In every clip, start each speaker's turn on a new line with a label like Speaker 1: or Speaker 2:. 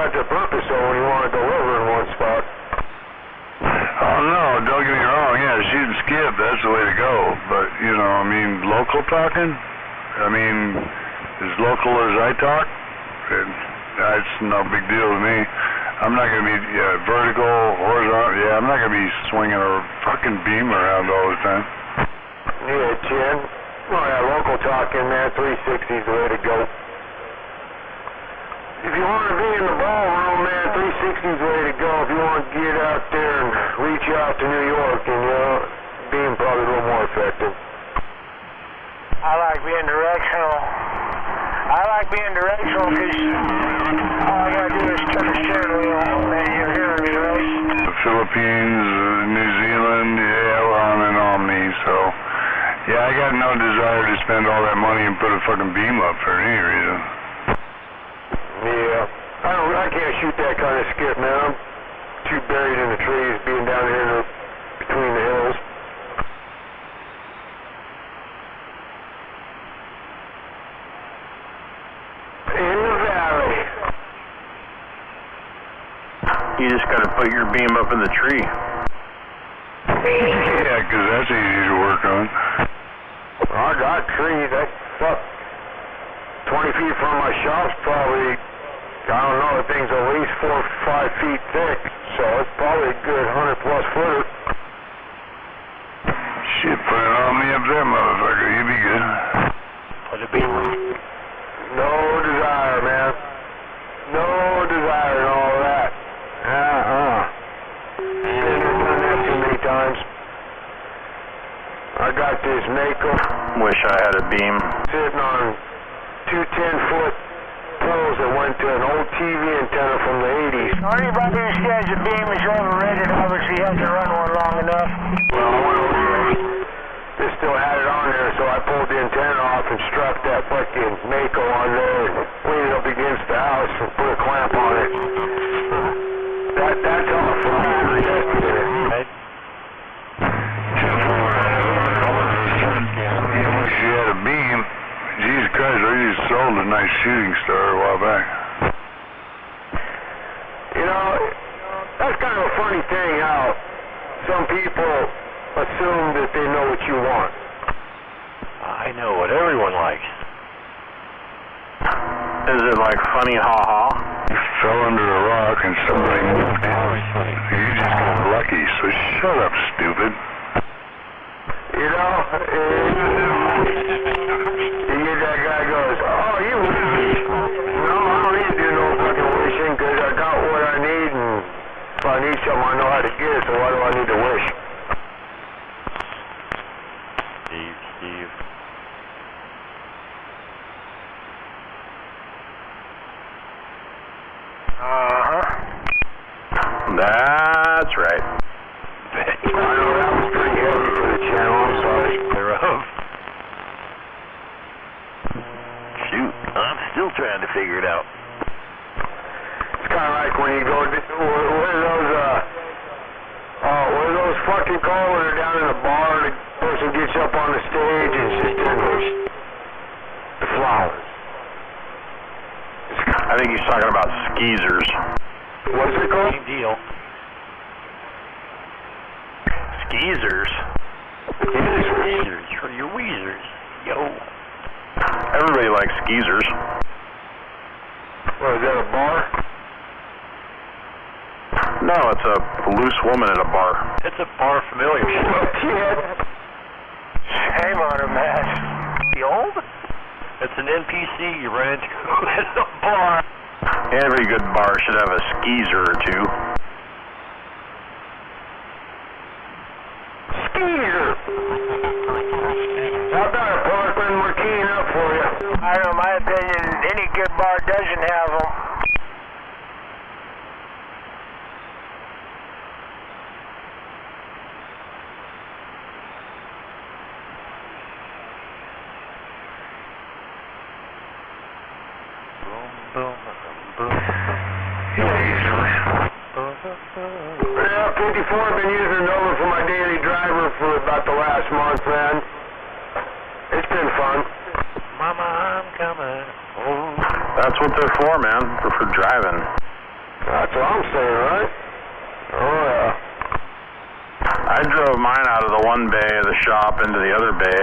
Speaker 1: got the purpose though when you want to deliver in one spot.
Speaker 2: Oh no, don't get me wrong, yeah, shoot and skip, that's the way to go. But, you know, I mean, local talking? I mean, as local as I talk, that's no big deal to me. I'm not going to be vertical, horizontal, yeah, I'm not going to be swinging a fucking beam around all the time.
Speaker 1: Yeah, Chin. Oh yeah, local talking, man, 360's the way to go. If you want to be in the ballroom, man, 360's the way to go. If you want to get out there and reach out to New York, and being probably a little more effective.
Speaker 3: I like being directional. I like being directional because all I gotta do is turn the steering wheel and you're hearing me, right?
Speaker 2: The Philippines, New Zealand, yeah, well, I'm in Omni, so yeah, I got no desire to spend all that money and put a fucking beam up for any reason.
Speaker 1: Yeah, I can't shoot that kind of skip, man. I'm too buried in the trees, being down here between the hills. In the valley.
Speaker 4: You just gotta put your beam up in the tree.
Speaker 2: Yeah, because that's easy to work on.
Speaker 1: I got trees. That fuck 20 feet from my shop's probably, I don't know, the thing's at least 4 or 5 feet thick, so it's probably a good 100+ footer.
Speaker 2: Shit, put it on me up there, motherfucker. You be good.
Speaker 4: Put a beam up.
Speaker 1: No desire, man. No desire in all that. Been there, done that too many times. I got this Mako
Speaker 4: Wish I had a beam.
Speaker 1: sitting on 2 10-foot poles that went to an old TV antenna from the 80s.
Speaker 3: Anybody who says a beam is overrated obviously hasn't run one long enough.
Speaker 1: Well, I went over there. This still had it on there, so I pulled the antenna off and struck that fucking Mako on there and leaned it up against the house and put a clamp on it. That's all for me. I tested it.
Speaker 2: If you had a beam, Jesus Christ, I just sold a nice shooting star a while back.
Speaker 1: You know, that's kind of a funny thing how some people assume that they know what you want.
Speaker 4: I know what everyone likes. Is it like funny ha-ha?
Speaker 2: You fell under a rock and somebody moved it. You just got lucky, so shut up, stupid.
Speaker 1: You know, you get that guy goes, oh, you wish. No, I don't need to do no fucking wishing because I got what I need, and if I need something, I know how to get it, so why do I need to wish?
Speaker 4: Steve. That's right.
Speaker 1: I know that was pretty heavy for the channel, I'm sorry.
Speaker 4: They're up. Shoot, I'm still trying to figure it out.
Speaker 1: It's kind of like when you go, what are those fucking called when they're down in a bar and the person gets up on the stage and it's just English? The flowers.
Speaker 4: I think he's talking about skeezers.
Speaker 1: What's it called?
Speaker 4: Same deal. Skeezers? Skeezers for your Weezers. Yo. Everybody likes skeezers.
Speaker 1: What, is that a bar?
Speaker 4: No, it's a loose woman at a bar. It's a bar familiar.
Speaker 3: Shame on her, man.
Speaker 4: The old? It's an NPC you run into at a bar. Every good bar should have a skeezer or two.
Speaker 1: Skeezer! How about it, Parkland? We're keying up for you.
Speaker 3: I don't know, in my opinion, any good bar doesn't have them.
Speaker 1: Yeah, 54, I've been using it over for my daily driver for about the last month, man. It's been fun.
Speaker 4: Mama, I'm coming. Oh. That's what they're for, man. For driving.
Speaker 1: That's what I'm saying, right? Oh, yeah.
Speaker 4: I drove mine out of the one bay of the shop into the other bay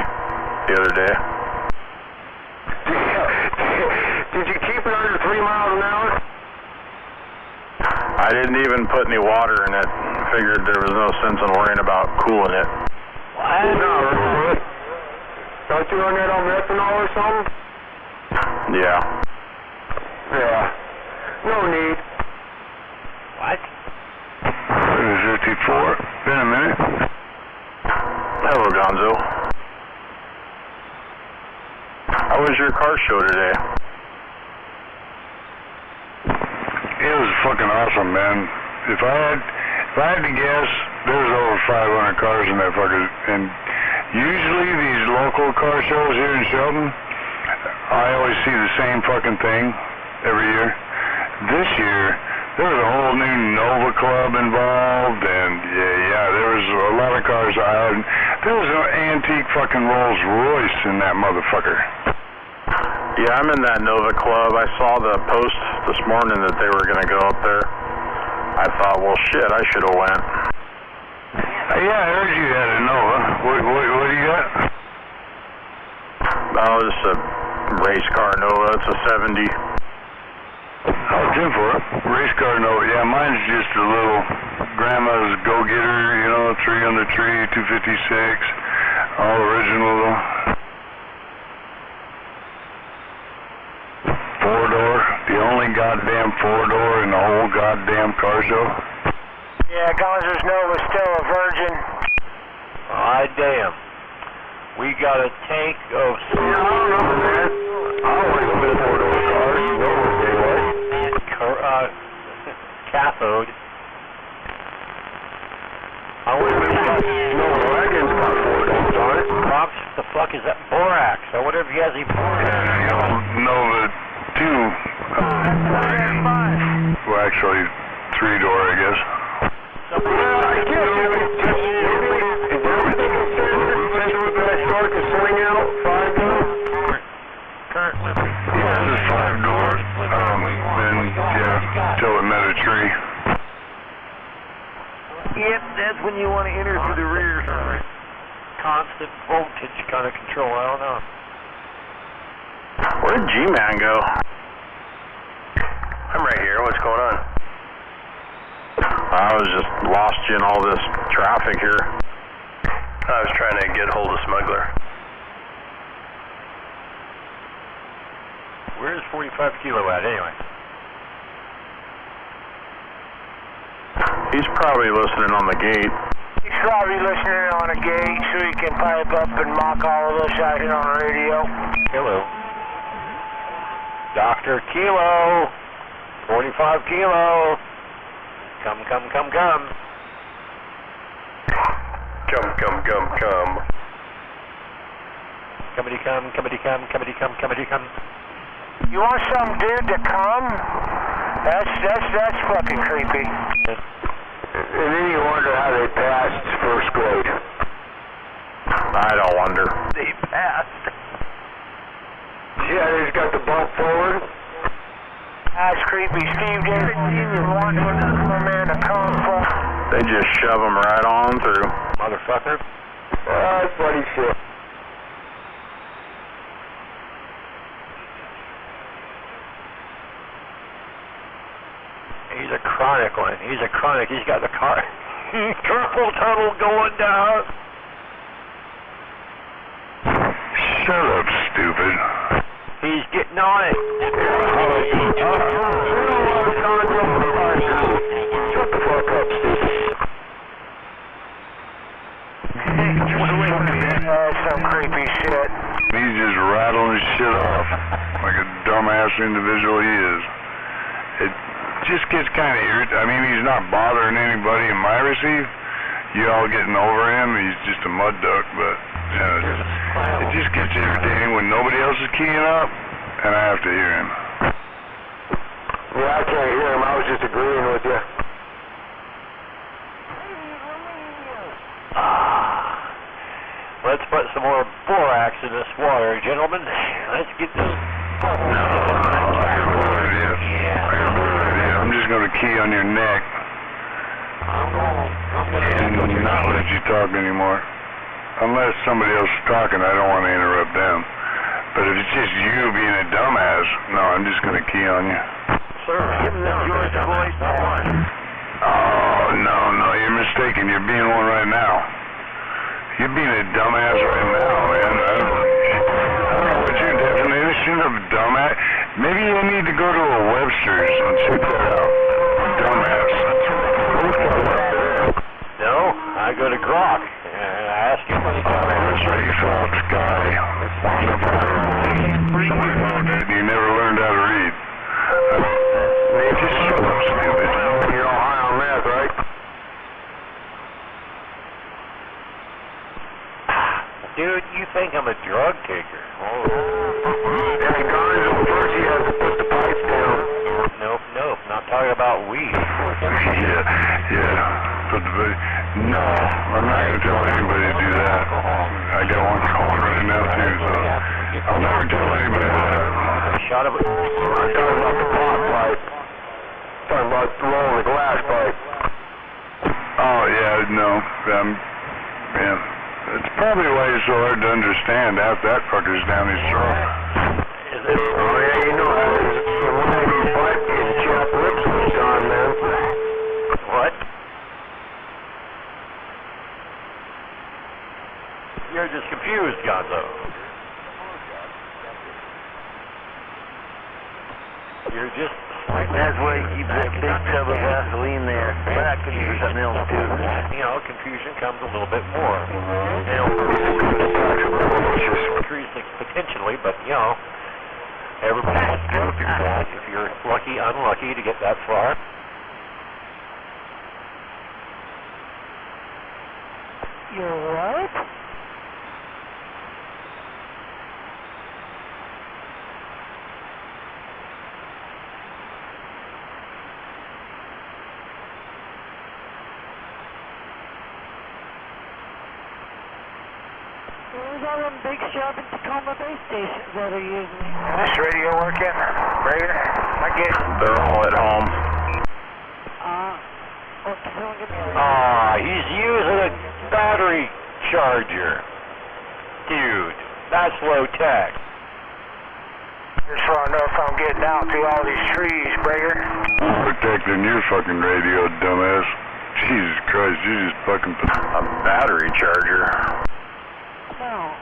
Speaker 4: the other day.
Speaker 1: Did you keep it under 3 miles an hour?
Speaker 4: I didn't even put any water in it. Figured there was no sense in worrying about cooling it.
Speaker 1: No, really? Don't you run that on methanol or something?
Speaker 4: Yeah.
Speaker 1: Yeah. No need.
Speaker 3: What?
Speaker 2: 54. Been a minute.
Speaker 4: Hello, Gonzo. How was your car show today?
Speaker 2: It was fucking awesome, man. If I had to guess, there's over 500 cars in that fucker. And usually these local car shows here in Shelton, I always see the same fucking thing every year. This year, there was a whole new Nova Club involved, and yeah, there was a lot of cars I had. There was an antique fucking Rolls Royce in that motherfucker.
Speaker 4: Yeah, I'm in that Nova Club. I saw the post this morning that they were going to go up there. I thought, well, shit, I should have went.
Speaker 2: Yeah, I heard you had a Nova. What do you got?
Speaker 4: Oh, it's a race car Nova. It's a 70.
Speaker 2: Oh, 10 for it. Race car Nova. Yeah, mine's just a little grandma's go-getter, you know, 3 on the tree, 256. All original, though. 4-door. The only goddamn 4-door in the whole goddamn car show.
Speaker 3: Yeah, Gonzo's Nova's still a virgin.
Speaker 5: Ah, damn. We got a tank of...
Speaker 1: Yeah, I don't know, man. I always been 4-door cars. No one day, what?
Speaker 5: Cathode. I wonder if he's got...
Speaker 1: No, wagon's got 4 doors on it.
Speaker 5: Pops, the fuck is that? Borax. I wonder if he has any borax.
Speaker 2: Nova 2. Well, actually, 3-door, I guess.
Speaker 1: Yeah, I get it. Is everything with that start to swing out? 5 doors?
Speaker 5: Current limit.
Speaker 2: Yeah, this is 5 doors. And, yeah, till it met a tree.
Speaker 5: Yep, that's when you want to enter through the rear. Constant voltage kind of control. I don't know.
Speaker 4: Where'd G-Man go? I'm right here. What's going on? I was just lost in all this traffic here. I was trying to get hold of Smuggler.
Speaker 5: Where's 45 kilo at anyway?
Speaker 4: He's probably listening on the gate.
Speaker 3: He's probably listening on a gate so he can pipe up and mock all of us out here on the radio.
Speaker 5: Hello. Dr. Kilo. 45 kilo. Come.
Speaker 4: Come.
Speaker 5: Comedy come.
Speaker 3: You want some dude to come? That's fucking creepy.
Speaker 1: And then you wonder how they passed first grade.
Speaker 4: I don't wonder.
Speaker 5: They passed.
Speaker 1: Yeah, they just got the bump forward.
Speaker 3: That's creepy. Steve David Sr. wanting another man to come from.
Speaker 4: They just shove him right on through.
Speaker 5: Motherfucker.
Speaker 1: That's funny shit.
Speaker 5: He's a chronic one. He's a chronic. He's got the car. Triple tunnel going down.
Speaker 2: Shut up, stupid.
Speaker 5: He's getting on it.
Speaker 1: Shut the fuck up, stupid.
Speaker 3: That's some creepy shit.
Speaker 2: He's just rattling his shit off like a dumbass individual he is. It just gets kind of irritating. I mean, he's not bothering anybody in my receive. You all getting over him. He's just a mud duck, but it just gets irritating when nobody else is keying up, and I have to hear him.
Speaker 1: Yeah, I can't hear him. I was just agreeing with you.
Speaker 5: Let's put some more borax in this water, gentlemen. Let's get this.
Speaker 2: I'm just going to key on your neck and not let you talk anymore. Unless somebody else is talking, I don't want to interrupt them. But if it's just you being a dumbass, no, I'm just going to key on you.
Speaker 5: Sir, give me that George voice, not one.
Speaker 2: Oh, no, you're mistaken. You're being one right now. You're being a dumbass right now, man. I don't know what's your definition of dumbass. Maybe you need to go to a Webster's and check that out. Dumbass.
Speaker 5: No, I go to Grok and I ask him what he's
Speaker 2: That's right, you false guy. You never learned how to read. Just shut up, stupid.
Speaker 1: You're all high on meth, right?
Speaker 5: Dude, you think I'm a drug taker? Oh.
Speaker 1: Hey, guys, first you have to put the pipe down.
Speaker 5: Nope, not talking about weed.
Speaker 2: Yeah. No, I'm not going to tell anybody to do that. I got one calling right now, too, so I'll never tell anybody that.
Speaker 5: Shot of it.
Speaker 1: I'm talking about the pot pipe. Talking about rolling the glass pipe.
Speaker 2: Oh, yeah, no. Yeah. It's probably why it's so hard to understand. Half that fucker's down his throat.
Speaker 5: Is it?
Speaker 1: Oh, yeah, you know that. One of these pipe getting chapped lips this time, man.
Speaker 5: What? You're just confused, Gonzo. You're just...
Speaker 6: That's why you keep that big tub of gasoline there. But that could be for something else, too.
Speaker 5: You know, confusion comes a little bit more. You know, increasing potentially, but, you know, everybody has to go through that. If you're lucky, unlucky to get that far.
Speaker 7: You're what? Where's all them big shop and Tacoma base stations that are using it?
Speaker 3: This radio working? Braden? I get
Speaker 4: They're all at home.
Speaker 7: Someone give me a...
Speaker 5: He's using a battery charger. Dude, that's low tech.
Speaker 3: just want to know if I'm getting out through all these trees, Breaker.
Speaker 2: Protecting your fucking radio, dumbass. Jesus Christ, you just fucking...
Speaker 4: A battery charger.
Speaker 7: No,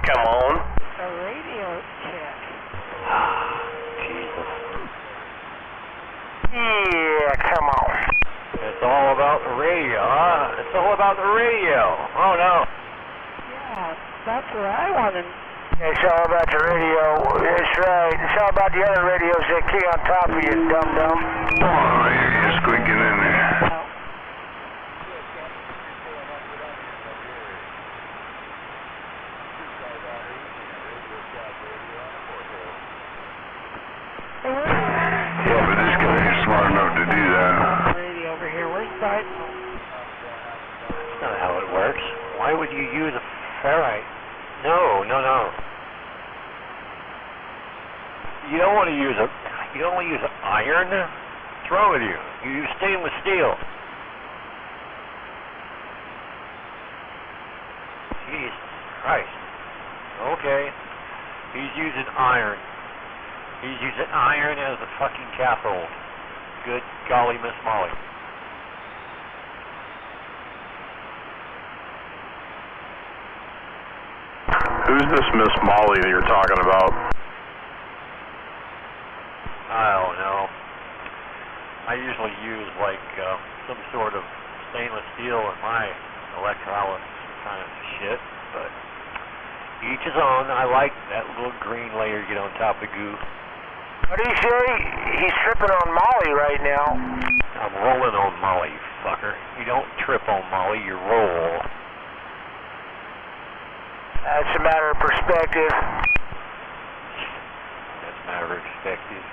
Speaker 4: Come on.
Speaker 7: a radio check.
Speaker 5: Jesus.
Speaker 3: Yeah, come on.
Speaker 5: It's all about the radio, huh? It's all about the radio. Oh, no.
Speaker 7: Yeah, that's what I wanted.
Speaker 3: It's all about the radio. That's right. It's all about the other radios that key on top of you, dum-dum.
Speaker 2: Oh, you're squeaking in there. Yeah, but this guy is smart enough to do that.
Speaker 7: Radio over here. Where's side?
Speaker 5: That's not how it works. Why would you use a ferrite? No. You don't want to use iron. What's wrong with you? You use stainless steel. Jesus Christ. Okay. He's using iron. He's using iron as a fucking cathode. Good golly, Miss Molly.
Speaker 4: Who's this Miss Molly that you're talking about?
Speaker 5: I don't know. I usually use like some sort of stainless steel in my electrolysis kind of shit, but each his own. I like that little green layer you get on top of the goo.
Speaker 3: What do you say? He's tripping on Molly right now.
Speaker 5: I'm rolling on Molly, you fucker. You don't trip on Molly, you roll.
Speaker 3: That's a matter of perspective.
Speaker 5: That's a matter of perspective.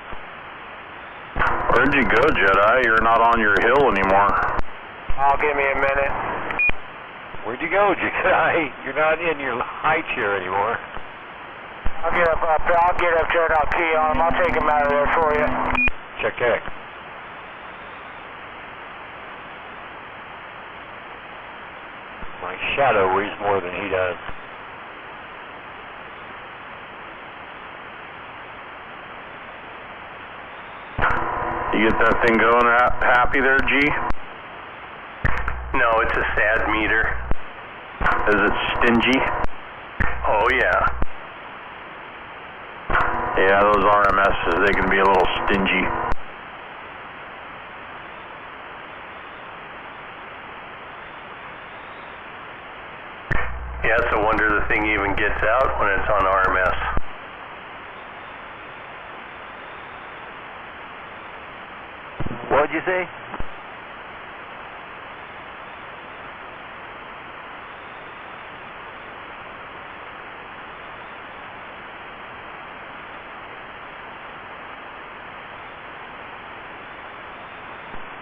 Speaker 4: Where'd you go, Jedi? You're not on your hill anymore.
Speaker 3: Oh, give me a minute.
Speaker 5: Where'd you go, Jedi? You're not in your high chair anymore.
Speaker 3: I'll get up there and I'll key on him. I'll take him out of there for you.
Speaker 5: Check X. shadow weighs more than he does.
Speaker 4: You get that thing going happy there, G?
Speaker 8: No, it's a sad meter.
Speaker 4: Is it stingy?
Speaker 8: Oh, yeah.
Speaker 4: Yeah, those RMSs, they can be a little stingy.
Speaker 8: Yeah, it's a wonder the thing even gets out when it's on RMS.
Speaker 6: What'd you say?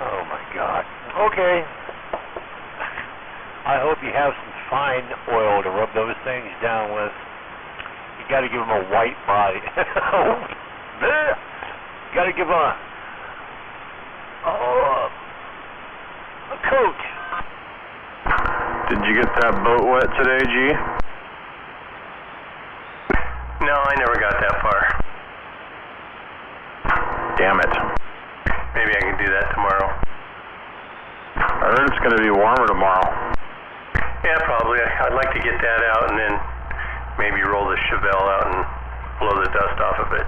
Speaker 5: Oh my God. Okay. I hope you have some fine oil to rub those things down with. You got to give them a white body. You got to give them a coat.
Speaker 4: Did you get that boat wet today, G?
Speaker 8: No, I never got that far.
Speaker 4: Damn it.
Speaker 8: Maybe I can do that tomorrow.
Speaker 4: I heard it's going to be warmer tomorrow.
Speaker 8: Yeah, probably. I'd like to get that out and then maybe roll the Chevelle out and blow the dust off of it.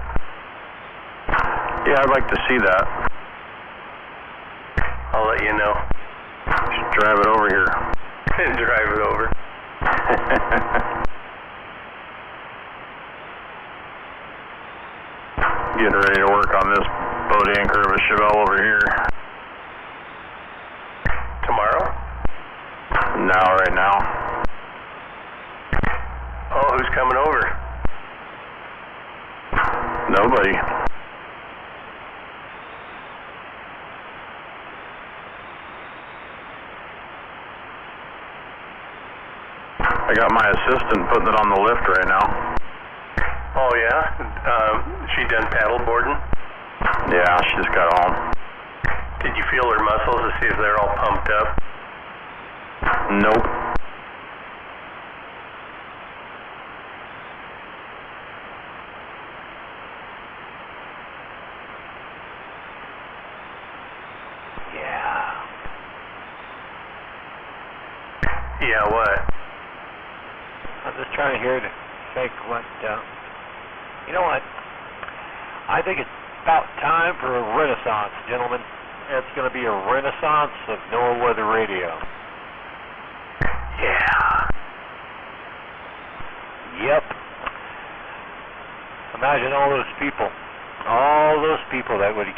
Speaker 4: Yeah, I'd like to see that.
Speaker 8: I'll let you know.
Speaker 4: Just drive it over here.
Speaker 8: And drive it over.
Speaker 4: Getting ready to work on this boat anchor of a Chevelle over here.
Speaker 8: Tomorrow?
Speaker 4: No, right now.
Speaker 8: Oh, who's coming over?
Speaker 4: Nobody. I got my assistant putting it on the lift right now.
Speaker 8: Oh, yeah? She done paddle boarding?
Speaker 4: Yeah, she just got home.
Speaker 8: Did you feel her muscles to see if they're all pumped up?
Speaker 4: Nope.
Speaker 5: Yeah.
Speaker 8: Yeah, what?
Speaker 5: I'm just trying to hear to think what, you know what? I think it's about time for a renaissance, gentlemen. It's going to be a renaissance of NOAA weather radio.
Speaker 8: Yeah.
Speaker 5: Yep. Imagine all those people that would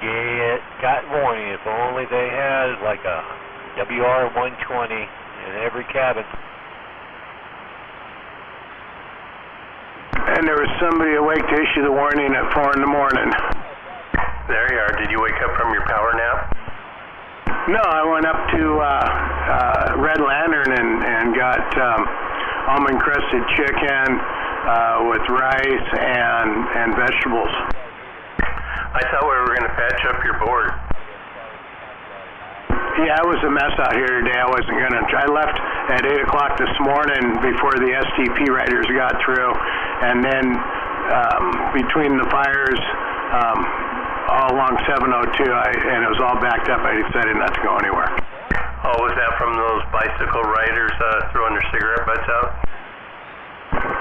Speaker 5: got warning if only they had like a WR-120 in every cabin.
Speaker 3: And there was somebody awake to issue the warning at 4 in the morning.
Speaker 8: There you are. Did you wake up from your power nap?
Speaker 3: No, I went up to Red Lantern and got almond crusted chicken with rice and vegetables.
Speaker 8: I thought we were going to patch up your board.
Speaker 3: Yeah, it was a mess out here today. I wasn't going to. I left at 8 o'clock this morning before the STP riders got through. And then between the fires all along 702, and it was all backed up, I decided not to go anywhere.
Speaker 8: Oh, was that from those bicycle riders throwing their cigarette butts out?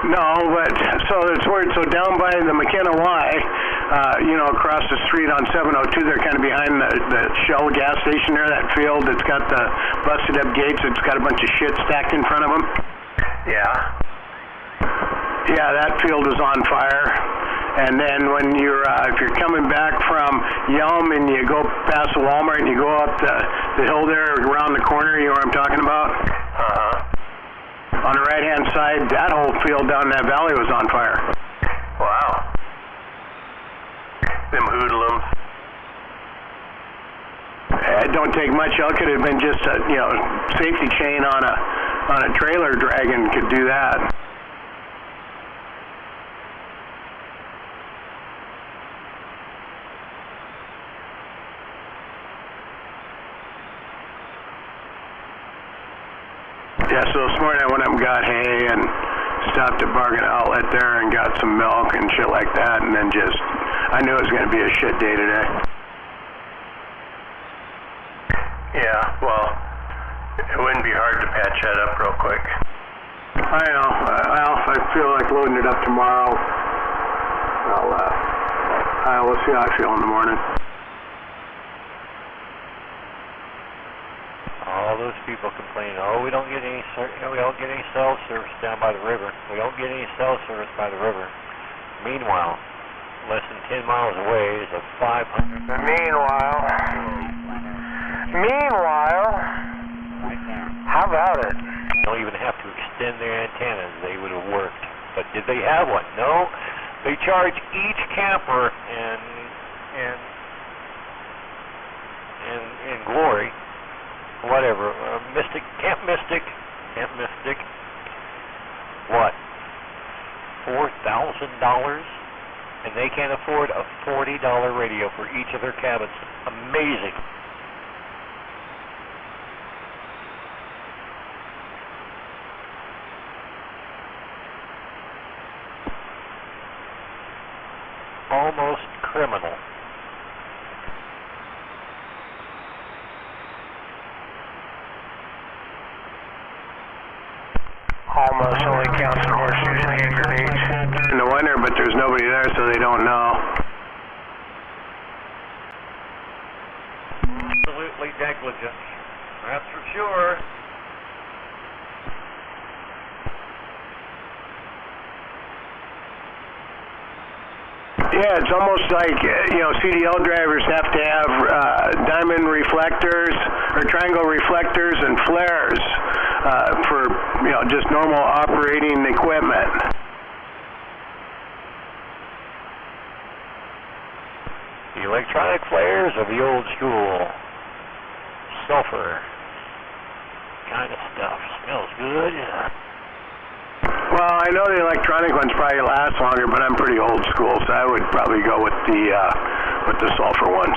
Speaker 3: No, but so it's weird. So down by the McKenna Y, across the street on 702, they're kind of behind the Shell gas station there, that field that's got the busted up gates. It's got a bunch of shit stacked in front of them.
Speaker 8: Yeah.
Speaker 3: Yeah, that field is on fire. And then when you're, if you're coming back from Yelm and you go past the Walmart and you go up the hill there around the corner, you know what I'm talking about?
Speaker 8: Uh-huh.
Speaker 3: On the right-hand side, that whole field down that valley was on fire.
Speaker 8: Wow. Them hoodlums.
Speaker 3: It don't take much. It could have been just a, safety chain on a trailer dragon could do that. Yeah, so this morning I went up and got hay and stopped at Bargain Outlet there and got some milk and shit like that, and then just, I knew it was going to be a shit day today.
Speaker 8: Yeah, well, it wouldn't be hard to patch that up real quick.
Speaker 3: I know. Well, I feel like loading it up tomorrow. We'll see how I feel in the morning.
Speaker 5: All those people complaining, oh, we don't get any cell service down by the river. We don't get any cell service by the river. Meanwhile, less than 10 miles away is a 500.
Speaker 6: Meanwhile, how about it?
Speaker 5: You don't even have to extend their antennas. They would have worked. But did they have one? No. They charge each camper in Glory, whatever, Camp Mystic, what, $4,000? And they can't afford a $40 radio for each of their cabins. Amazing. Almost criminal.
Speaker 6: Almost only counts for horseshoes and hand grenades.
Speaker 3: In the winter, but there's nobody there, so they don't know.
Speaker 5: Absolutely negligent. That's for sure.
Speaker 3: Yeah, it's almost like, CDL drivers have to have diamond reflectors or triangle reflectors and flares for, just normal operating equipment.
Speaker 5: The electronic flares are the old school sulfur kind of stuff. Smells good.
Speaker 3: Well, I know the electronic ones probably last longer, but I'm pretty old school, so I would probably go with the sulfur ones.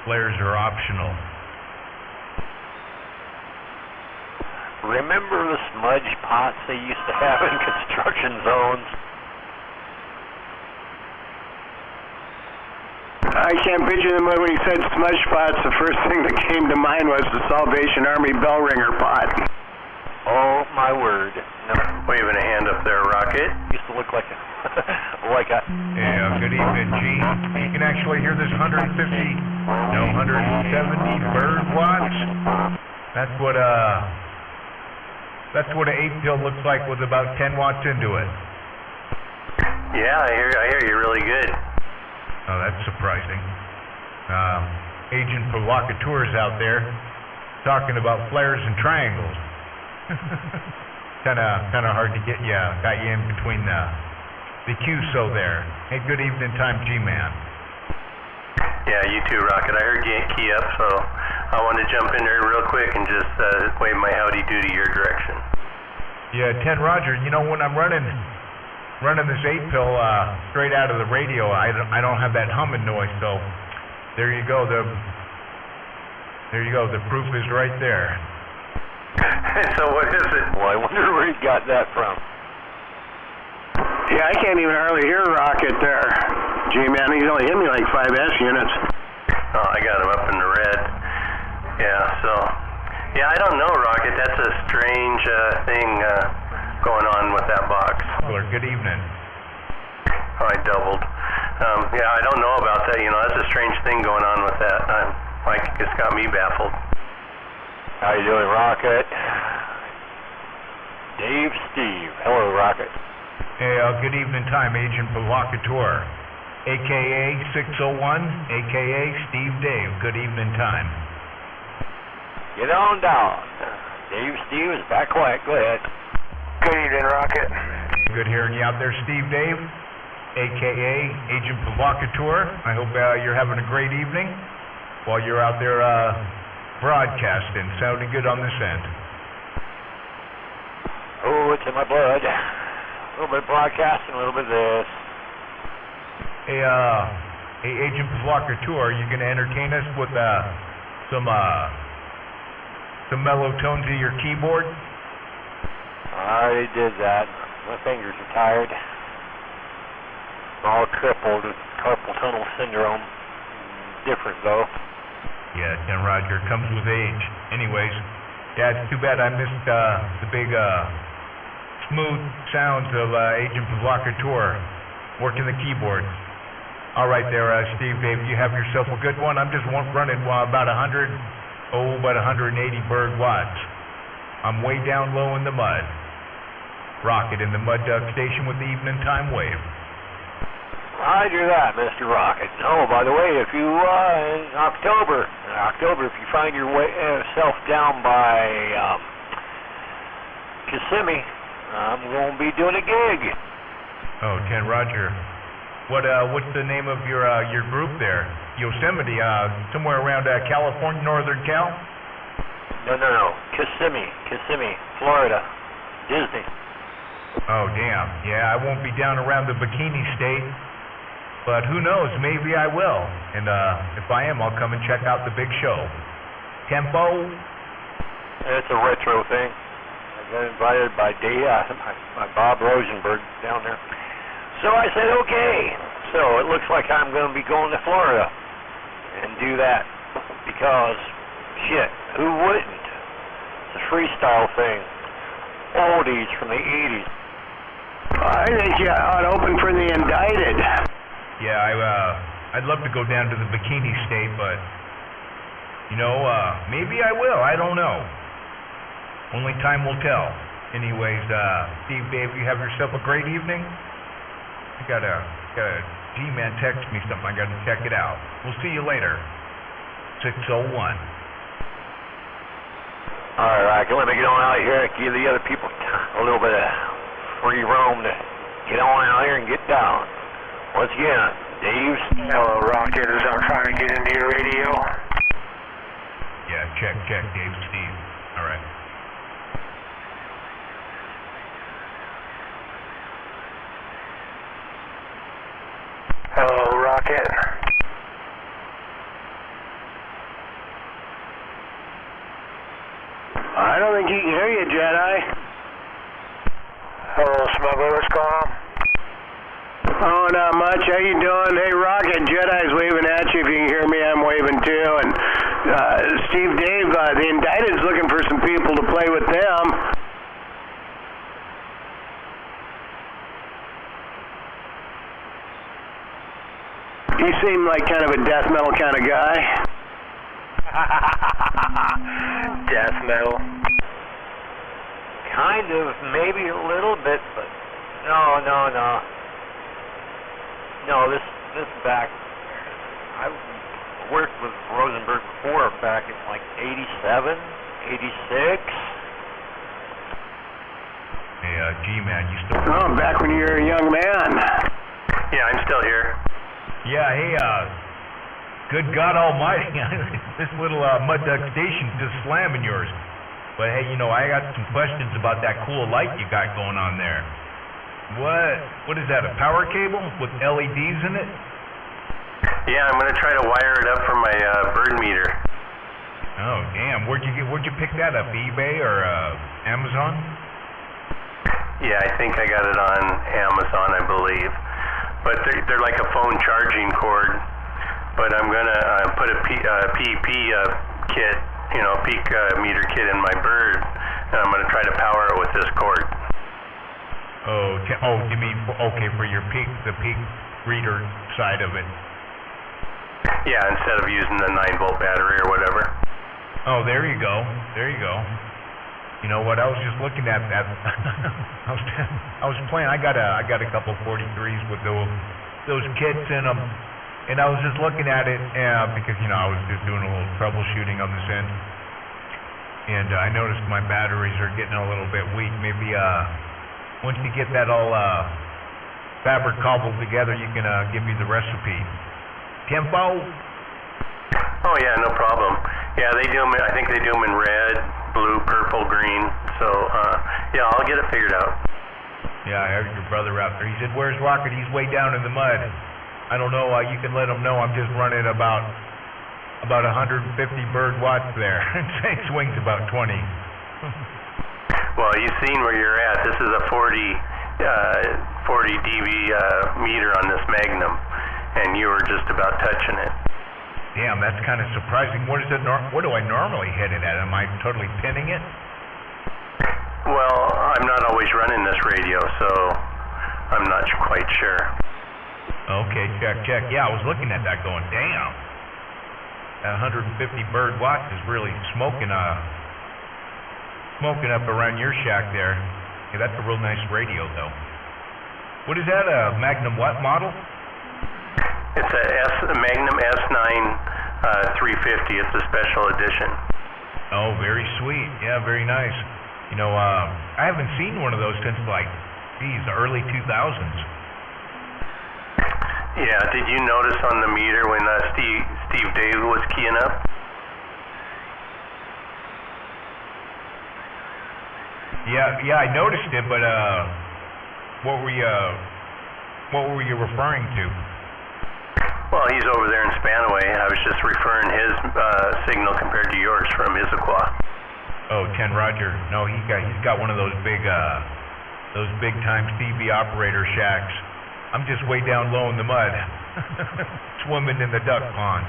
Speaker 9: Flares are optional.
Speaker 5: Remember the smudge pots they used to have in construction zones?
Speaker 3: I can't picture them when he said smudge pots. The first thing that came to mind was the Salvation Army bell ringer pot.
Speaker 5: Oh my word! No.
Speaker 8: Waving a hand up there, Rocket.
Speaker 5: Used to look like a
Speaker 9: Yeah, good evening, Gene. You can actually hear this 150, no, 170 bird watts. That's what an 8-pill looks like with about 10 watts into it.
Speaker 8: Yeah, I hear you really good.
Speaker 9: Oh, that's surprising. Agent Provocateurs out there talking about flares and triangles. kind of hard to get you. Got you in between the QSO there. Hey, good evening time, G-Man.
Speaker 8: Yeah, you too, Rocket. I heard you key up, so I wanted to jump in there real quick and just wave my howdy do to your direction.
Speaker 9: Yeah, 10 Roger. When I'm running this 8-pill straight out of the radio, I don't have that humming noise. So there you go. The proof is right there.
Speaker 8: So what is it?
Speaker 5: Well, I wonder where he got that from.
Speaker 3: Yeah, I can't even hardly hear Rocket there. G-Man, he's only hit me like 5 S units.
Speaker 8: Oh, I got him up in the red. Yeah, I don't know, Rocket. That's a strange thing going on with that box.
Speaker 9: Good evening.
Speaker 8: Oh, I doubled. Yeah, I don't know about that. That's a strange thing going on with that. It's got me baffled.
Speaker 5: How you doing, Rocket? Dave, Steve. Hello, Rocket.
Speaker 9: Hey, good evening time, Agent Provocateur, a.k.a. 601, a.k.a. Steve Dave. Good evening time.
Speaker 5: Get on down. Dave, Steve is back quiet. Go ahead.
Speaker 6: Good evening, Rocket.
Speaker 9: Good hearing you out there, Steve Dave, a.k.a. Agent Provocateur. I hope you're having a great evening while you're out there broadcasting. Sounding good on this end.
Speaker 5: Oh, it's in my blood. A little bit of broadcasting, a little bit of this.
Speaker 9: Hey, Agent Provocateur, are you going to entertain us with some some mellow tones of your keyboard?
Speaker 5: I already did that. My fingers are tired. All crippled with carpal tunnel syndrome. Different though.
Speaker 9: Yeah, and Roger, comes with age. Anyways, yeah, it's too bad I missed the big smooth sounds of Agent Provocateur working the keyboard. All right there, Steve, Dave, you have yourself a good one. I'm just running about 180 bird watts. I'm way down low in the mud. Rocket in the mud duck station with the evening time wave.
Speaker 5: Roger that, Mr. Rocket. Oh, by the way, if you in October, if you find yourself down by Kissimmee, I'm going to be doing a gig.
Speaker 9: Oh, 10 Roger. What's the name of your group there? Yosemite, somewhere around California, Northern Cal?
Speaker 5: No. Kissimmee, Florida. Disney.
Speaker 9: Oh, damn. Yeah, I won't be down around the Bikini State, but who knows? Maybe I will. And if I am, I'll come and check out the big show. Tempo?
Speaker 5: It's a retro thing. I got invited by Bob Rosenberg down there. So I said, okay. So it looks like I'm going to be going to Florida and do that because, shit, who wouldn't? It's a freestyle thing. Oldies from the 80s.
Speaker 3: I think you ought to open for the Indicted.
Speaker 9: Yeah, I'd love to go down to the Bikini State, but, maybe I will. I don't know. Only time will tell. Anyways, Steve, Dave, you have yourself a great evening. I got a G-Man text me something. I got to check it out. We'll see you later. 601.
Speaker 5: All right, let me get on out here and give the other people a little bit of free roam to get on out here and get down. Once again, Dave.
Speaker 6: Hello, Rocket. I'm trying to get into your radio.
Speaker 9: Yeah, check, Dave, Steve. All right.
Speaker 6: Hello, Rocket.
Speaker 3: I don't think he can hear you, Jedi.
Speaker 6: Hello, Smuggler. What's going on?
Speaker 3: Oh, not much. How you doing? Hey, Rocket, Jedi's waving at you. If you can hear me, I'm waving too. And Steve, Dave, the Indicted's looking for some people to play with them. You seem like kind of a death metal kind of guy.
Speaker 6: Death metal.
Speaker 5: Kind of, maybe a little bit, but no. No, this back. I worked with Rosenberg before, back in like 87, 86.
Speaker 9: Hey, G-Man, you still...
Speaker 3: Oh, back when you were a young man.
Speaker 8: Yeah, I'm still here.
Speaker 9: Yeah, hey, good God Almighty, this little mud duck station's just slamming yours. But hey, I got some questions about that cool light you got going on there. What is that, a power cable with LEDs in it?
Speaker 8: Yeah, I'm going to try to wire it up for my bird meter.
Speaker 9: Oh, damn. Where'd you pick that up, eBay or Amazon?
Speaker 8: Yeah, I think I got it on Amazon, I believe. But they're like a phone charging cord. But I'm going to put a PEP kit, peak meter kit in my bird, and I'm going to try to power it with this cord.
Speaker 9: Oh, you mean, okay, for your the peak reader side of it.
Speaker 8: Yeah, instead of using the 9-volt battery or whatever.
Speaker 9: Oh, there you go. You know what? I was just looking at that. I was playing. I got a couple 43s with those kits in them, and I was just looking at it because I was just doing a little troubleshooting on this end, and I noticed my batteries are getting a little bit weak. Maybe once you get that all fabric cobbled together, you can give me the recipe. Tempo?
Speaker 8: Oh yeah, no problem. Yeah, they do them. I think they do them in red, blue, purple, green. So yeah, I'll get it figured out.
Speaker 9: Yeah, I heard your brother out there. He said, "Where's Rocket? He's way down in the mud." I don't know. You can let him know I'm just running about about 150 bird watts there. It swings about 20.
Speaker 8: Well, you've seen where you're at. This is a 40 dB meter on this Magnum, and you were just about touching it.
Speaker 9: Damn, that's kind of surprising. What is it? What do I normally hit it at? Am I totally pinning it?
Speaker 8: Well, I'm not always running this radio, so I'm not quite sure.
Speaker 9: Okay, check. Yeah, I was looking at that going, damn. That 150 bird watts is really smoking up around your shack there. Yeah, that's a real nice radio, though. What is that, a Magnum what model?
Speaker 8: It's a Magnum S9 350. It's a special edition.
Speaker 9: Oh, very sweet. Yeah, very nice. You know, I haven't seen one of those since, like, the early 2000s.
Speaker 8: Yeah, did you notice on the meter when Steve Dave was keying up?
Speaker 9: Yeah, I noticed it, but what were you referring to?
Speaker 8: Well, he's over there in Spanaway. I was just referring his signal compared to yours from Issaquah.
Speaker 9: Oh, 10 Roger. No, he's got one of those big time CB operator shacks. I'm just way down low in the mud, swimming in the duck pond.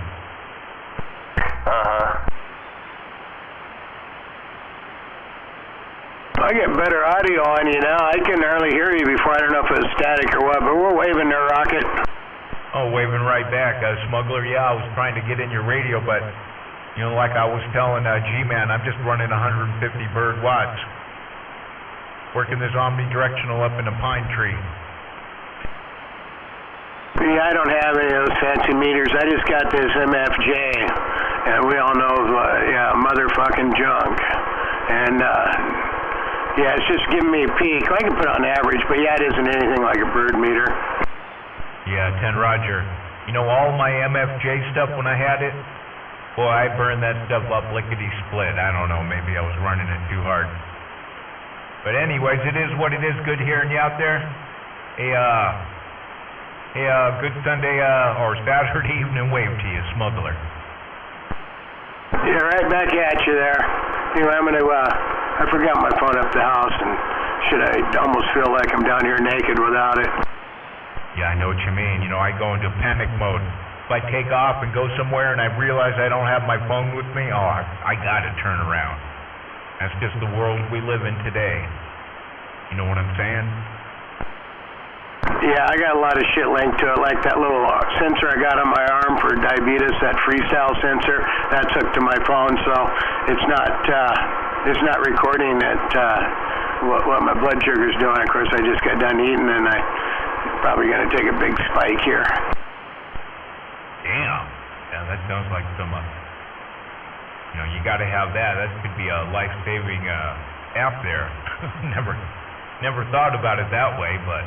Speaker 3: I get better audio on you now. I can hardly hear you before. I don't know if it was static or what, but we're waving there, Rocket.
Speaker 9: Oh, waving right back. Smuggler, yeah, I was trying to get in your radio, but, you know, like I was telling G-Man, I'm just running 150 bird watts. Working this omnidirectional up in a pine tree.
Speaker 3: Yeah, I don't have any of those fancy meters. I just got this MFJ, and we all know, motherfucking junk. And, yeah, it's just giving me a peak. I can put it on average, but yeah, it isn't anything like a bird meter.
Speaker 9: Yeah, 10 Roger. You know, all my MFJ stuff when I had it, boy, I burned that stuff up lickety-split. I don't know, maybe I was running it too hard. But anyways, it is what it is. Good hearing you out there. Hey, good Sunday or Saturday evening wave to you, Smuggler.
Speaker 3: Yeah, right back at you there. Anyway, I'm gonna, I forgot my phone up the house, and I almost feel like I'm down here naked without it.
Speaker 9: Yeah, I know what you mean. You know, I go into panic mode. If I take off and go somewhere and I realize I don't have my phone with me, I gotta turn around. That's just the world we live in today. You know what I'm saying?
Speaker 3: Yeah, I got a lot of shit linked to it, like that little sensor I got on my arm for diabetes, that freestyle sensor, that's hooked to my phone, so it's not recording what my blood sugar's doing. Of course, I just got done eating, and I'm probably going to take a big spike here.
Speaker 9: Damn. Yeah, that sounds like some, you know, you got to have that. That could be a life-saving app there. Never thought about it that way, but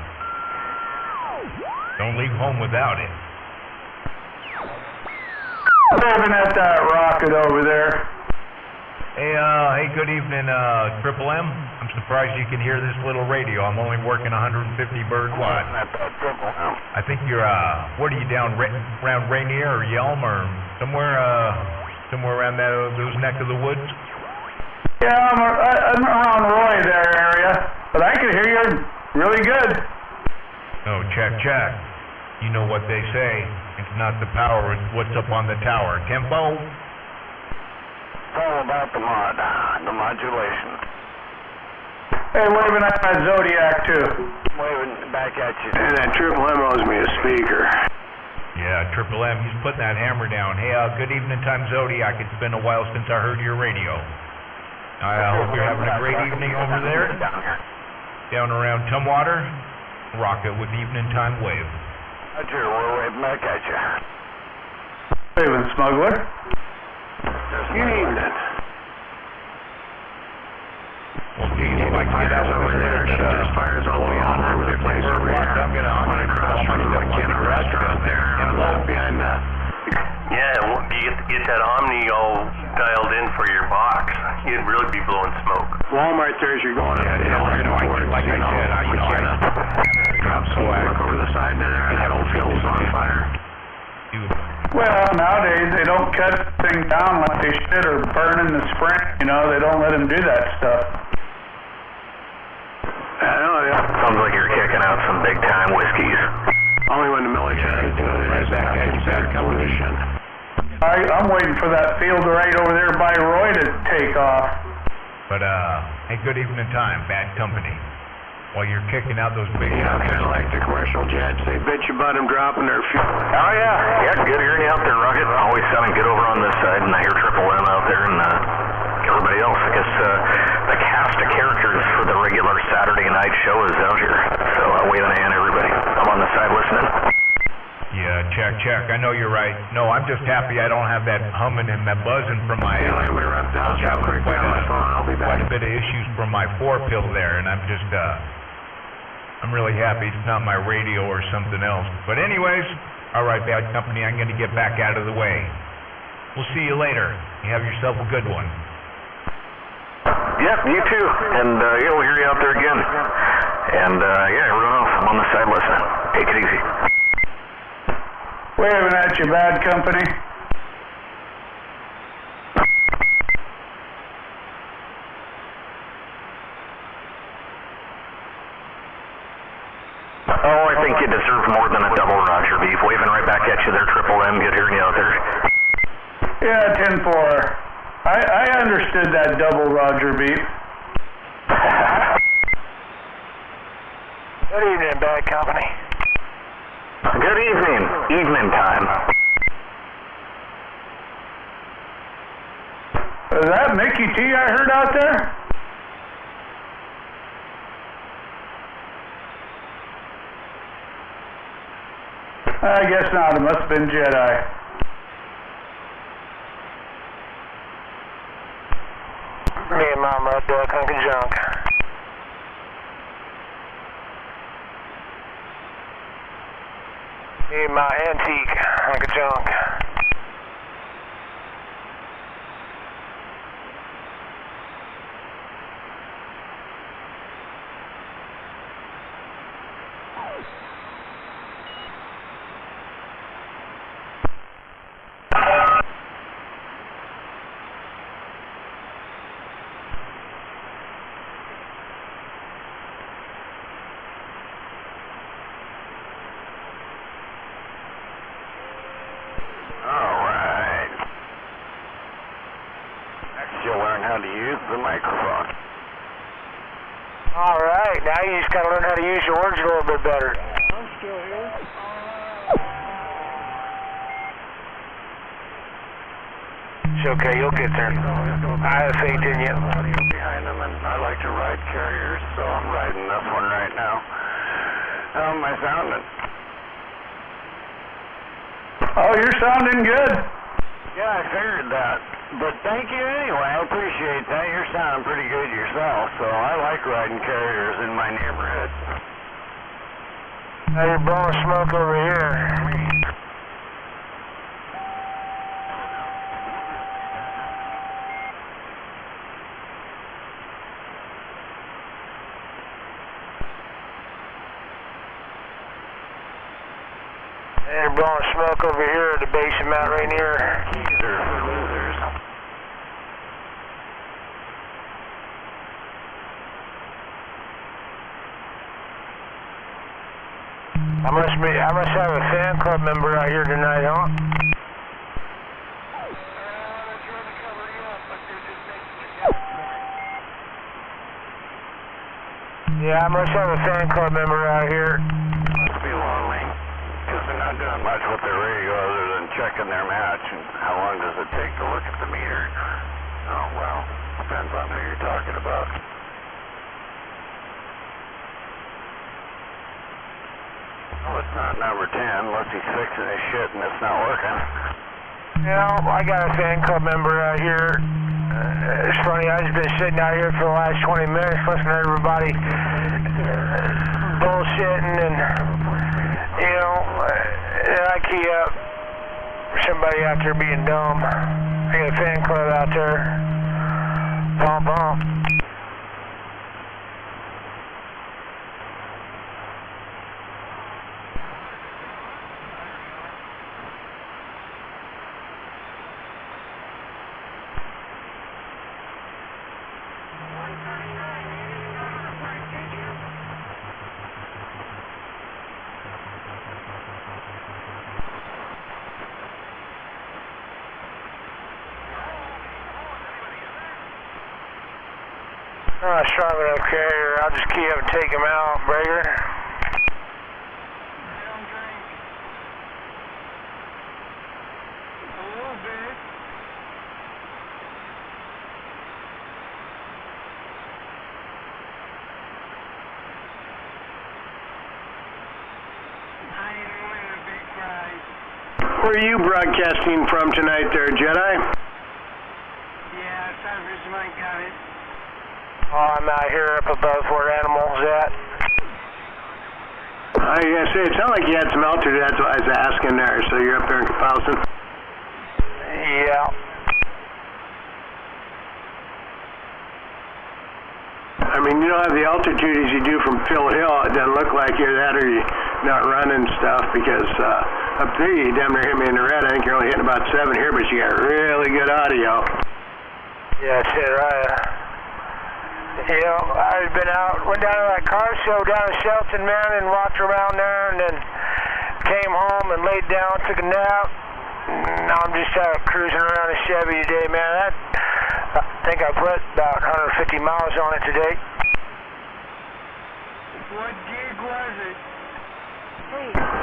Speaker 9: don't leave home without it.
Speaker 3: Living at that rocket over there.
Speaker 9: Hey, good evening, Triple M. I'm surprised you can hear this little radio. I'm only working 150 bird watts. I think you're, what are you down around Rainier or Yelm or somewhere around those neck of the woods?
Speaker 3: Yeah, I'm around Roy there area, but I can hear you really good.
Speaker 9: Oh, check. You know what they say. It's not the power, it's what's up on the tower. Tempo?
Speaker 6: It's all about the modulation.
Speaker 3: Hey, waving at my Zodiac, too.
Speaker 6: Waving back at you.
Speaker 3: And that Triple M owes me a speaker.
Speaker 9: Yeah, Triple M, he's putting that hammer down. Hey, good evening time, Zodiac. It's been a while since I heard your radio. I hope you're having a great evening over there. Down around Tumwater. Rocket with evening time wave.
Speaker 6: Roger, we're waving back at you.
Speaker 3: Waving, Smuggler.
Speaker 6: Good evening.
Speaker 9: Well, geez, if I get out over there,
Speaker 6: fires all over the place over here.
Speaker 9: I'm gonna cross all my stuff on the restaurant there and
Speaker 6: behind that.
Speaker 8: Yeah, get that Omni all dialed in for your box. You'd really be blowing smoke.
Speaker 3: Walmart there as you're going.
Speaker 9: Like I said, I
Speaker 6: drop some work over the side there, and that old field's on fire.
Speaker 9: do.
Speaker 3: Well, nowadays they don't cut things down like they should or burn in the spring. You know, they don't let them do that stuff.
Speaker 8: I know, yeah.
Speaker 6: Sounds like you're kicking out some big time whiskeys.
Speaker 8: Only when the military is doing it. Bad coalition.
Speaker 3: I'm waiting for that field right over there by Roy to take off.
Speaker 9: But, hey, good evening time, bad company. While you're kicking out those big
Speaker 8: Kind of like the commercial jets. They bet you about them dropping their fuel.
Speaker 6: Oh, yeah. Yeah, good hearing you out there, Rocket. Always sounding good over on this side, and I hear Triple M out there, and everybody else. I guess the cast of characters for the regular Saturday night show is out here. So wave a hand, everybody. I'm on the side listening.
Speaker 9: Yeah, check. I know you're right. No, I'm just happy I don't have that humming and that buzzing from my... quite a bit of issues from my 4-pill there, and I'm just, I'm really happy it's not my radio or something else. But anyways, all right, bad company, I'm going to get back out of the way. We'll see you later. You have yourself a good one.
Speaker 6: Yep, you too. And, yeah, we'll hear you out there again. And, yeah, everyone else, I'm on the side listening. Take it easy.
Speaker 3: Waving at you, bad company.
Speaker 6: Oh, I think you deserve more than a double Roger beef. Waving right back at you there, Triple M. Good hearing you out there.
Speaker 3: Yeah, 10-4. I understood that double Roger beep.
Speaker 8: Good evening, bad company.
Speaker 6: Good evening. Evening time.
Speaker 3: Is that Mickey T I heard out there? I guess not. It must have been Jedi.
Speaker 8: Me and Mama Duck hunk of junk. Me and my antique hunk of junk.
Speaker 6: How to use the microphone.
Speaker 8: All right, now you just gotta learn how to use your words a little bit better.
Speaker 7: I'm still here.
Speaker 8: It's okay, you'll get there. I have faith in you.
Speaker 6: Behind them, and I like to ride carriers, so I'm riding this one right now. How am I sounding?
Speaker 3: Oh, you're sounding good.
Speaker 6: Yeah, I figured that. But thank you anyway. I appreciate that. You're sounding pretty good yourself, so I like riding carriers in my neighborhood.
Speaker 8: Now you're blowing smoke over here. And you're blowing smoke over here at the base of Mount Rainier.
Speaker 6: They're for losers.
Speaker 8: I must have a fan club member out here tonight, huh? Yeah, I must have a fan club member out here.
Speaker 6: Must be lonely, because they're not doing much with their radio other than checking their match. And how long does it take to look at the meter? Oh, well, depends on who you're talking about. Well, it's not number 10 unless he's fixing his shit and it's not working.
Speaker 8: You know, I got a fan club member out here. It's funny, I've just been sitting out here for the last 20 minutes listening to everybody bullshitting and, you know, and I key up for somebody out there being dumb. I got a fan club out there. Pump, pump.
Speaker 3: Strong enough carrier. I'll just key up and take him out, Breaker. Where are you broadcasting from tonight there, Jedi?
Speaker 10: Yeah, San Francisco County.
Speaker 3: Oh, I'm out here up above where Animal's at. I was going to say, it sounded like you had some altitude, that's why I was asking there. So you're up there in Colossal? Yeah. I mean, you don't have the altitude as you do from Phil Hill. It doesn't look like you're that or you're not running stuff because up there you damn near hit me in the red. I think you're only hitting about 7 here, but you got really good audio. Yeah, that's it, right. You know, I've been out, went down to that car show down in Shelton, man, and walked around there and then came home and laid down, took a nap. Now I'm just out cruising around a Chevy today, man. I think I put about 150 miles on it today.
Speaker 10: What gig was it?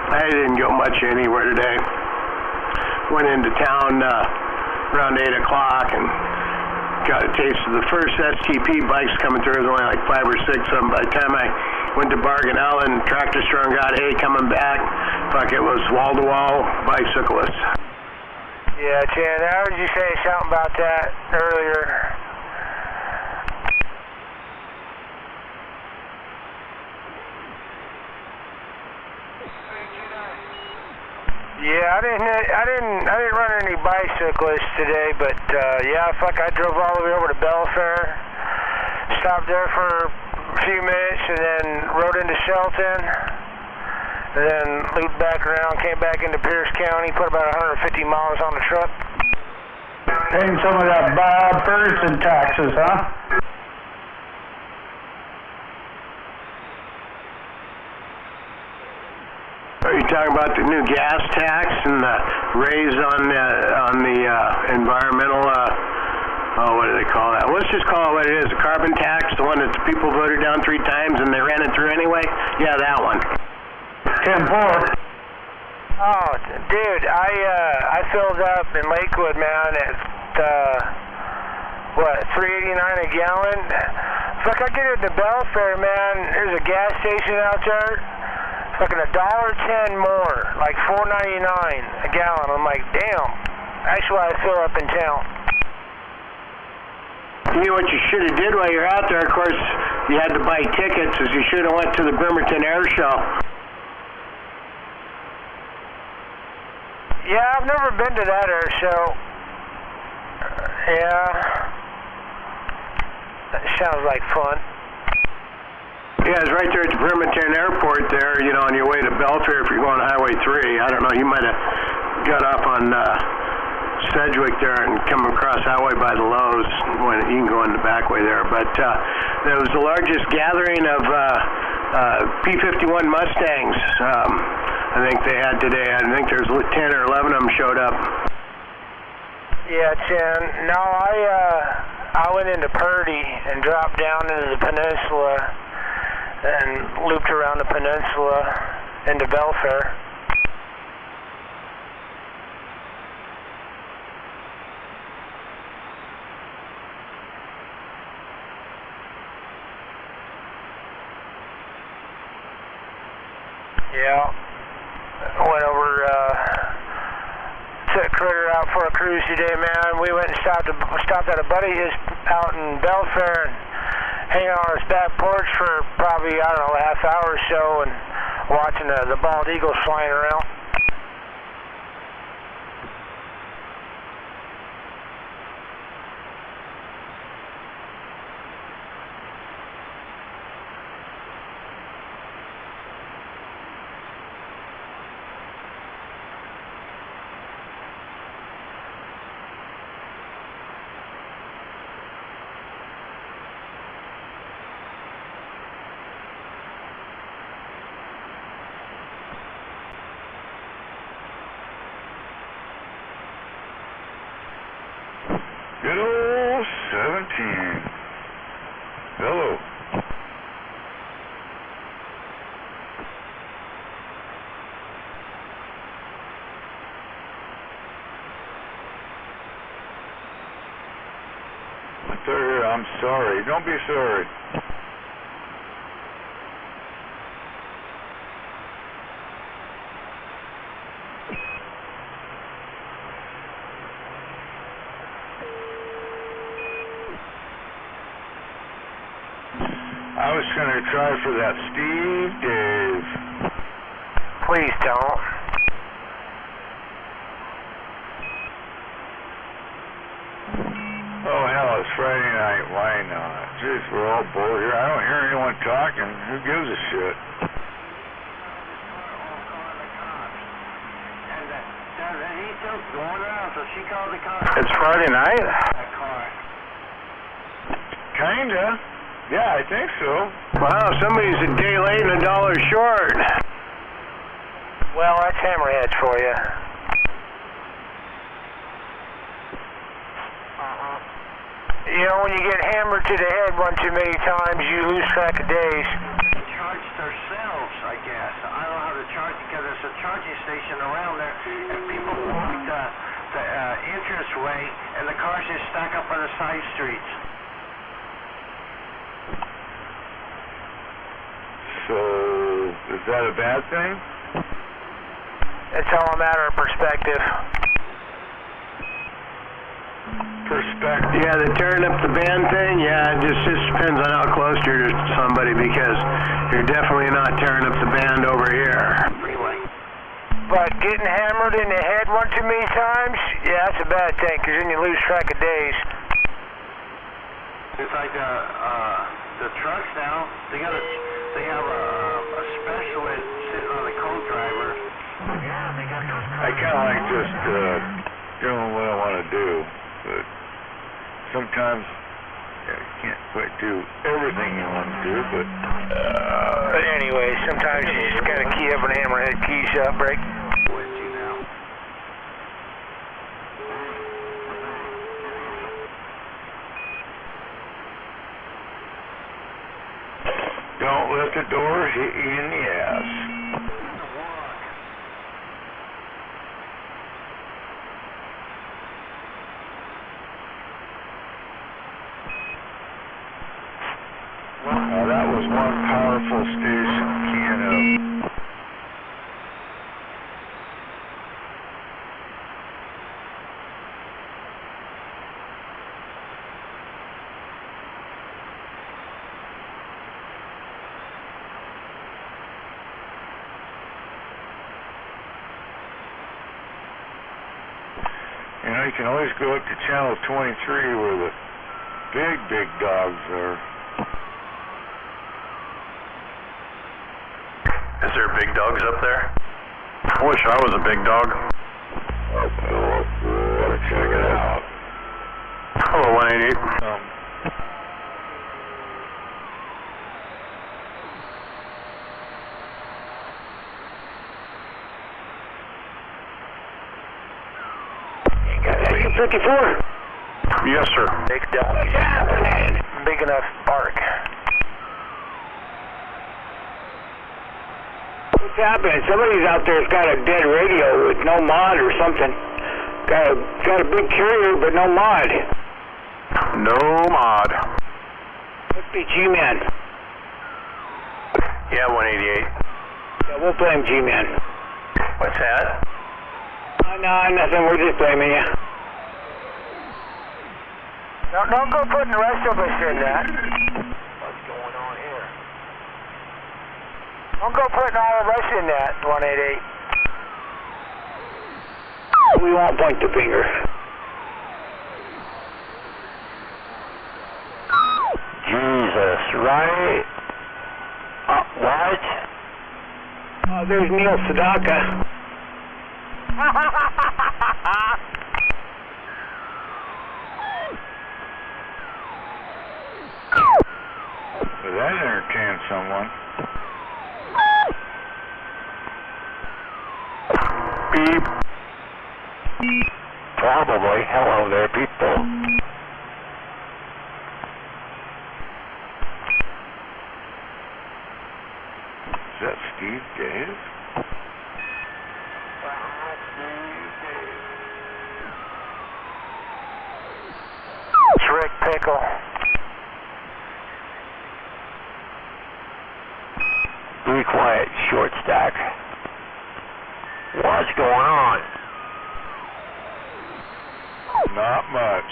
Speaker 3: I didn't go much anywhere today. Went into town around 8 o'clock and got a taste of the first STP bikes coming through. There was only like 5 or 6 of them. By the time I went to Bargain Allen, Tractor Strong got hay coming back. Fuck, it was wall-to-wall bicyclists. Yeah, Chan, I heard you say something about that earlier. Yeah, I didn't run any bicyclists today, but yeah, fuck, I drove all the way over to Belfair, stopped there for a few minutes, and then rode into Shelton, and then looped back around, came back into Pierce County, put about 150 miles on the truck.
Speaker 10: Paying some of that Bob Ferguson taxes, huh?
Speaker 3: Are you talking about the new gas tax and the raise on the environmental, what do they call that? Let's just call it what it is, the carbon tax, the one that the people voted down 3 times and they ran it through anyway? Yeah, that one.
Speaker 10: 10-4.
Speaker 3: Oh, dude, I filled up in Lakewood, man, at, $3.89 a gallon? Fuck, I get into Belfair, man, there's a gas station out there. Fucking $1.10 more, like $4.99 a gallon. I'm like, damn. That's why I fill up in town. You know what you should have did while you're out there? Of course, you had to buy tickets, as you should have went to the Bremerton Air Show. Yeah, I've never been to that air show. Yeah. That sounds like fun. Yeah, it's right there at the Bremerton Airport there, you know, on your way to Belfair if you're going Highway 3. I don't know, you might have got off on Sedgwick there and come across Highway by the Lowe's when you can go in the back way there. But there was the largest gathering of P-51 Mustangs I think they had today. I think there's 10 or 11 of them showed up. Yeah, 10. No, I went into Purdy and dropped down into the peninsula and looped around the peninsula into Belfair. Yeah, went over, took Critter out for a cruise today, man. We went and stopped at a buddy his out in Belfair and hanging on his back porch for probably, I don't know, a half hour or so and watching the bald eagles flying around.
Speaker 2: Good old 17. Hello. sir, I'm sorry. Don't be sorry. I was going to try for that Steve Dave.
Speaker 3: Please don't.
Speaker 2: Oh, hell, it's Friday night. Why not? Jeez, we're all bored here. I don't hear anyone talking. Who gives a shit?
Speaker 4: It's Friday night?
Speaker 2: Kinda. Yeah, I think so.
Speaker 3: Wow, somebody's a day late and $1 short. Well, that's hammerheads for you. You know, when you get hammered to the head one too many times, you lose track of days.
Speaker 11: Charge themselves, I guess. I don't know how to charge because there's a charging station around there, and people walk the entrance way, and the cars just stack up on the side streets.
Speaker 2: So, is that a bad thing?
Speaker 3: It's all a matter of perspective.
Speaker 2: Perspective.
Speaker 3: Yeah, the tearing up the band thing, yeah, it just depends on how close you're to somebody because you're definitely not tearing up the band over here. But getting hammered in the head one too many times, yeah, that's a bad thing because then you lose track of days.
Speaker 11: It's like the trucks now, they have a specialist sitting on the co-driver. Yeah, they got those.
Speaker 2: I kind of like just doing what I want to do, but sometimes you can't quite do everything you want to do, but
Speaker 3: anyway, sometimes you just gotta key up and hammerhead keys up, break.
Speaker 2: don't let the door hit you in the ass. Now that was one powerful station keying up. You know, you can always go up to channel 23 where the big dogs are.
Speaker 4: Is there big dogs up there? I wish I was a big dog.
Speaker 2: Gotta check it out.
Speaker 4: Hello, 188.
Speaker 3: You got extra 54?
Speaker 4: Yes, sir.
Speaker 3: Big dog. What's happening? Big enough bark. What's happening? Somebody's out there's got a dead radio with no mod or something. Got a big carrier but no mod.
Speaker 4: No mod.
Speaker 3: Must be G-Man.
Speaker 4: Yeah, 188.
Speaker 3: Yeah, we'll blame G-Man.
Speaker 4: What's that?
Speaker 3: No, nothing. We're just blaming you. No, don't go putting the rest of us in that.
Speaker 11: What's going on here?
Speaker 3: Don't go putting all of us in that, 188. We won't point the finger.
Speaker 11: Jesus, right? What?
Speaker 3: Oh, there's Neil Sedaka.
Speaker 2: Well, that entertained someone.
Speaker 4: Beep.
Speaker 11: Probably. Hello there, people.
Speaker 2: Is that Steve Dave?
Speaker 3: It's Rick. big pickle.
Speaker 5: Be quiet, short stack. What's going on?
Speaker 2: Not much.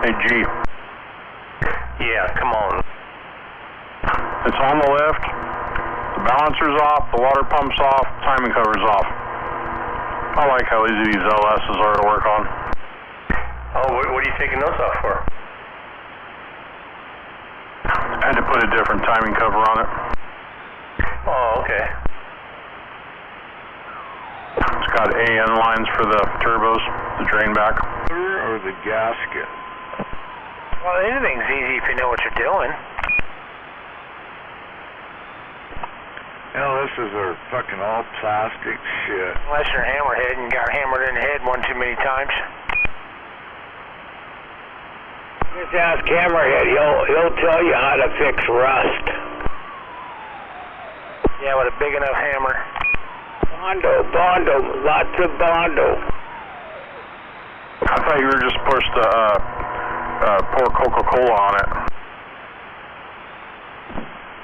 Speaker 4: Hey, G.
Speaker 8: Yeah, come on.
Speaker 4: It's on the lift. The balancer's off, the water pump's off, timing cover's off. I like how easy these LSs are to work on.
Speaker 8: Oh, what are you taking those off for?
Speaker 4: I had to put a different timing cover on it.
Speaker 8: Oh, okay.
Speaker 4: It's got AN lines for the turbos, the drain back.
Speaker 2: Or the gasket.
Speaker 3: Well, anything's easy if you know what you're doing.
Speaker 2: Hell, this is our fucking all plastic shit.
Speaker 3: Unless you're a hammerhead and got hammered in the head one too many times. Just ask Hammerhead, he'll tell you how to fix rust. Yeah, with a big enough hammer. Bondo, lots of Bondo.
Speaker 4: I thought you were just supposed to pour Coca-Cola on it.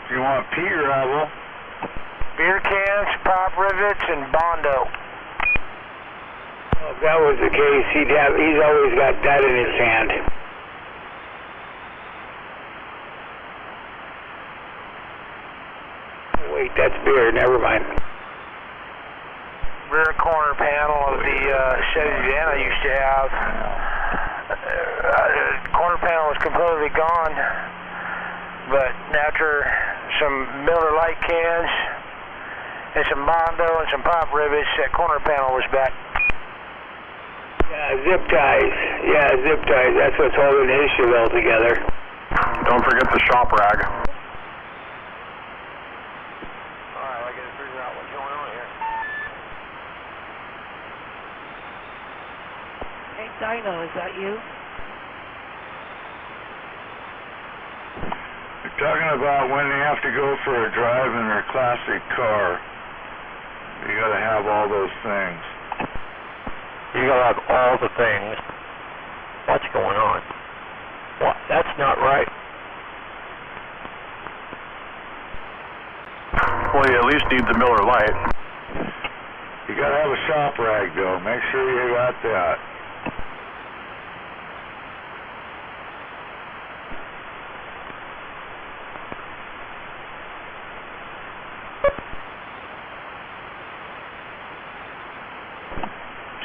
Speaker 2: If you want pea gravel.
Speaker 3: Beer cans, pop rivets, and Bondo. Well, if that was the case, he's always got that in his hand. Wait, that's beer, never mind. Rear corner panel of the Chevy van I used to have. Corner panel was completely gone, but after some Miller Lite cans and some Bondo and some pop rivets, that corner panel was back. Yeah, zip ties. That's what's holding the issue all together.
Speaker 4: Don't forget the shop rag.
Speaker 5: Alright, I gotta figure out what's going on here.
Speaker 7: Hey, Dino, is that you?
Speaker 2: They're talking about when they have to go for a drive in their classic car. You gotta have all those things.
Speaker 5: You gotta have all the things. What's going on? What? That's not right.
Speaker 4: Well, you at least need the Miller Lite.
Speaker 2: You gotta have a shop rag though. Make sure you got that.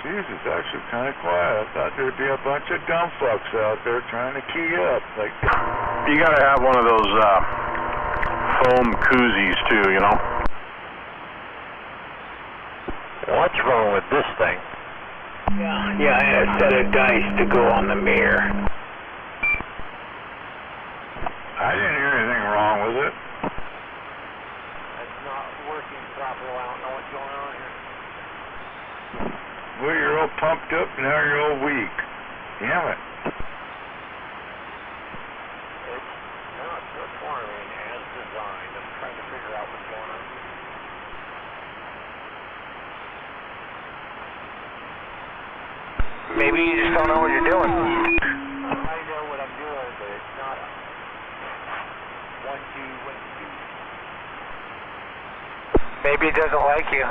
Speaker 2: Jeez, it's actually kind of quiet. I thought there'd be a bunch of dumb fucks out there trying to key up. Like,
Speaker 4: You gotta have one of those foam koozies too, you know?
Speaker 5: What's wrong with this thing?
Speaker 3: Yeah, I had a set of dice to go on the mirror.
Speaker 2: I didn't hear anything wrong with it.
Speaker 5: It's not working properly. I don't know what's going on here.
Speaker 2: Well, you're all pumped up, now you're all weak. Damn it.
Speaker 5: It's not performing as designed. I'm trying to figure out what's going on.
Speaker 3: Maybe you just don't know what you're doing.
Speaker 5: I know what I'm doing, but it's not a 1, 2, 1, 2.
Speaker 3: Maybe it doesn't like you.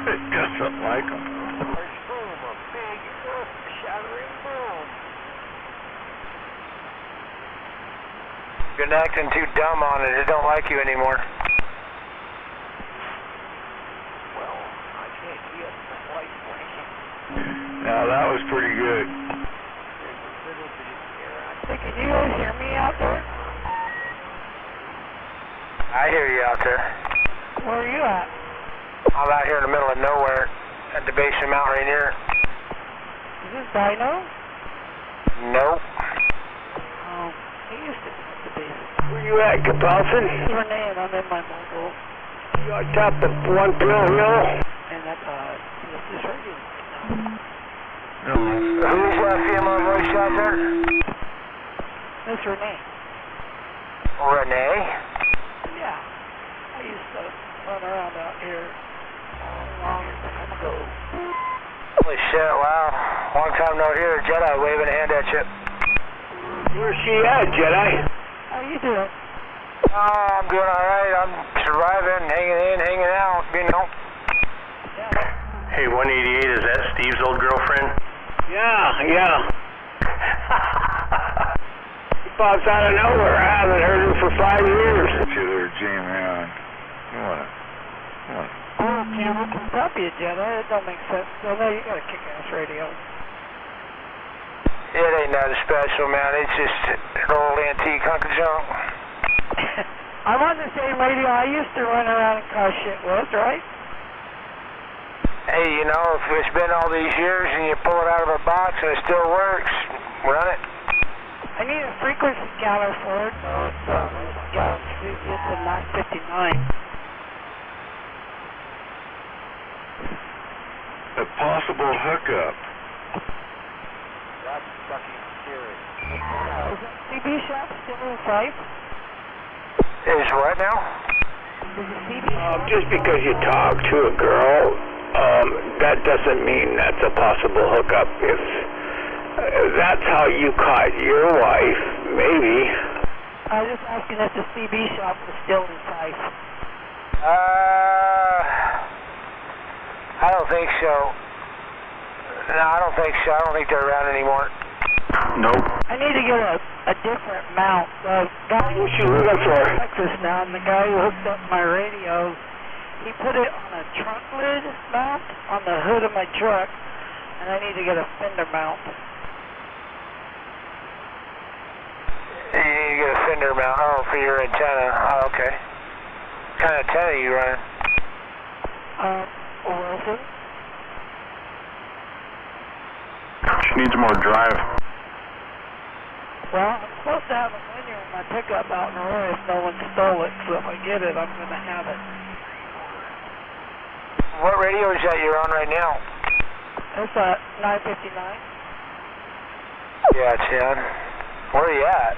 Speaker 2: It doesn't like them.
Speaker 5: Large boom, a big earth-shattering boom.
Speaker 3: You're acting too dumb on it. It don't like you anymore.
Speaker 5: Well, I can't get the light blinking.
Speaker 2: Now, that was pretty good.
Speaker 5: There's a little bit of air.
Speaker 7: Hey, can you guys hear me out there?
Speaker 3: I hear you out there.
Speaker 7: Where are you at?
Speaker 3: I'm out here in the middle of nowhere at the base of Mount Rainier.
Speaker 7: Is this Dino?
Speaker 3: Nope.
Speaker 7: Oh, he used to be at the base.
Speaker 3: Where you at, Capalson?
Speaker 7: This is Renee, and I'm in my mobile.
Speaker 3: You on top of One Pill Hill?
Speaker 7: And I'm, this radio.
Speaker 3: Who's FEMO voice out there?
Speaker 7: Miss Renee.
Speaker 3: Renee?
Speaker 7: Yeah. I used to run around out here a long time ago.
Speaker 11: Holy shit, wow. Long time no hear. Jedi waving a hand at you.
Speaker 3: Where's she at, Jedi?
Speaker 7: How you doing?
Speaker 11: Oh, I'm doing alright. I'm surviving, hanging in, hanging out, you know.
Speaker 8: Hey, 188, is that Steve's old girlfriend?
Speaker 3: Yeah. She pops out of nowhere. I haven't heard her for 5 years.
Speaker 2: You there, G-Man. You wanna...
Speaker 7: Oh, Cameron, can stop you, Jedi. It don't make sense. So, no, you got a kick-ass radio.
Speaker 11: It ain't nothing special, man. It's just an old antique hunk of junk.
Speaker 7: I'm on the same radio I used to run around and cause shit with, right?
Speaker 11: Hey, you know, if it's been all these years and you pull it out of a box and it still works, run it.
Speaker 7: I need a frequency counter for it. It's a 959.
Speaker 2: A possible hookup.
Speaker 5: That's fucking scary.
Speaker 7: Is that CB shop still in sight?
Speaker 11: Is what now?
Speaker 7: Is the CB
Speaker 3: Just because you talk to a girl, that doesn't mean that's a possible hookup. If that's how you caught your wife, maybe.
Speaker 7: I was just asking if the CB shop was still in sight.
Speaker 11: I don't think so. No, I don't think so. I don't think they're around anymore.
Speaker 2: Nope.
Speaker 7: I need to get a different mount. The guy
Speaker 3: What's she looking for?
Speaker 7: Texas now, and the guy who hooked up my radio, he put it on a trunk lid mount on the hood of my truck, and I need to get a fender mount.
Speaker 11: You need to get a fender mount. Oh, for your antenna. Oh, okay. What kind of antenna are you running?
Speaker 7: Wilson?
Speaker 4: She needs more drive.
Speaker 7: Well, I'm supposed to have a linear in my pickup out in Roy if no one stole it, so if I get it, I'm going to have it.
Speaker 11: What radio is that you're on right now?
Speaker 7: It's a 959.
Speaker 11: Yeah, it's in. Where are you at?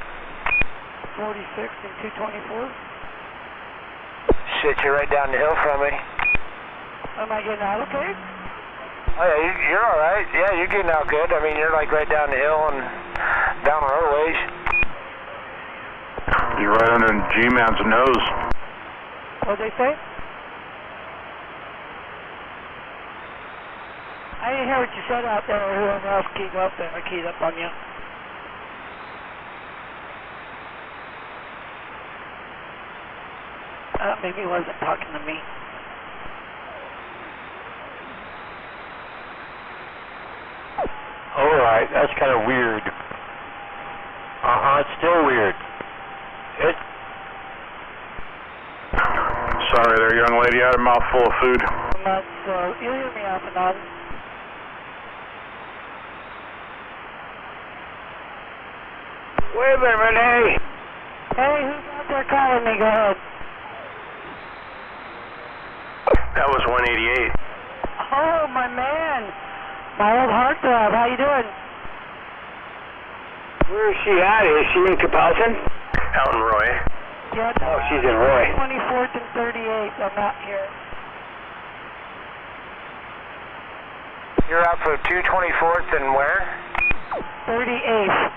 Speaker 7: 46 and 224.
Speaker 11: Shit, you're right down the hill from me.
Speaker 7: Am I getting out okay?
Speaker 11: Oh, yeah, you're all right. Yeah, you're getting out good. I mean, you're like right down the hill and down the road a ways.
Speaker 4: You're right under G-Man's nose.
Speaker 7: What'd they say? I didn't hear what you said out there, or whoever else keyed up there. I keyed up on you. Maybe he wasn't talking to me.
Speaker 5: Alright, that's kind of weird. It's still weird.
Speaker 4: Sorry there, young lady. I had a mouthful of food.
Speaker 7: You hear me off and on.
Speaker 3: Wait a minute, Renee.
Speaker 7: Hey, who's out there calling me? Go ahead.
Speaker 8: That was 188.
Speaker 7: Oh, my man. My old heartthrob. How you doing?
Speaker 3: Where is she at? Is she in Capelson?
Speaker 8: Out in Roy.
Speaker 7: Yeah,
Speaker 3: Oh, she's in Roy.
Speaker 7: 24th and 38th. I'm out here.
Speaker 11: You're out for 224th and where?
Speaker 7: 38th.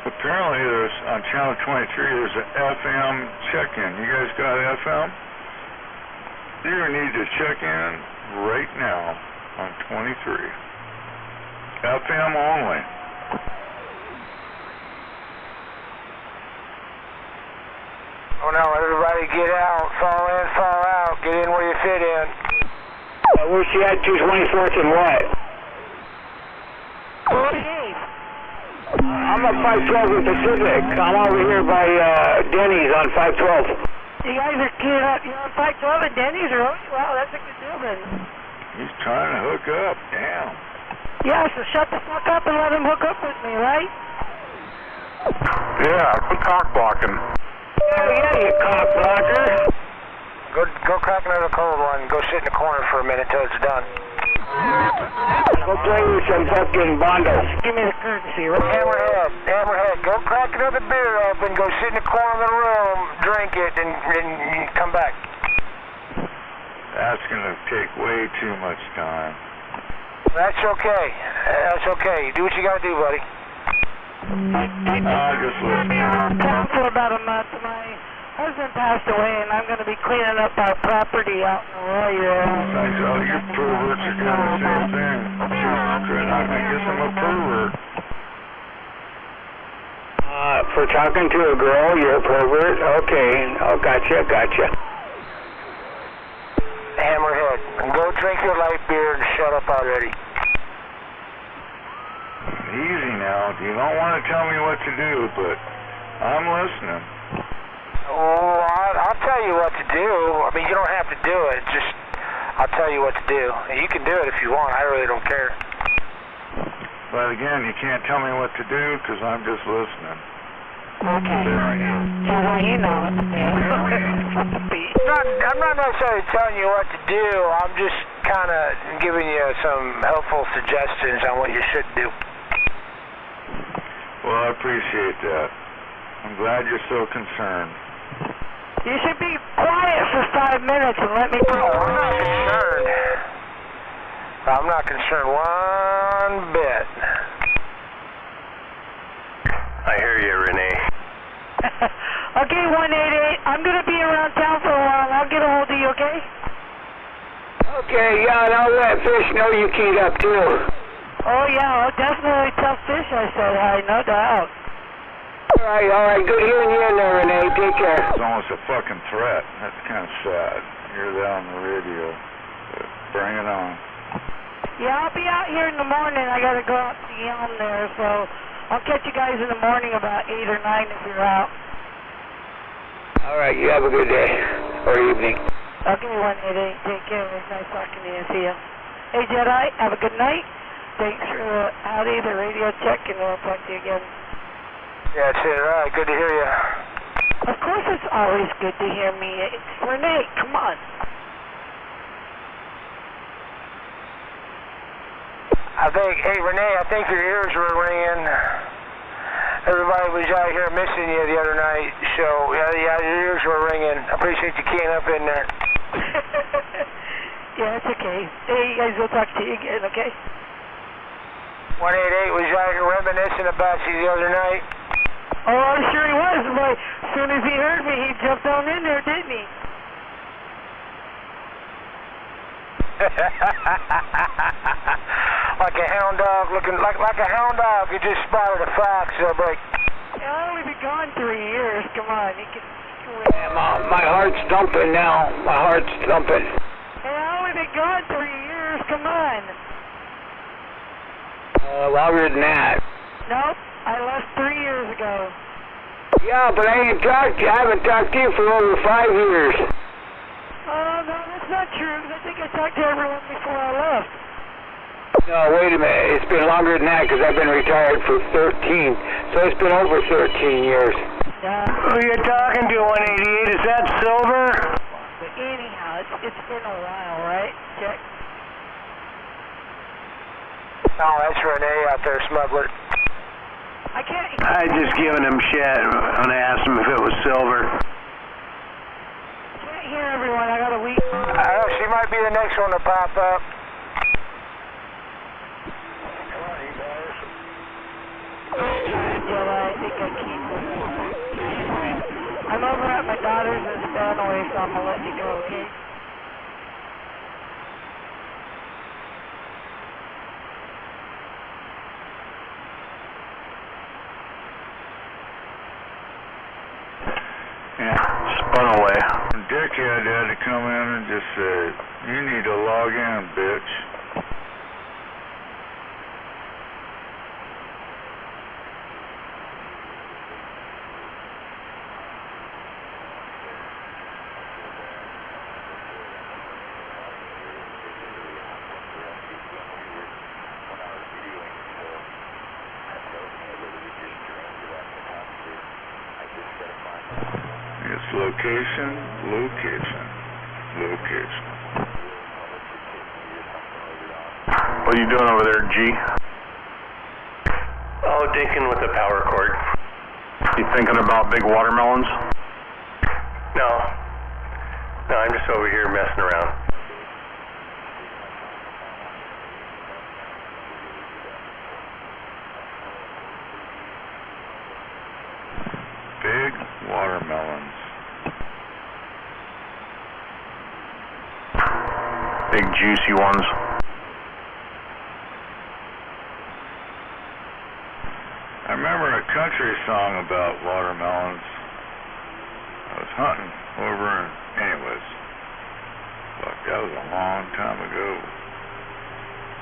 Speaker 2: Apparently there's, on channel 23, there's an FM check-in. You guys got FM? You're going to need to check in right now on 23. FM only.
Speaker 11: Oh no, everybody get out. Fall in, fall out. Get in where you fit in.
Speaker 3: Where's she at? 224th and what?
Speaker 7: 48th.
Speaker 3: I'm at 512 in Pacific. I'm over here by Denny's on 512.
Speaker 7: You guys are queued up. You're on 512 at Denny's, or wow, that's a good deal then.
Speaker 2: He's trying to hook up. Damn.
Speaker 7: Yeah, so shut the fuck up and let him hook up with me, right?
Speaker 4: Yeah, quit cock blocking.
Speaker 3: Yeah, you cock blocker.
Speaker 11: Go crack another cold one. Go sit in the corner for a minute till it's done.
Speaker 3: Go play with some fucking Bondo.
Speaker 7: Give me the courtesy, right?
Speaker 11: Hammerhead, go crack another beer open, go sit in the corner of the room, drink it, and come back.
Speaker 2: That's going to take way too much time.
Speaker 11: That's okay. That's okay. Do what you gotta do, buddy.
Speaker 2: Just listen.
Speaker 7: Town for about a month. My husband passed away, and I'm going to be cleaning up our property out in Arroyo.
Speaker 2: Thanks, all you perverts are doing the same thing. I guess I'm a pervert.
Speaker 10: For talking to a girl, you're a pervert? Okay. Oh, gotcha.
Speaker 11: Hammerhead, go drink your light beer and shut up already.
Speaker 2: Easy now. You don't want to tell me what to do, but I'm listening.
Speaker 11: Oh, I'll tell you what to do. I mean, you don't have to do it. Just, I'll tell you what to do. And you can do it if you want. I really don't care.
Speaker 2: But again, you can't tell me what to do because I'm just listening.
Speaker 7: Okay.
Speaker 2: There I am.
Speaker 7: Yeah, well, you know what to do.
Speaker 11: I'm not necessarily telling you what to do. I'm just kind of giving you some helpful suggestions on what you should do.
Speaker 2: Well, I appreciate that. I'm glad you're so concerned.
Speaker 7: You should be quiet for 5 minutes and let me talk.
Speaker 11: I'm not concerned. I'm not concerned one bit. I hear you, Renee.
Speaker 7: Okay, 188. I'm going to be around town for a while. I'll get a hold of you, okay?
Speaker 10: Okay, yeah, and I'll let Fish know you keyed up, too.
Speaker 7: Oh, yeah, I'll definitely tell Fish I said hi, no doubt.
Speaker 10: All right, good hearing you in there, Renee. Take care.
Speaker 2: It's almost a fucking threat. That's kind of sad. Hear that on the radio. But bring it on.
Speaker 7: Yeah, I'll be out here in the morning. I got to go out to Yelm there, so I'll catch you guys in the morning about 8 or 9 if you're out.
Speaker 10: All right, you have a good day or evening.
Speaker 7: Okay, 188. Take care. It was nice talking to you. See ya. Hey, Jedi, have a good night. Thanks for Howdy, the radio check, and we'll talk to you again.
Speaker 11: Yeah, that's it. All right, good to hear you.
Speaker 7: Of course it's always good to hear me. It's Renee, come on.
Speaker 11: Hey, Renee, I think your ears were ringing. Everybody was out here missing you the other night, so yeah, your ears were ringing. I appreciate you keying up in there.
Speaker 7: Yeah, it's okay. Hey, you guys, we'll talk to you again, okay?
Speaker 11: 188 was out here reminiscing about you the other night.
Speaker 7: Oh, I'm sure he was. Boy, as soon as he heard me, he jumped on in there, didn't he?
Speaker 11: Like a hound dog, looking like a hound dog who just spotted a fox. Break.
Speaker 7: Yeah, I've only been gone 3 years. Come on, you can
Speaker 10: Yeah, my heart's thumping now. My heart's thumping.
Speaker 7: Hey, I've only been gone 3 years. Come on.
Speaker 10: Longer than that.
Speaker 7: Nope, I left 3 years ago.
Speaker 10: Yeah, but I haven't talked to you for over 5 years.
Speaker 7: Oh, no, that's not true. I think I talked to everyone before I left.
Speaker 10: No, wait a minute. It's been longer than that because I've been retired for 13. So it's been over 13 years.
Speaker 7: Yeah.
Speaker 3: Who you talking to, 188? Is that Silver?
Speaker 7: But anyhow, it's been a while, right? Check.
Speaker 11: No, that's Renee out there, smuggler.
Speaker 7: I can't...
Speaker 3: I just giving him shit when I asked him if it was Silver.
Speaker 7: Can't hear everyone. I got a week.
Speaker 11: She might be the next one to pop up.
Speaker 7: I think I keep I'm over at my daughter's in Spanaway, so I'm gonna let you go, okay?
Speaker 2: Yeah,
Speaker 4: Spun away.
Speaker 2: Dickhead had to come in and just say, you need to log in, bitch. It's location.
Speaker 4: What are you doing over there, G?
Speaker 8: Oh, dinking with the power cord.
Speaker 4: You thinking about big watermelons?
Speaker 8: No, I'm just over here messing around.
Speaker 4: Big juicy ones.
Speaker 2: I remember a country song about watermelons. I was hunting over in, anyways, fuck, that was a long time ago.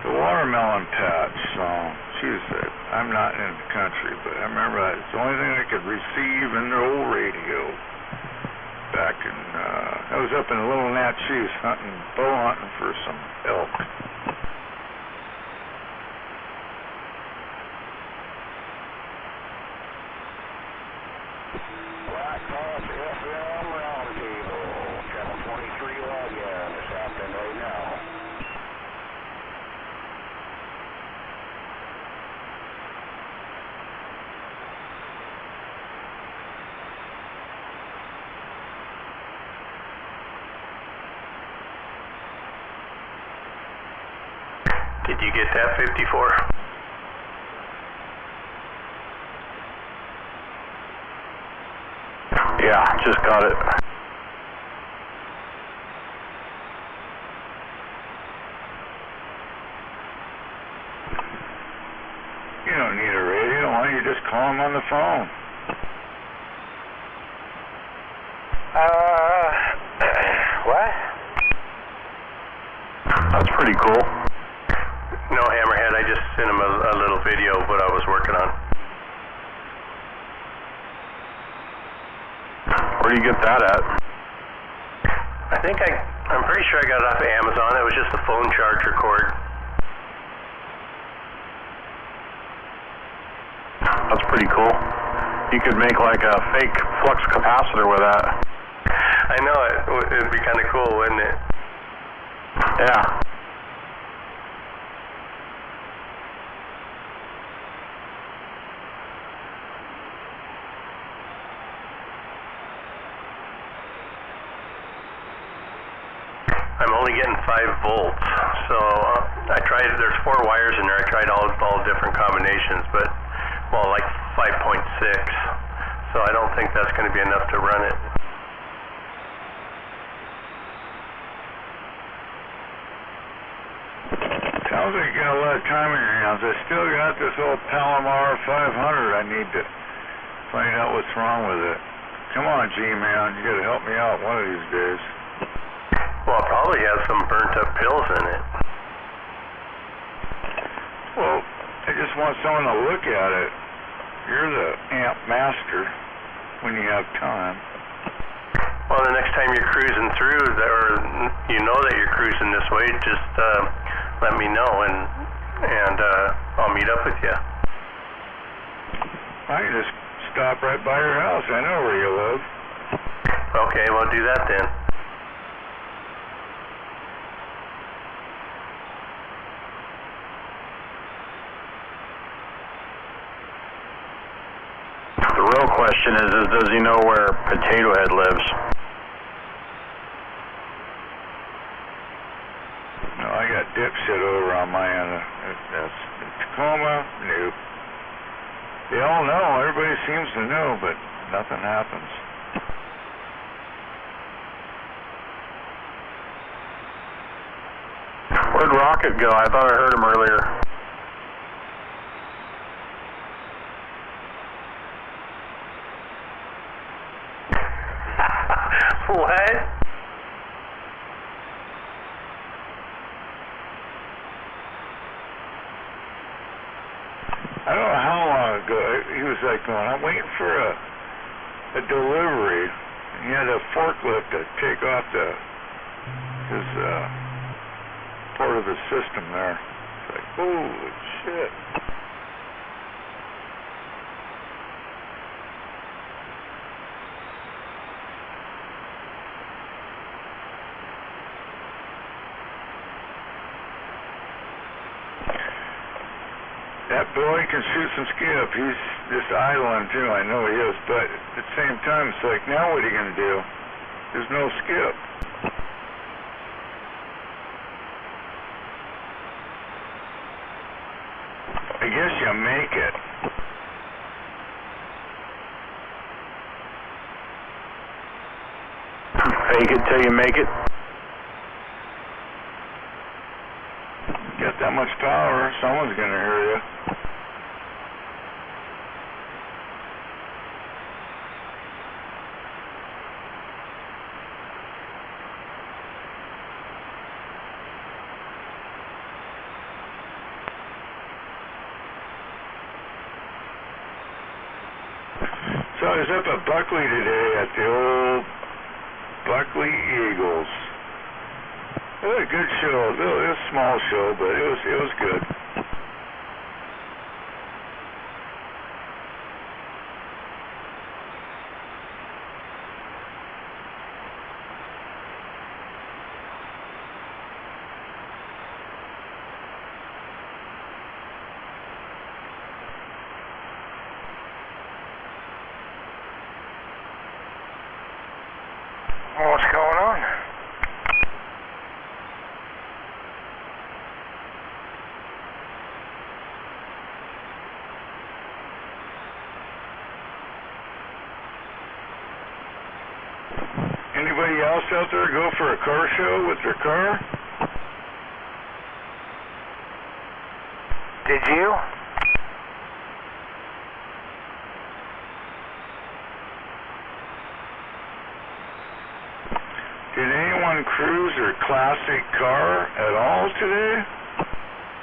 Speaker 2: The Watermelon Patch song. She said, I'm not in the country, but I remember it's the only thing I could receive in the old radio. Back in, I was up in Little Natchez hunting, bow hunting for some elk.
Speaker 1: Black Hawk FM Roundtable, Channel 23 audio this afternoon right now.
Speaker 8: Did you get that 54?
Speaker 4: Yeah, just got it.
Speaker 2: You don't need a radio, why don't you just call them on the phone?
Speaker 10: What?
Speaker 4: That's pretty cool.
Speaker 8: No, Hammerhead, I just sent him a little video of what I was working on.
Speaker 4: Where do you get that at?
Speaker 8: I think I'm pretty sure I got it off of Amazon. It was just a phone charger cord.
Speaker 4: That's pretty cool. You could make like a fake flux capacitor with that.
Speaker 8: I know it. It'd be kind of cool, wouldn't it?
Speaker 4: Yeah.
Speaker 8: I'm only getting 5 volts, so I tried. There's 4 wires in there. I tried all different combinations, but well, like 5.6. So I don't think that's going to be enough to run it.
Speaker 2: Sounds like you got a lot of time in your hands. I still got this old Palomar 500. I need to find out what's wrong with it. Come on, G-Man, you got to help me out one of these days.
Speaker 8: Well, it probably has some burnt up pills in it.
Speaker 2: Well, I just want someone to look at it. You're the amp master when you have time.
Speaker 8: Well, the next time you're cruising through, or you know that you're cruising this way, just let me know, and I'll meet up with you.
Speaker 2: I can just stop right by your house. I know where you live.
Speaker 8: Okay, well, do that then.
Speaker 4: The real question is does he know where Potato Head lives?
Speaker 2: No, I got dipshit over on my end. That's Tacoma? Nope. They all know. Everybody seems to know, but nothing happens.
Speaker 4: Where'd Rocket go? I thought I heard him earlier.
Speaker 8: What?
Speaker 2: I don't know how long ago he was like going, I'm waiting for a delivery. And he had a forklift to take off his part of the system there. It's like, holy shit. That boy can shoot some skip. He's just idling too. I know he is, but at the same time, it's like, now what are you gonna do? There's no skip. I guess you make it.
Speaker 4: Fake it till you make it.
Speaker 2: much power. Someone's going to hear you. So I was up at Buckley today at the old Buckley Eagles. It was a good show. It was a small show, but it was good.
Speaker 10: What's going on?
Speaker 2: Anybody else out there go for a car show with their car?
Speaker 10: Did you?
Speaker 2: Did anyone cruise their classic car at all today?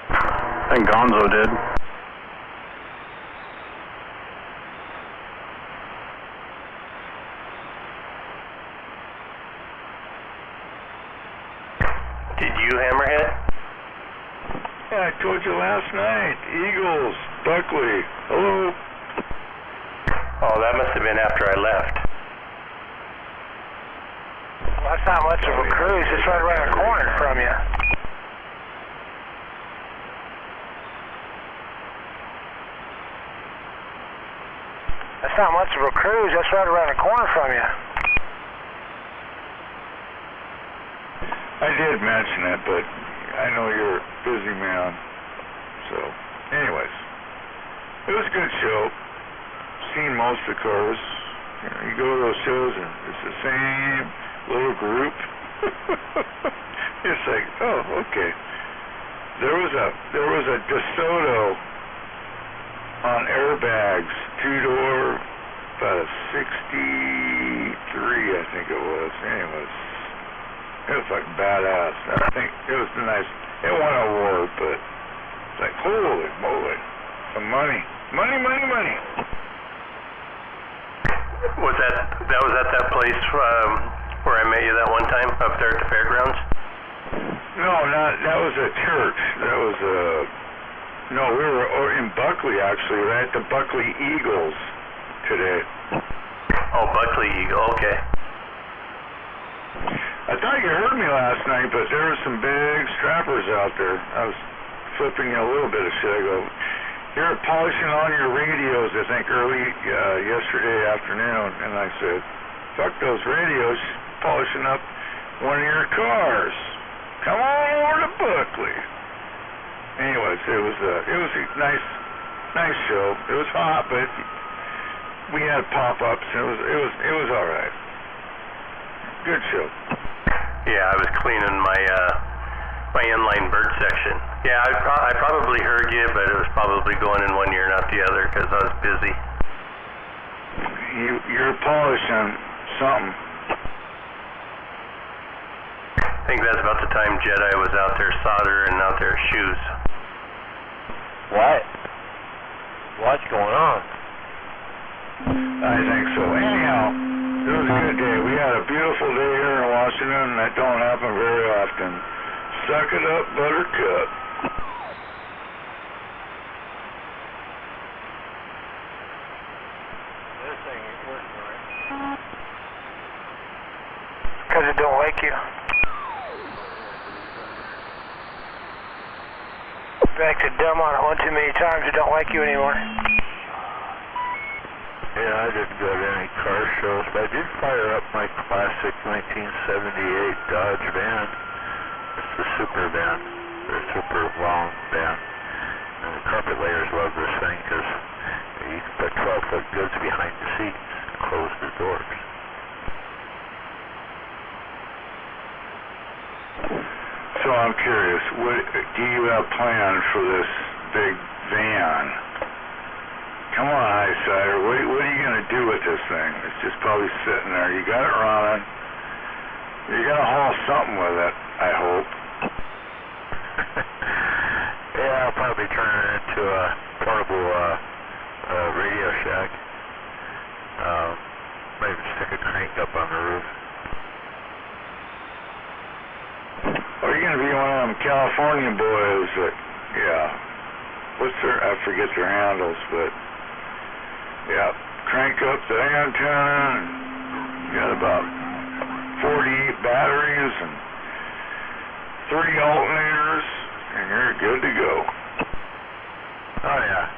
Speaker 4: I think Gonzo did.
Speaker 8: Did you, Hammerhead?
Speaker 2: Yeah, I told you last night. Eagles, Buckley. Hello.
Speaker 8: Oh, that must have been after I left.
Speaker 10: Well, that's not much of a cruise. It's right around the corner from you. That's not much of a cruise. That's right around the corner from you.
Speaker 2: I did mention it, but I know you're a busy man. So, anyways, it was a good show. Seen most of the cars. You go to those shows and it's the same little group. It's like, oh, okay. There was a DeSoto on airbags, two-door, about a 63, I think it was. Anyways, it was like badass. I think it was nice. It won an award, but it's like, holy moly, some money. Money.
Speaker 8: Was that that place where I met you that one time up there at the fairgrounds?
Speaker 2: No, that was a church. That was no, we were in Buckley actually. We're at the Buckley Eagles today.
Speaker 8: Oh, Buckley Eagle, okay.
Speaker 2: I thought you heard me last night, but there were some big strappers out there. I was flipping you a little bit of shit. I go, you're polishing on your radios, I think, early yesterday afternoon. And I said, fuck those radios, polishing up one of your cars. Come on over to Buckley. Anyways, it was a nice show. It was hot, but we had pop-ups. It was all right. Good show.
Speaker 8: Yeah, I was cleaning my inline bird section. Yeah, I probably heard you, but it was probably going in one ear, not the other, because I was busy.
Speaker 2: You're polishing something.
Speaker 8: I think that's about the time Jedi was out there soldering out there shoes.
Speaker 5: What? What's going on?
Speaker 2: I think so. Anyhow, it was a good day. We had a beautiful day here in Washington, and that don't happen very often. Suck it up, Buttercup.
Speaker 5: This thing ain't working right.
Speaker 10: Because it don't like you. Back to dumb on it one too many times, it don't like you anymore.
Speaker 5: Yeah, I didn't go to any car shows, but I did fire up my classic 1978 Dodge van. It's the super van, the super long van. And the carpet layers love this thing because you can put 12-foot goods behind the seats and close the doors.
Speaker 2: So So I'm curious, what do you have planned for this big van? Come on, Highsider, what are you going to do with this thing? It's just probably sitting there. You got it running. You're going to haul something with it, I hope.
Speaker 5: Yeah, I'll probably turn it into a portable Radio Shack. Maybe stick a crank up on the roof.
Speaker 2: Or are you going to be one of them California boys that, I forget their handles, but, crank up the antenna, and you got about 48 batteries and 30 alternators, and you're good to go.
Speaker 5: Oh, yeah.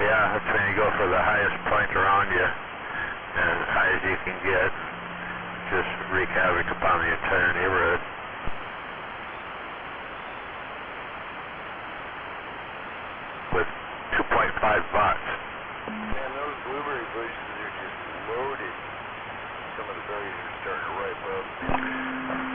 Speaker 5: Yeah, that's when you go for the highest point around you, and as high as you can get, just wreak havoc upon the entire neighborhood. With 2.5 watts.
Speaker 1: Man, those blueberry bushes are just loaded. Some of the berries are starting to ripe up.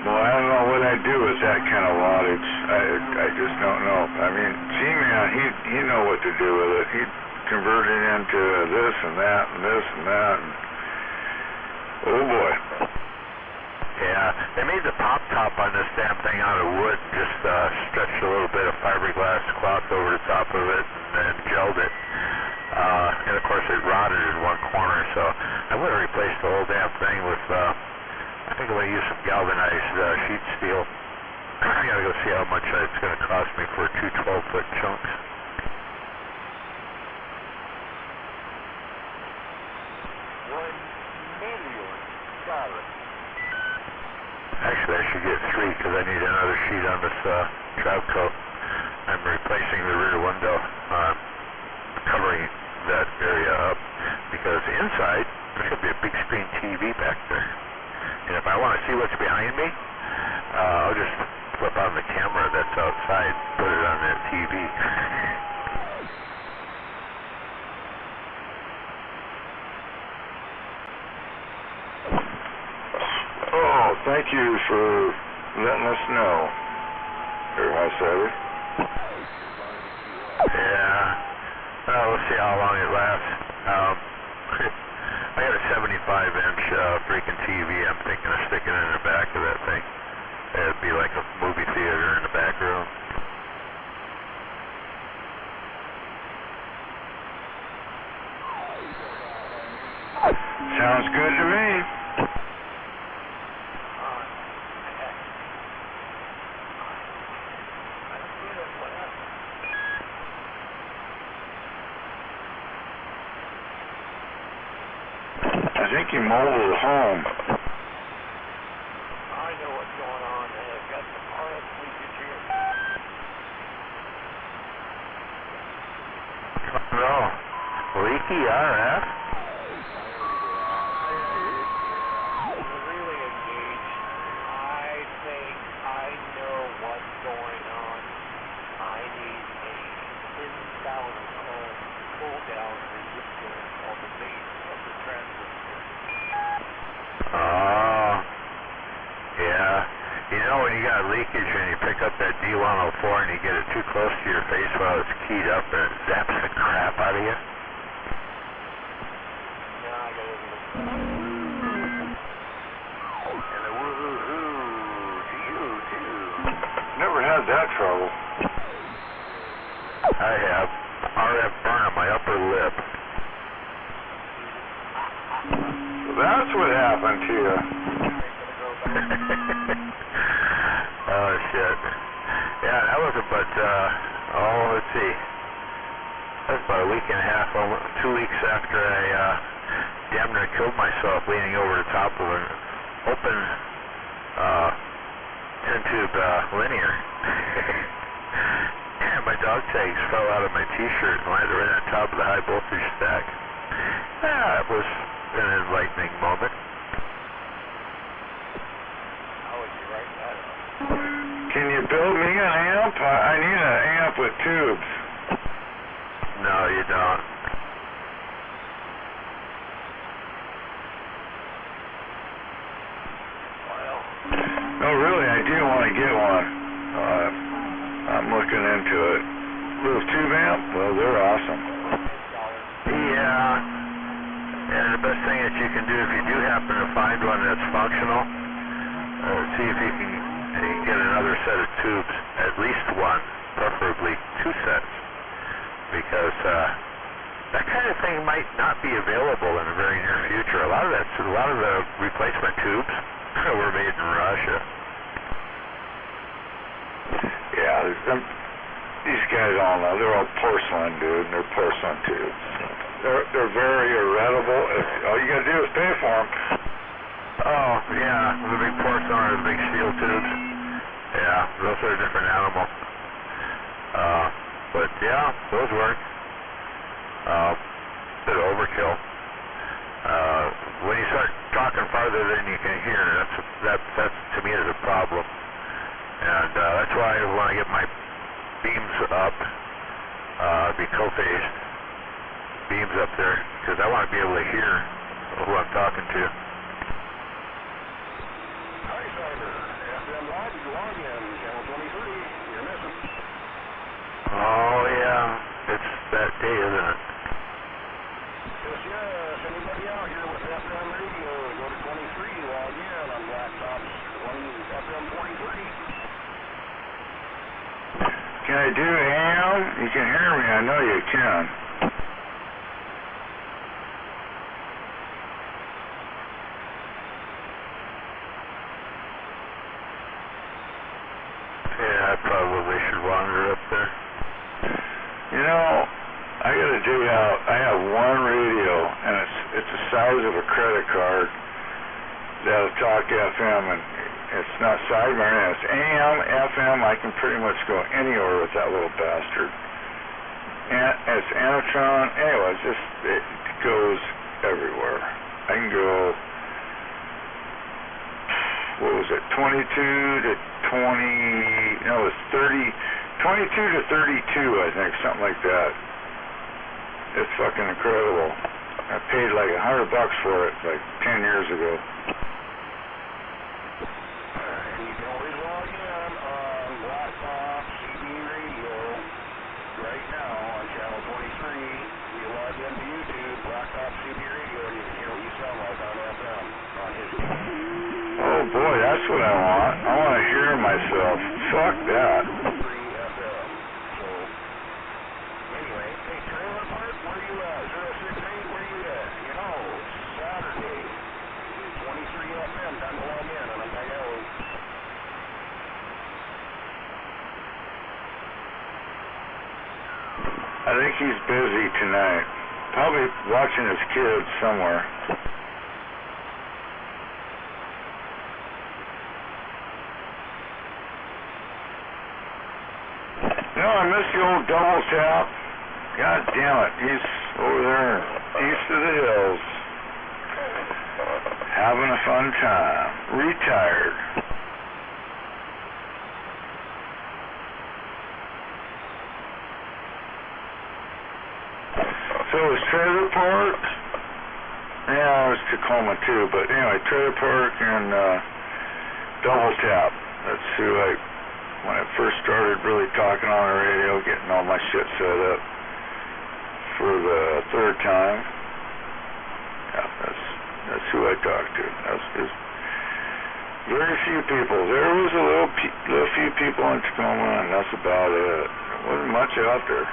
Speaker 2: Well, I don't know what I'd do with that kind of wattage. I just don't know. I mean, G-Man, he'd know what to do with it. He'd convert it into this and that and this and that. And, oh, boy.
Speaker 5: Yeah, they made the pop top on this damn thing out of wood, just stretched a little bit of fiberglass cloth over the top of it and then gelled it. And of course it rotted in one corner, so I would have replaced the whole damn thing with, I think I'm going to use some galvanized sheet steel. I gotta go see how much it's going to cost me for two 12-foot chunks.
Speaker 1: $1 million.
Speaker 5: Actually, I should get 3 because I need another sheet on this trout coat. I'm replacing the rear window, covering that area up, because inside there should be a big screen TV back there. And if I want to see what's behind me, I'll just flip on the camera that's outside, put it on that TV.
Speaker 2: Oh, thank you for letting us know. Here, Highsider.
Speaker 5: Yeah. We'll see how long it lasts. I got a 75-inch freaking TV. I'm thinking of sticking it in the back of that thing. It'd be like a movie theater in the back room.
Speaker 2: Sounds good to me. I think he molded home.
Speaker 1: I know what's going on. I've got some RF leakage here.
Speaker 5: No. Leaky RF?
Speaker 1: Really engaged. I think I know what's going on. I need a 10,000 ohm pull-down resistor on the base of the transistor.
Speaker 5: Oh. Yeah. You know when you got leakage and you pick up that D104 and you get it too close to your face while it's keyed up and it zaps the crap out of you?
Speaker 1: Now I gotta look.
Speaker 2: And a woo-hoo-hoo to you, too. Never had that trouble.
Speaker 5: I have. RF burn on my upper lip.
Speaker 2: That's what happened to you.
Speaker 5: Oh, shit. Yeah, that was about, let's see. That was about a week and a half, 2 weeks after I damn near killed myself leaning over the top of an open 10-tube linear. And my dog tags fell out of my t-shirt and landed right on top of the high voltage stack. Yeah, it was an enlightening moment.
Speaker 1: How would you write that up?
Speaker 2: Can you build me an amp? I need an amp with tubes.
Speaker 5: No, you don't.
Speaker 2: No, really, I do want to get one. into it. Little tube amp, well, they're awesome.
Speaker 1: Yeah, and the best thing that you can do if you do happen to find one that's functional, see if you can get another set of tubes, at least one, preferably 2 sets, because that kind of thing might not be available in the very near future. A lot of the replacement tubes were made in Russia.
Speaker 2: Yeah, these guys all know they're all porcelain, dude. They're porcelain tubes. They're very irritable. All you gotta do is pay for them.
Speaker 1: Oh yeah, the big porcelain or the big steel tubes. Yeah, those are a different animal. But yeah, those work. Bit of overkill. When you start talking farther than you can hear, that's to me is a problem. And that's why when I get my beams up, be co-phased beams up there, because I want to be able to hear who I'm talking to. Oh yeah, it's that day, isn't it?
Speaker 11: Yes, anybody out here with FM radio, go to 23, log in on Blacktops, FM 23.
Speaker 2: Can I do AM? You can hear me, I know you can.
Speaker 1: Yeah, I probably should wander up there.
Speaker 2: You know, I gotta dig out. I have one radio, and it's the size of a credit card that'll talk FM, and it's not sidewinder. It's AM, FM. I can pretty much go anywhere with that little bastard. And it's Anatron. Anyways, it goes everywhere. I can go. What was it? 22 to 20. No, it's 30. 22 to 32, I think, something like that. It's fucking incredible. I paid like $100 for it like 10 years ago.
Speaker 11: And you can always log in on Blacktop CB radio right now on channel 23. You log into YouTube, Blacktop CB radio, and you can hear what you sound like on FM on his
Speaker 2: Oh boy, that's what I want. I want to hear myself. Fuck that. I think he's busy tonight. Probably watching his kids somewhere. You know, I miss the old double tap. God damn it. He's over there east of the hills. Having a fun time. Retired. So it was Trailer Park. Yeah, it was Tacoma too. But anyway, Trailer Park and Double Tap. That's who when I first started really talking on the radio, getting all my shit set up for the third time. Yeah, that's who I talked to. That's just very few people. There was a little few people in Tacoma, and that's about it. There wasn't much out there.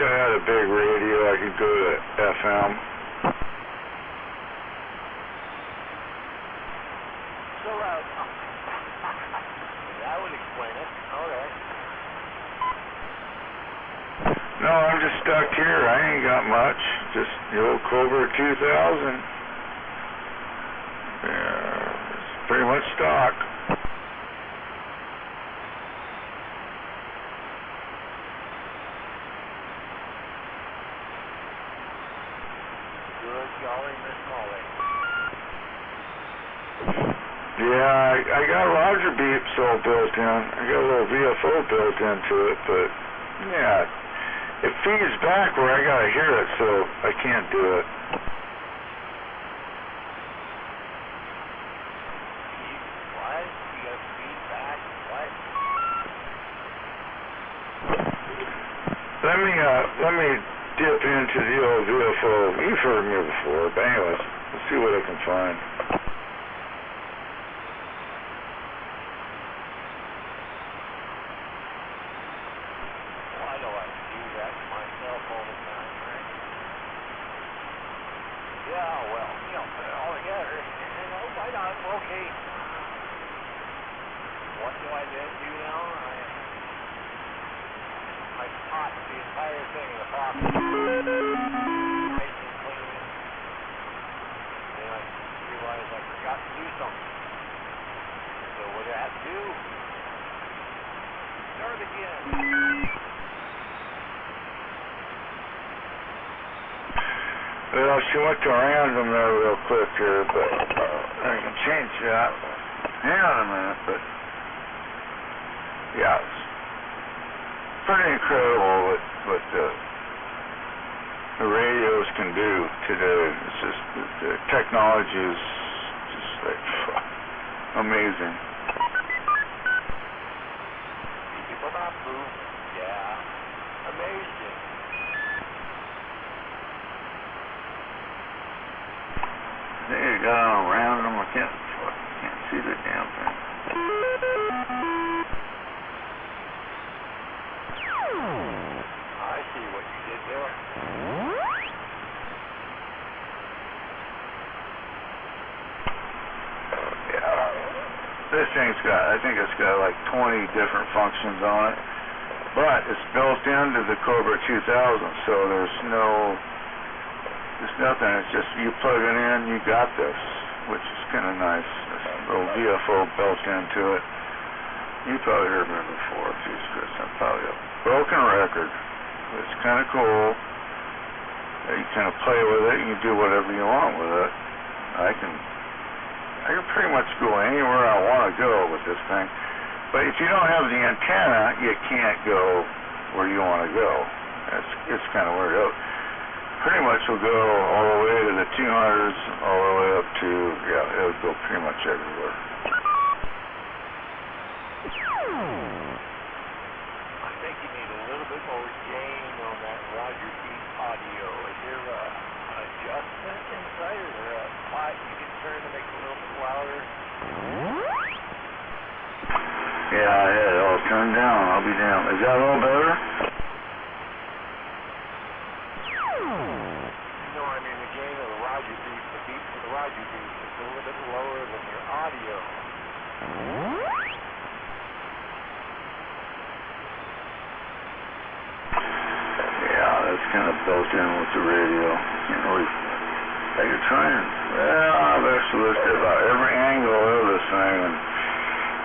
Speaker 2: I had a big radio, I could go to FM.
Speaker 5: So, that would explain it. Okay.
Speaker 2: No, I'm just stuck here. I ain't got much. Just the old Cobra 2000. Yeah, it's pretty much stock.
Speaker 5: Good golly, Miss Molly.
Speaker 2: Yeah, I got Roger beeps all built in. I got a little VFO built into it, but yeah, it feeds back where I gotta hear it, so I can't do it.
Speaker 5: What? You got feedback? What?
Speaker 2: Let me dip into the old VFO. You've heard me before, but anyways, let's see what I can find.
Speaker 5: Why do I do that to myself all the time, right? Yeah, well, you know, put it all together, and why not? Okay. What do I then do now? I pot the entire thing in the box. Nice and clean. And I realized I forgot to do something. So what do I have to do? Start again.
Speaker 2: Well, she went to random there real quick here, but I can change that. Hang on a minute, but yeah, it's pretty incredible what the radios can do today. It's just the technology is just like amazing.
Speaker 5: Yeah, amazing.
Speaker 2: I think I got on random. I can't see the damn thing.
Speaker 5: I see what you did there.
Speaker 2: Yeah. This thing's got, I think it's got like 20 different functions on it. But it's built into the Cobra 2000, so there's nothing. It's just you plug it in, you got this, which is kind of nice. This little VFO built into it. You probably heard me before. Jeez, Chris, I'm probably a broken record. It's kind of cool. You kind of play with it. You can do whatever you want with it. I can pretty much go anywhere I want to go with this thing. But if you don't have the antenna, you can't go where you want to go. It's kind of weird. Pretty much will go all the way to the 200s, all the way up to, yeah, it'll go pretty much everywhere.
Speaker 5: I think you need a little bit more gain on that Roger Beat audio. Is there an adjustment inside, or a pot you can turn to make it a little bit louder?
Speaker 2: Yeah, I had it all turned down. I'll be damned. Is that a little better?
Speaker 5: No, I mean the gain of the Roger Beat, the beat for the Roger Beat is a little bit lower than your audio.
Speaker 2: Yeah, that's kind of built in with the radio. Can't really. I could try and. Well, I've actually looked at about every angle of this thing, and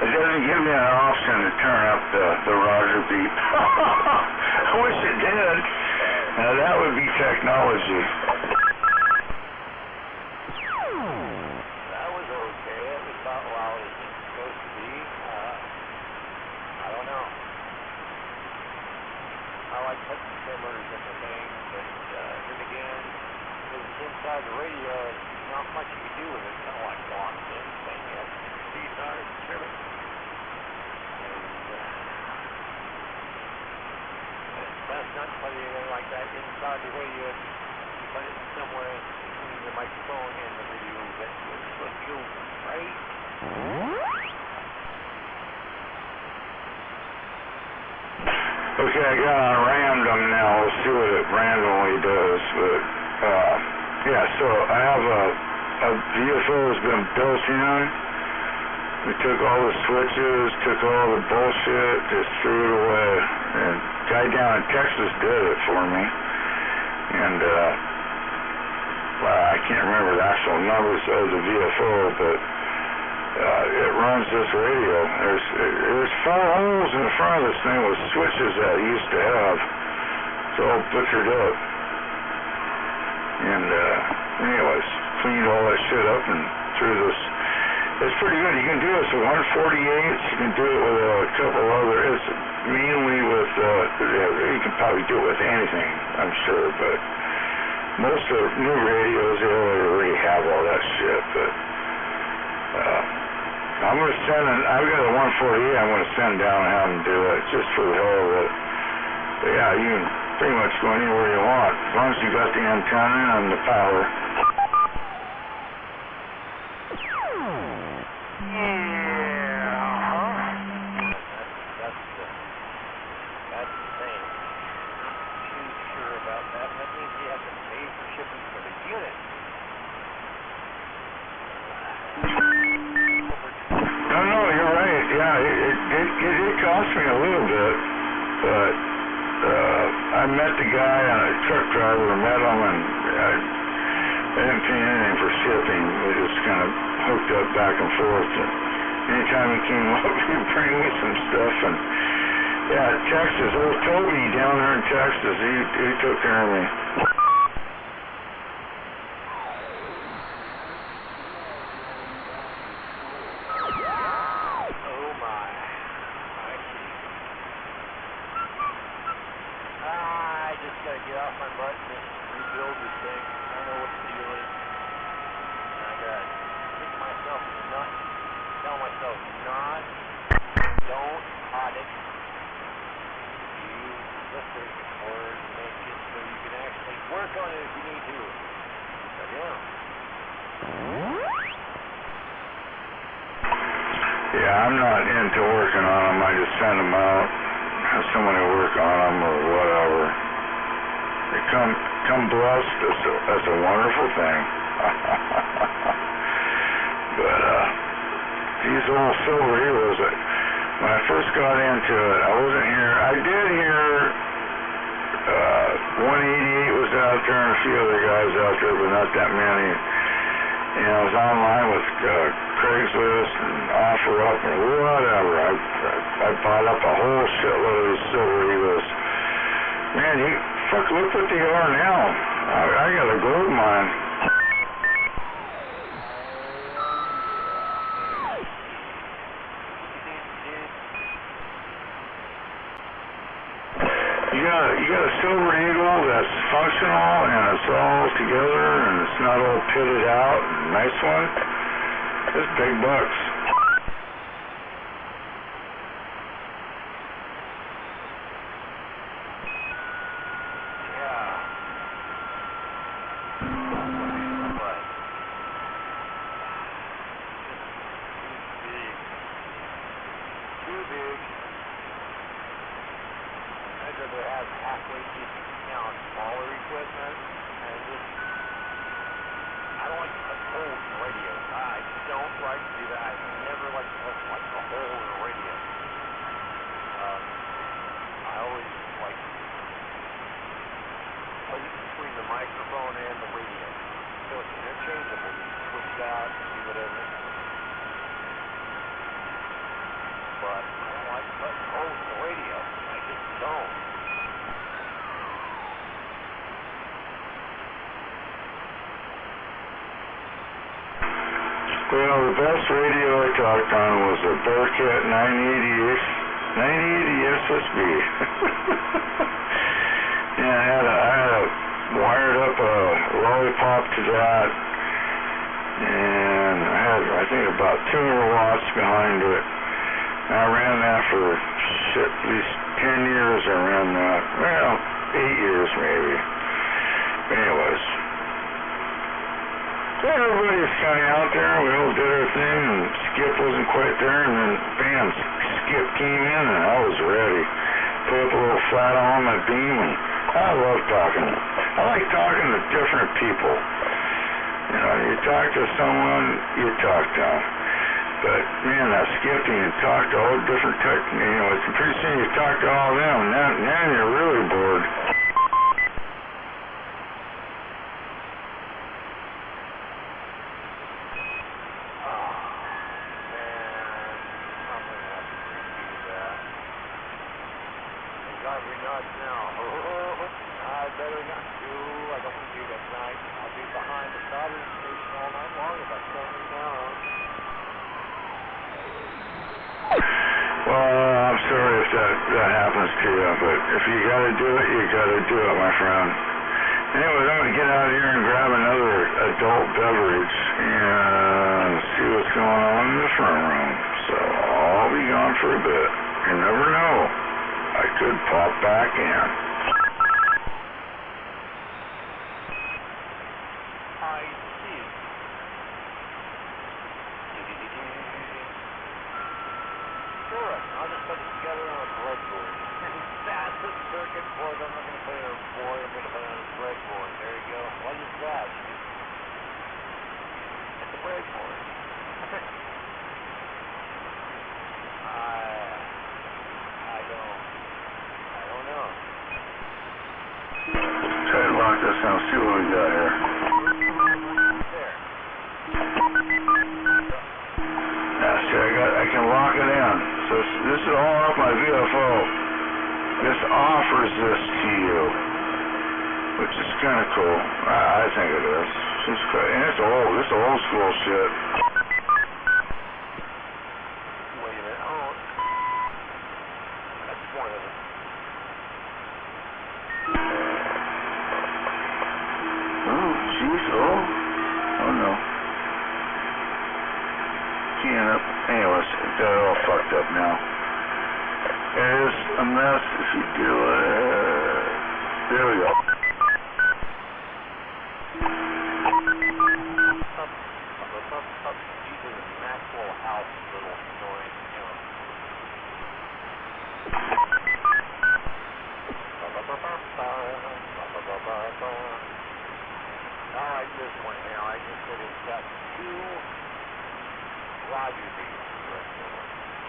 Speaker 2: it doesn't give me an option to turn up the Roger Beat. I wish it did. Now that would be technology.
Speaker 5: That was okay. It was about loud as it's supposed to be. I don't know. I like putting trimmers in the thing, but then again, if it's inside the radio, there's not much you can do with it. It's kind of like locked in thing. You have to stick your teeth on it and trim it. That's not put anything like that inside the radio. You put it somewhere between the microphone and the radio. That's where it's supposed to go, right?
Speaker 2: Okay, I got on random. them now. We'll see what it randomly does. But yeah, so I have a VFO has been built in. We took all the switches, took all the bullshit, just threw it away. And a guy down in Texas did it for me. And I can't remember the actual numbers of the VFO, but it runs this radio. There's 4 holes in the front of this thing with switches that it used to have. It's all butchered up. And anyways, cleaned all that shit up and threw this. It's pretty good. You can do this with 148s. You can do it with a couple other. It's mainly with. You can probably do it with anything, I'm sure, but most of the new radios they already have all that shit. But I'm gonna send. I've got a 148. I'm gonna send down and have them do it just for the hell of it. But yeah, you can pretty much go anywhere you want as long as you got the antenna and the power. It cost me a little bit, but I met the guy, a truck driver, met him, and I didn't pay anything for shipping. We just kind of hooked up back and forth. And anytime he came up, he'd bring me some stuff. And yeah, Texas, old Toby down there in Texas, he took care of me. Yeah, I'm not into working on them. I just send them out, have somebody work on them or whatever. They come blessed. That's a wonderful thing. But these old silver heroes, when I first got into it, I wasn't here. I did hear 188 was out there and a few other guys out there, but not that many. And I was online with Craigslist and OfferUp and whatever. I bought up a whole shitload of these silver eagles. Man, look what they are now. I got a gold mine. You got a silver eagle that's functional and it's all together and it's not all pitted out. Nice one. It's big bucks. Well, the best radio I talked on was a Bearcat 980 SSB. And I had wired up a lollipop to that, and I had, I think, about 200 watts behind it. And I ran that for at least 10 years. I ran that, well, 8 years maybe. Anyways. So everybody was kind of out there, we all did our thing, and Skip wasn't quite there, and then bam, Skip came in, and I was ready. put up a little flat on my beam, and I love talking. I like talking to different people. You know, you talk to someone, you talk to them. But, man, that skipping and talk to all different types, you know, it's pretty soon you talk to all of them, and then you're really bored. Well, I'm sorry if that happens to you, but if you gotta do it, you gotta do it, my friend. Anyways, I'm gonna get out of here and grab another adult beverage and see what's going on in the front room. So I'll be gone for a bit. You never know. I could pop back in.
Speaker 5: I see. Sure, I'll just put it together on a breadboard. Massive circuit board. I'm not going to put it on a board. I'm going to put it on a breadboard. There you go. What is that? It's a breadboard. I don't know.
Speaker 2: Try to lock this down. See what we got here.
Speaker 5: There.
Speaker 2: Yeah, see, I can lock it in. So this is all off my VFO. This offers this to you, which is kind of cool. I think it is. Seems great. And it's old. This is old school shit.
Speaker 5: Wait a minute. Oh, that's one of them.
Speaker 2: Oh, jeez. Oh no. Keying up. Anyways, got it all fucked up now. It is a mess if you do it. There we go.
Speaker 5: These are the Maxwell House little noise, you know. I like this one now. I just said it's got two Roger beats.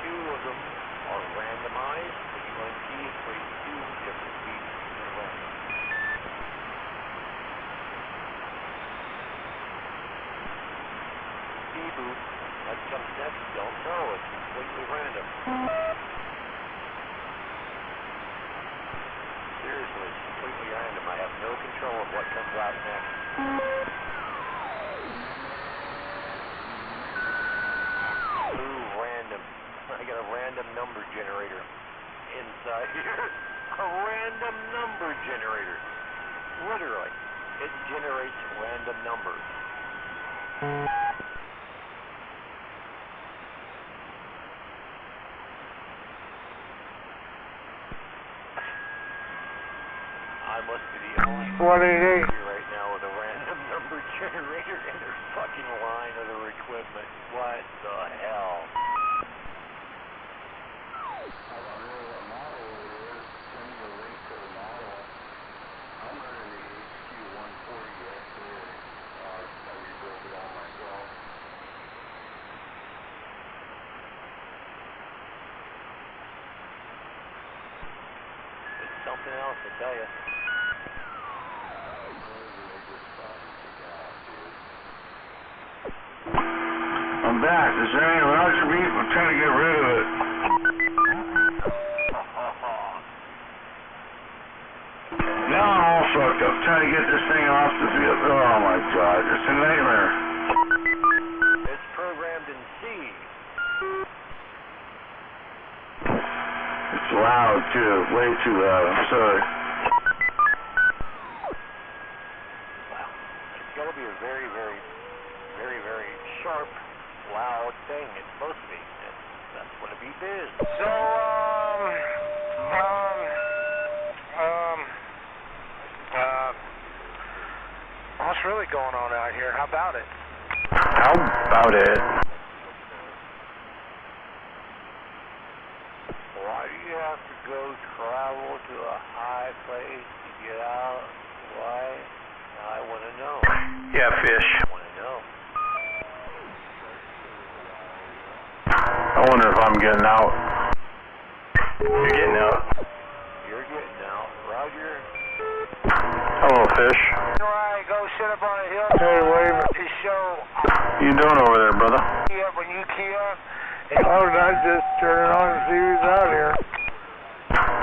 Speaker 5: Two of them are randomized. The UNT plays two different beats in random. D-boot, that comes next, don't know. It's completely random. Seriously, it's completely random. I have no control of what comes out next. Random. I got a random number generator inside here. A random number generator. Literally. It generates random numbers. I must be the only one right now with a random number generator in their fucking line of their equipment. What the hell? I don't know what model it is. Send me a link to the model. I'm running the HQ140X here. I rebuilt it all myself. It's something else, I tell you.
Speaker 2: I'm back. Is there any Roger beat? I'm trying to get rid of it. Now I'm all fucked up trying to get this thing off the vehicle. Oh my god, it's a nightmare.
Speaker 5: It's programmed in C.
Speaker 2: It's loud too, way too loud. I'm sorry.
Speaker 5: Wow. It's got to be a very, very, very, very sharp, loud thing. It's supposed to be. That's what a beep is.
Speaker 11: So, what's really going on out here? How about it?
Speaker 6: How about it?
Speaker 5: Why do you have to go travel to a high place to get out? Why? I want to know.
Speaker 8: Yeah, Fish.
Speaker 5: I want to know.
Speaker 4: I wonder if I'm getting out.
Speaker 8: You're getting out.
Speaker 5: You're getting out. Roger.
Speaker 4: Hello, Fish.
Speaker 11: Alright, go sit up on a hill.
Speaker 10: Hey, wave.
Speaker 11: To show
Speaker 4: You doing over there, brother?
Speaker 11: key up when you key up.
Speaker 10: Oh, I just turn it on and see who's out here.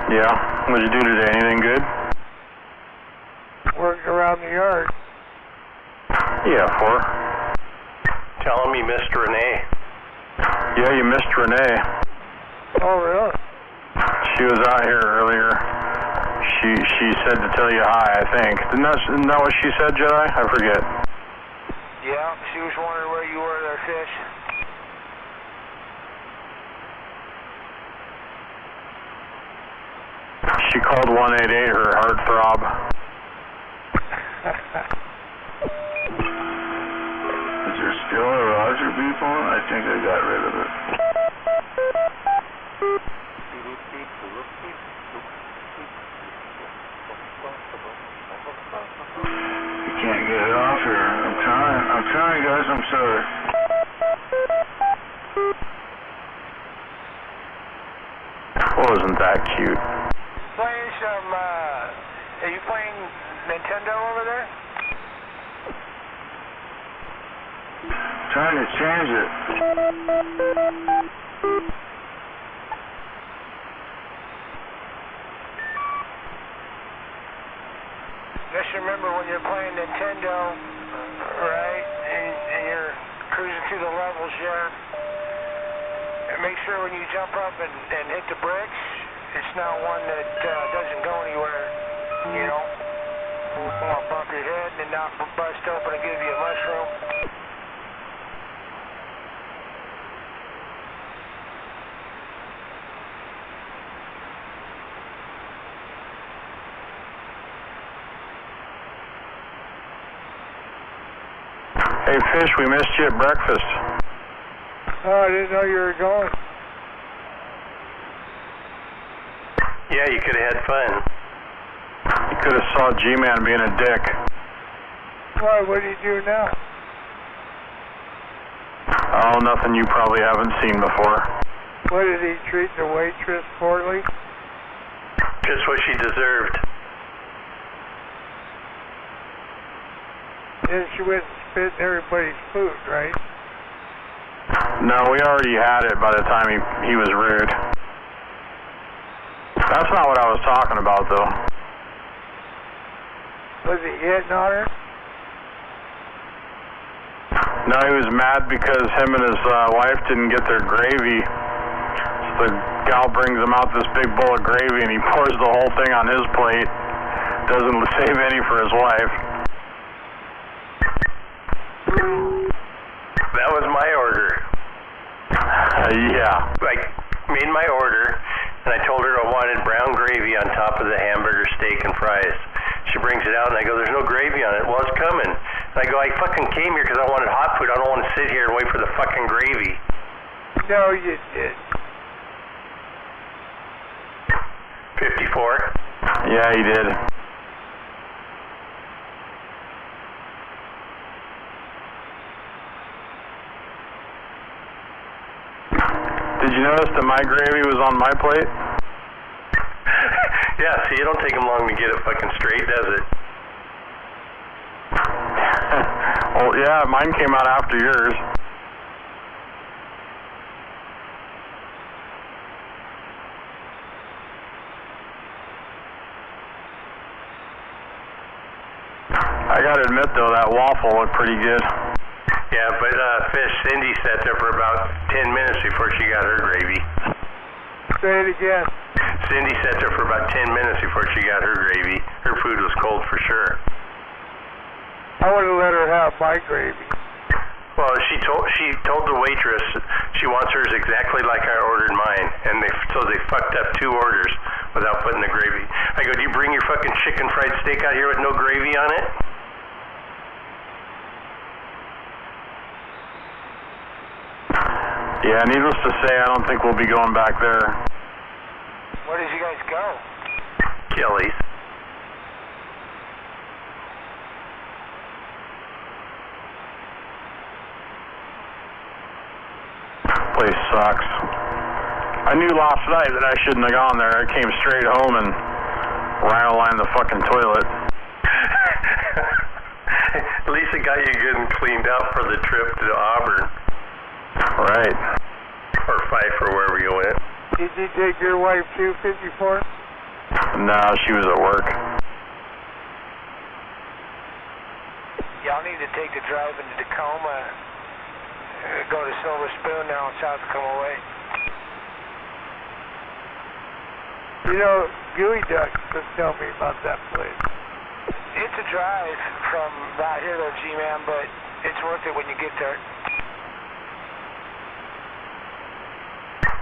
Speaker 4: Yeah. What'd you do today? Anything good?
Speaker 10: Working around the yard.
Speaker 4: Yeah, for.
Speaker 8: Tell him you missed Renee.
Speaker 4: Yeah, you missed Renee.
Speaker 10: Oh, really?
Speaker 4: She was out here earlier. She said to tell you hi, I think. Isn't that what she said, Jedi? I forget.
Speaker 11: Yeah, she was wondering where you were there, Fish.
Speaker 4: She called 188 her heartthrob. Is there still a Roger beep on? I think I got rid of it. You can't get it off here. I'm trying, guys. I'm sorry. Wasn't that cute?
Speaker 11: Playing some, are you playing Nintendo over there?
Speaker 4: Trying to change it.
Speaker 11: Just remember when you're playing Nintendo, right, and you're cruising through the levels here, and make sure when you jump up and hit the bricks, it's not one that doesn't go anywhere, you know? Won't bump your head and not bust open and give you a mushroom.
Speaker 4: Hey, Fish, we missed you at breakfast.
Speaker 10: Oh, I didn't know you were going.
Speaker 8: Yeah, you could have had fun.
Speaker 4: You could have saw G-Man being a dick.
Speaker 10: Why, what do you do now?
Speaker 4: Oh, nothing you probably haven't seen before.
Speaker 10: What, did he treat the waitress poorly?
Speaker 8: Just what she deserved.
Speaker 10: Then she went and spit in everybody's food, right?
Speaker 4: No, we already had it by the time he was rude. That's not what I was talking about, though.
Speaker 10: Was he hitting on her?
Speaker 4: No, he was mad because him and his wife didn't get their gravy. So the gal brings him out this big bowl of gravy and he pours the whole thing on his plate. Doesn't save any for his wife.
Speaker 8: That was my order.
Speaker 4: Yeah.
Speaker 8: I made my order, and I told her I wanted brown gravy on top of the hamburger, steak, and fries. She brings it out, and I go, there's no gravy on it. Well, it's coming. And I go, I fucking came here because I wanted hot food. I don't want to sit here and wait for the fucking gravy.
Speaker 10: No, you did.
Speaker 8: 54.
Speaker 4: Yeah, he did. Did you notice that my gravy was on my plate?
Speaker 8: Yeah, see, it don't take them long to get it fucking straight, does it?
Speaker 4: Well, yeah, mine came out after yours. I gotta admit, though, that waffle looked pretty good.
Speaker 8: Yeah, but Fish, Cindy sat there for about 10 minutes before she got her gravy.
Speaker 10: Say it again.
Speaker 8: Cindy sat there for about 10 minutes before she got her gravy. Her food was cold for sure.
Speaker 10: I would have let her have my gravy.
Speaker 8: Well, she told the waitress she wants hers exactly like I ordered mine, and so they fucked up 2 orders without putting the gravy. I go, do you bring your fucking chicken fried steak out here with no gravy on it?
Speaker 4: Yeah, needless to say, I don't think we'll be going back there.
Speaker 10: Where did you guys go?
Speaker 8: Kelly's.
Speaker 4: Place sucks. I knew last night that I shouldn't have gone there. I came straight home and ran along the fucking toilet.
Speaker 8: At least it got you good and cleaned up for the trip to Auburn.
Speaker 4: Right.
Speaker 8: Or Fife or wherever you went.
Speaker 10: Did you take your wife to 54?
Speaker 4: No, she was at work.
Speaker 10: Y'all need to take the drive into Tacoma, go to Silver Spoon now in South Tacoma Way. You know, Gooey Duck just tell me about that place. It's a drive from right here to G-Man, but it's worth it when you get there.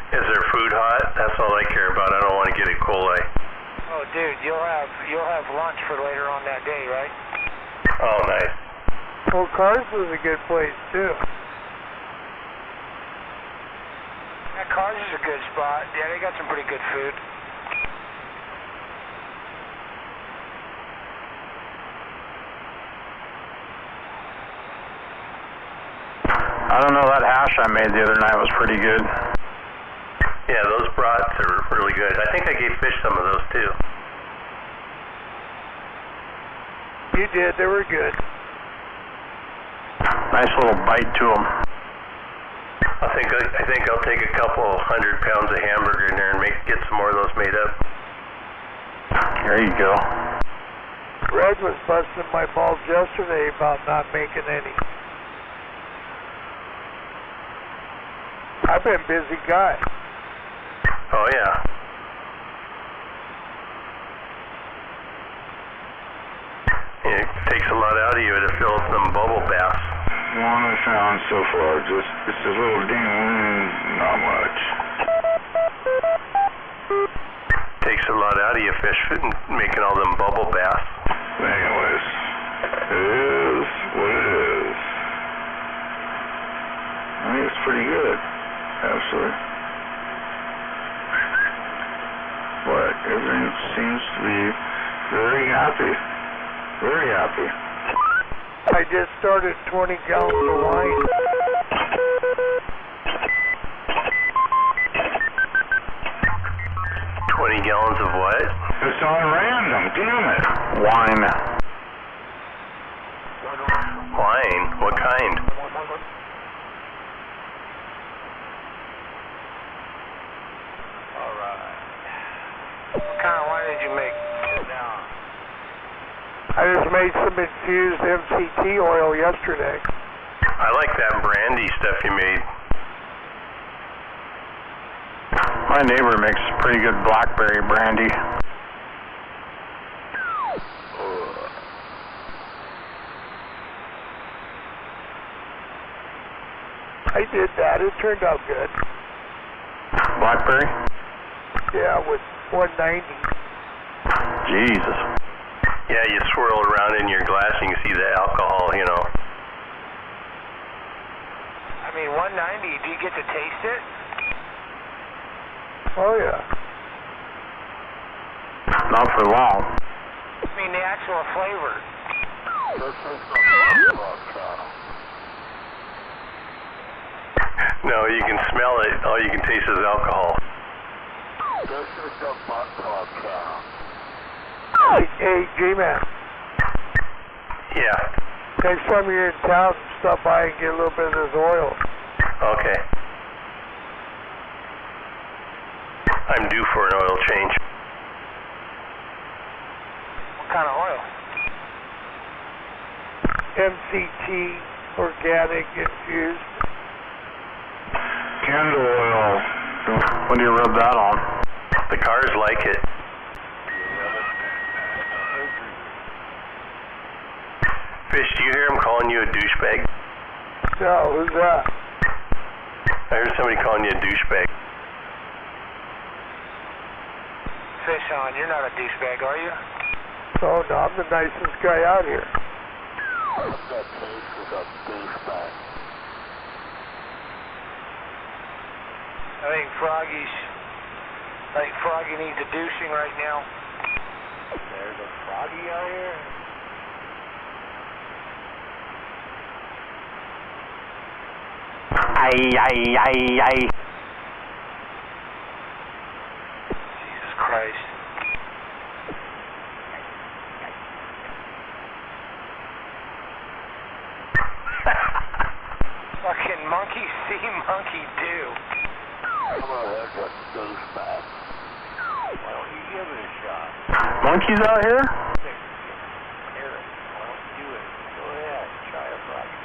Speaker 8: Is their food hot? That's all I care about. I don't want to get E. coli.
Speaker 10: Oh, dude, you'll have lunch for later on that day, right?
Speaker 8: Oh, nice.
Speaker 10: Well, Cars was a good place too. Yeah, Cars is a good spot. Yeah, they got some pretty good food.
Speaker 4: I don't know, that hash I made the other night was pretty good.
Speaker 8: Yeah, those brats are really good. I think I gave Fish some of those too.
Speaker 10: You did. They were good.
Speaker 4: Nice little bite to them.
Speaker 8: I think I'll take a couple 100 pounds of hamburger in there and get some more of those made up.
Speaker 4: There you go.
Speaker 10: Red was busting my balls yesterday about not making any. I've been a busy guy.
Speaker 8: Oh, yeah. It takes a lot out of you to fill some bubble baths.
Speaker 2: One I found so far, just a little ding, not much.
Speaker 8: Takes a lot out of you, Fish, making all them bubble baths.
Speaker 2: Anyways, it is what it is. I think it's pretty good, actually. But everything seems to be very happy. Very happy.
Speaker 10: I just started 20 gallons of wine.
Speaker 8: Gallons of what?
Speaker 2: It's on random, damn it.
Speaker 4: Wine.
Speaker 8: Wine? What kind?
Speaker 10: Alright. What kind of wine did you make? I just made some infused MCT oil yesterday.
Speaker 8: I like that brandy stuff you made.
Speaker 4: My neighbor makes pretty good blackberry brandy.
Speaker 10: I did that. It turned out good.
Speaker 4: Blackberry?
Speaker 10: Yeah, with 190.
Speaker 4: Jesus.
Speaker 8: Yeah, you swirl it around in your glass and you can see the alcohol, you know.
Speaker 10: I mean, 190, do you get to taste it? Oh, yeah.
Speaker 4: Not for long.
Speaker 10: I mean, the actual flavor.
Speaker 8: No, you can smell it. All you can taste is alcohol.
Speaker 10: Hey, G-Man.
Speaker 8: Yeah.
Speaker 10: Next time you're in town, stop by and get a little bit of this oil.
Speaker 8: Okay. I'm due for an oil change.
Speaker 10: What kind of oil? MCT, organic, infused.
Speaker 2: Candle oil.
Speaker 4: When do you rub that on?
Speaker 8: The cars like it. Fish, do you hear him calling you a douchebag?
Speaker 10: No, who's that?
Speaker 8: I heard somebody calling you a douchebag.
Speaker 10: Fish on, you're not a douchebag, are you? Oh, no, I'm the nicest guy out here. I think Like Froggy needs a douching right now.
Speaker 5: There's a Froggy out here.
Speaker 10: Ay. Jesus Christ. Fucking monkey see, monkey do.
Speaker 5: Come on, that's what goes back. Why don't you give it a shot?
Speaker 4: Monkeys out here?
Speaker 5: Eric, why don't you do it? Go ahead, try a Froggy.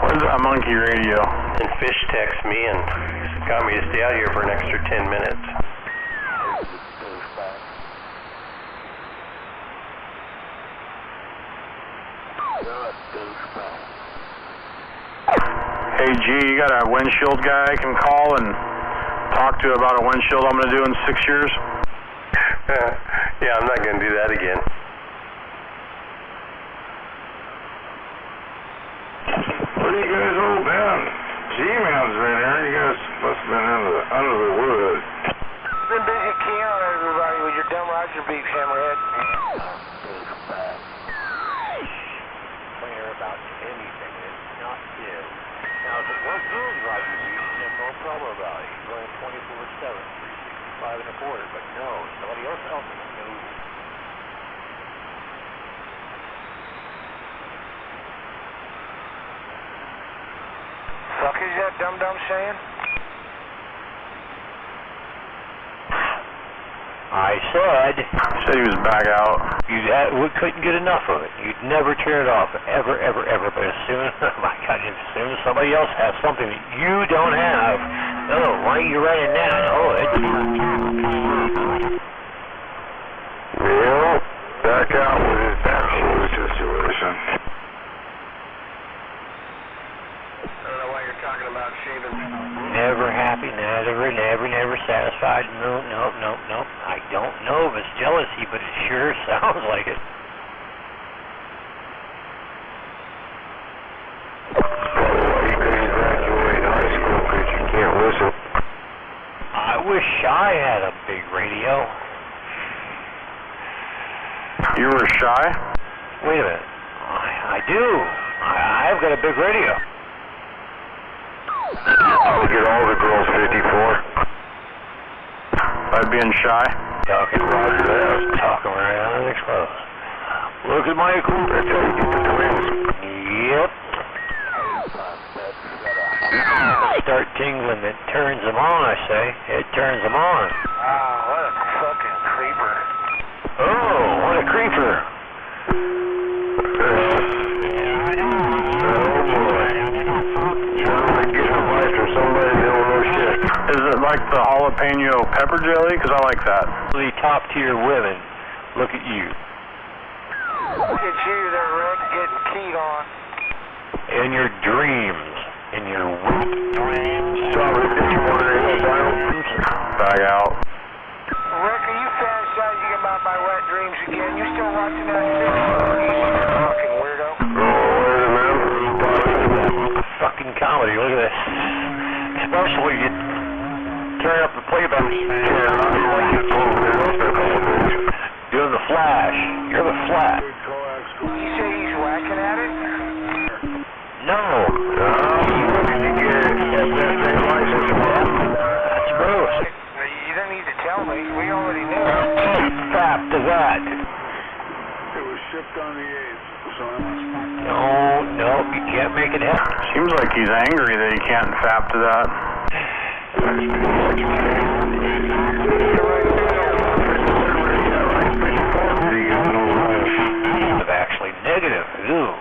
Speaker 4: Where's that monkey radio?
Speaker 8: And Fish texted me and got me to stay out here for an extra 10 minutes.
Speaker 4: Hey G, you got a windshield guy I can call and talk to about a windshield I'm going to do in 6 years?
Speaker 8: Yeah, I'm not going to do that again.
Speaker 2: What are you guys all down? G-Man's been here. You guys must have been under the wood.
Speaker 10: Been busy keying on everybody with your dumb Roger beef, Hammerhead.
Speaker 5: Clear about anything that's not his. Now, if it was his Roger beef, then have no problem about it. He's running 24/7, 365 and a quarter. But no, somebody else helping him. No.
Speaker 10: Fuck is that dum-dum saying?
Speaker 5: I said
Speaker 4: Said he was back out.
Speaker 5: we couldn't get enough of it. You'd never turn it off, ever. But as soon as, my God, as soon as somebody else has something that you don't have, oh, why are you running that? Oh, it's...
Speaker 2: Well, back out with his absolute situation.
Speaker 11: I don't know why you're talking about shaving.
Speaker 5: Never happy, never satisfied. No. I don't know if it's jealousy, but it sure sounds like it.
Speaker 2: You couldn't graduate high school because you can't listen.
Speaker 5: I wish I had a big radio.
Speaker 4: You were shy?
Speaker 5: Wait a minute. I do. I've got a big radio.
Speaker 2: I'll get all the girls 54.
Speaker 4: By being shy?
Speaker 5: Talking right out of the clothes. Look at my equipment.
Speaker 2: That's how you get the twins.
Speaker 5: Yep. Start tingling, it turns them on, I say. It turns them on.
Speaker 10: Wow, what a fucking creeper.
Speaker 5: Oh, what a creeper.
Speaker 4: Is it like the jalapeno pepper jelly? Because I like that.
Speaker 5: The top tier women, look at you.
Speaker 10: Look at you there, Rick, getting keyed on.
Speaker 5: In your dreams. In your dreams.
Speaker 4: Back out.
Speaker 10: Rick, are you fantasizing about my wet dreams again? You still watching that shit? You fucking weirdo.
Speaker 5: Fucking comedy, look at this. Especially you turn up the playback. Doing the flash. You're the flash.
Speaker 10: You say he's whacking at it?
Speaker 5: No. That's gross.
Speaker 10: You don't need to tell me. We already knew.
Speaker 5: Fap to that.
Speaker 2: It was shipped on the 8th, so
Speaker 5: No, you can't make it happen.
Speaker 4: Seems like he's angry that he can't fap to that.
Speaker 5: Actually negative. Ooh.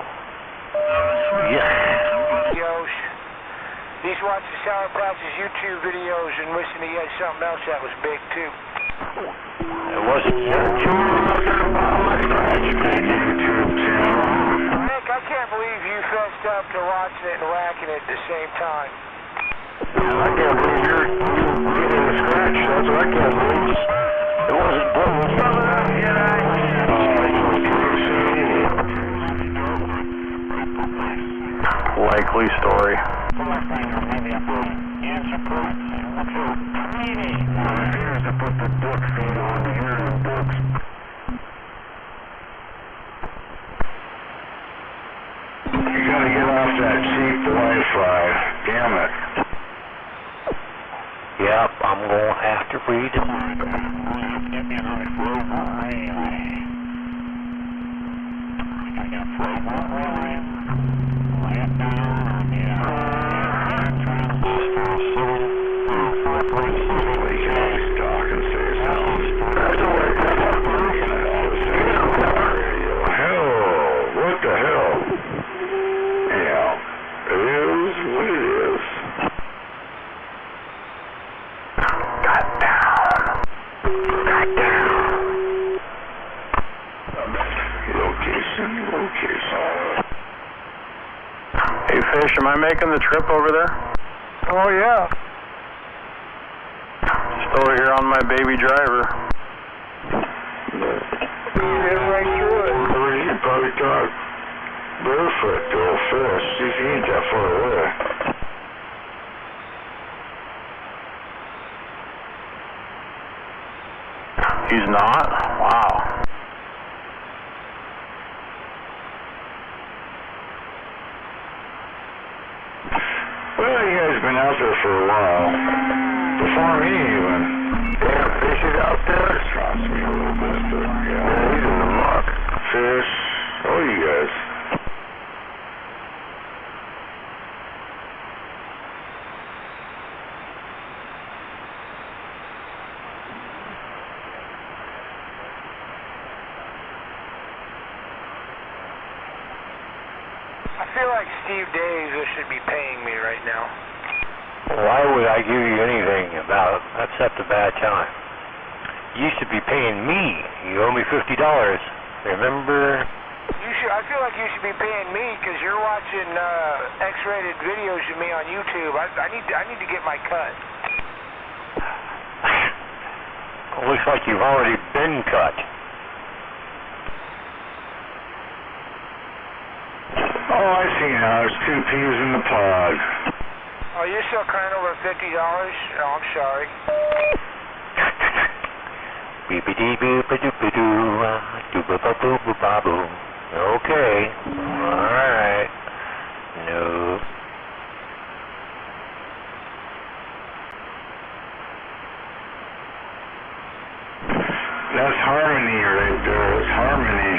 Speaker 5: Yeah.
Speaker 10: Yosh. He's watching Sour Patch's YouTube videos and wishing he had something else that was big too.
Speaker 5: It wasn't church.
Speaker 10: Rick, I can't believe you fessed up to watching it and whacking it at the same time.
Speaker 2: I can't believe you're getting a scratch. That's what I can't believe. It wasn't broken.
Speaker 4: Likely story. sorry.
Speaker 2: You gotta get off that cheap Wi-Fi. Damn it.
Speaker 5: Yep, I'm going to have to read it.
Speaker 2: What the hell? Yeah, it is what it is. Got down. Location.
Speaker 4: Hey, Fish, am I making the trip over there?
Speaker 10: Oh, yeah.
Speaker 4: Just over here on my baby driver.
Speaker 10: You did right through it.
Speaker 2: You probably talk barefoot to old Fish. He ain't that far away.
Speaker 4: He's not? Wow.
Speaker 2: Well, you guys been out there for a while. Before me, even. Damn, Fish is out there? Trots me a little bit, but yeah. He's in the muck. Fish, oh, you guys.
Speaker 10: I feel like Steve Days should be paying me right now.
Speaker 5: Why would I give you anything about except a bad time? You should be paying me. You owe me $50. Remember?
Speaker 10: I feel like you should be paying me because you're watching X-rated videos of me on YouTube. I need to get my cut.
Speaker 5: Looks like you've already been cut.
Speaker 2: Oh, I see now. There's 2 peas in the pod.
Speaker 10: Oh, you're still crying over $50? Oh, I'm sorry.
Speaker 5: Beep-a-dee-boop-a-doop-a-doo, okay. Alright. No.
Speaker 2: That's harmony right there. That's harmony.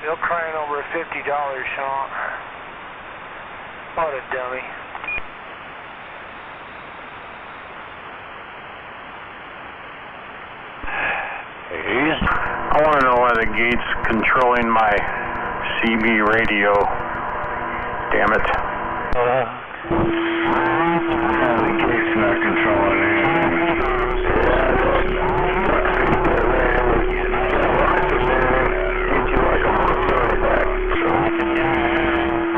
Speaker 10: Still crying over $50, huh? What a dummy.
Speaker 4: I want to know why the gate's controlling my CB radio. Damn it.
Speaker 2: The gate's not controlling anything.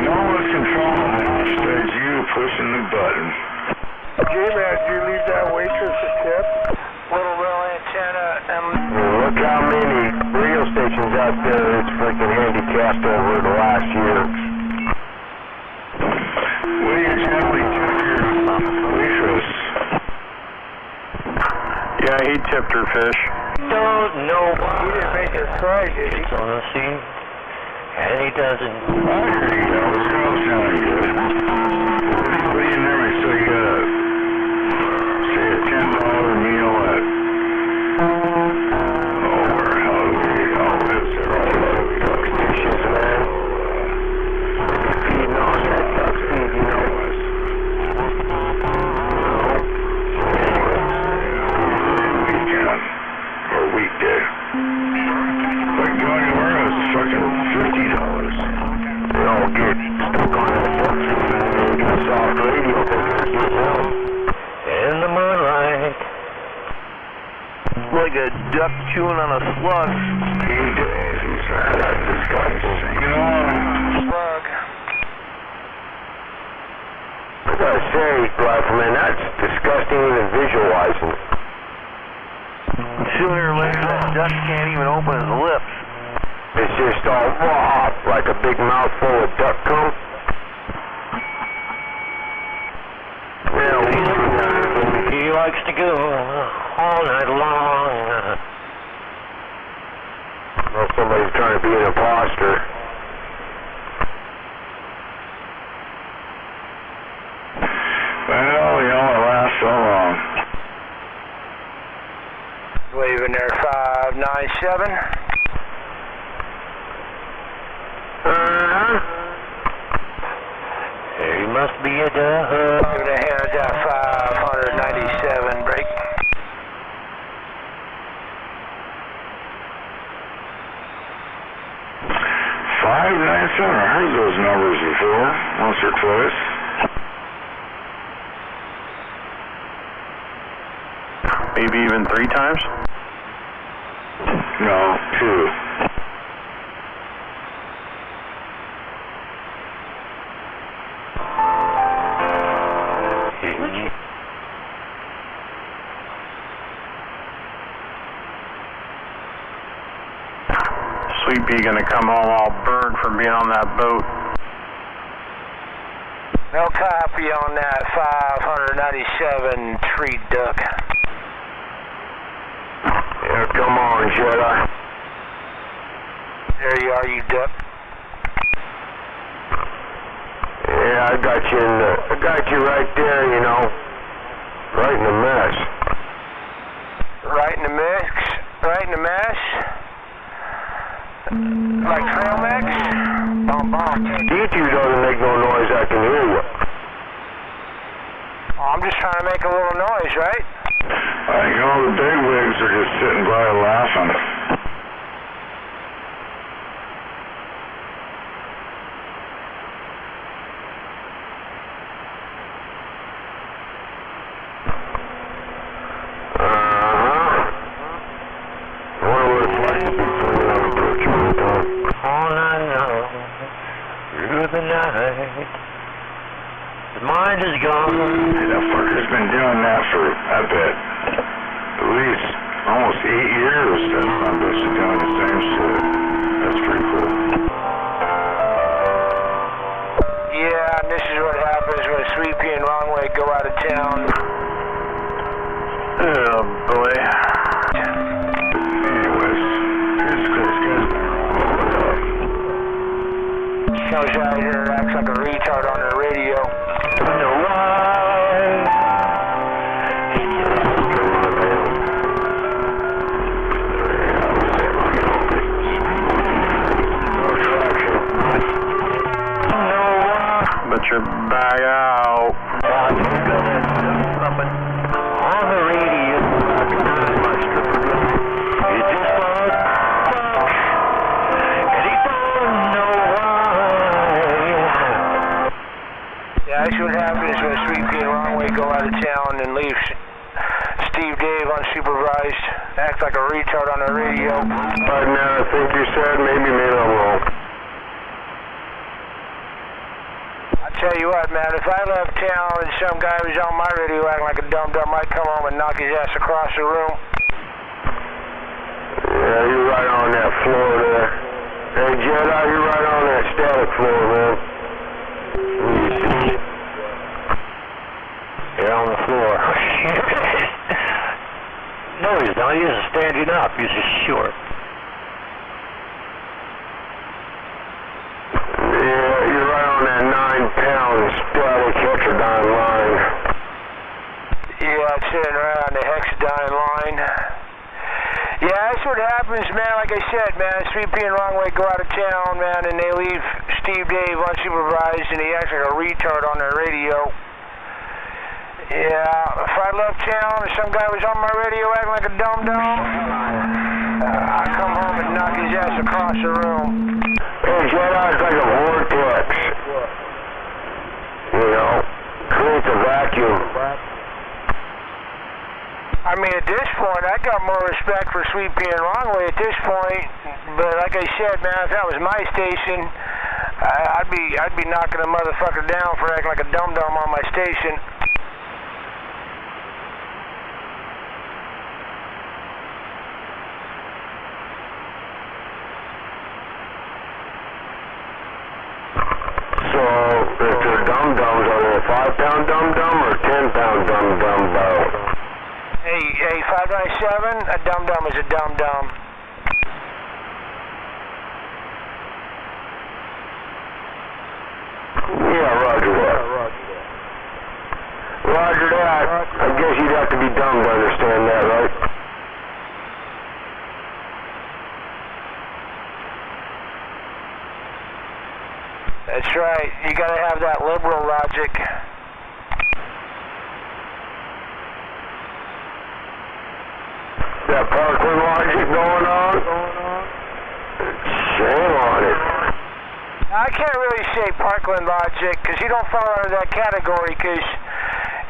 Speaker 2: No one's controlling it. Instead, you pushing the button.
Speaker 10: J-Man, did you leave that waitress a tip? Little rail antenna and...
Speaker 1: Look how many radio stations out there that's freaking handicapped over the last year.
Speaker 2: Well, you generally tip your waitress.
Speaker 4: Yeah, he tipped her, Fish.
Speaker 5: Don't know why.
Speaker 10: He didn't make us cry, did he?
Speaker 5: It's on the scene, and he doesn't.
Speaker 2: I hear you. That was sounding good. What do you never so you gotta say a $10 meal at we're hungry. Oh, it's duck dishes, man. Feeding on that duck feed, you know. Weekend or weekday. But going anywhere is fucking $50. They all get stuck on that duck feed. Soft radio,
Speaker 5: In the moonlight.
Speaker 6: Like a duck chewing on a slug.
Speaker 2: That's disgusting. You know,
Speaker 10: Slug.
Speaker 1: I gotta say, Rifleman, that's disgusting even visualizing.
Speaker 6: Sooner or later, that duck can't even open his lips.
Speaker 1: It's just all raw, like a big mouthful of duck cum. Yeah,
Speaker 5: he likes to go all night long.
Speaker 1: Well, somebody's trying to be an imposter.
Speaker 2: Well, you only last so long.
Speaker 10: Waving there, 597.
Speaker 5: He must be a duck.
Speaker 10: Giving a hand at 597, break.
Speaker 2: I heard those numbers before, once or twice.
Speaker 4: Maybe even 3 times?
Speaker 2: No, 2.
Speaker 4: Sweet Pea gonna come home all burned from being on that boat.
Speaker 10: No copy on that 597 tree duck.
Speaker 1: Yeah, come on, Jedi.
Speaker 10: There you are, you duck.
Speaker 1: Yeah, I got you right there, you know. Right in the mess.
Speaker 10: Right in the mix? Right in the mess? Like trail mix? Bomb.
Speaker 1: D2 doesn't make no noise, I can hear you.
Speaker 10: Oh, I'm just trying to make a little noise, right?
Speaker 2: I think all the big wigs are just sitting by laughing.
Speaker 5: All night long, through the night, the mind is gone.
Speaker 2: That fucker's been doing that for, I bet, at least almost 8 years. That son of a bitch is doing the same shit. That's pretty cool.
Speaker 10: Yeah, and this is what happens when Sweet Pea and Wrong Way go out of town.
Speaker 4: Oh boy.
Speaker 2: Anyways, here's Chris.
Speaker 10: Comes out here and acts like a retard on the radio.
Speaker 4: But you're back out.
Speaker 5: On the radio, he just wants fuck, and he don't know why.
Speaker 10: Yeah, that's what happens when Sweet Pea and Wrong Way go out of town and leave Steve Dave unsupervised, act like a retard on the radio.
Speaker 1: Right now, I think you said, maybe I'm wrong.
Speaker 10: Tell you what, man, if I left town and some guy was on my radio acting like a dum-dum, I'd come home and knock his ass across the room.
Speaker 1: Yeah, you're right on that floor there. Hey, Jedi, you're right on that static floor, man.
Speaker 5: You're on the floor. No, he's not. He's just standing up. He's just short.
Speaker 1: Yeah, you're right on that 9-pound static hexagon line.
Speaker 10: Yeah, it's sitting right on the hexagon line. Yeah, that's what happens, man. Like I said, man, Sweet Pea and Wrong Way go out of town, man, and they leave Steve Dave unsupervised, and he acts like a retard on their radio. Yeah, if I left town and some guy was on my radio acting like a dum-dum, I'd come home and knock his ass across the room.
Speaker 1: Hey, Jedi, it's like a vortex. You know, creates a vacuum.
Speaker 10: I mean, at this point, I got more respect for Sweet Pea and Wrong Way at this point. But like I said, man, if that was my station, I'd be knocking a motherfucker down for acting like a dum-dum on my station. 597, a dum-dum is a dum-dum.
Speaker 1: Yeah, roger that. Roger that. I guess you'd have to be dumb to understand that, right?
Speaker 10: That's right. You gotta have that liberal logic.
Speaker 1: That Parkland logic going on? Shame on it.
Speaker 10: I can't really say Parkland logic, because you don't fall under that category, because,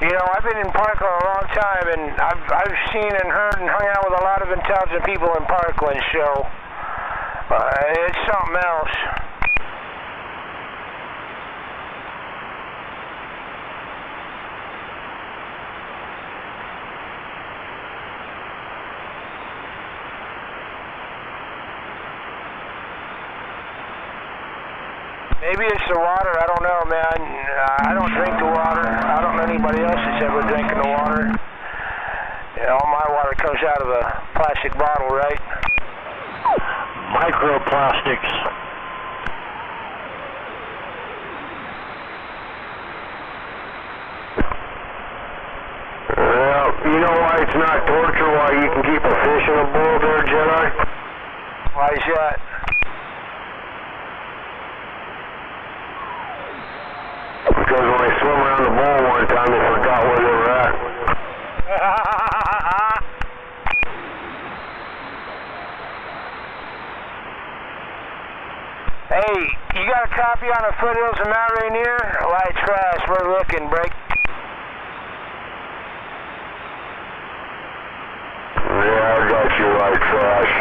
Speaker 10: you know, I've been in Parkland a long time, and I've seen and heard and hung out with a lot of intelligent people in Parkland, so it's something else. Maybe it's the water, I don't know, man. I don't drink the water. I don't know anybody else that's ever drinking the water. Yeah, all my water comes out of a plastic bottle, right?
Speaker 5: Microplastics.
Speaker 1: Well, you know why it's not torture, why you can keep a fish in a bowl there, Jedi?
Speaker 10: Why is that?
Speaker 1: Because when they swim around the bowl one time, they forgot where they were at.
Speaker 10: Hey, you got a copy on the foothills of Mount Rainier? Light trash, we're looking, break.
Speaker 1: Yeah, I got you, light trash.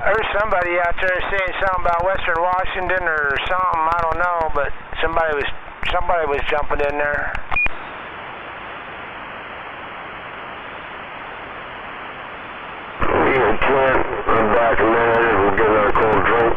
Speaker 10: There's somebody out there saying something about Western Washington or something, I don't know, but somebody was jumping in there.
Speaker 1: Yeah, Clint, I'm back a minute, we'll get another cold drink.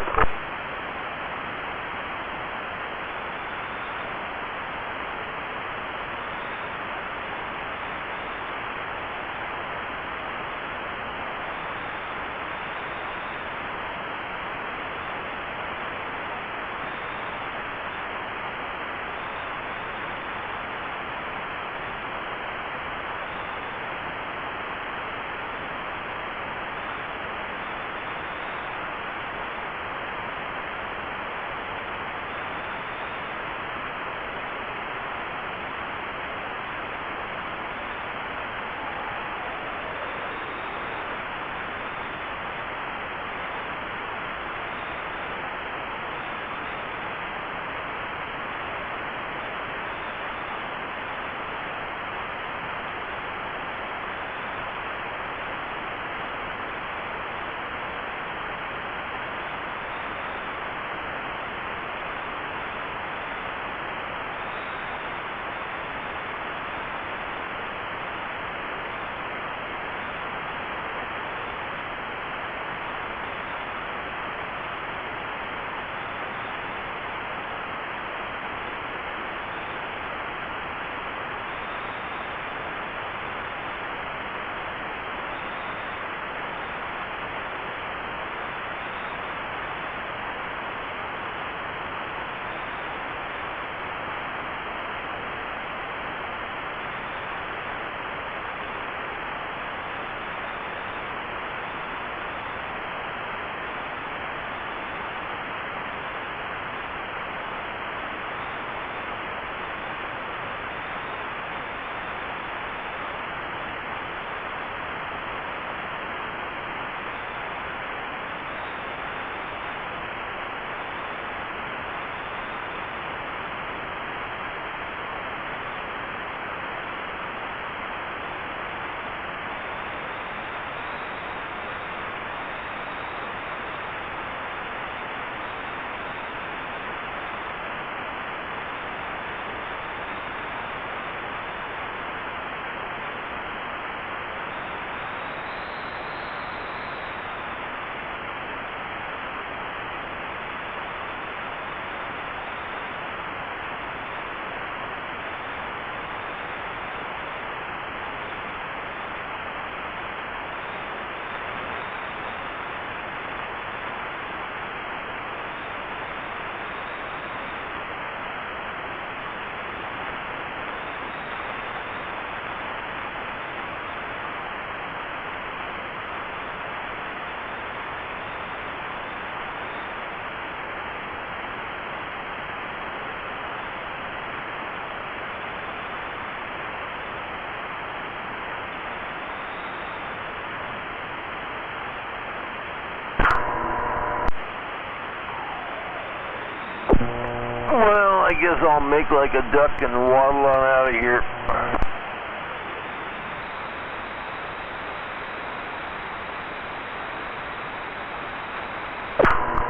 Speaker 1: guess I'll make like a duck and waddle on out of here.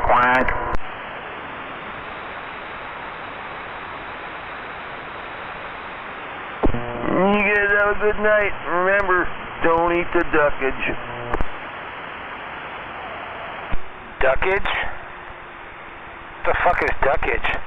Speaker 2: Quack.
Speaker 1: You guys have a good night. Remember, don't eat the duckage.
Speaker 10: Duckage? What the fuck is duckage?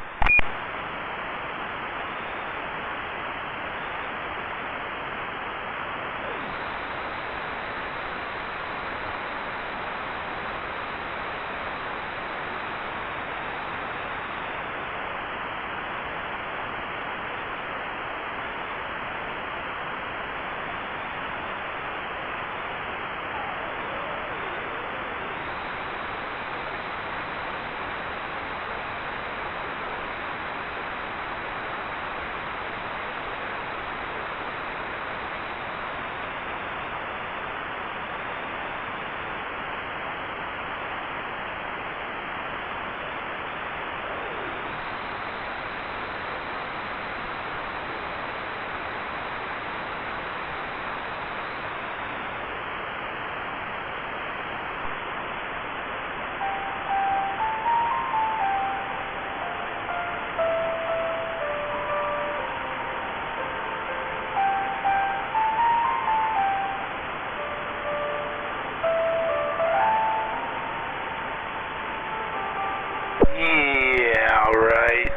Speaker 10: Yeah, alright.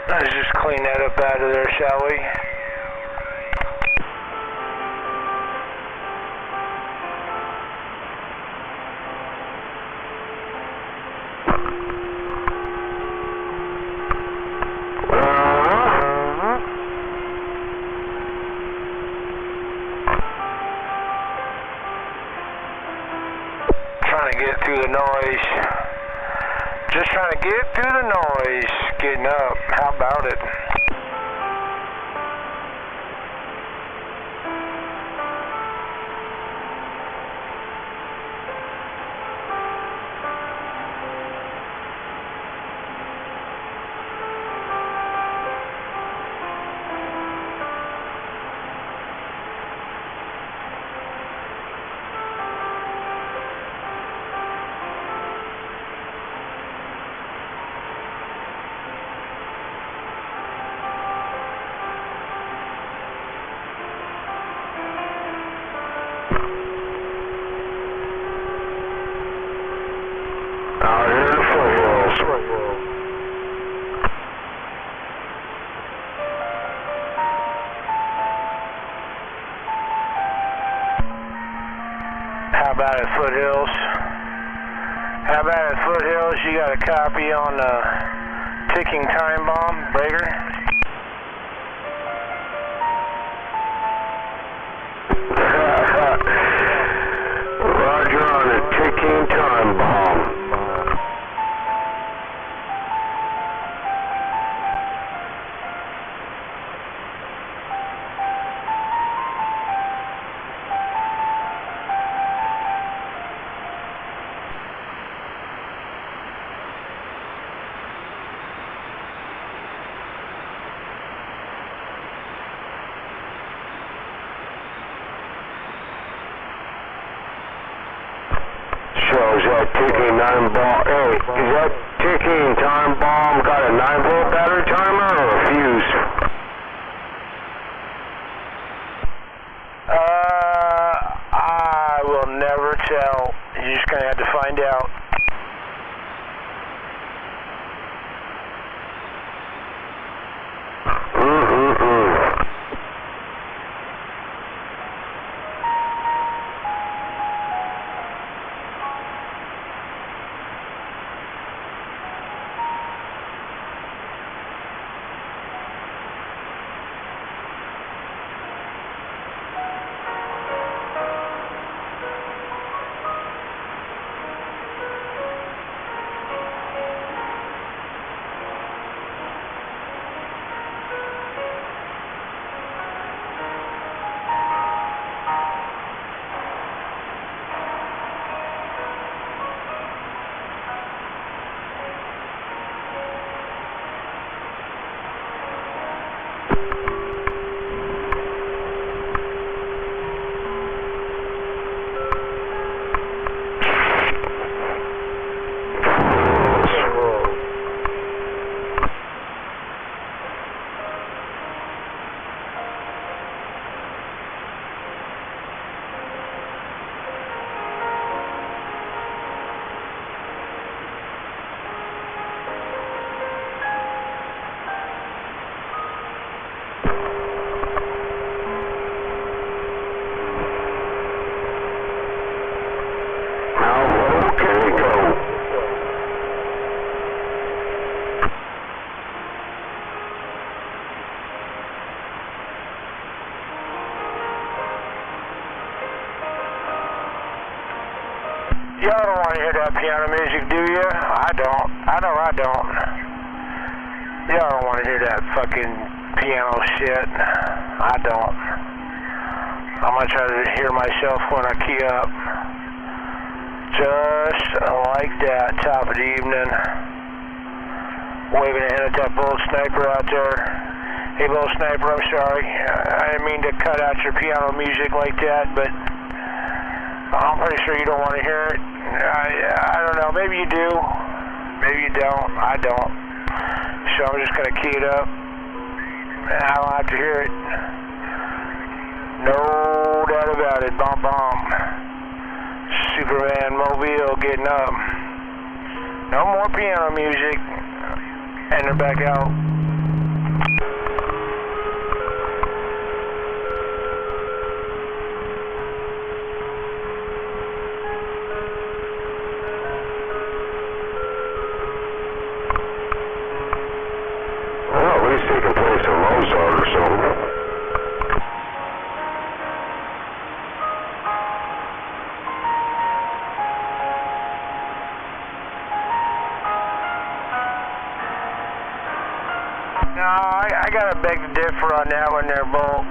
Speaker 10: Let's just clean that up out of there, shall we? Trying to get through the noise. Just trying to get through the noise, getting up. How about it?
Speaker 1: Out here in the foothills.
Speaker 10: How about it, Foothills? How about it, Foothills? You got a copy on the ticking time bomb, Breaker?
Speaker 1: Roger on a ticking time bomb. Shows that ticking 9-volt. Hey, is that ticking time bomb got a 9-volt battery timer or a fuse?
Speaker 10: I will never tell. You're just gonna have to find out. Y'all don't want to hear that piano music, do you? I don't. I know I don't. Y'all don't want to hear that fucking piano shit. I don't. I'm going to try to hear myself when I key up. Just like that, top of the evening. Waving a hand at that bullet sniper out there. Hey, bullet sniper, I'm sorry. I didn't mean to cut out your piano music like that, but I'm pretty sure you don't want to hear it. I don't know. Maybe you do. Maybe you don't. I don't. So I'm just going to key it up. I don't have to hear it. No doubt about it. Bomb, bomb. Superman Mobile getting up. No more piano music. And they're back out.
Speaker 1: Taking place in Mozart or something.
Speaker 10: No, I gotta beg to differ on that one there, Bull.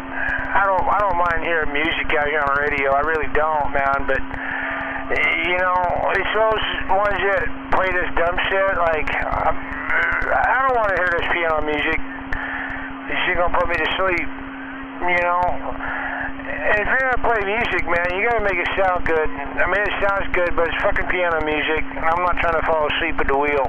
Speaker 10: I don't mind hearing music out here on the radio. I really don't, man. But you know, it's those ones that play this dumb shit. Like, I don't want to hear this piano music. She's gonna put me to sleep, you know. And if you're gonna play music, man, you gotta make it sound good. I mean, it sounds good, but it's fucking piano music. I'm not trying to fall asleep at the wheel.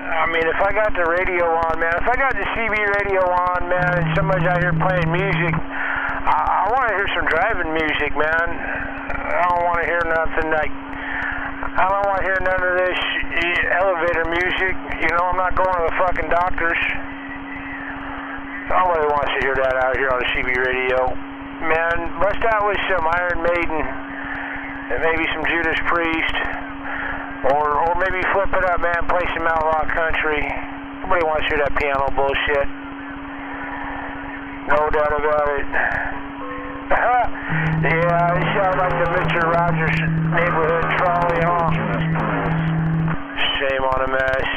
Speaker 10: I mean, if I got the radio on, man, if I got the CB radio on, man, and somebody's out here playing music, I want to hear some driving music, man. I don't want to hear nothing like, I don't want to hear none of this elevator music. You know, I'm not going to the fucking doctors. Nobody wants to hear that out here on the CB radio. Man, bust out with some Iron Maiden and maybe some Judas Priest. Or maybe flip it up, man, play some outlaw country. Nobody wants to hear that piano bullshit. No doubt about it. Yeah, it sounds like the Mr. Rogers neighborhood trolley, huh? Shame on a mess.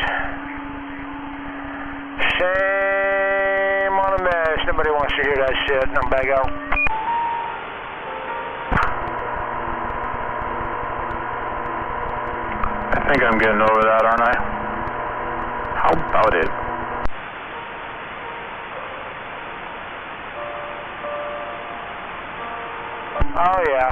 Speaker 10: Shame on a mess. Nobody wants to hear that shit. I'm back out.
Speaker 4: I think I'm getting over that, aren't I? How about it?
Speaker 10: Oh, yeah.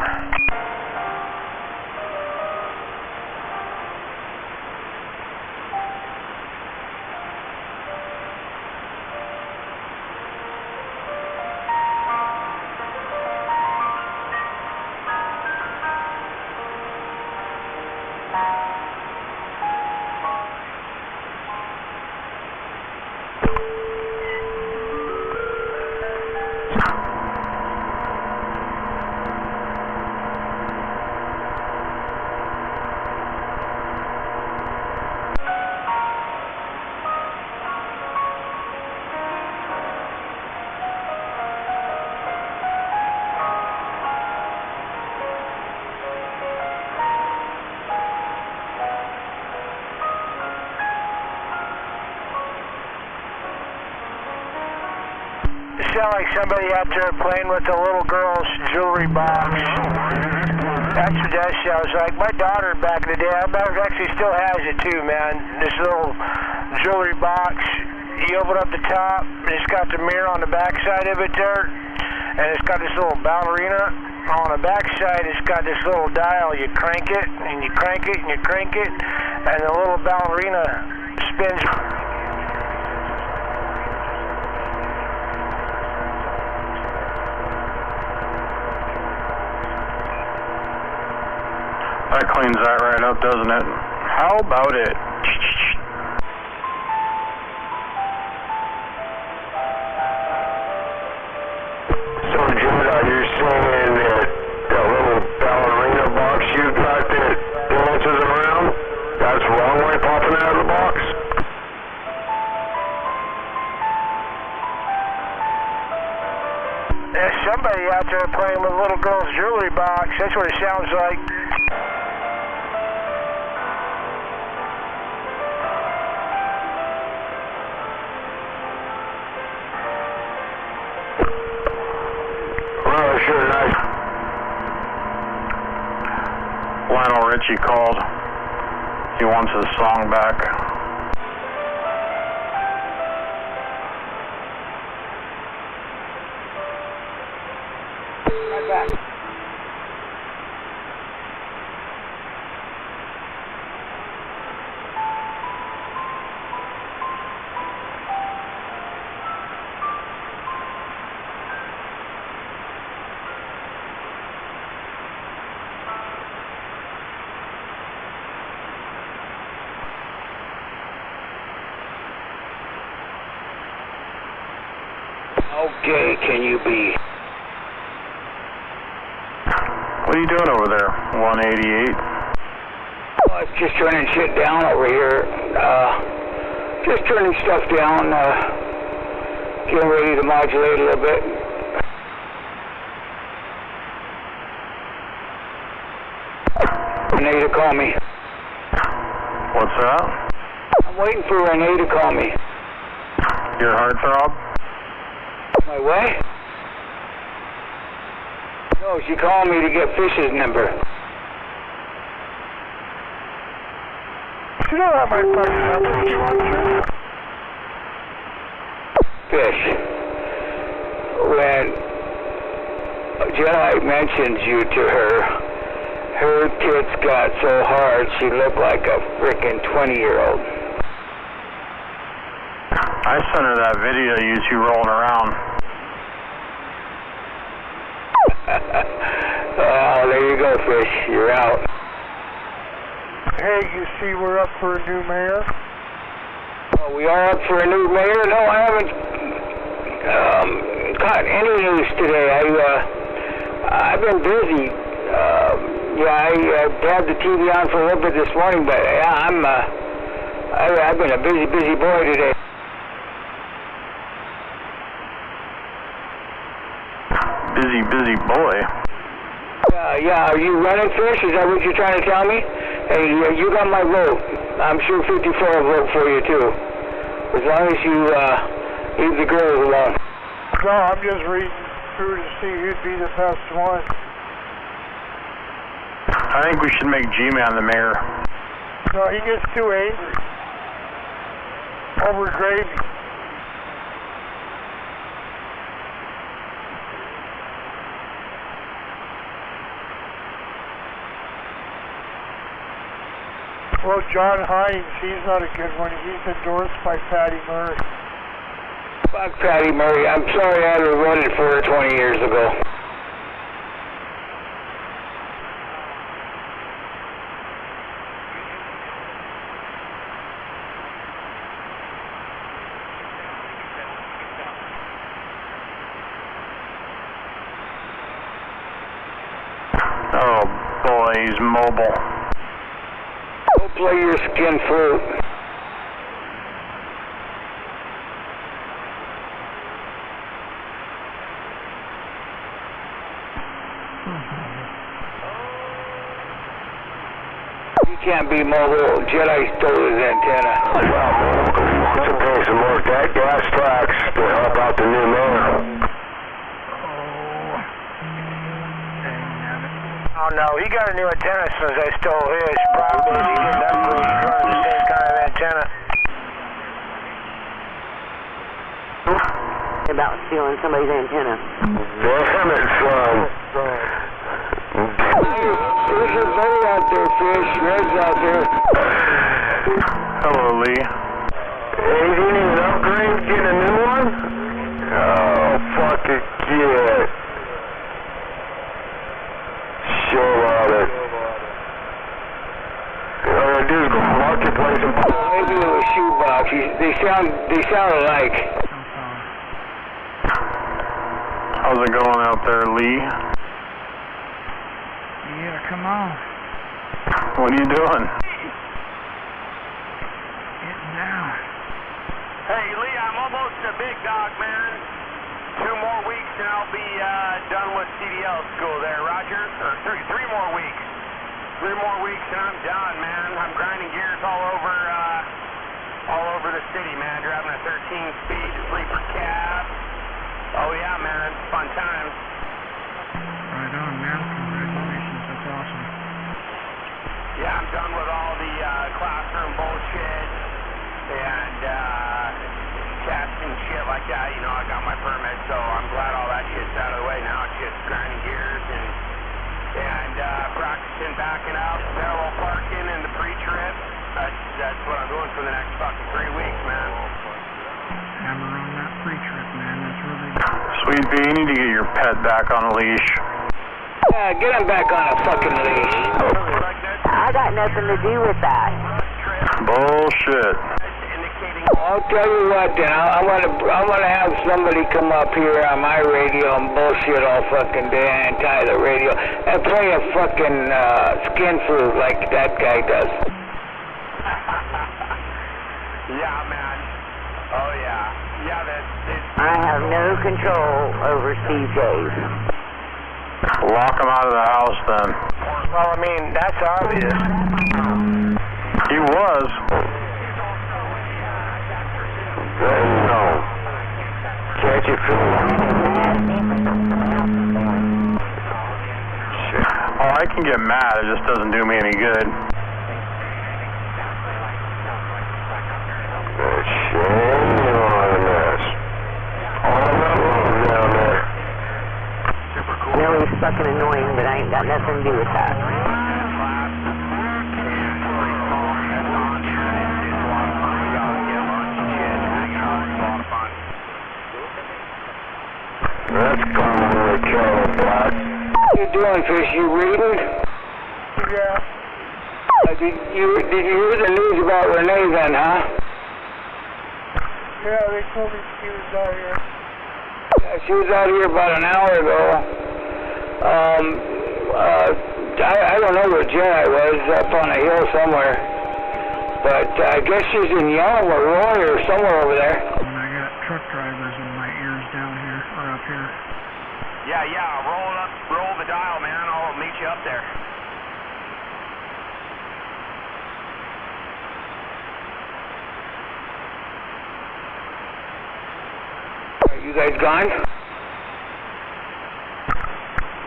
Speaker 10: sound like somebody out there playing with a little girl's jewelry box. That's what that sounds like. My daughter back in the day, I actually still has it too, man. This little jewelry box. You open up the top, and it's got the mirror on the back side of it there, and it's got this little ballerina. On the back side, it's got this little dial. You crank it, and you crank it, and you crank it, and the little ballerina spins.
Speaker 4: That cleans that right up, doesn't it? How about it?
Speaker 1: So, Jim, you're saying that little ballerina box you got that dances around, that's wrong way popping out of the box?
Speaker 10: There's somebody out there playing with a little girl's jewelry box. That's what it sounds like.
Speaker 1: Sure, nice.
Speaker 4: Lionel Richie called. He wants his song back.
Speaker 10: Right back.
Speaker 11: Okay, can you be?
Speaker 4: What are you doing over there, 188?
Speaker 11: Oh, I'm just turning shit down over here. Just turning stuff down, getting ready to modulate a little bit. Renee to call me.
Speaker 4: What's that?
Speaker 11: I'm waiting for Renee to call me.
Speaker 4: Your heartthrob?
Speaker 11: My what? No, she called me to get Fish's number.
Speaker 7: You don't have my fucking number if you want to.
Speaker 11: Fish, when Jedi mentioned you to her, her tits got so hard she looked like a frickin' 20-year-old.
Speaker 4: I sent her that video of you two rolling around.
Speaker 11: Oh, there you go, Fish. You're out.
Speaker 7: Hey, you see we're up for a new mayor?
Speaker 11: Oh, we are up for a new mayor? No, I haven't got any news today. I've been busy. I had the TV on for a little bit this morning, but yeah, I've been a busy boy today.
Speaker 4: Busy boy.
Speaker 11: Yeah, are you running, Fish? Is that what you're trying to tell me? Hey, you got my vote. I'm sure 54 will vote for you, too. As long as you leave the girls alone.
Speaker 7: No, I'm just reading through to see who'd be the best one.
Speaker 4: I think we should make G-Man the mayor.
Speaker 7: No, he gets too angry. Over gravy. Well, John Hines, he's not a good one. He's endorsed by Patty Murray.
Speaker 11: Fuck Patty Murray. I'm sorry I voted for her 20 years ago.
Speaker 4: Oh boy, he's mobile.
Speaker 11: Go play your skin fruit. He can't be mobile. Jedi stole his antenna.
Speaker 1: Well, he wants to pay some more gas tax to help out the new mayor.
Speaker 10: Oh no, he got a new antenna since I stole his. Problem is he didn't upgrade. He's running the same kind of antenna.
Speaker 12: About stealing somebody's antenna.
Speaker 1: Damn it, son. There's a buddy out there, Fish. Red's out there.
Speaker 4: Hello, Lee.
Speaker 1: Hey, do you need an upgrade? Get a new one? Oh, fucking kid. Show on it. All I do is go to the marketplace and buy maybe a little shoebox. They sound alike.
Speaker 4: How's it going out there, Lee?
Speaker 7: Yeah, come on.
Speaker 4: What are you doing?
Speaker 7: Getting down.
Speaker 8: Hey, Lee, I'm almost a big dog, man. 2 more weeks and I'll be done with CDL school there, Roger. Or three more weeks. 3 more weeks and I'm done, man. I'm grinding gears all over the city, man. Driving a 13-speed sleeper cab. Oh yeah, man. Fun times.
Speaker 7: Right on, man. Congratulations. That's awesome.
Speaker 8: Yeah, I'm done with all the classroom bullshit and testing shit like that. You know, I got my permit, so I'm glad all that shit's out of the way now. It's just grinding gears and practicing backing up, parallel parking, and the pre-trip. That's what I'm doing for the next fucking 3 weeks, man.
Speaker 7: Hammer on that pre-trip, man. That's really good.
Speaker 4: Sweet Pea, you need to get your pet back on a leash.
Speaker 10: Yeah, get him back on a fucking leash.
Speaker 12: I got nothing to do with that.
Speaker 4: Bullshit.
Speaker 10: I'll tell you what, then. I'm gonna have somebody come up here on my radio and bullshit all fucking day and tie the radio and play a fucking skin fruit like that guy does.
Speaker 8: Yeah, man. Oh yeah. Yeah,
Speaker 12: I have no control over Steve Dave.
Speaker 4: Lock him out of the house then.
Speaker 10: Well, I mean, that's obvious.
Speaker 4: He was.
Speaker 1: No. Can't you feel it?
Speaker 4: Shit. Oh, I can get mad. It just doesn't do me any good.
Speaker 12: I know he's fucking annoying, but I ain't got nothing to do with that.
Speaker 1: That's common with a cattle black.
Speaker 10: What you doing, Fish? You reading?
Speaker 7: Yeah.
Speaker 10: Did you hear the news about Renee then, huh?
Speaker 7: Yeah, they told me she was out here.
Speaker 10: Yeah, she was out here about an hour ago. I don't know where Jenna was, up on a hill somewhere. But I guess she's in Yellow or Roy or somewhere over there.
Speaker 7: And I got truck drivers in my ears down here, or up here.
Speaker 8: Yeah, roll the dial, man. I'll meet you up there.
Speaker 10: Are you guys gone?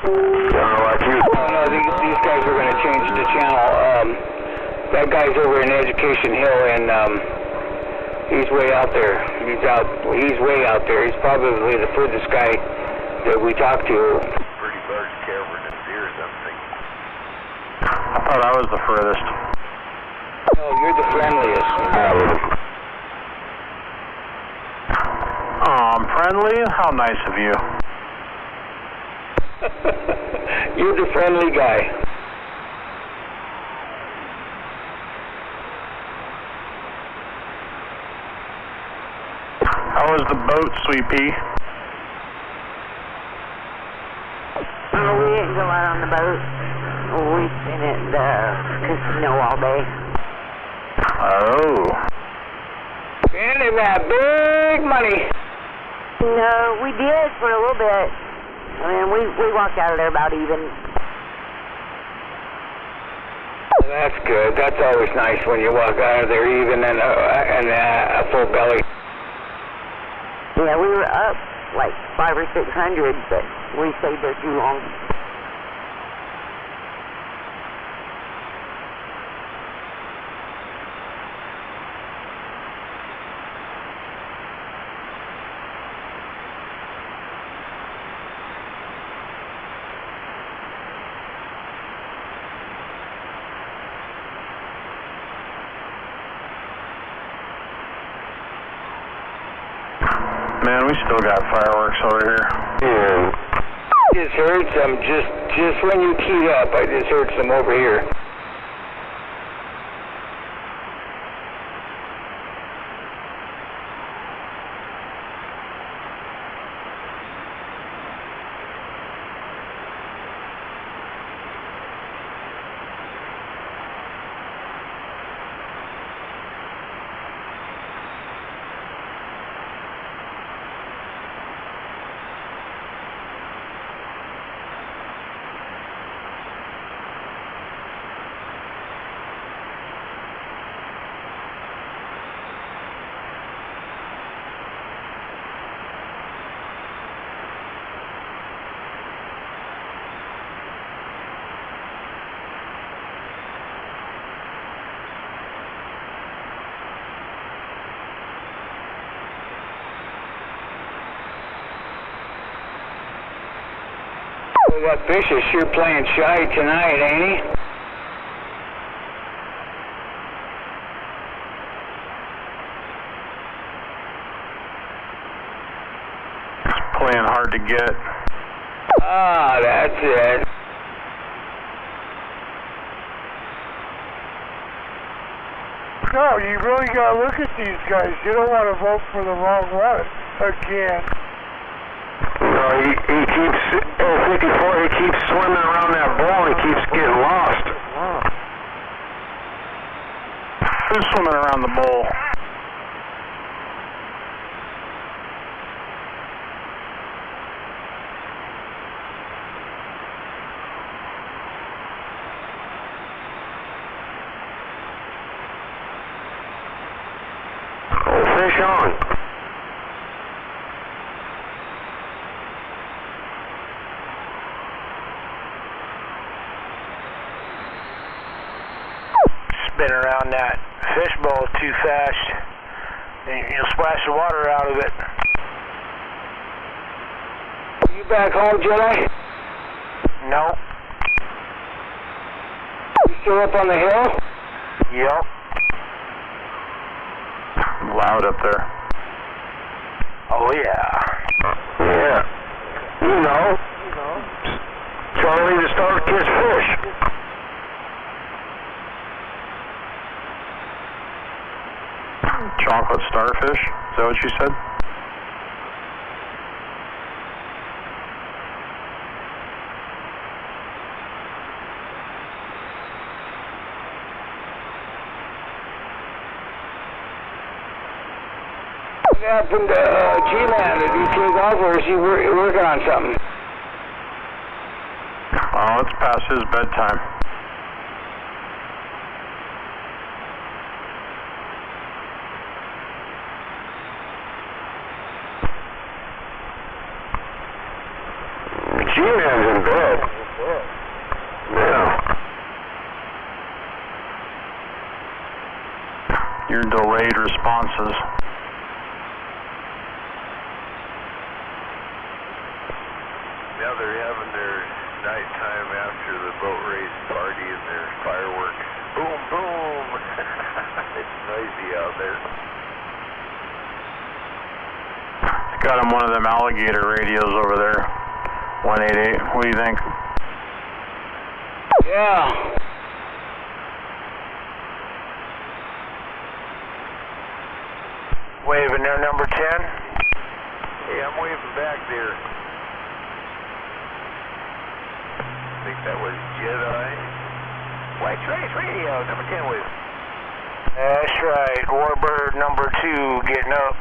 Speaker 10: No, these guys are going to change the channel. That guy's over in Education Hill, and he's way out there. He's way out there. He's probably the furthest guy that we talked to.
Speaker 1: Pretty birds covering in deer or something.
Speaker 4: I thought I was the furthest.
Speaker 10: No, you're the friendliest.
Speaker 4: Oh, I'm friendly? How nice of you.
Speaker 10: You're the friendly guy.
Speaker 4: How was the boat, Sweet Pea?
Speaker 12: Oh, we didn't go out on the boat. We spent at the casino all day.
Speaker 4: Oh.
Speaker 10: Spending that big money.
Speaker 12: No, we did for a little bit. I mean, we walked out of there about even.
Speaker 10: That's good. That's always nice when you walk out of there even and a full belly.
Speaker 12: Yeah, we were up like 500 or 600, but we stayed there too long.
Speaker 4: man. We still got fireworks over here.
Speaker 10: Yeah. Just heard some just when you keyed up. I just heard some over here. That fish is sure playing shy tonight, ain't he?
Speaker 4: It's playing hard to get.
Speaker 10: Ah, that's it.
Speaker 13: No, you really gotta look at these guys. You don't want to vote for the wrong one again.
Speaker 1: No, he keeps, 54, he keeps swimming around that ball and he keeps getting lost.
Speaker 4: Who's swimming around the bowl?
Speaker 1: Oh, fish on.
Speaker 10: Spin around that fishbowl too fast, and you'll splash the water out of it. You back home, Jedi? No. You still up on the hill? Yep.
Speaker 4: Loud up there.
Speaker 10: Oh, yeah.
Speaker 1: Yeah. You know. Charlie the Star-Kissed Fish.
Speaker 4: Chocolate starfish? Is that what you said?
Speaker 10: What happened to G-Man? Did he take off, or is he working on something?
Speaker 4: Oh, it's past his bedtime.
Speaker 1: G-Man's in bed. Yeah.
Speaker 4: Your delayed responses.
Speaker 2: Now they're having their nighttime after the boat race party and their fireworks. Boom, boom! It's noisy out there.
Speaker 4: It's got him one of them alligator radios over there. 188. What do you think?
Speaker 10: Yeah. Waving there, number 10.
Speaker 2: Hey, I'm waving back there. I think that was Jedi. White Trace Radio, number 10 wave.
Speaker 10: That's right. Warbird number 2 getting up.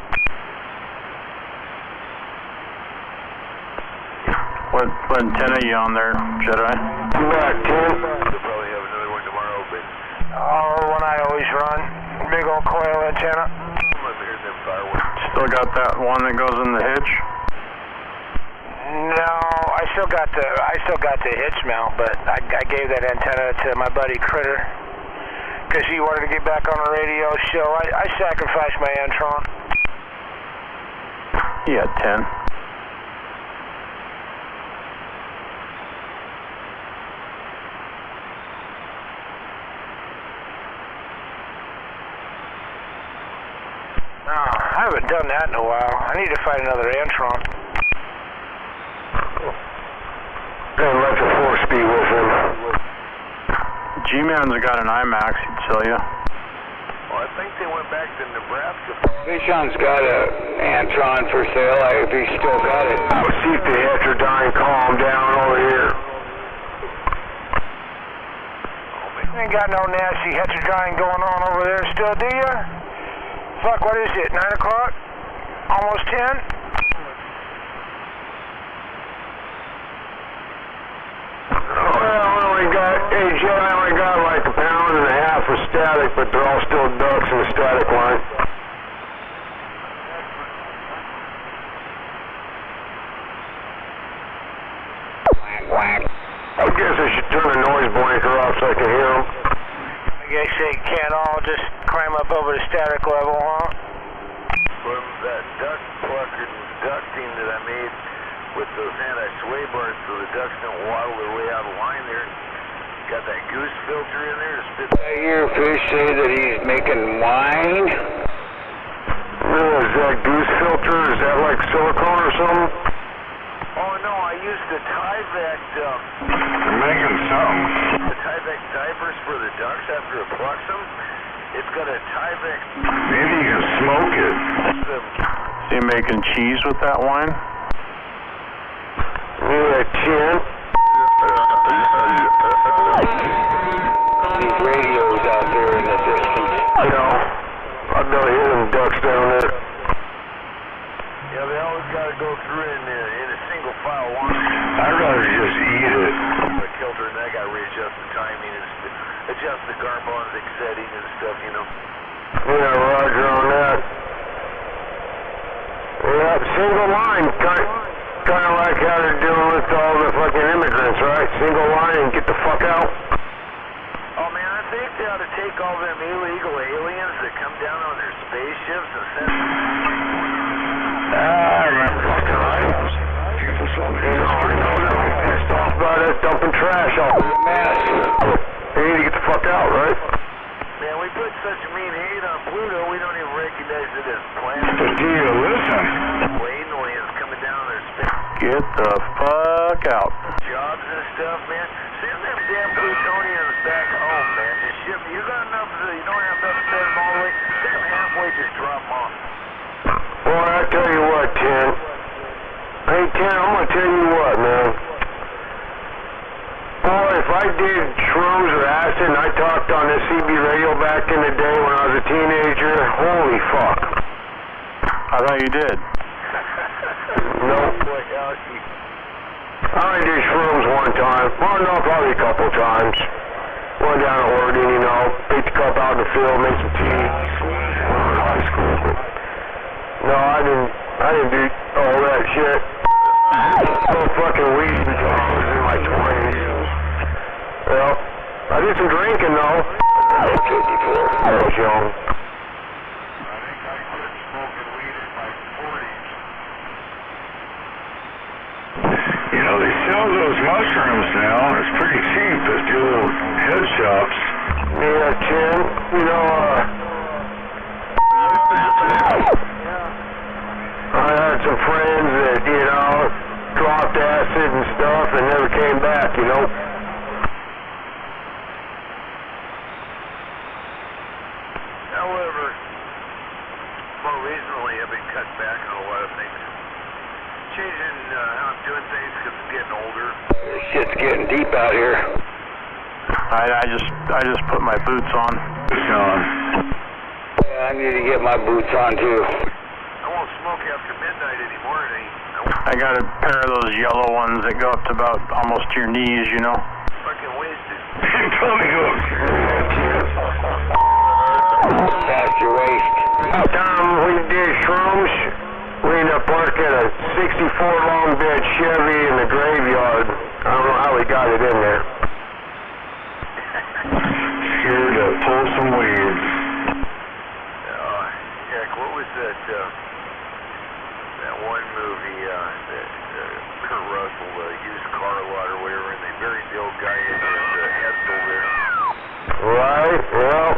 Speaker 4: What antenna are you on there, Jedi?
Speaker 1: Come back, Tim.
Speaker 2: They'll probably have another one tomorrow, but
Speaker 10: Oh, the one I always run. Big old coil antenna.
Speaker 2: I'm hearing them fireworks.
Speaker 4: Still got that one that goes in the hitch?
Speaker 10: No, I still got the hitch mount, but I gave that antenna to my buddy Critter because he wanted to get back on the radio show. I sacrificed my Antron.
Speaker 4: Yeah, 10.
Speaker 10: No, I I haven't done that in a while. I need to find another Antron.
Speaker 1: And left a 4-speed with him.
Speaker 4: G-Man's got an IMAX, he'd sell you.
Speaker 5: Well, I think they went back to Nebraska.
Speaker 14: Vishon's got an Antron for sale, if he's still got it.
Speaker 1: I'll see if the heterodyne calm down over here.
Speaker 10: You ain't got no nasty heterodyne going on over there still, do you? Fuck, what is it, 9 o'clock? Almost 10?
Speaker 1: I only got like 1.5 pounds of static, but they're all still ducks in the static line. I guess I should turn the noise blanker off so I can hear them.
Speaker 10: I guess they can't all just climb up over the static level, huh?
Speaker 5: From that duck plucker ducting that I made with those anti-sway bars so the ducks don't waddle their way out of line there. Got that goose filter in there to spit.
Speaker 14: I hear Fish say that he's making wine.
Speaker 1: Is that goose filter? Is that like silicone or something?
Speaker 5: Oh no, I used the Tyvek.
Speaker 2: You're making something.
Speaker 5: The Tyvek diapers for the ducks after it plucks them. It's got a Tyvek.
Speaker 2: Maybe you can smoke it.
Speaker 4: Is he making cheese with that wine?
Speaker 1: Yeah, chin.
Speaker 14: These radios out there in the distance.
Speaker 1: I know. I've never hear them ducks down there.
Speaker 5: Yeah, they always got to go through in a single file line.
Speaker 2: I'd rather just eat it.
Speaker 5: The kilter, and I got to readjust the timing and adjust the harmonic setting and stuff, you know.
Speaker 1: Yeah, roger on that. Yeah, single line. Kind of like how they're doing with all the fucking immigrants, right? Single line and get the fuck out.
Speaker 5: Oh man, I think they ought to take all them illegal aliens that come down on their spaceships and send them.
Speaker 1: I remember fucking items. People saw me. I'm pissed off about us dumping trash all over the mess. They need to get the fuck out, right?
Speaker 5: Man, we put such mean hate on Pluto, we don't even recognize it as planet.
Speaker 2: But do you listen?
Speaker 5: Aliens coming down on their space.
Speaker 4: Get the fuck out.
Speaker 5: Jobs and stuff, man. Send them damn plutonians back home, man. Just ship them. You got enough, you don't have enough to send them all the way. Send them halfway, just drop them off.
Speaker 1: Boy, I tell you what, Tim. Hey, Tim, I'm gonna tell you what, man. Boy, if I did shrooms or acid and I talked on this CB radio back in the day when I was a teenager, holy fuck.
Speaker 4: I thought you did.
Speaker 1: Nope. I only did shrooms one time. Well, no, probably a couple times. Went down to Oregon, you know, picked a cup out in the field, made some tea. High school. No, I didn't do all that shit. No fucking weed until I was in my 20s. Well, I did some drinking though. I was 54. I was young.
Speaker 2: You know, they sell those mushrooms now. It's pretty cheap at the little head shops.
Speaker 1: Yeah, Tim, you know, I had some friends that, you know, dropped acid and stuff and never came back, you know.
Speaker 5: However, more recently I've been cutting back on a lot of things. Changing how I'm doing things because I'm getting older.
Speaker 14: This shit's getting deep out here.
Speaker 4: I just put my boots on.
Speaker 14: Yeah, I need to get my boots on too.
Speaker 5: I won't smoke after midnight anymore.
Speaker 4: I got a pair of those yellow ones that go up to about almost to your knees, you know.
Speaker 5: Fucking wasted.
Speaker 2: Tell me who.
Speaker 14: Past your waist.
Speaker 1: Last time we did shrooms, we ended up parking a 64 long bed Chevy in the graveyard. I don't know how we got it in there.
Speaker 2: Scared to pull some weeds.
Speaker 5: Heck, what was that one movie, that Kurt Russell, used car lot or whatever, and they buried the old guy in his headstone there.
Speaker 1: Right, well,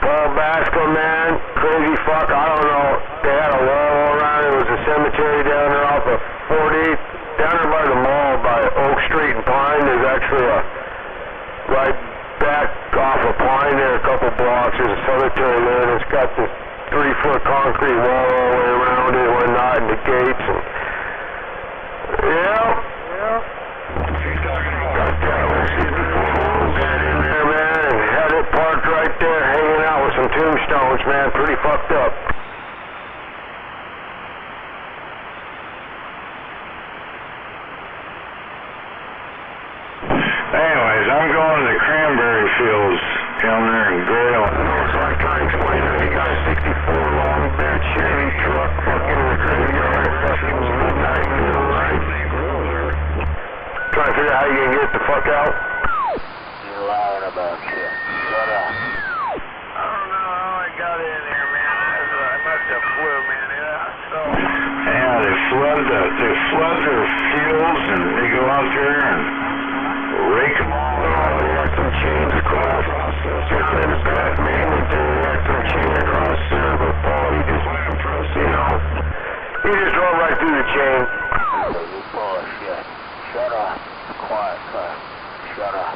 Speaker 1: Paul Basco, man, crazy fuck, I don't know. They had a wall all around. It was a cemetery down there off of 40th. Down there by the mall, by Oak Street and Pine, there's actually a, right back off of Pine there, a couple blocks, there's a cemetery there, and it's got this 3-foot concrete wall all the way around it and whatnot, and the gates, and, yeah. Parked right there, hanging out with some tombstones, man. Pretty fucked up.
Speaker 2: Anyways, I'm going to the cranberry fields down there in Grail.
Speaker 1: It's like I explained to you guys, 64 long bed Chevy truck, fucking in the graveyard, fucking midnight, right? Trying to figure out how you can get the fuck out.
Speaker 10: You're lying about shit. Shut up.
Speaker 11: I don't know how I got in here, man. I must have flew, man. So.
Speaker 2: Yeah, they flood their fields and they go out there and rake them all out.
Speaker 1: They got some chains across. Just in the back, man. They got some chain across there, but Paul, he just went across, you know. He just drove right through the chain.
Speaker 10: You bullshit. Shut up. Quiet, son. Shut up.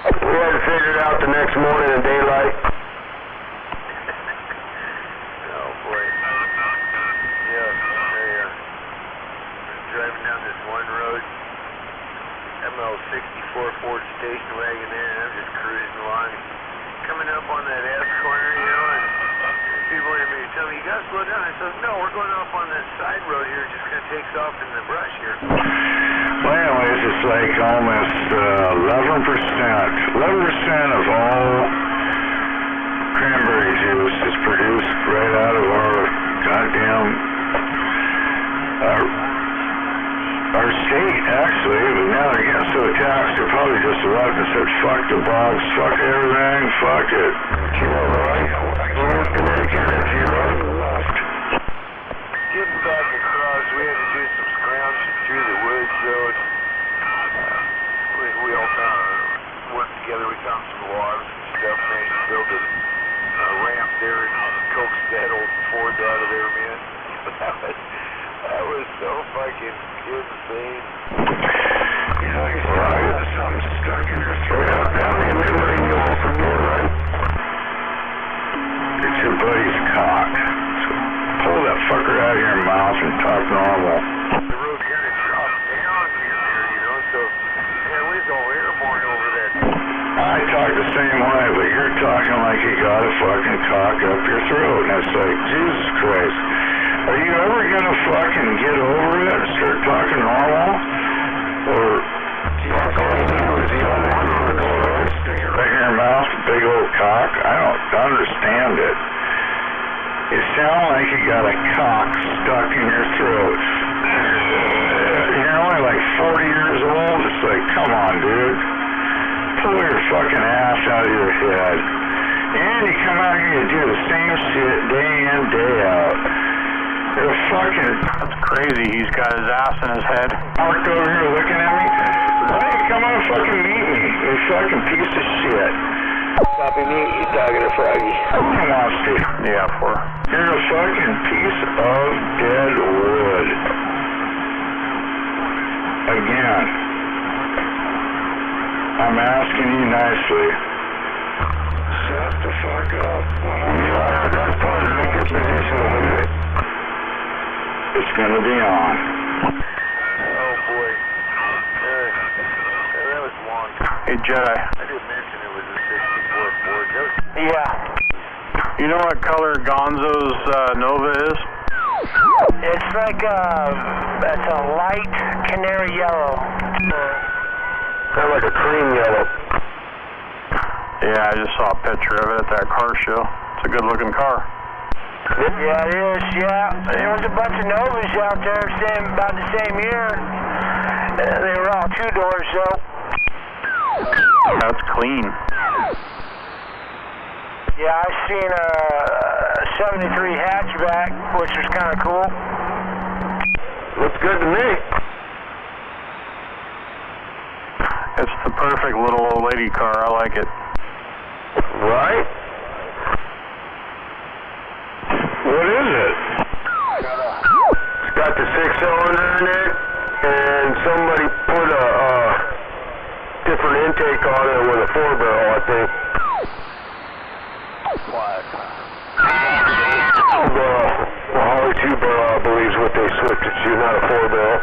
Speaker 1: We had to figure it out the next morning in daylight.
Speaker 11: Oh, boy. Yeah, there. Driving down this one road. ML64 Ford station wagon there, and I'm just cruising along. Coming up on that S corner, you know, and people in me tell me, you gotta slow down. I said, no, we're going off on this side road here. It just kind of takes off in the brush here.
Speaker 2: Well, anyways, it's like almost 11% of all cranberry juice is produced right out of our goddamn our state, actually. But now they're getting so taxed, they're probably just about to say, fuck the bogs, fuck everything, fuck it.
Speaker 11: Getting back across, we had to do some scrounging through the woods, though. We all worked together. We found some logs and stuff, managed to build a ramp there and coaxed that old Ford out of there, man. That was so fucking insane.
Speaker 1: You know, you said I got something stuck in your throat. Down in memory, you all from there, right?
Speaker 2: It's your buddy's cock. So pull that fucker out of your mouth and talk normal.
Speaker 11: The road kind of dropped down in there, you know, so, man, we was all airborne over that.
Speaker 2: I talk the same way, but you're talking like you got a fucking cock up your throat. And it's like, Jesus Christ. Are you ever gonna fucking get over it and start talking normal? Or right in your mouth, big old cock? I don't understand it. You sound like you got a cock stuck in your throat. You're only like 40 years old. It's like, come on, dude. Pull your fucking ass out of your head. And you come out here and do the same shit day in, day out. You're fucking...
Speaker 4: That's crazy. He's got his ass in his head.
Speaker 2: Parked over here looking at me. Why don't you come on and fucking meet me, you fucking piece of shit?
Speaker 1: Copy me, you talking to Froggy.
Speaker 2: Come on, Steve.
Speaker 4: Yeah, for...
Speaker 2: You're a fucking piece of dead wood. Again. I'm asking you nicely.
Speaker 1: Shut the fuck up. That's part of the good position to leave it.
Speaker 2: It's gonna be on.
Speaker 11: Oh, boy. That was long.
Speaker 4: Hey, Jedi.
Speaker 11: I did mention it was a 64 Ford.
Speaker 10: Yeah.
Speaker 4: You know what color Gonzo's Nova is?
Speaker 10: It's like it's a light canary yellow.
Speaker 1: Kind of like a cream yellow.
Speaker 4: Yeah, I just saw a picture of it at that car show. It's a good-looking car.
Speaker 10: Yeah, it is, yeah. There was a bunch of Novas out there about the same year. They were all two-doors, though.
Speaker 4: That's clean.
Speaker 10: Yeah, I seen a 73 hatchback, which was kind of cool.
Speaker 1: Looks good to me.
Speaker 4: It's the perfect little old lady car. I like it.
Speaker 1: Right?
Speaker 2: What is it?
Speaker 1: It's got the 6-cylinder in it, and somebody put a different intake on it with a 4-barrel, I think. Holly 2-barrel, I believe, is what they switched it to, not a 4-barrel.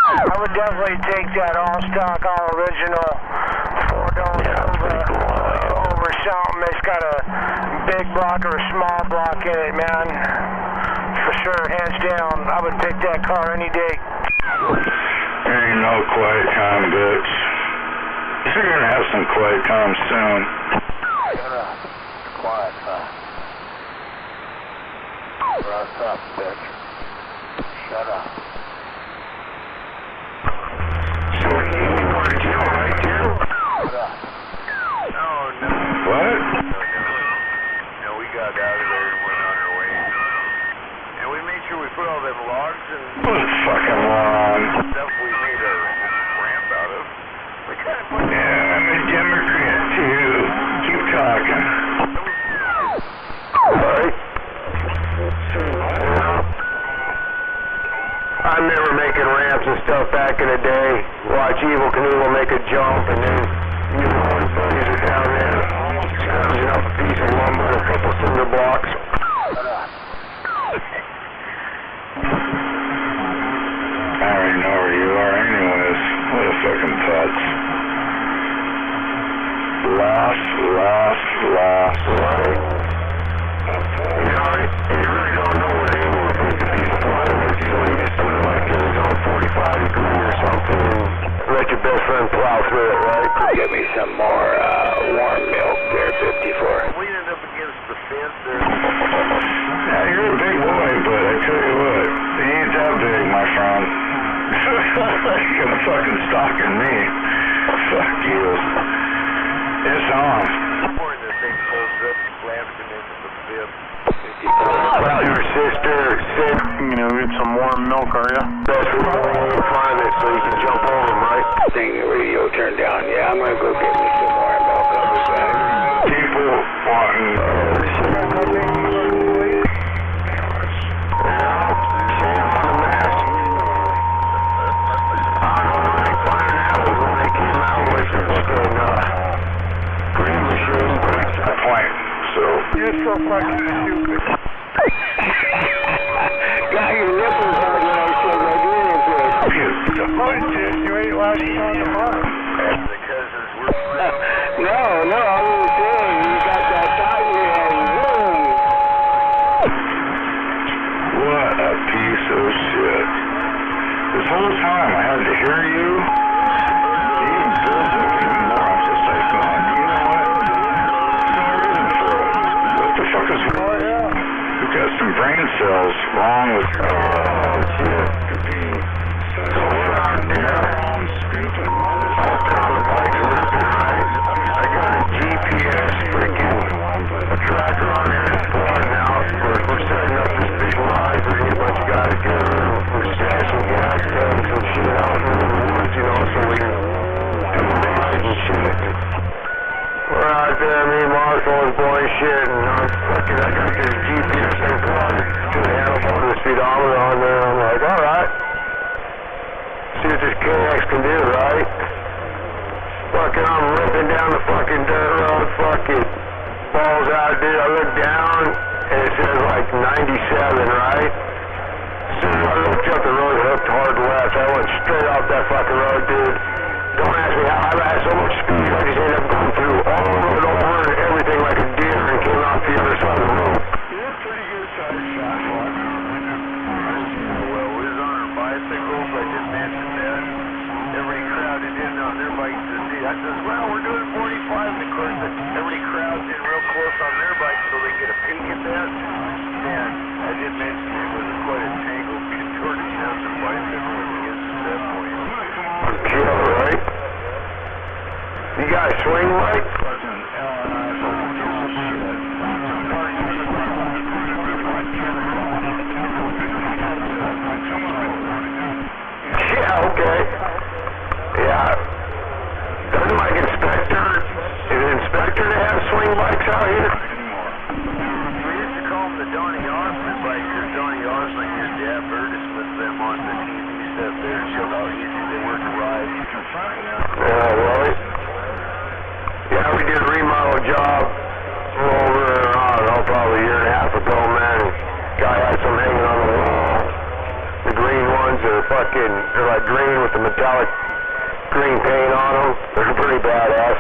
Speaker 10: I would definitely take that all stock, all original 4-dome over something that's got a big block or a small block in it, man. For sure, hands down, I would pick that car any day.
Speaker 2: Ain't no quiet time, bitch. You're gonna have some quiet time soon.
Speaker 11: Shut up. Quiet time. What's up, bitch? Shut up.
Speaker 1: So you going to jail, right, Jim?
Speaker 11: Shut up.
Speaker 5: No.
Speaker 2: What?
Speaker 5: No, we got out of there and went on our way. And we made sure we put all them logs and
Speaker 2: What's fucking wrong?
Speaker 5: stuff we made a ramp out of. We kind of put
Speaker 2: Yeah, I'm a Democrat too. Keep talking.
Speaker 1: Alright. I remember making ramps and stuff back in the day. Watch Evil Knievel make a jump, and then you know his buddies are down there scrounging up a piece of lumber and a couple cinder blocks.
Speaker 2: I already know where you are anyways. What a fucking putz. Lost.
Speaker 1: Right. You know, you really don't know what Evil would think if he's flying with you, so you just put it like in his own 45 degree or something, and let your best friend plow through it, right?
Speaker 14: Give me some more warm milk there, 54.
Speaker 5: we ended up against the fence there.
Speaker 2: Yeah, you're a big boy, but I tell you what, he ain't that big, my friend. You're gonna fucking stalking me. Fuck you. It's on.
Speaker 5: Before the thing pulls up and slams him into the bib.
Speaker 1: Well, your sister said
Speaker 4: You know, get some warm milk, are you?
Speaker 1: best we can find it so you can jump over him, right?
Speaker 14: Thing the radio turned down. Yeah, I'm gonna go get me some more milk. I'll be back.
Speaker 2: People wanting
Speaker 13: You're so fucking stupid.
Speaker 14: Got your nipples hard when I said my dreams were.
Speaker 13: Oh, you ain't lasting on the mark.
Speaker 5: Because we're
Speaker 14: No, I was saying you got that thought in your head. Boom.
Speaker 2: what a piece of shit. This whole time I had to hear you. Even build it even more. I'm just like going, you know what? What the fuck is wrong? You've got some brain cells wrong with your shit.
Speaker 1: I got a GPS freaking tracker on there that's pulling out. We're setting up this big line for a bunch of guys together. We're stashing gas, cutting some shit out in the woods, you know, so we can do basic and shit. We're out there, me and Marshall is blowing shit, and I got this GPS thing plugged to the handlebar to the speedometer on there. I'm like, alright. See what this KX can do, right? Fucking, I'm ripping down the fucking dirt road, fucking balls out, dude. I look down, and it says like 97, right? So I looked up the road, hooked hard left. I went straight off that fucking road, dude. Don't ask me how I had so much speed. I just ended up going through all the road over and everything like a deer and came out the other side of the road.
Speaker 5: You're a pretty good size shot. Well, we was on our bicycles. I just mentioned that. Everybody crowded in on their bikes to see. I says, well, we're doing 45. And of course, everybody crowds in real close on their bikes so they get a peek at that. And I did mention it was quite a tangled, contorted house of bicycle against that point.
Speaker 1: Yeah, right? You guys swing, Mike? Yeah, okay. Yeah. Doesn't like Inspector, and
Speaker 2: set there and showed how easy they were to ride.
Speaker 1: Yeah, really? Yeah, we did a remodel job over, I don't know, probably a year and a half ago, man. Guy had some hanging on the wall. The green ones are fucking, they're like green with the metallic green paint on them. They're pretty badass.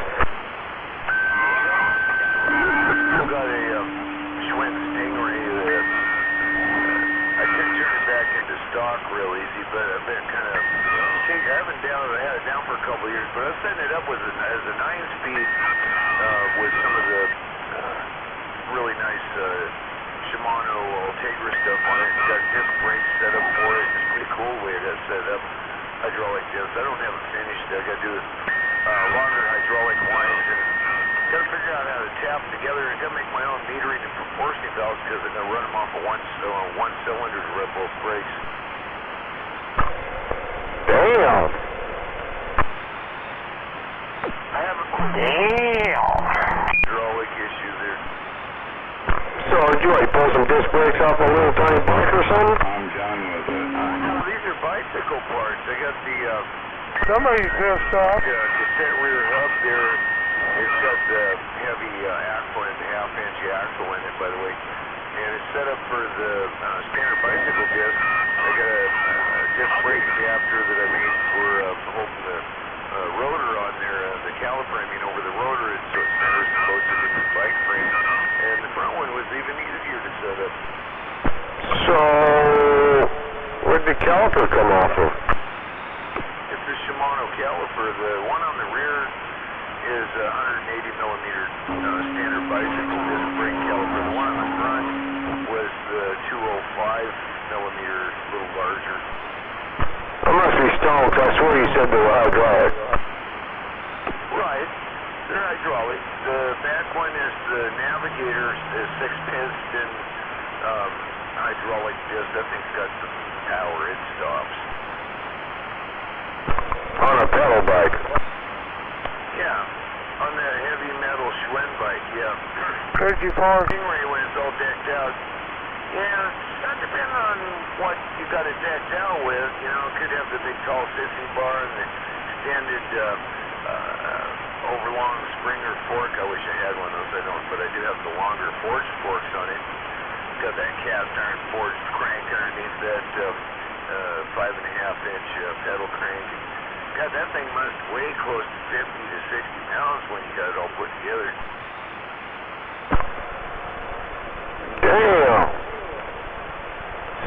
Speaker 2: Still got a Schwinn Stingray that I could turn it back into stock real easy, but I've been kind of, I haven't had it down for a couple of years, but I'm setting it up as a 9-speed with some of the really nice Shimano Ultegra stuff on it. It's got disc brakes set up for it. It's pretty cool the way it is set up. Hydraulic discs. I don't have it finished. I got to do longer hydraulic lines and got to figure out how to tap them together. I got to make my own metering and proportioning valves because I'm going to run them off of one cylinder to run both brakes.
Speaker 1: Damn.
Speaker 2: I have a hydraulic issue there.
Speaker 1: So, did you like pull some disc brakes off a little tiny bike or something?
Speaker 2: I'm done with it. No, these are bicycle parts. I got the
Speaker 13: Somebody's pissed off.
Speaker 2: cassette rear hub there. It's got the heavy axle and the half-inch axle in it, by the way. And it's set up for the standard bicycle disc. I got a disc brake adapter that I made for holding the rotor on there, the caliper, I mean, over the rotor, so it centers closer to the bike frame. And the front one was even easier to set up.
Speaker 1: So, where'd the caliper come off of?
Speaker 2: It's a Shimano caliper. The one on the rear is a 180 millimeter standard bicycle disc brake caliper. The one on the front was the 205 millimeter, a little larger.
Speaker 1: I must be stoned, 'cause I swear you said they were hydraulic.
Speaker 2: Right. They're hydraulic. The back one is the Navigator, the 6-piston hydraulic disc. That thing's got some power. It stops.
Speaker 1: On a pedal bike.
Speaker 2: Yeah. On that heavy metal Schwinn bike, yeah.
Speaker 13: Crazy power.
Speaker 2: Stingray when it's all decked out. Yeah, that depends on what you got it decked out with. You know, it could have the big tall sissy bar and the extended overlong Springer fork. I wish I had one of those. I don't, but I do have the longer forged forks on it. Got that cast iron forged crank underneath that 5.5-inch pedal crank. God, that thing must weigh close to 50 to 60 pounds when you got it all put together.
Speaker 1: Damn.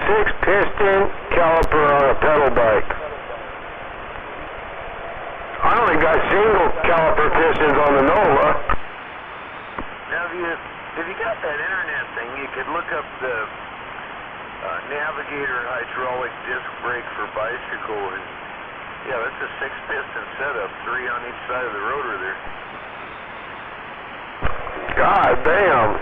Speaker 1: 6-piston caliper on a pedal bike. I only got single caliper pistons on the Nova.
Speaker 2: Now, if you got that internet thing, you could look up the Navigator hydraulic disc brake for bicycle, and yeah, that's a 6-piston setup, 3 on each side of the rotor there.
Speaker 1: God damn.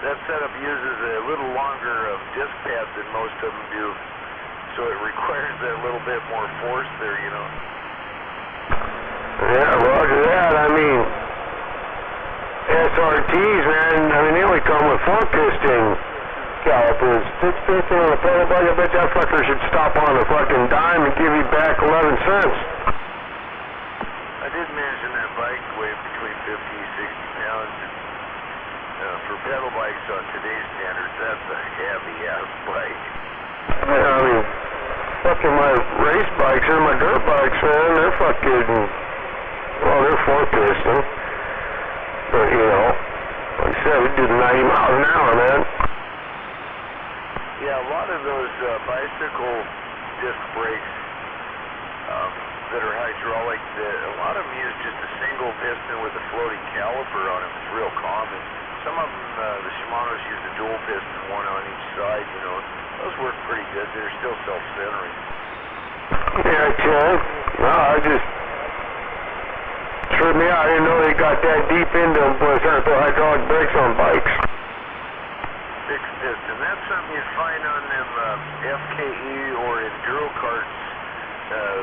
Speaker 2: That setup uses a little longer disc pad than most of them do, so it requires that little bit more force there, you know.
Speaker 1: Yeah, roger that. I mean, SRTs, man, I mean, they only come with 4-piston calipers. 6-piston on a pedal bike, I bet that fucker should stop on a fucking dime and give you back 11 cents.
Speaker 2: I did mention that bike weighed between 50 and 60 pounds. For pedal bikes on today's standards, that's a heavy-ass bike.
Speaker 1: Yeah, I mean, fucking my race bikes and my dirt bikes, man, they're fucking, well, they're 4-piston. But, you know, like I said, we do 90 miles an hour, man.
Speaker 2: Yeah, a lot of those bicycle disc brakes that are hydraulic, a lot of them use just a single piston with a floating caliper on them. It's real common. Some of them, the Shimano's use a dual piston, one on each side, you know. Those work pretty good. They're still self-centering.
Speaker 1: Yeah, Chad. No, I just tripped me out. I didn't know they got that deep into them, but trying to put hydraulic brakes on bikes.
Speaker 2: 6-piston. That's something you'd find on them FKE or Enduro carts.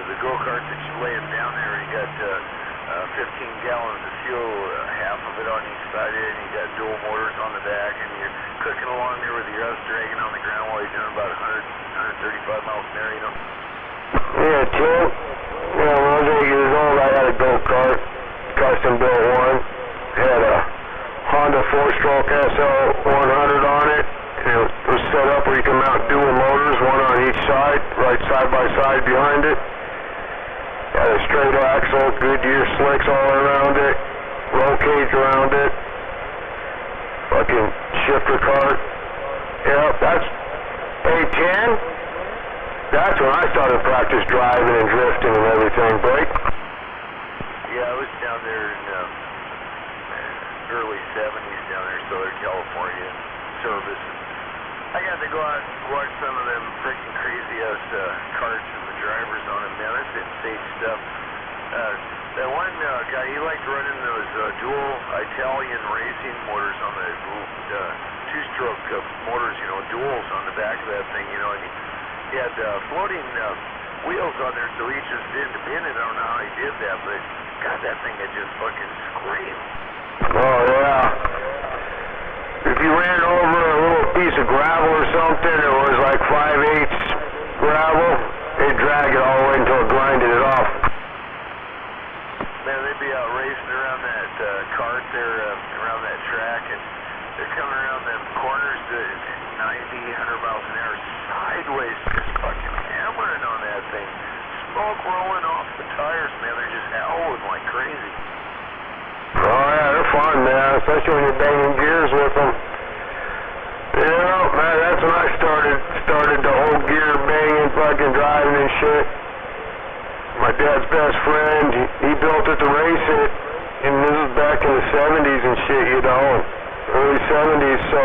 Speaker 2: The go-karts that you lay them down there, you got 15 gallons of fuel, half of it on each side of it, and you got dual motors on the back, and you're cooking along there with your us dragging on the ground while you're doing about 100, 135 miles an hour, you know?
Speaker 1: Yeah, Tim. Yeah, when I was 8 years old, I had a go-kart, custom built one. Had a Honda 4-stroke SL100 on it. And it was set up where you can mount dual motors, one on each side, right side by side behind it. Had a straight axle, Goodyear slicks all around it, roll cage around it, fucking shifter cart. Yeah, that's A10. That's when I started practice driving and drifting and everything, Blake.
Speaker 2: Yeah, I was down there in early 70s down there in Southern California in service. I got to go out and watch some of them freaking crazy-ass carts and the drivers on them, man. That's insane stuff. That one guy, he liked running those dual Italian racing motors on the two-stroke motors, you know, duals on the back of that thing, you know, and he had floating wheels on there, so each was independent. I don't know how he did that, but God, that thing had just fucking screamed.
Speaker 1: Oh, yeah. If you ran over a little piece of gravel or something, it was like 5/8 gravel, they'd drag it all the way until it grinded it off.
Speaker 2: Man, they'd be out racing around that cart there, around that track, and they're coming around them corners at 90, 100 miles an hour sideways, just fucking hammering on that thing. Smoke rolling off the tires, man. They're just howling like crazy.
Speaker 1: Oh, yeah, they're fun, man, especially when you're banging gears with them. Yeah, man, that's when I started the whole gear banging, fucking driving and shit. My dad's best friend, he built it to race it, and this was back in the 70s and shit, you know, early 70s, so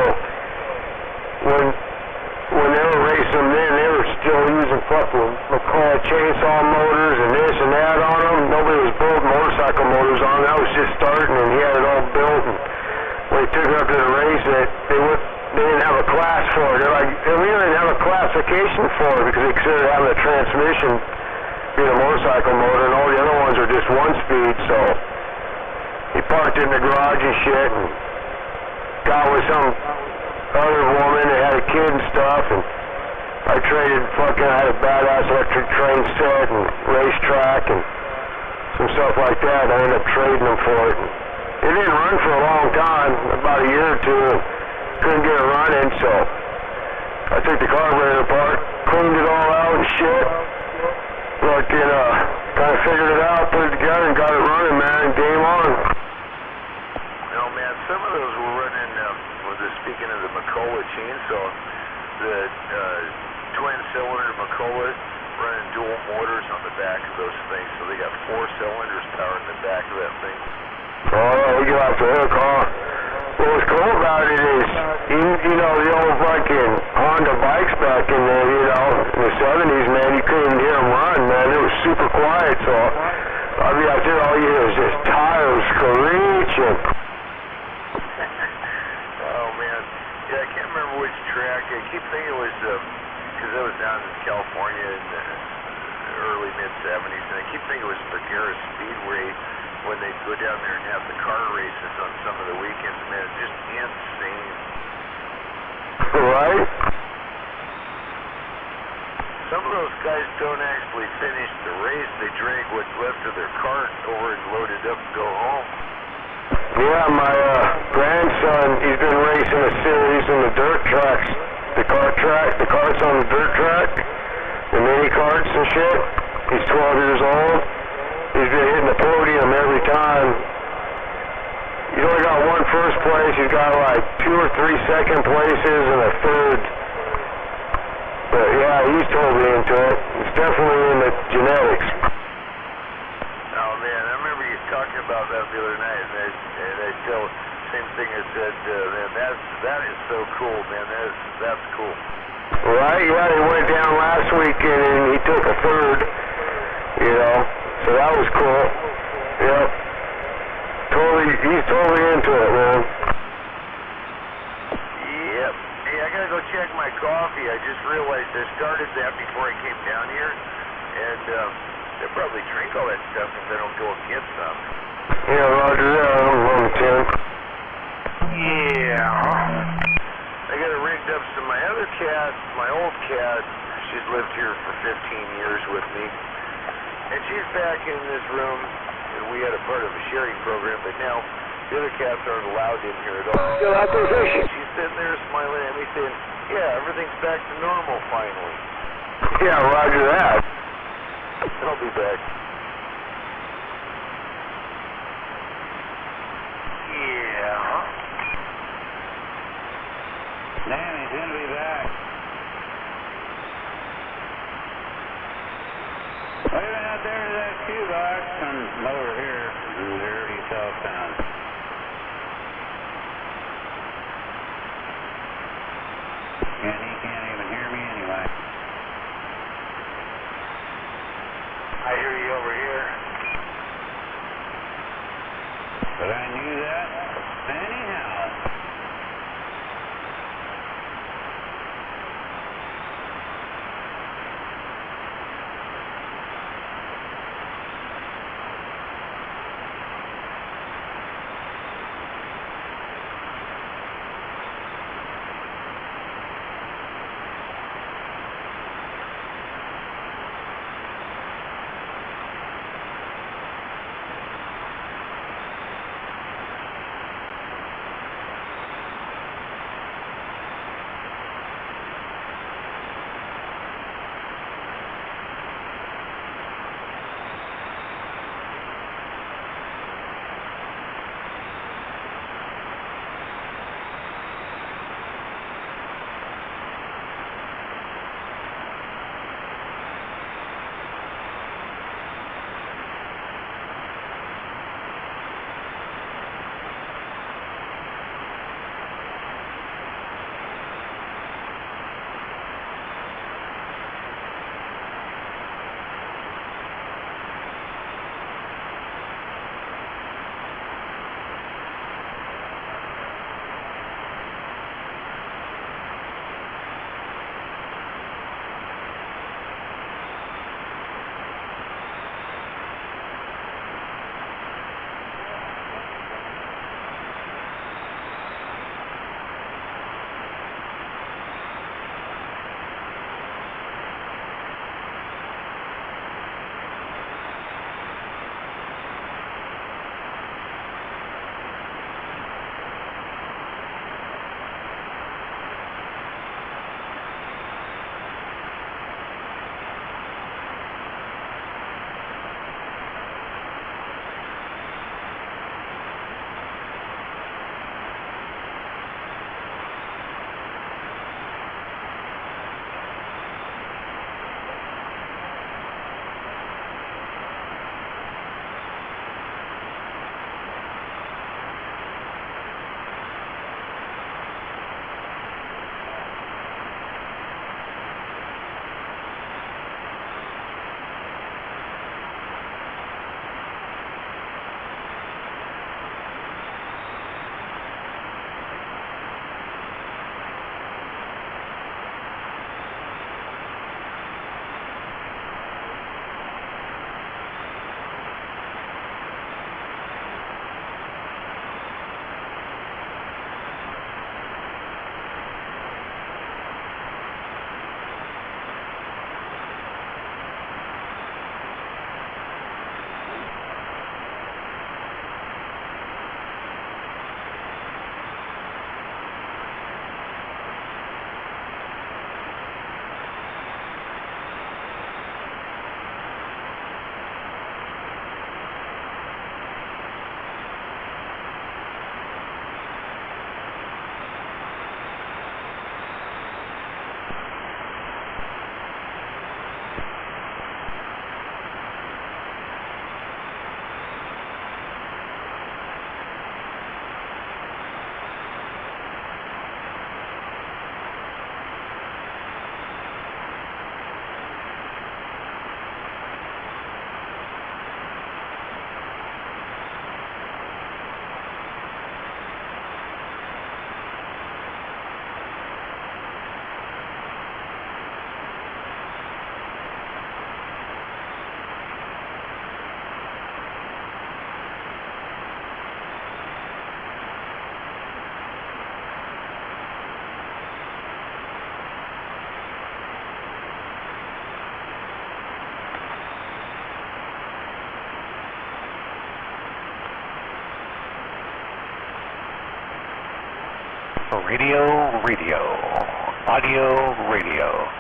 Speaker 1: when they were racing them then, they were still using fucking McCall chainsaw motors and this and that on them. Nobody was building motorcycle motors on them. That was just starting, and he had it all built, and when he took it up to the race, they didn't have a class for it. They're like, they really didn't have a classification for it because they considered having a transmission being a motorcycle motor, and all the other ones are just one speed, so he parked it in the garage and shit, and got with some other woman that had a kid and stuff, and I had a badass electric train set and racetrack and some stuff like that. I ended up trading them for it. It didn't run for a long time, about a year or two, and couldn't get it running, so I took the carburetor apart, cleaned it all out and shit, fucking kind of figured it out, put it together, and got it running, man, and game on.
Speaker 2: No, man, some of those were running, speaking of the McCullough chainsaw, the twin-cylinder McCullough running dual motors on the back of those things, so they got 4 cylinders powering the back of that thing.
Speaker 1: Oh, we get off the hook, huh? What was cool about it is, you know, the old fucking Honda bikes back in there, you know, in the 70s, man, you couldn't hear them run, man. It was super quiet, so I'd be out there, all you hear is just tires screeching.
Speaker 2: Yeah, I can't remember which track. I keep thinking it was, because I was down in California in the early mid-70s, and I keep thinking it was Madera Speedway when they'd go down there and have the car races on some of the weekends. Man, it's just insane.
Speaker 1: Right?
Speaker 2: Some of those guys don't actually finish the race. They drag what's left of their cart over and load it up and go home.
Speaker 1: Yeah, my grandson, he's been racing a series in the dirt tracks, the carts on the dirt track, the mini carts and shit. He's 12 years old. He's been hitting the podium every time. He's only got 1 first place. He's got like 2 or 3 second places and a 3rd. But yeah, he's totally into it. It's definitely in the genetics.
Speaker 2: Oh man, I remember you talking about that the other night, and I still, same thing I said, man, that is so cool, man, that's cool.
Speaker 1: Right, yeah, he went down last weekend and he took a 3rd, you know, so that was cool. Yep. He's totally into it, man.
Speaker 2: Yep. Hey, I gotta go check my coffee. I just realized I started that before I came down here, and they'll probably drink all that stuff if they don't go and get some.
Speaker 1: Yeah, roger that. I'm on the 10.
Speaker 2: Yeah. I gotta ring
Speaker 1: backed up. So my other cat, my old cat, she's lived here for 15 years with me. And she's back in this room, and we had a part of a sharing program, but now the other cats aren't allowed in here at all.
Speaker 14: Still out there fishing?
Speaker 1: She's sitting there smiling at me saying, yeah, everything's back to normal finally.
Speaker 14: Yeah, roger that.
Speaker 1: I'll be back.
Speaker 14: Yeah.
Speaker 15: Danny's gonna be back. Well, he went out there to that shoebox and over here, and there he saw found. And he can't even hear me anyway.
Speaker 1: I hear you over here.
Speaker 15: But I knew that anyhow.
Speaker 16: Radio. Audio radio.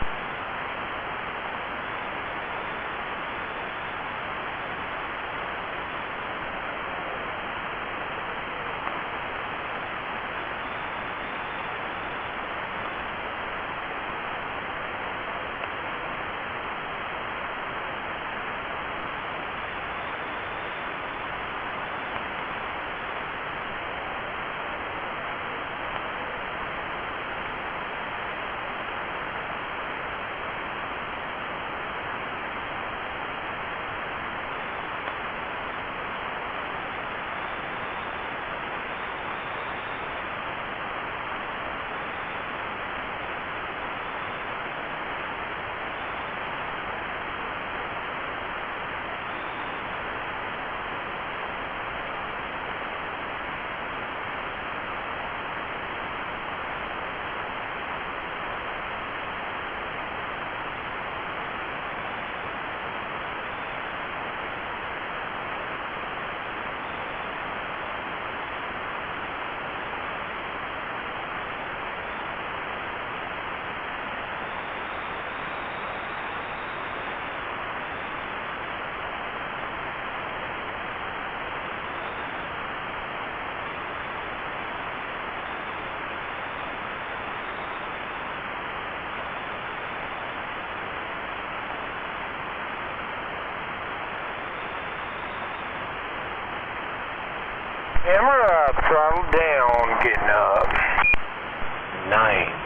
Speaker 10: Hammer up, throttle down, getting up.
Speaker 16: 9.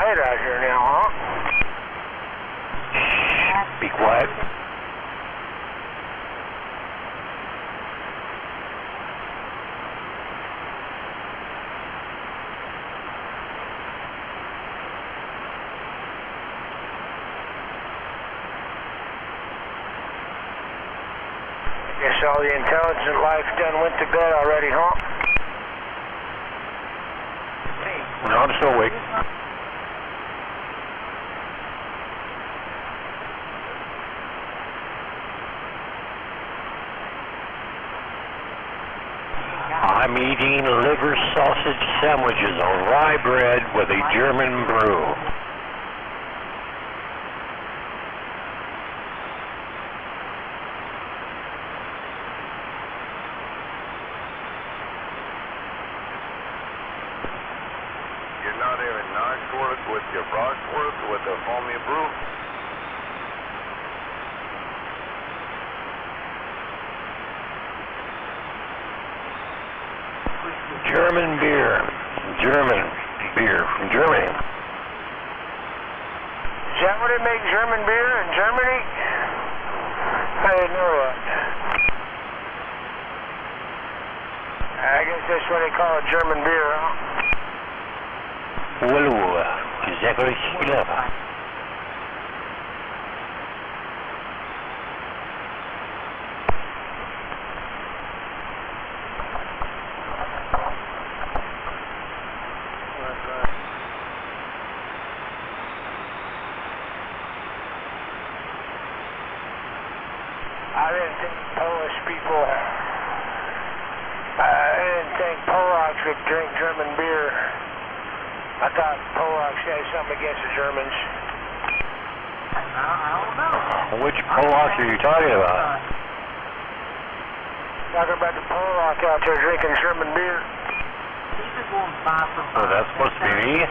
Speaker 10: quiet out here now, huh?
Speaker 16: Shh, be quiet.
Speaker 10: Guess all the intelligent life done went to bed already, huh?
Speaker 16: No, I'm still awake. I'm eating liver sausage sandwiches on rye bread with a German brew.
Speaker 1: You're not having Knoxworth with your Brockworth with the foamy brew?
Speaker 16: German beer. German beer from Germany.
Speaker 10: Is that what they make German beer in Germany? I didn't know that. I guess that's what they call it, German beer, huh?
Speaker 16: Well, exactly enough.
Speaker 10: I didn't think Polish people, I didn't think Polacks would drink German beer. I thought Polacks had something against the Germans.
Speaker 15: I don't know.
Speaker 16: Which Polacks are you talking about?
Speaker 10: Talking about the Polak out there drinking German beer.
Speaker 15: These are going 5 for 5.
Speaker 16: Oh, that's supposed to be me?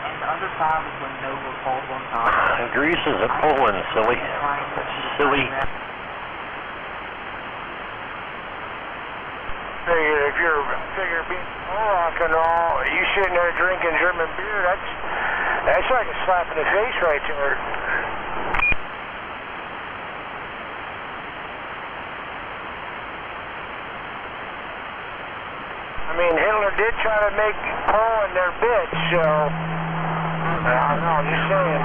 Speaker 15: And the other 5 is when Nova falls on top.
Speaker 16: Greece is a Poland, silly. Silly.
Speaker 10: Figure being Polak and all, you sitting there drinking German beer, that's like a slap in the face right there. I mean, Hitler did try to make Poland their bitch, so I don't know, I'm just saying.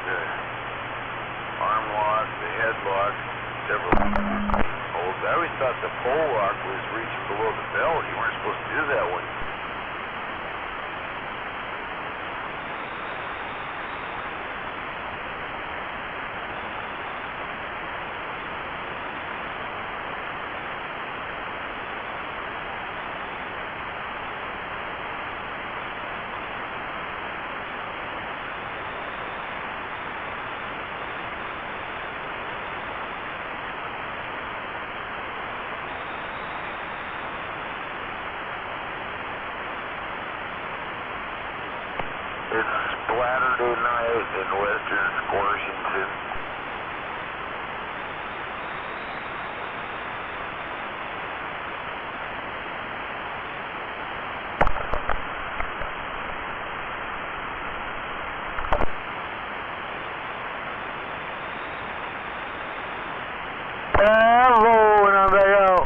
Speaker 1: The arm lock, the head lock, several holds. I always thought the pole lock was reaching below the belt. You weren't supposed to do that one. It's Saturday night in western Washington.
Speaker 10: Bravo, and I'm like, oh.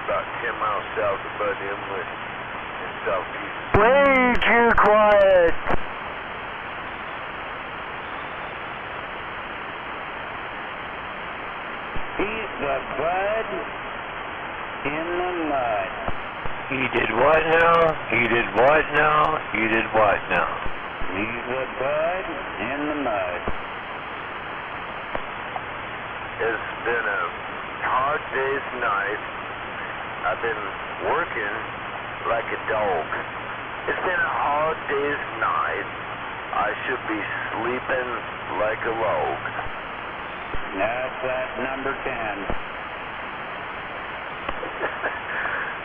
Speaker 1: about 10 miles south of Bud Inlet in South Houston.
Speaker 13: Way too quiet.
Speaker 15: He's the bud in the mud.
Speaker 16: He did what now? He did what now? He did what now?
Speaker 15: He's the bud in the mud.
Speaker 1: It's been a hard day's night. I've been working like a dog. It's been a hard day's night. I should be sleeping like a log.
Speaker 15: That's that number 10.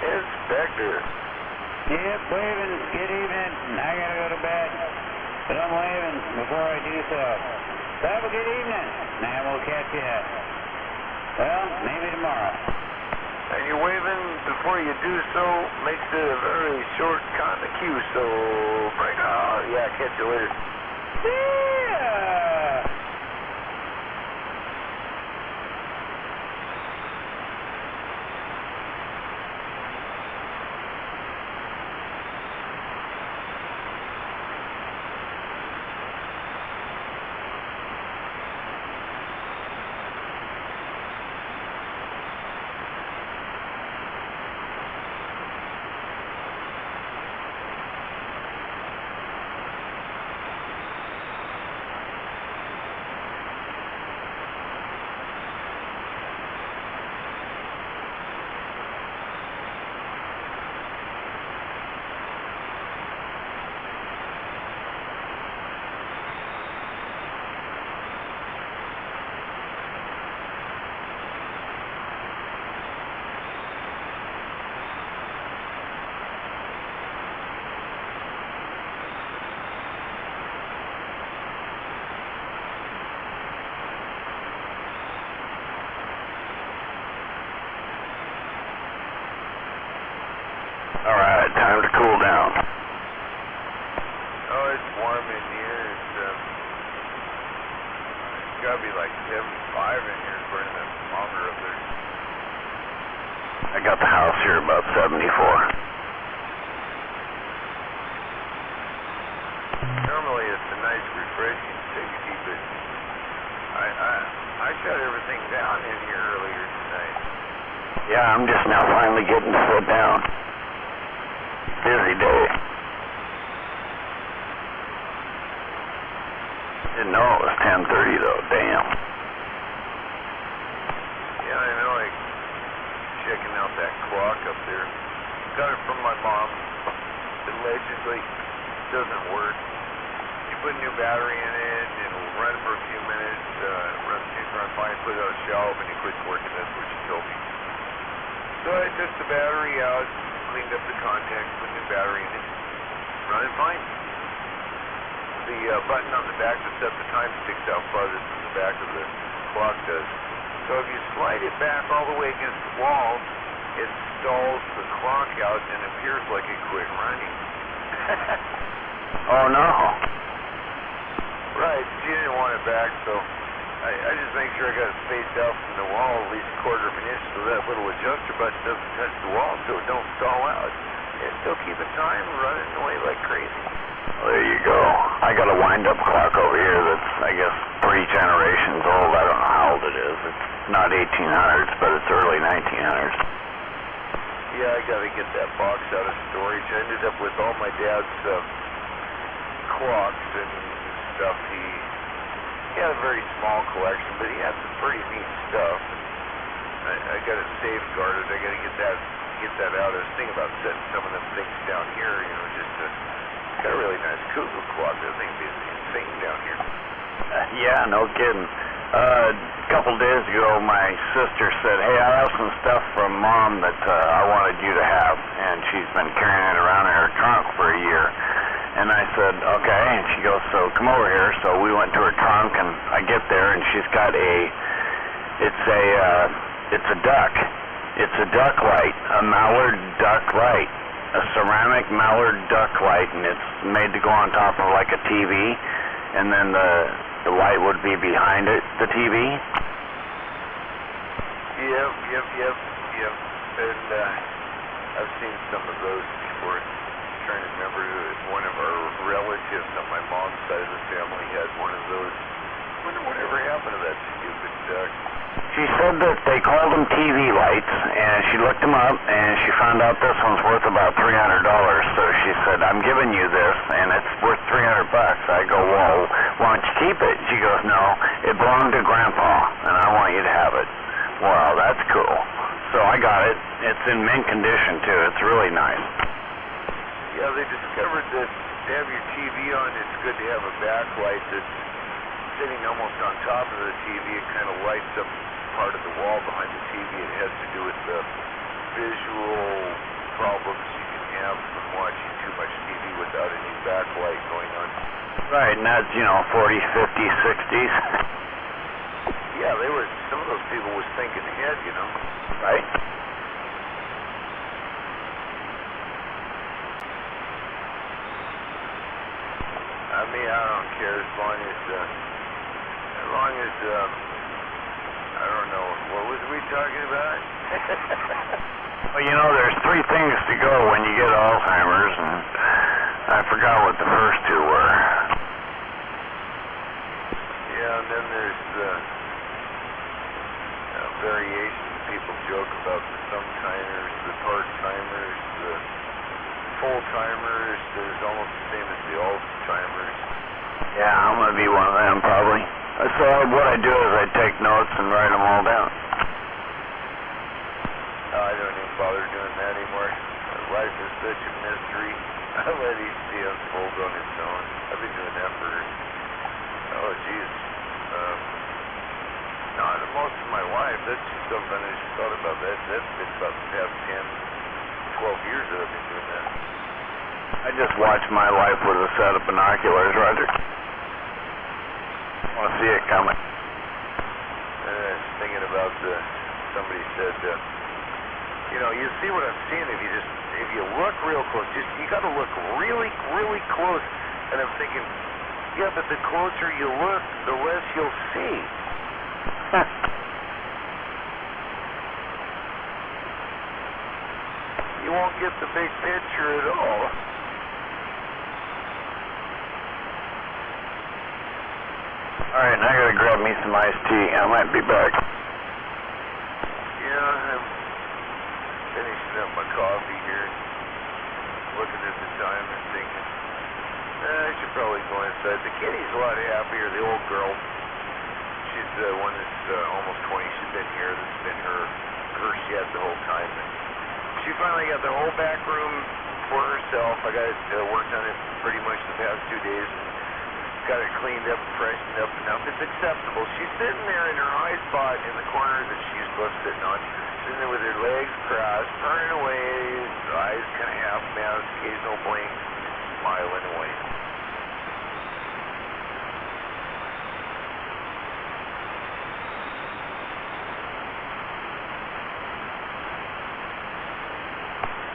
Speaker 1: Inspector.
Speaker 15: Yep, waving. Good evening. I gotta go to bed. But I'm waving before I do so. Have a good evening. Now we'll catch you. Well, maybe tomorrow.
Speaker 1: And you're waving before you do so makes it a very short kind of cue, so break out. Yeah, catch you later.
Speaker 15: Yeah!
Speaker 2: Alright, time to cool down.
Speaker 1: Oh, it's warm in here. It's gotta be like 75 in here according to the thermometer up there.
Speaker 2: I got the house here about 74.
Speaker 1: Normally it's a nice, refreshing, take a deep breath. I shut everything down in here earlier tonight.
Speaker 2: Yeah, I'm just now finally getting to sit down. Busy day. Didn't know it was 10:30 though, damn.
Speaker 1: Yeah, I know, like checking out that clock up there. Got it from my mom. Allegedly doesn't work. You put a new battery in it, it'll run for a few minutes, run fine, put it on the shelf, and it quits working. That's what she told me. So I took the battery out, cleaned up the contacts, put a new battery in it, running fine. The button on the back to set the time sticks out farther than the back of the clock does. So if you slide it back all the way against the wall, it stalls the clock out and appears like it quit running.
Speaker 2: Oh no.
Speaker 1: Right, she didn't want it back, so I just make sure I got it spaced out from the wall at least a quarter of an inch so that little adjuster button doesn't touch the wall so it don't stall out. It's still keeping time running away like crazy.
Speaker 2: Well, there you go. I got a wind-up clock over here that's, I guess, 3 generations old. I don't know how old it is. It's not 1800s, but it's early 1900s.
Speaker 1: Yeah, I gotta get that box out of storage. I ended up with all my dad's clocks and stuff. He had a very small collection, but he had some pretty neat stuff. I got it safeguarded. I gotta get that out. I was thinking about setting some of them things down here, you know, just to got a really nice cuckoo clock. That thing would be insane down here.
Speaker 2: Yeah, no kidding. A couple days ago, my sister said, hey, I have some stuff from Mom that I wanted you to have, and she's been carrying it around in her trunk for a year. And I said, okay, and she goes, so come over here. So we went to her trunk, and I get there, and she's got it's a duck. It's a duck light, a mallard duck light, a ceramic mallard duck light, and it's made to go on top of like a TV, and then the light would be behind it, the TV.
Speaker 1: Yep. And I've seen some of those before. I'm trying to remember, one of our relatives on my mom's side of the family had one of those. I wonder whatever happened to that stupid duck.
Speaker 14: She said that they called them TV lights, and she looked them up, and she found out this one's worth about $300. So she said, I'm giving you this, and it's worth $300. I go, whoa, why don't you keep it? She goes, no, it belonged to Grandpa, and I want you to have it. Wow, that's cool. So I got it. It's in mint condition, too. It's really nice.
Speaker 1: Yeah, they discovered that to have your TV on, it's good to have a backlight that's sitting almost on top of the TV. It kind of lights up part of the wall behind the TV. It has to do with the visual problems you can have from watching too much TV without any backlight going on.
Speaker 14: Right, and that's, 40s, 50s, 60s.
Speaker 1: Yeah, some of those people was thinking ahead,
Speaker 14: Right.
Speaker 1: I mean, I don't care as long as, I don't know, what was we talking about?
Speaker 14: Well, there's 3 things to go when you get Alzheimer's, and I forgot what the first 2 were.
Speaker 1: Yeah, and then there's variations. People joke about the sometimers, the part-timers, the full-timers. There's almost the same as the all-timers.
Speaker 14: Yeah, I'm going to be one of them, probably. So what I do is I take notes and write them all down.
Speaker 1: I don't even bother doing that anymore. Life is such a mystery. I let each day unfold on its own. I've been doing that for, most of my life. That's just something I just thought about. That's been about the past 10, 12 years that I've been doing that.
Speaker 14: I just watch my life with a set of binoculars, Roger. I want to see it coming.
Speaker 1: I was thinking about somebody said, you see what I'm seeing if you look real close. You got to look really, really close. And I'm thinking, yeah, but the closer you look, the less you'll see. You won't get the big picture at all.
Speaker 14: Alright, now I gotta grab me some iced tea. I might be back.
Speaker 1: Yeah, I'm finishing up my coffee here, looking at the time and thinking, I should probably go inside. The kitty's a lot happier, the old girl. She's the one that's almost 20. She's been here. This has been her shed the whole time. And she finally got the whole back room for herself. I got it worked on it pretty much the past 2 days. And got it cleaned up, freshened up enough. It's acceptable. She's sitting there in her high spot in the corner that she's supposed to sit on. Sitting there with her legs crossed, turning away, eyes kind of half masked, occasional blink, smiling away.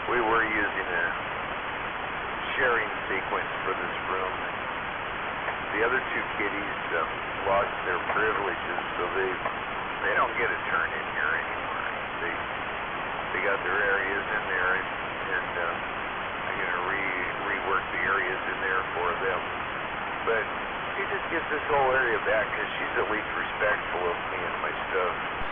Speaker 1: We were using a sharing sequence for this room. The other 2 kitties lost their privileges, so they don't get a turn in here anymore. They got their areas in there, and I'm going to rework the areas in there for them. But she just gets this whole area back because she's at least respectful of me and my stuff.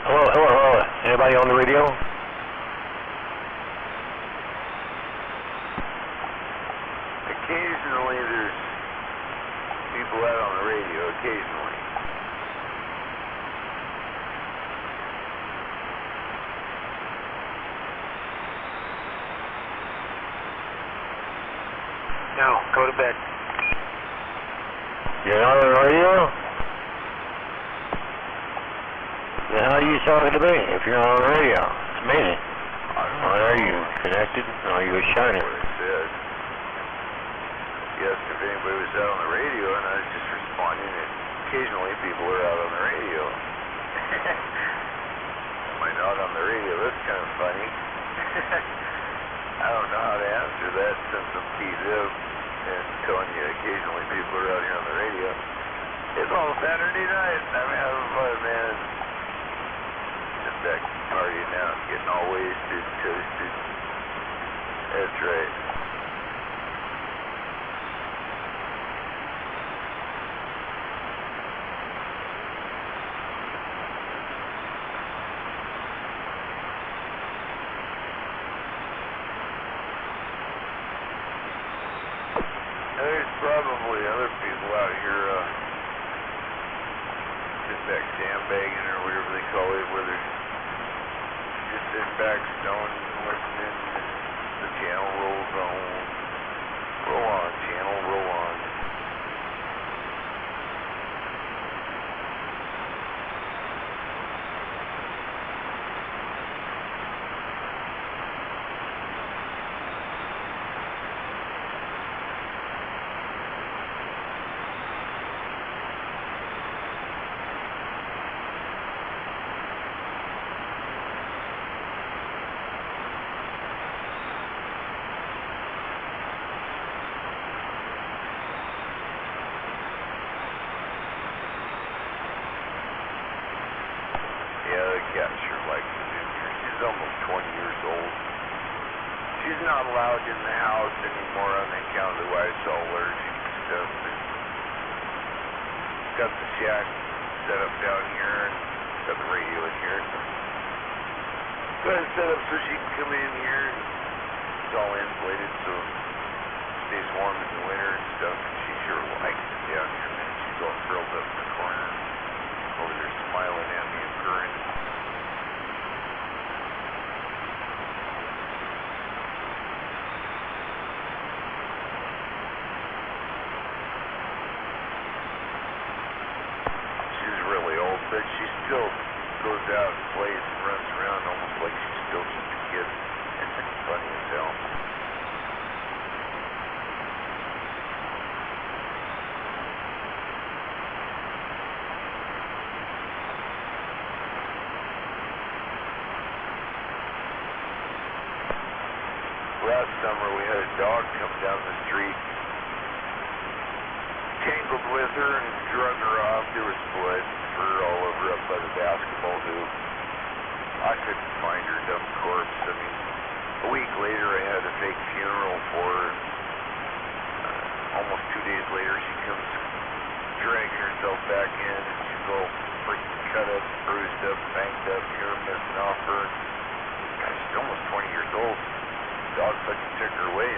Speaker 16: Hello. Anybody on the radio?
Speaker 10: Go to bed.
Speaker 16: You're on the radio? The hell are you talking to me if you're on the radio? It's amazing. Are you connected? No, you were shining.
Speaker 1: What it said. He asked if anybody was out on the radio, and I was just responding that occasionally people are out on the radio. Am I not on the radio? That's kind of funny. I don't know how to answer that since I'm teed up and telling you occasionally people are out here on the radio. It's all Saturday night. I'm having fun, man. Just that party now, getting all wasted, toasted. That's right. There's probably other people out here sitting back sandbagging or whatever they call it, where they're just sitting back stoned and listening. The channel rolls on. Roll on, channel, roll on. Yeah, the cat sure likes it in here. She's almost 20 years old. She's not allowed in the house anymore on account of the wife's allergic and stuff. Got the shack set up down here and got the radio in here. Got it set up so she can come in here. It's all insulated so it stays warm in the winter and stuff. And she sure likes it down here, man. She's all curled up in the corner. Over there smiling at me and purring. She's really old, but she still goes out and plays and runs around almost like she's still just a kid. It's funny as hell. Last summer we had a dog come down the street, tangled with her and drug her off. There was blood, fur all over up by the basketball hoop. I couldn't find her dumb corpse. I mean, a week later I had a fake funeral for her. Almost 2 days later she comes dragging herself back in and she's all freaking cut up, bruised up, banged up, hair missing off her. God, she's almost 20 years old. Dog fucking took her away.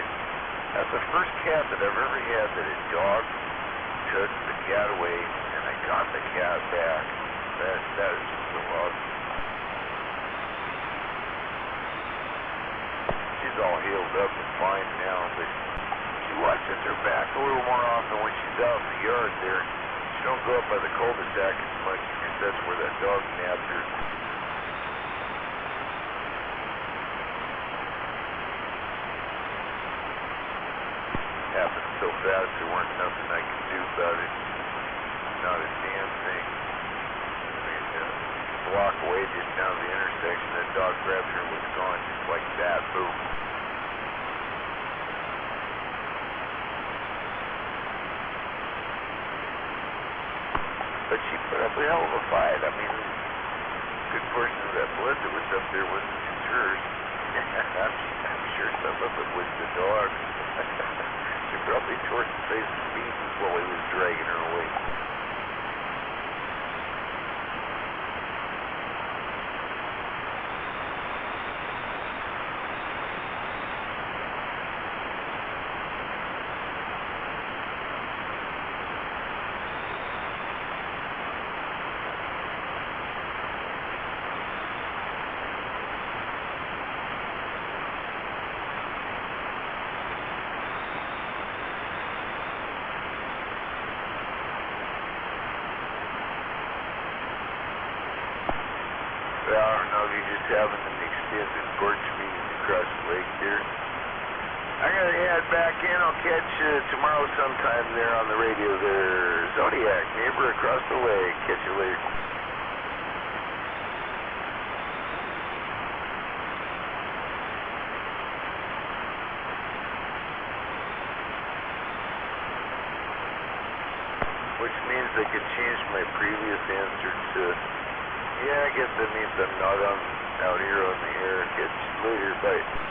Speaker 1: That's the first cat that I've ever had that a dog took the cat away and I got the cat back. That is just so awesome. She's all healed up and fine now, but she watches her back a little more often when she's out in the yard there. She don't go up by the cul-de-sac as much because that's where that dog nabbed her. Happened so fast there weren't nothing I could do about it. Not a damn thing. I mean, a block away just down the intersection, that dog grabbed her and was gone just like that. Boom. But she put up a hell of a fight. I mean, a good portion of that blood that was up there wasn't just hers. I'm sure some of it was the dog. She probably tore his face to pieces while he was dragging her away. Well, I don't know if you're just having an extended porch meeting across the lake here. I gotta head back in. I'll catch you tomorrow sometime there on the radio there. Zodiac, neighbor across the lake. Catch you later. Which means they could change my previous answer to, yeah, I guess that means I'm not out here on the air. Catch you later. Bye.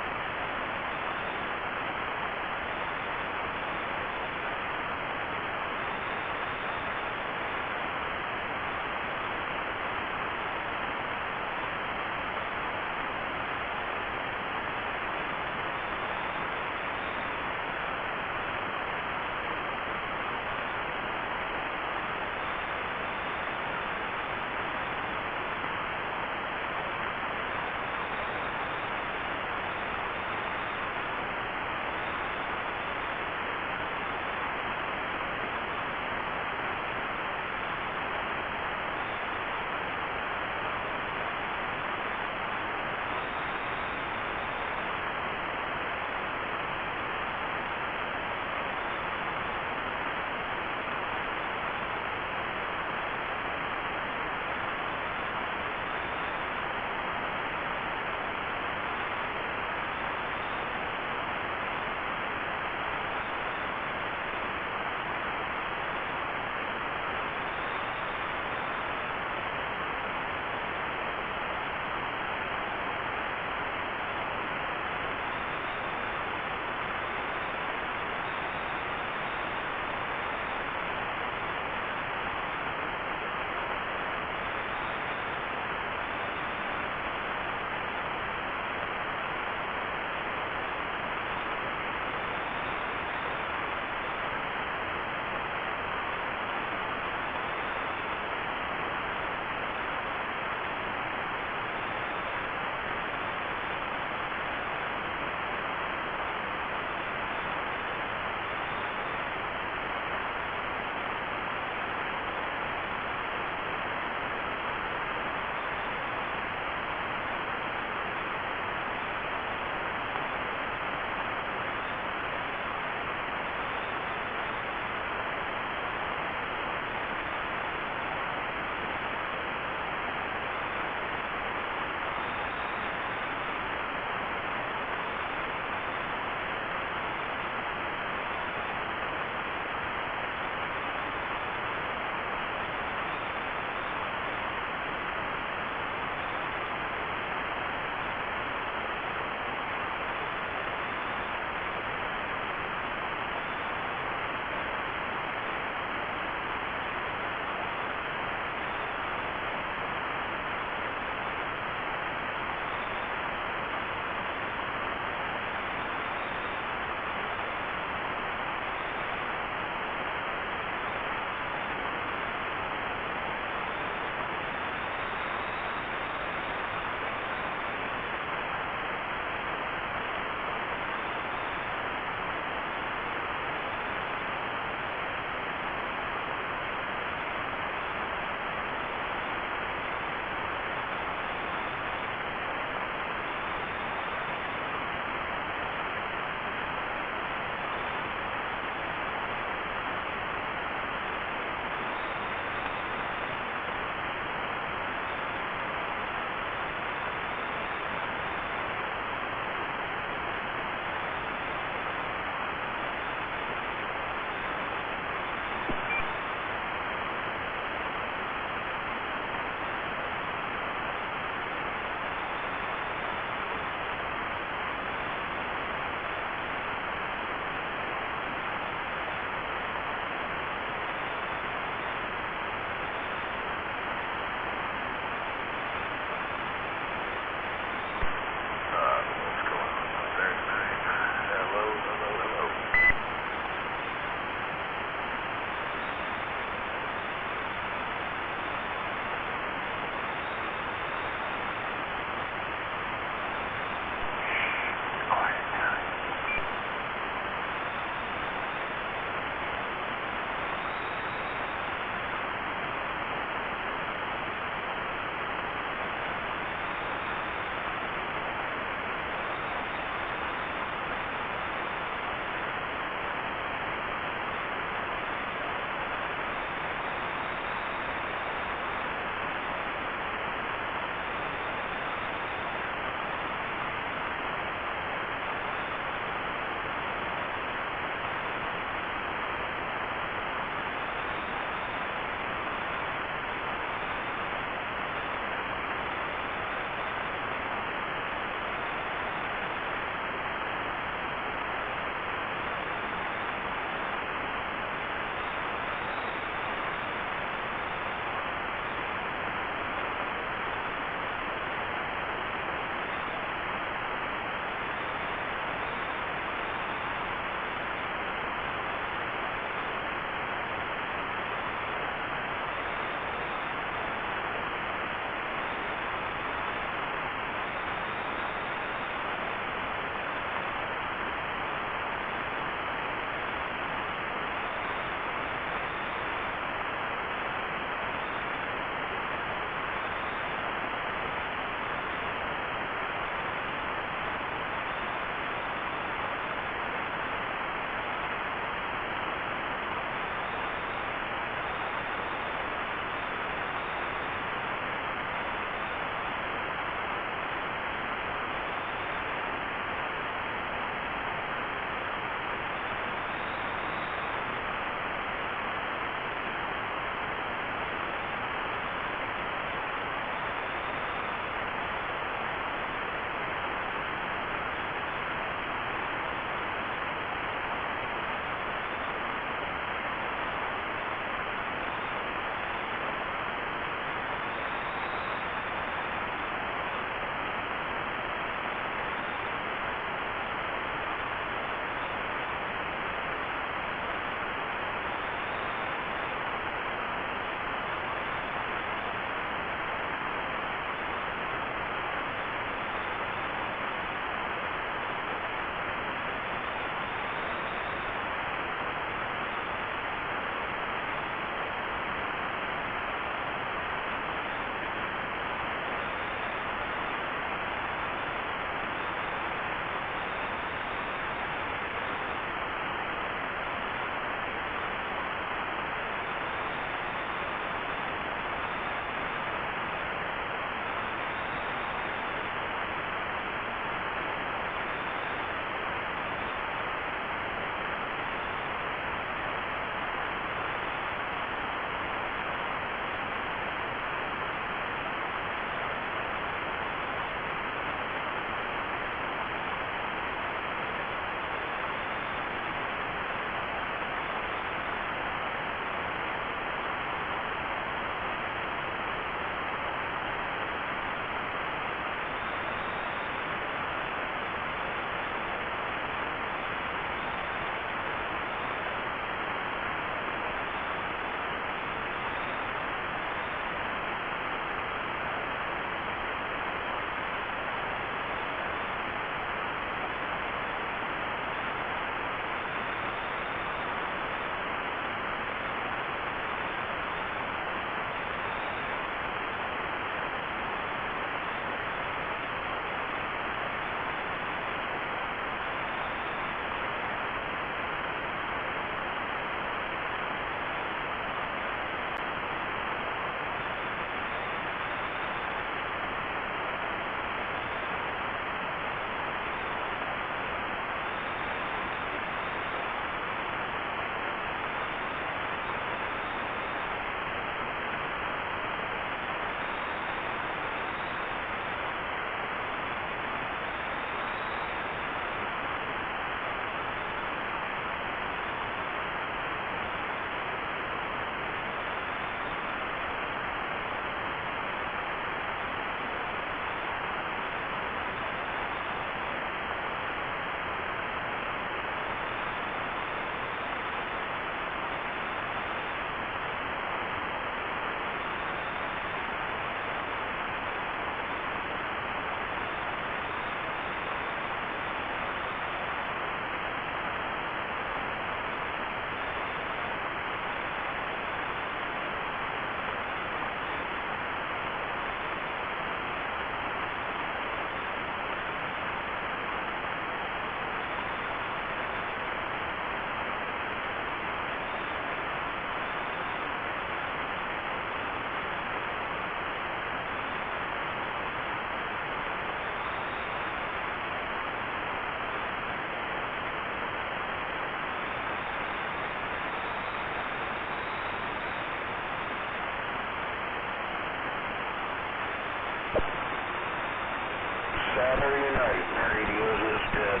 Speaker 16: Saturday night, and the radios is dead.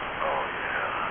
Speaker 2: Oh, yeah.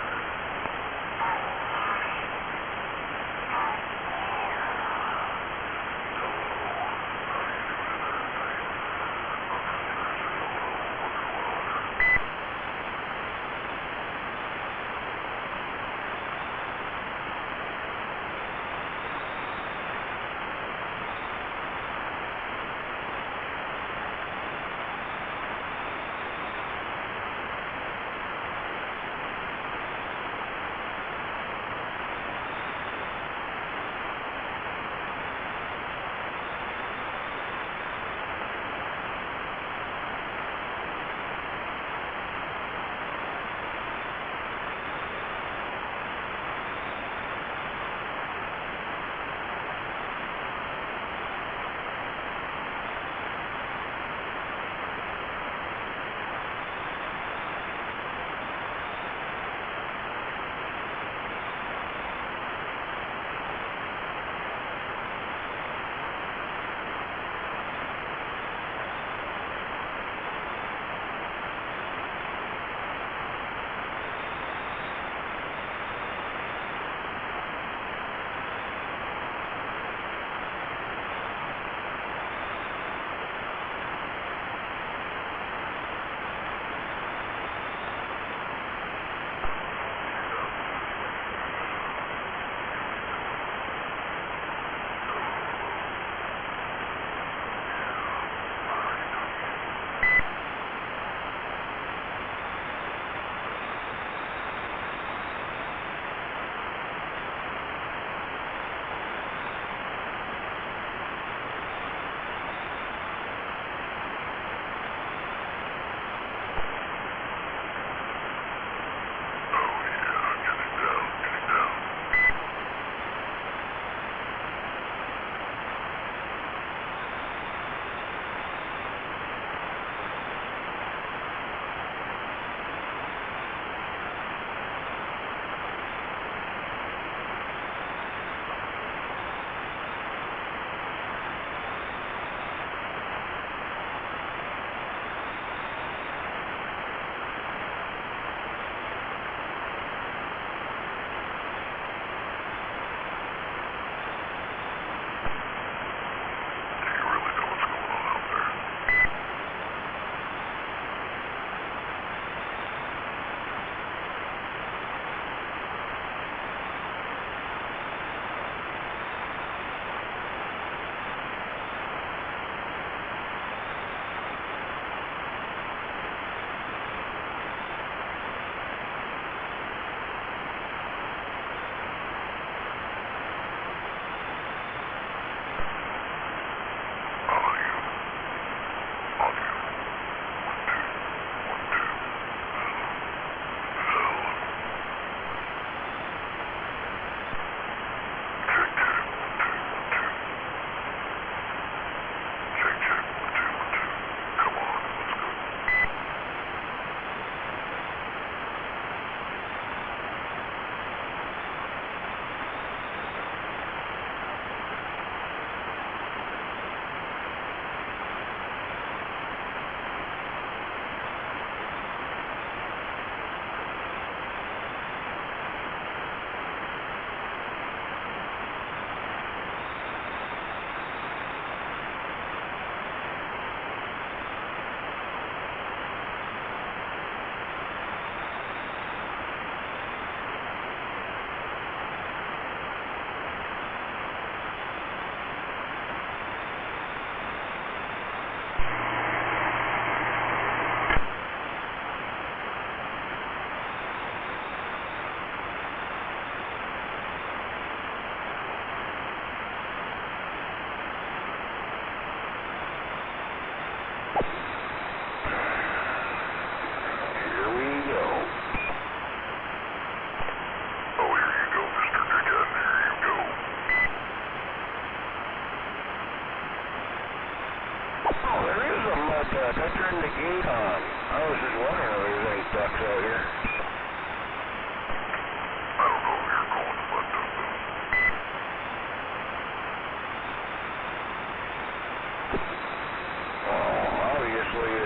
Speaker 16: Obviously,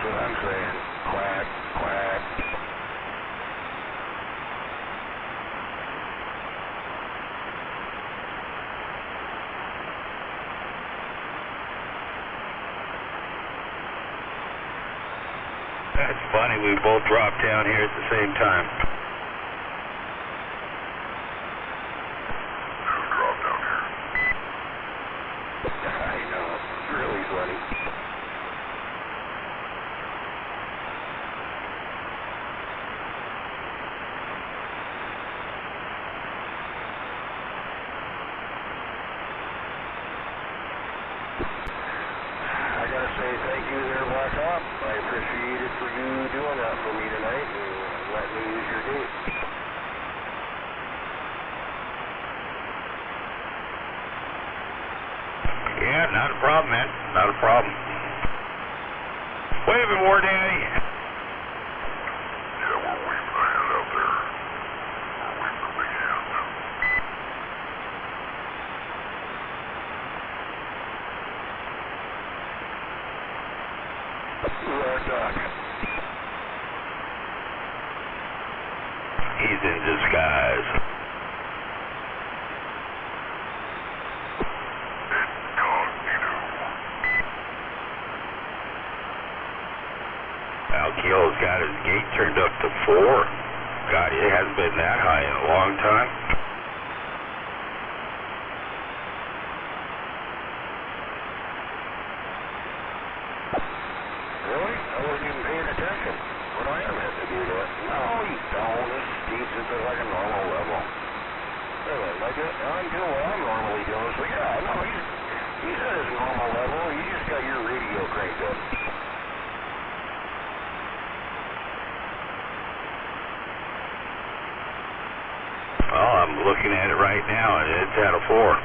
Speaker 14: what I'm saying. Quack, quack.
Speaker 15: That's funny, we both dropped down here at the same time.
Speaker 2: Who dropped down here?
Speaker 14: I know, it's really funny. I gotta say thank you there, Black Hawk. I appreciate it for you doing that for me tonight and letting me use your gate.
Speaker 15: Yeah, not a problem, man. Not a problem. Waving more, Daddy.
Speaker 2: Yeah, we're waving a hand out there. We're waving a big hand.
Speaker 15: He's in disguise. Alkeel's got his gate turned up to 4. God, it hasn't been that high in a long time.
Speaker 14: Really? I wasn't even paying attention. What I am have to do that? No, you don't. It's steep. It's at like a normal level. Really, I'm doing what I'm normally doing. So yeah, no, he's at his normal level. You just got your radio cranked up.
Speaker 15: Well, I'm looking at it right now, and it's at a 4.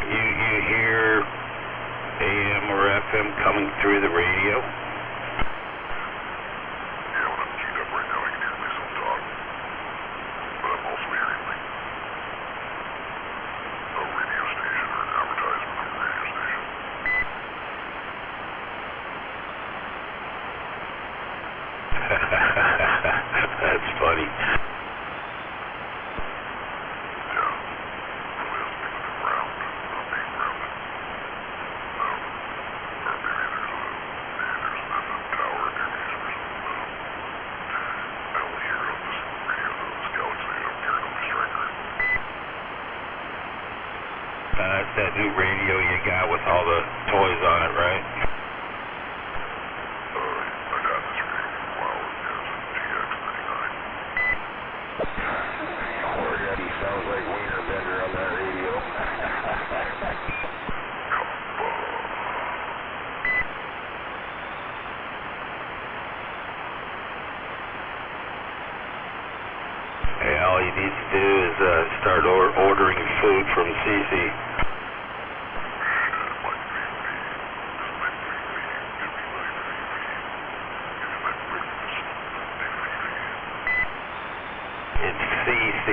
Speaker 15: You hear AM or FM coming through the radio?
Speaker 2: Yeah, when I'm keyed up right now, I can hear myself talk. But I'm also hearing like a radio station or an advertisement from a radio station.
Speaker 15: That's funny. It's that new radio you got with all the toys on it, right?
Speaker 2: I've had this radio for a while. It has a TX-39.
Speaker 14: Poor Eddie sounds
Speaker 15: CC.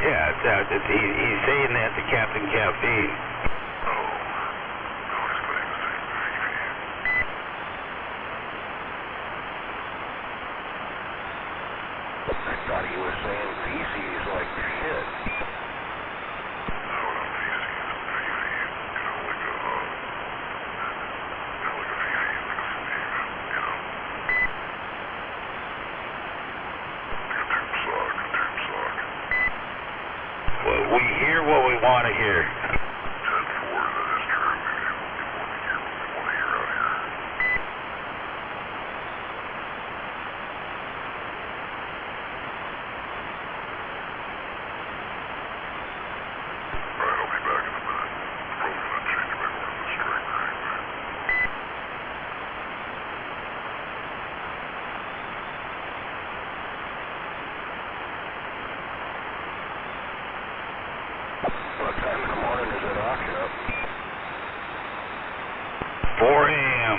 Speaker 15: Yeah, he's saying that to Captain Caffeine.
Speaker 16: I thought he was saying feces like shit.
Speaker 15: Well, we hear what we want to hear.
Speaker 16: What time in the morning is it auction up?
Speaker 15: 4 a.m.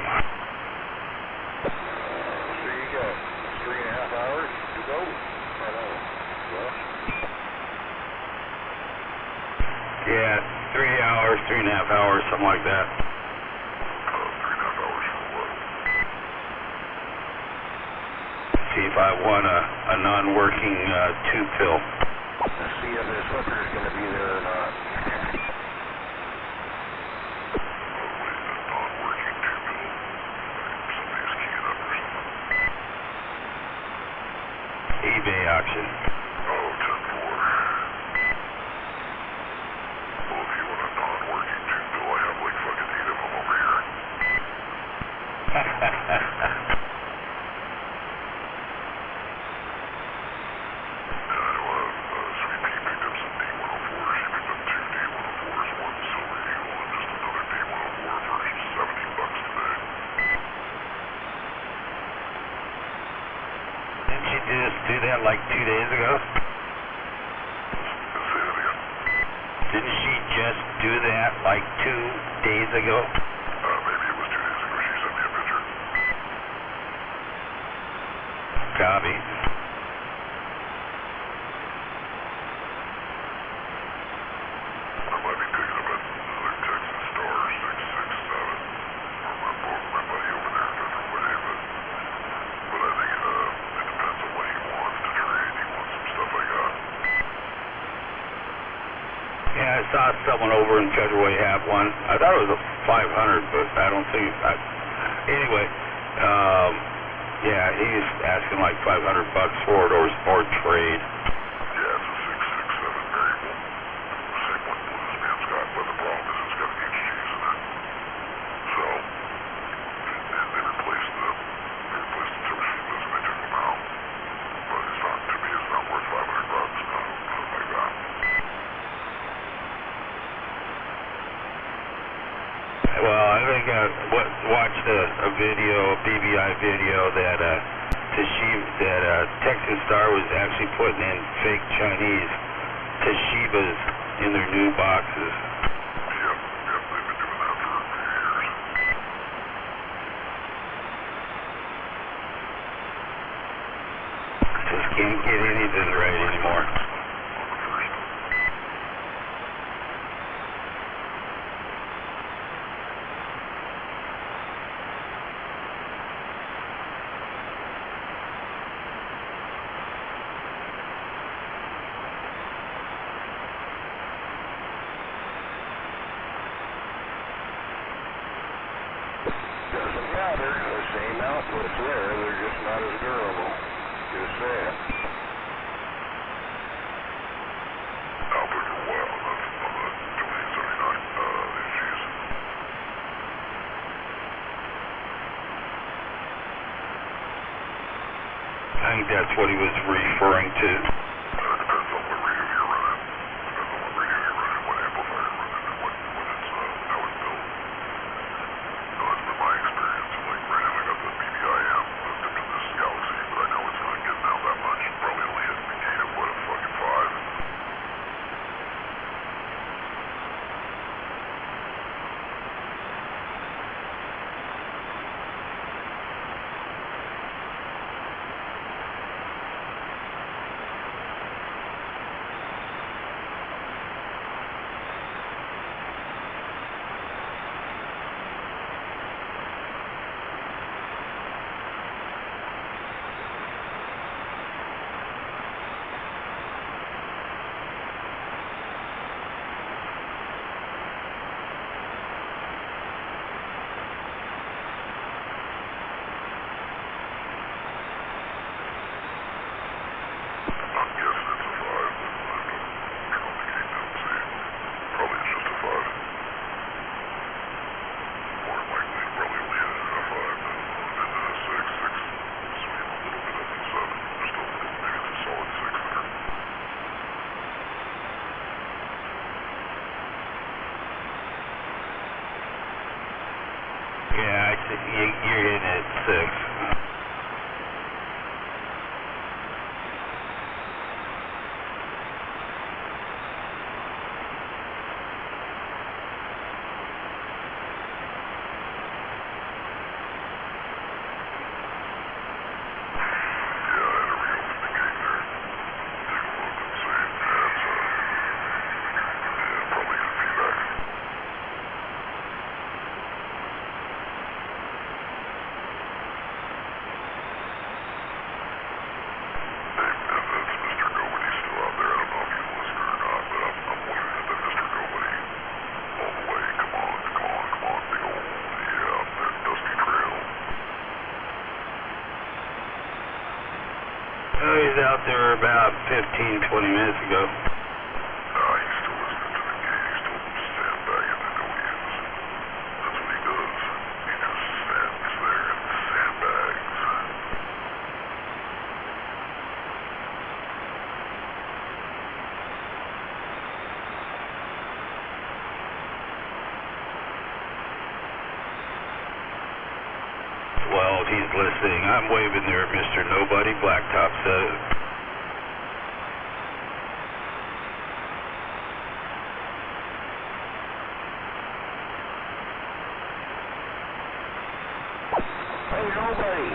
Speaker 16: So you got 3.5 hours to go? I know. Well,
Speaker 15: Yeah, 3 hours, 3.5 hours, something like that.
Speaker 2: 3.5 hours for what?
Speaker 15: See if I want a non-working tube fill.
Speaker 16: let's see if this hooker's going to be there or not.
Speaker 15: eBay auction.
Speaker 2: Oh, 10-4. Well, if you want a non-working tube bill, I have like fucking 8 of them over here. Sweet Pea picked up some D104s. She picked up 2 D104s, 1 Silver Eagle, and just another D104 for $70 today.
Speaker 15: Didn't she just do that like 2 days ago?
Speaker 2: Say that again.
Speaker 15: Didn't she just do that like 2 days ago?
Speaker 2: Maybe it was 2 days ago. She sent me a picture.
Speaker 15: Copy.
Speaker 2: I might be picking up another Texas Star 667 from my buddy over there in Federal Way, but I think it depends on what he wants to trade. He wants some stuff I got.
Speaker 15: Yeah, I saw someone over in Federal Way have one. I thought it was a 500, but I don't think. Anyway, yeah, he's asking like $500 for it or trade.
Speaker 2: Yeah, it's a 667 variable. Same one Blues man's got, but the problem is it's got an HGs in it. So, they replaced the two Shibas and they took them out. But it's not, to me, it's not worth $500, nothing like that.
Speaker 15: Well, I think I watched a video, a BBI video that Texas Star was actually putting in fake Chinese Toshibas in their new boxes.
Speaker 2: Yep, they've been doing that for a few years.
Speaker 15: Just can't get anything right anymore.
Speaker 16: Doesn't matter. The same output's there. They're just not as durable. Just saying.
Speaker 2: Output for what? On the 2079 HGs?
Speaker 15: I think that's what he was referring to.
Speaker 2: It depends on what radio you're running. Depends on what radio you're running, what amplifier you're running, and what it's, how it's built. That's been my experience. Like, right now I got the BBI amp hooked up to this Galaxy, but I know it's not getting out that much. Probably only hitting the gate of, what, a fucking 5.
Speaker 15: was out there about 15, 20 minutes ago.
Speaker 2: He's still listening to the game. He's still sandbagging. I know he is. That's what he does. He just stands there and sandbags.
Speaker 15: Well, if he's listening, I'm waving there, Mr. Nobody Blacktop said.
Speaker 10: Hey, nobody.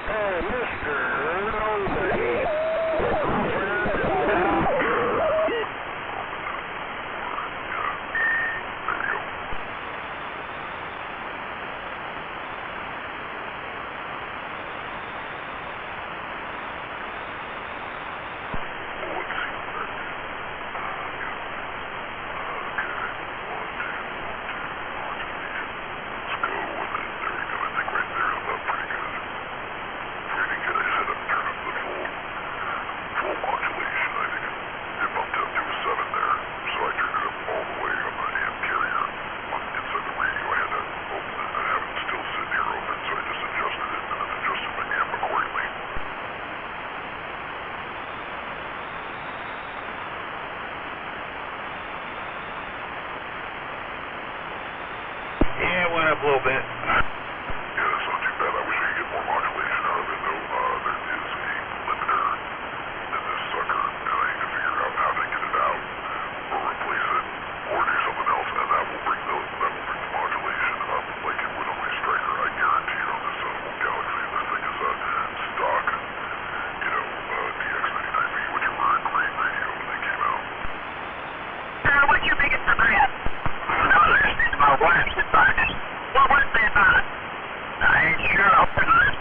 Speaker 10: Hey, Mr. Nobody.
Speaker 15: A little bit.
Speaker 2: Yeah, that's not too bad. I wish I could get more modulation out of it, though. There is a limiter in this sucker, and I need to figure out how to get it out, or replace it, or do something else, and that will bring the modulation up like it would on my Striker. I guarantee you on this Galaxy, this thing is a stock, DX99V, which were a great radio when they came out.
Speaker 17: What's your biggest regret? No, there's my wife's advice. What was the advice? I ain't sure. I'll put it.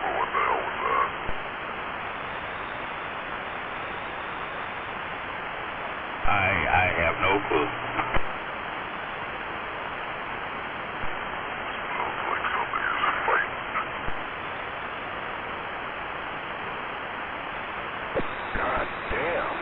Speaker 2: Well, what the hell was that?
Speaker 15: I have no clue.
Speaker 2: Sounds like somebody is fighting.
Speaker 10: God damn.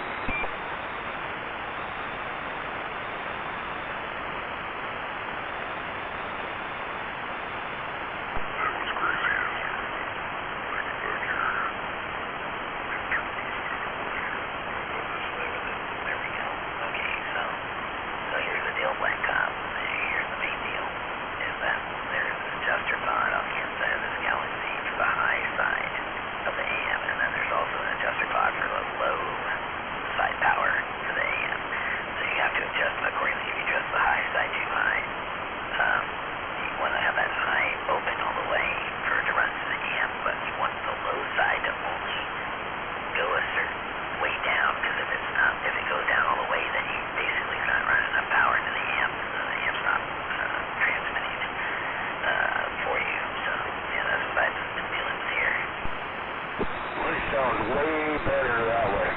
Speaker 10: Sounds way better that way.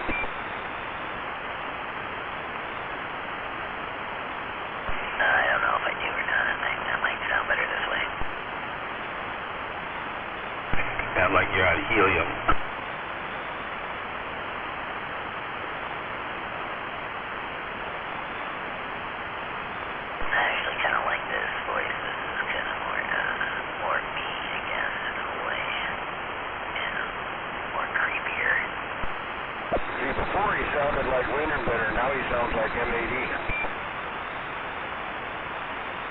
Speaker 17: I don't know if I do or not. I think that might sound better this way.
Speaker 15: Sound like you're out of helium.
Speaker 17: I actually kind of like this voice. This is kind of more me, I guess, in a way. More creepier.
Speaker 10: See, before he sounded like Wienerbitter, now he sounds like MAD.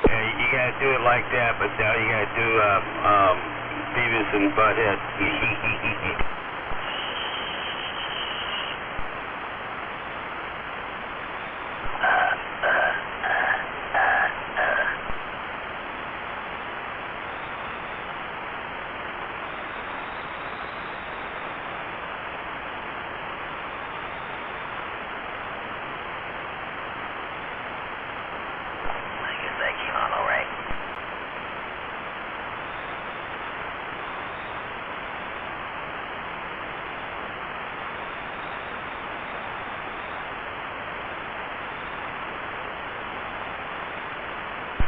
Speaker 15: Yeah, you gotta do it like that, but now you gotta do Beavis and Butthead.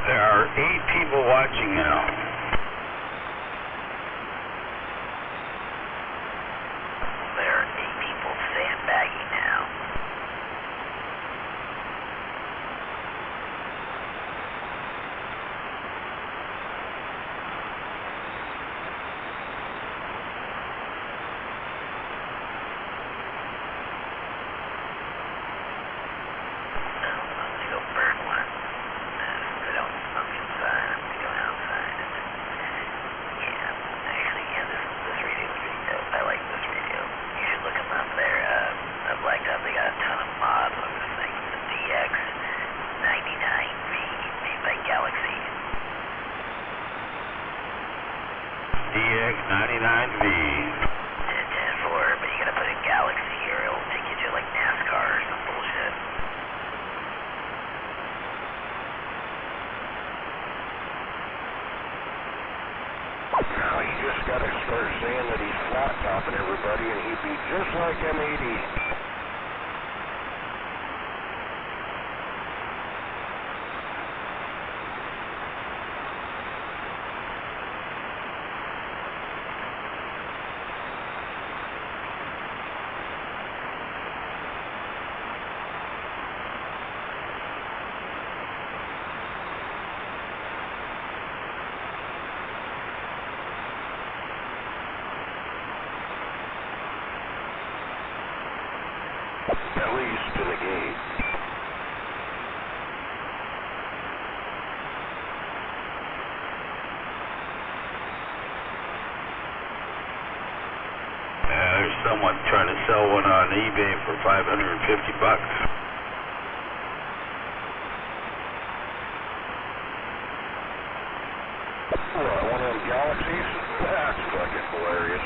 Speaker 15: There are 8 people watching now.
Speaker 18: 99V.
Speaker 6: 10-4, but you gotta put in Galaxy here. It'll take you to like NASCAR or some bullshit.
Speaker 1: Now he just gotta start saying that he's flat topping everybody, and he'd be just like M80. At least to the gate.
Speaker 18: There's someone trying to sell one on eBay for $550.
Speaker 1: What, one of them Galaxies? That's fucking hilarious.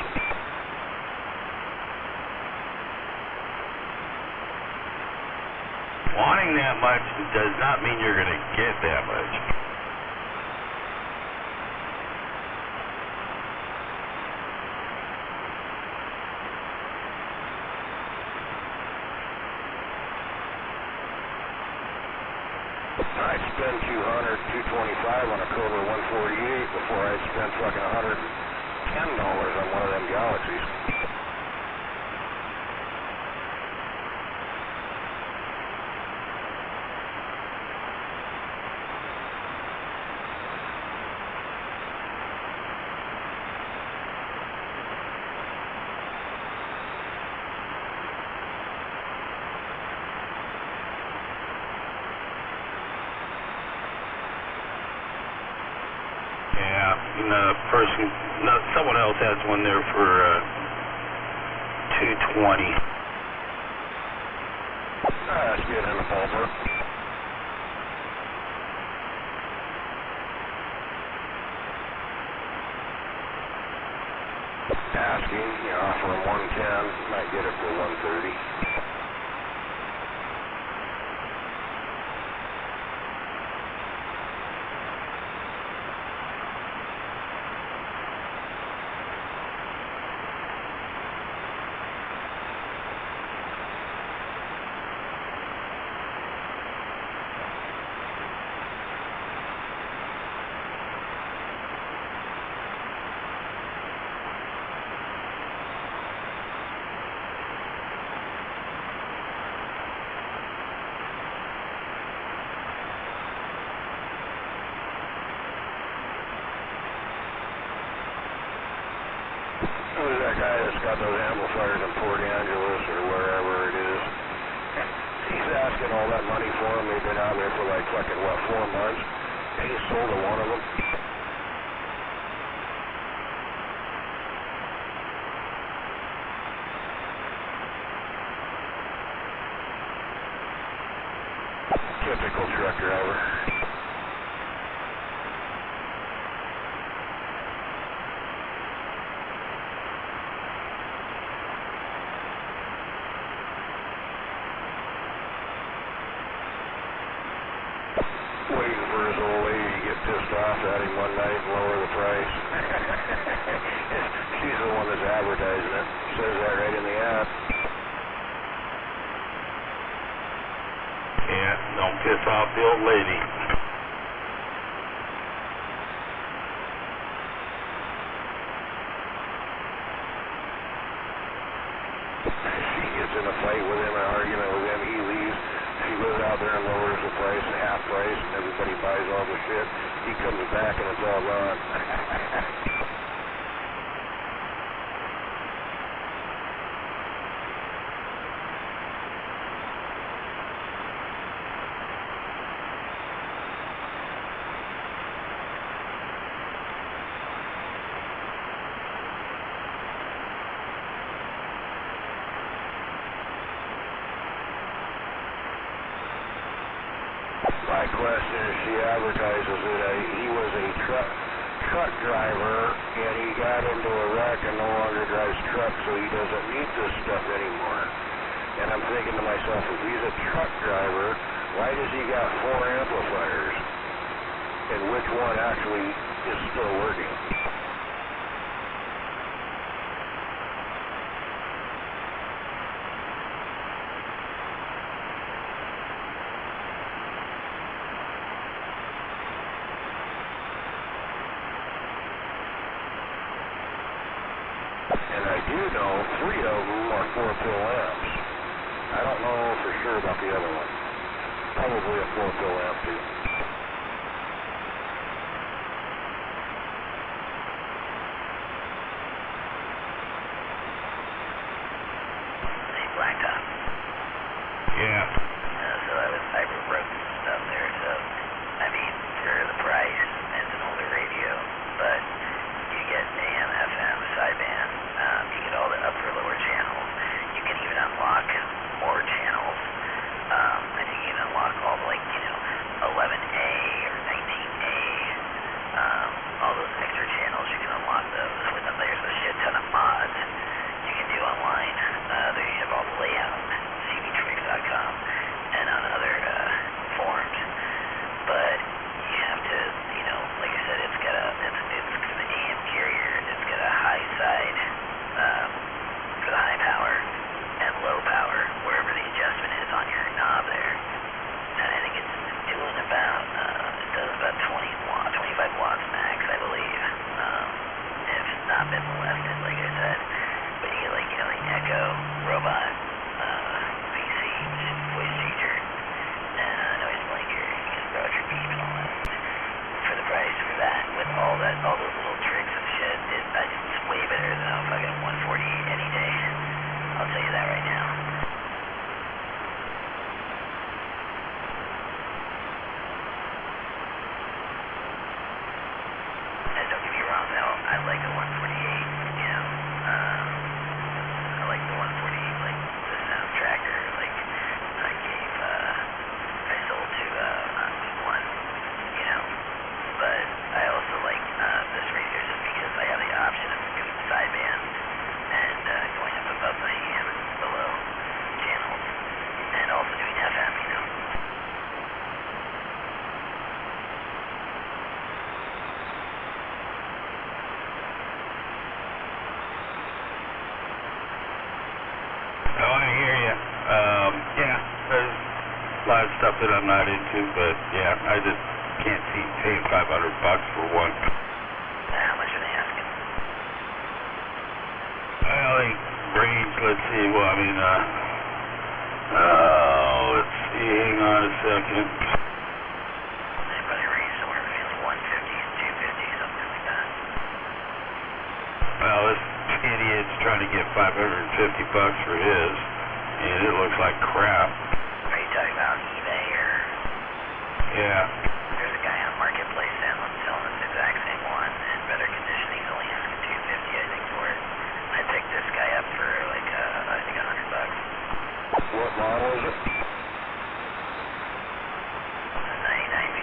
Speaker 18: Wanting that much does not mean you're going to get that much.
Speaker 1: I spent $225 on a Cobra 148 before I spent fucking $110 on one of them Galaxies.
Speaker 18: Someone else has one there for $220.
Speaker 1: That's good in the ballpark. Asking, you offer him 110, might get it for 130. Who's that guy that's got those amplifiers in Port Angeles or wherever it is? He's asking all that money for them. They've been out there for like fucking, what, 4 months? And he sold to one of them. Typical truck driver. Waiting for his old lady to get pissed off at him one night and lower the price. She's the one that's advertising it. Says that right in the app.
Speaker 18: Yeah, don't piss off the old lady.
Speaker 1: She gets in a fight with him, an argument with him, he leaves. She goes out there and lowers the price, half price, and everybody buys all the shit. He comes back and it's all gone. My question is, she advertises that he was a
Speaker 16: truck driver, and he got into a wreck and no longer drives trucks, so he doesn't need this stuff anymore. And I'm thinking to myself, if he's a truck driver, why does he got 4 amplifiers? And which one actually is still working? And I do know 3 of them are 4-pill amps. I don't know for sure about the other one. Probably a 4-pill amp too.
Speaker 6: Hey, Blacktop.
Speaker 9: Yeah.
Speaker 6: So I wrote some stuff there, so, I mean, for the price, it's an older radio, but you get AM, FM, sideband, you get all the upper, lower channels. You can even unlock more channels. I think you can unlock all the, 11A or 19A, all those extra channels, you can unlock those with them. There's a shit ton of mods you can do online. There you have all the layout, cvtricks.com, and on other forums. But you have to, like I said, it's an AM carrier. It's got a high side for the high power and low power wherever the adjustment is on your knob there. And I think it's doing about it does about 25 watts max, I believe. If it's not been molested, like I said. But you get the Echo robot PC voice changer and noise blanker. You can Roger beam and all that. For the price for that, with all those little tricks and shit, it's way better than a fucking 148 any day. I'll tell you that right now. And don't get me wrong, though, I like the 148, I like the 148, the sound tracker, I sold to, one, but I also like, this radio just because I have the option of doing sideband and, going up above the AM and below channels, and also doing FM,
Speaker 18: Oh, I hear you. Yeah, there's a lot of stuff that I'm not into, but yeah, I just can't see paying $500 for one.
Speaker 6: How much are they asking?
Speaker 18: Well, they range, let's see, let's see, hang on a second.
Speaker 6: They probably range somewhere between 150 and 250, something like that.
Speaker 18: Well, this idiot's trying to get $550 for his, and it looks like crap.
Speaker 6: Are you talking about eBay or?
Speaker 18: Yeah.
Speaker 6: There's a guy on Marketplace selling this exact same one in better condition. He's only asking $250, I think, for it. I picked this guy up for I think $100.
Speaker 16: What model is it?
Speaker 6: 99B.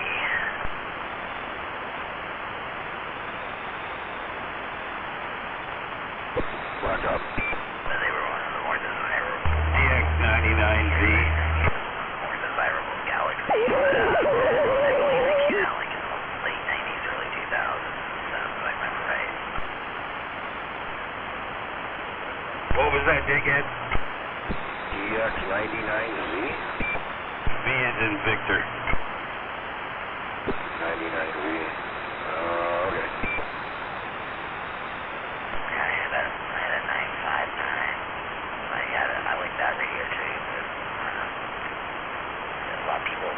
Speaker 16: Black up.
Speaker 6: They were one of the more desirable.
Speaker 18: DX99Z.
Speaker 6: More desirable Galaxy. I believe they came out in the late 90s, early 2000s, if I remember right.
Speaker 18: What was that, dickhead?
Speaker 16: DX99Z?
Speaker 18: V as in Victor.
Speaker 16: 99Z. Okay.
Speaker 6: Yeah, I had a 959. I like that radio too, but a lot of people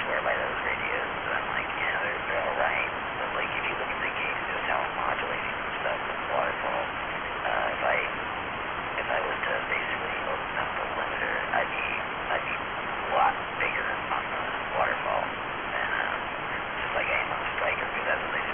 Speaker 6: swear by those radios, but I'm like, yeah, they're alright. But if you look at the case, just how it's modulating and stuff with waterfall, if I was to basically open up the limiter, I'd be a lot bigger on the waterfall than just like I am on the striker, because that's what they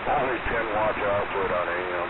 Speaker 16: Only 10 watts output on AM.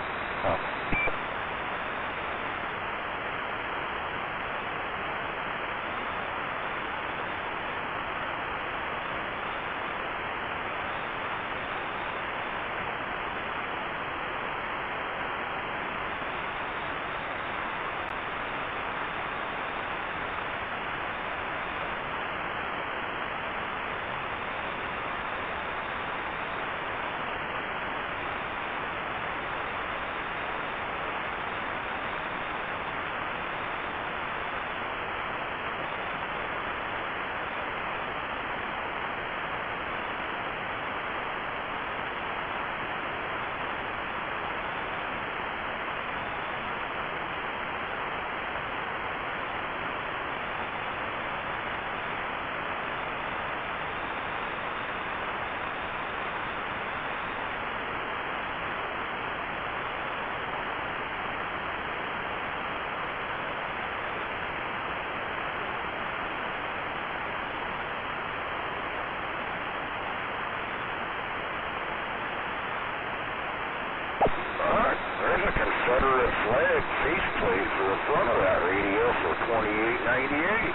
Speaker 16: There's a Confederate flag faceplate for the front of that radio for $28.98.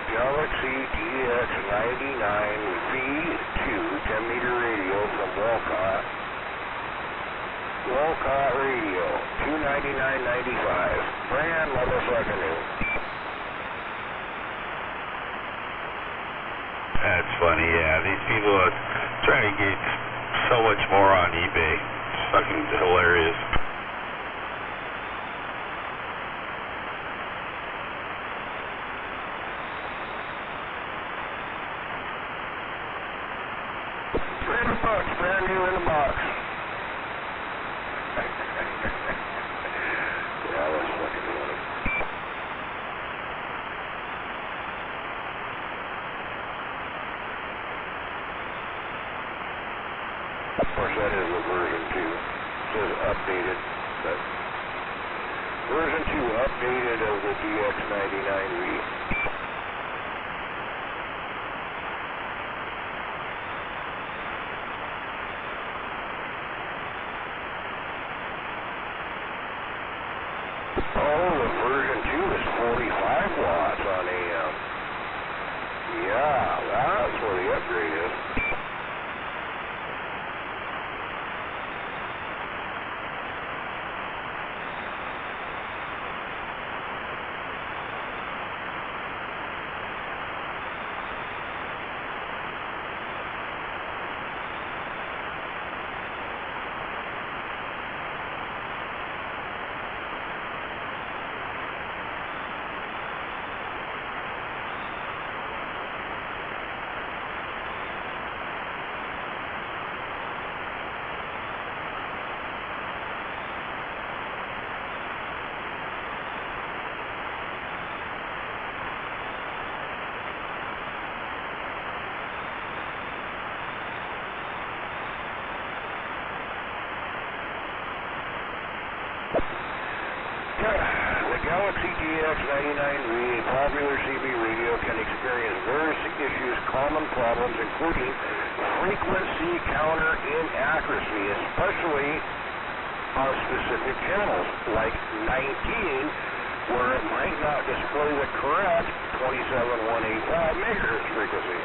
Speaker 16: Galaxy DX99V2 10-meter radio from Walcott. Walcott Radio, $299.95. Brand motherfucking new.
Speaker 18: That's funny, yeah. These people are trying to get so much more on eBay. It's fucking hilarious.
Speaker 16: Brand new in the box. Yeah, that's fucking funny. Of course, that is a version 2. It says updated, but version 2 updated of the DX99V. Oh, the version 2 is 45 watts on AM. Yeah, that's where the upgrade is. $300 WDX99V, a popular CB radio, can experience various issues, common problems, including frequency counter inaccuracy, especially on specific channels, like 19, where it might not display the correct 27185 megahertz frequency.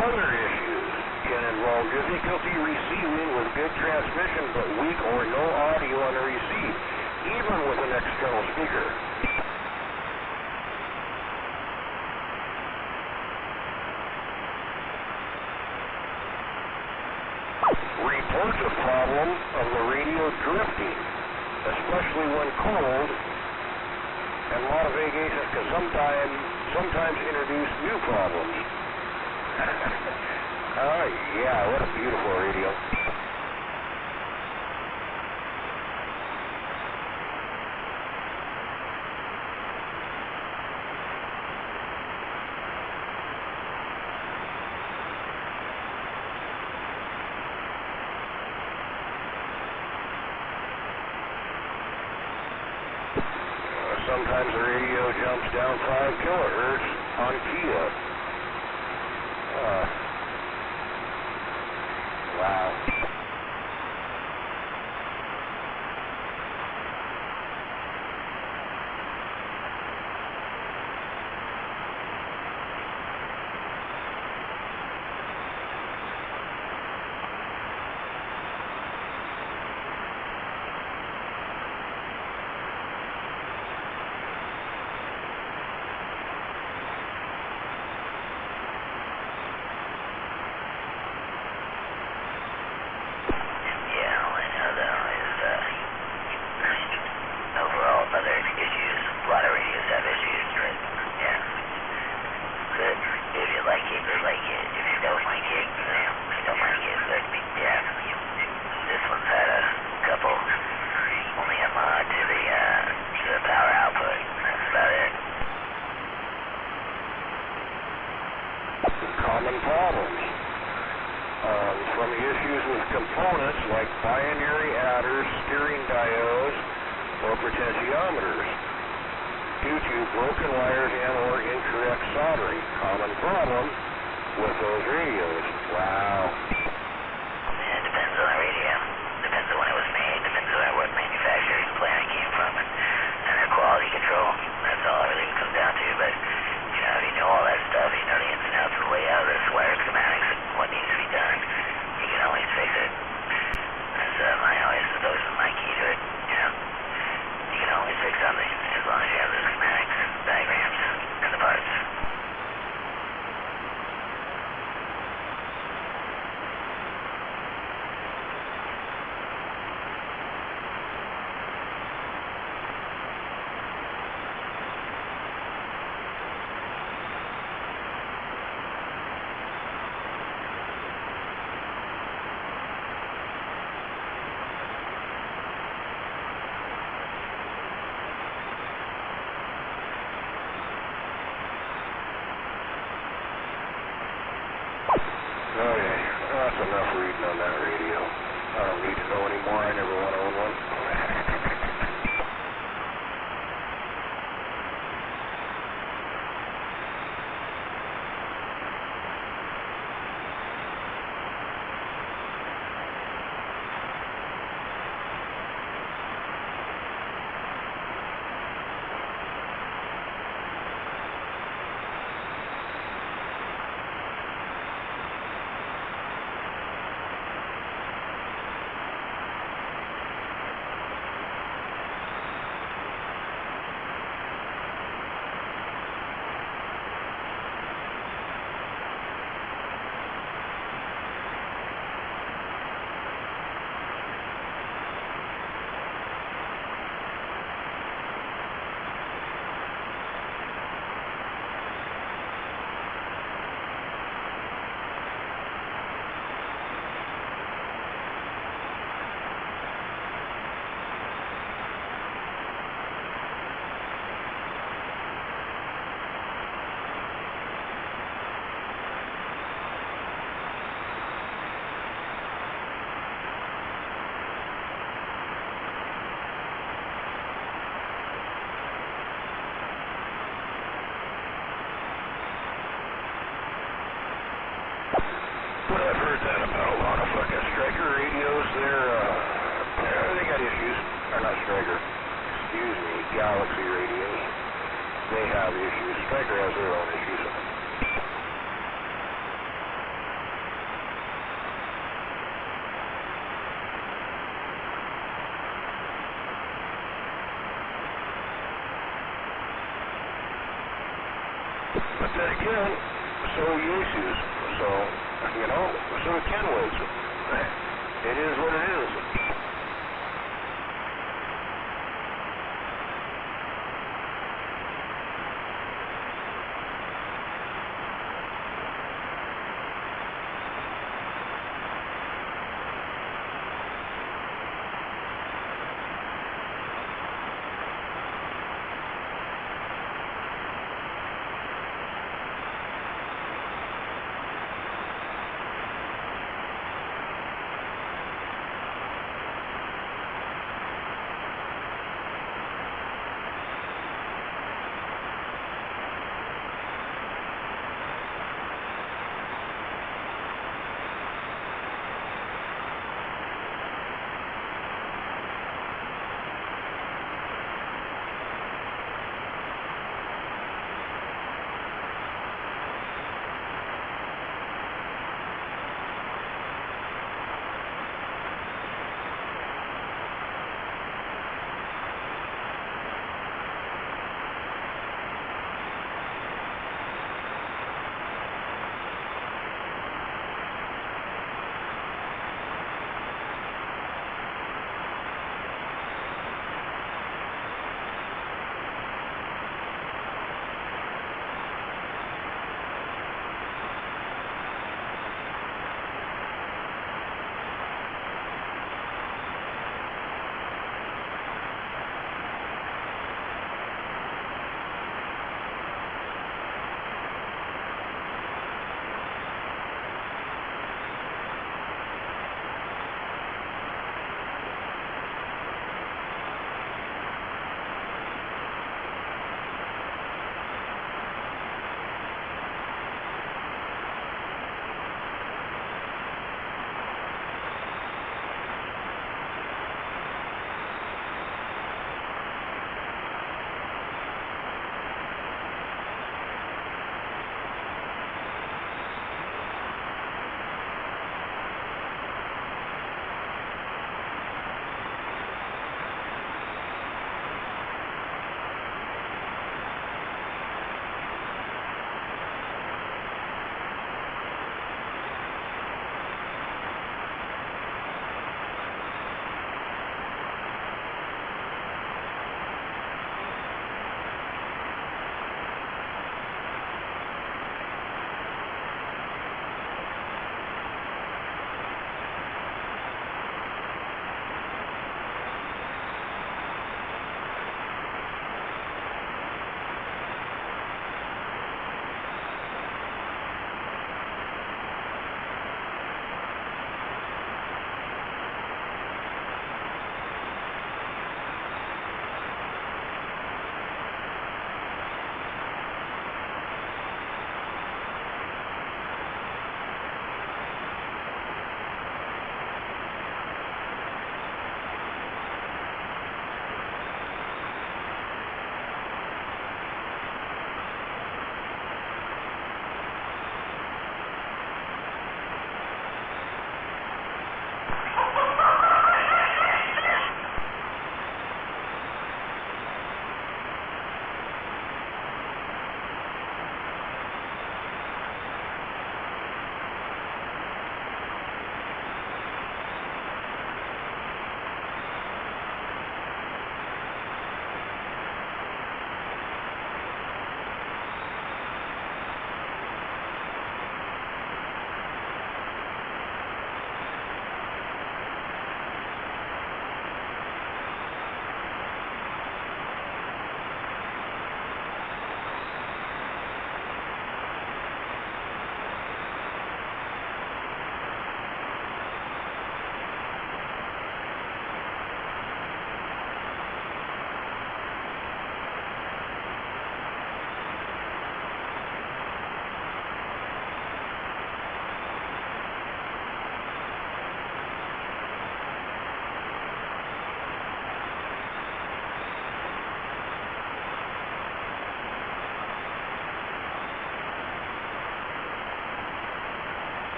Speaker 16: Other issues can involve difficulty receiving with good transmission but weak or no audio on the receive, even with an external speaker. Reports a problem of the radio drifting, especially when cold, and modifications can sometimes introduce new problems. Oh yeah, what a beautiful radio. Sometimes the radio jumps down 5 kilohertz on Kia. Wow. Common problems. From the issues with components like binary adders, steering diodes, or potentiometers, due to broken wires and or incorrect soldering. Common problem with those radios. Wow.
Speaker 19: Yeah, it depends on the radio. Depends on when it was made. Depends on what manufacturing plant it came from, and their quality control. That's all everything comes down to. But you know, if you know all that stuff, you know the ins and outs of the layout, the wire schematics, and what needs to be done, you can always fix it. That's those are my key to it. You know, you can always fix something as long as you have the schematics, diagrams, and the parts.
Speaker 16: Okay, that's enough reading on that radio. I don't need to know anymore. I never want to own one. heard that about a lot of fucking Striker radios. They got issues. Or not Striker. Excuse me, Galaxy radios. They have issues. Striker has their own issues. But then again, so are Yesus. So, you know, so are Kenwoods. It is what it is.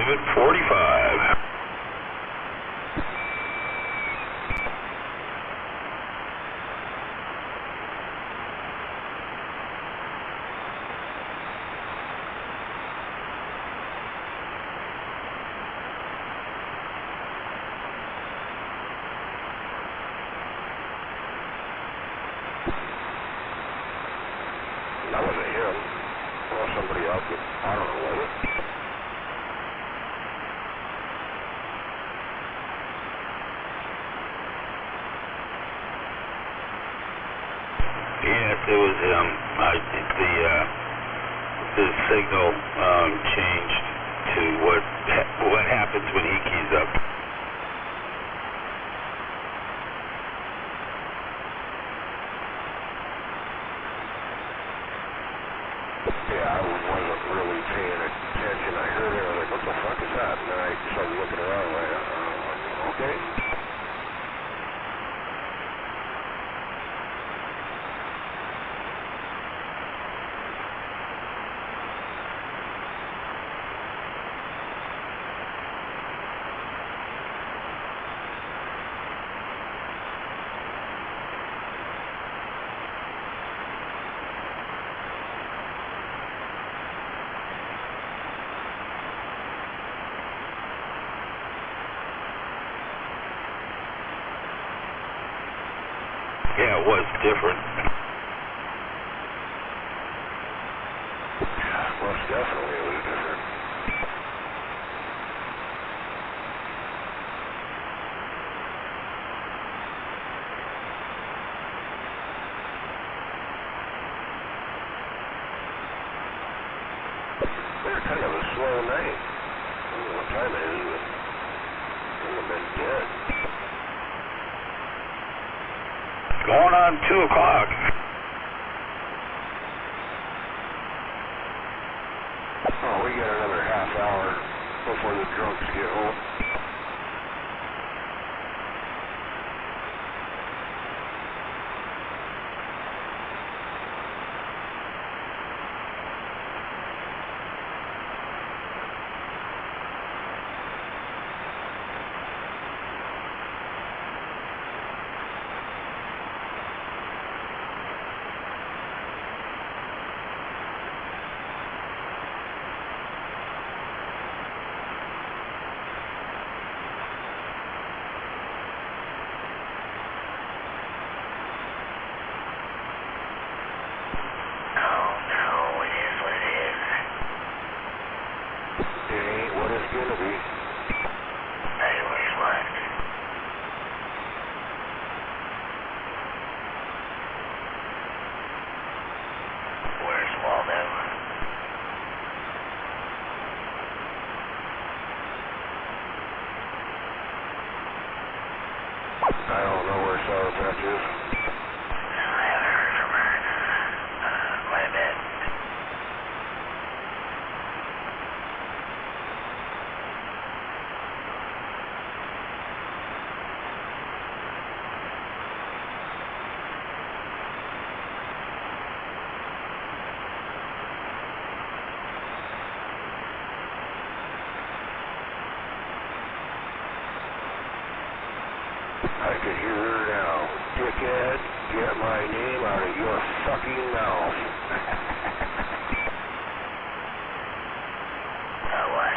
Speaker 18: 11:45.
Speaker 16: That wasn't him. Or somebody else. I don't know what it.
Speaker 18: Yes, it was him. The signal changed to what happens when he keys up.
Speaker 16: Yeah, I wasn't really paying attention. I heard it. I was like, what the fuck is that? And then I started looking around like, okay.
Speaker 18: Yeah, it was different.
Speaker 16: Most definitely it was different. They're kind of a slow night. I don't know what time it is, but I would have been dead.
Speaker 18: Going on 2 o'clock.
Speaker 16: Oh, we got another half hour before the drunks get home. I don't know where Sour Patch is.
Speaker 19: I haven't heard from her quite a bit.
Speaker 16: I can hear her now. Dickhead, get my name out of your fucking mouth.
Speaker 19: What?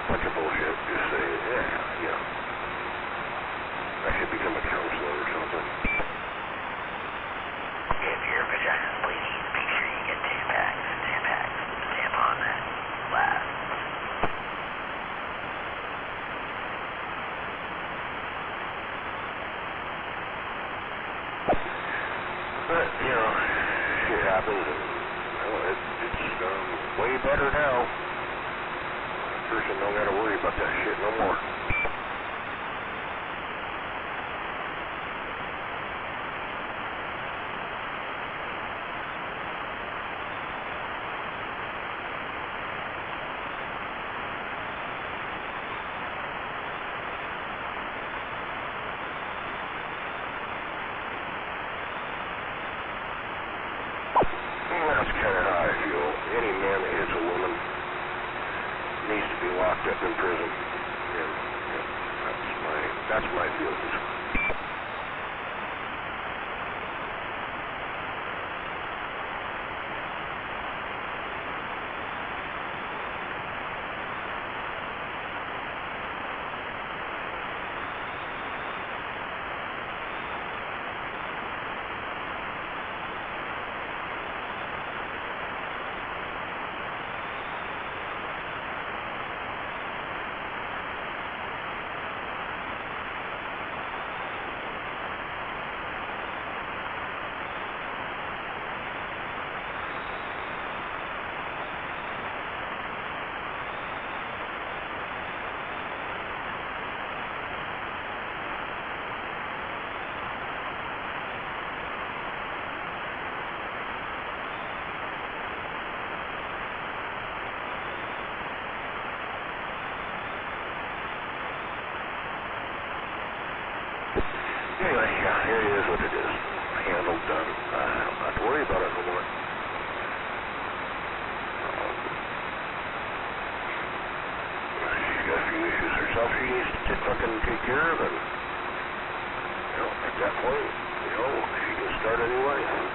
Speaker 16: bunch of bullshit. Just say, yeah. I should become a counselor or something.
Speaker 19: If your vagina's bleeding, make sure you get Tampax. Tampon that lasts.
Speaker 16: But, you know, shit happens, and it's way better now. A person don't gotta worry about that shit no more. That's kind of how I feel. Any man that hits a woman needs to be locked up in prison. And that's my feelings. Anyway, yeah, it is what it is. Handled, done. I don't have to worry about it no more. She's got a few issues herself she needs to fucking take care of, and, you know, at that point, you know, she can start a new life.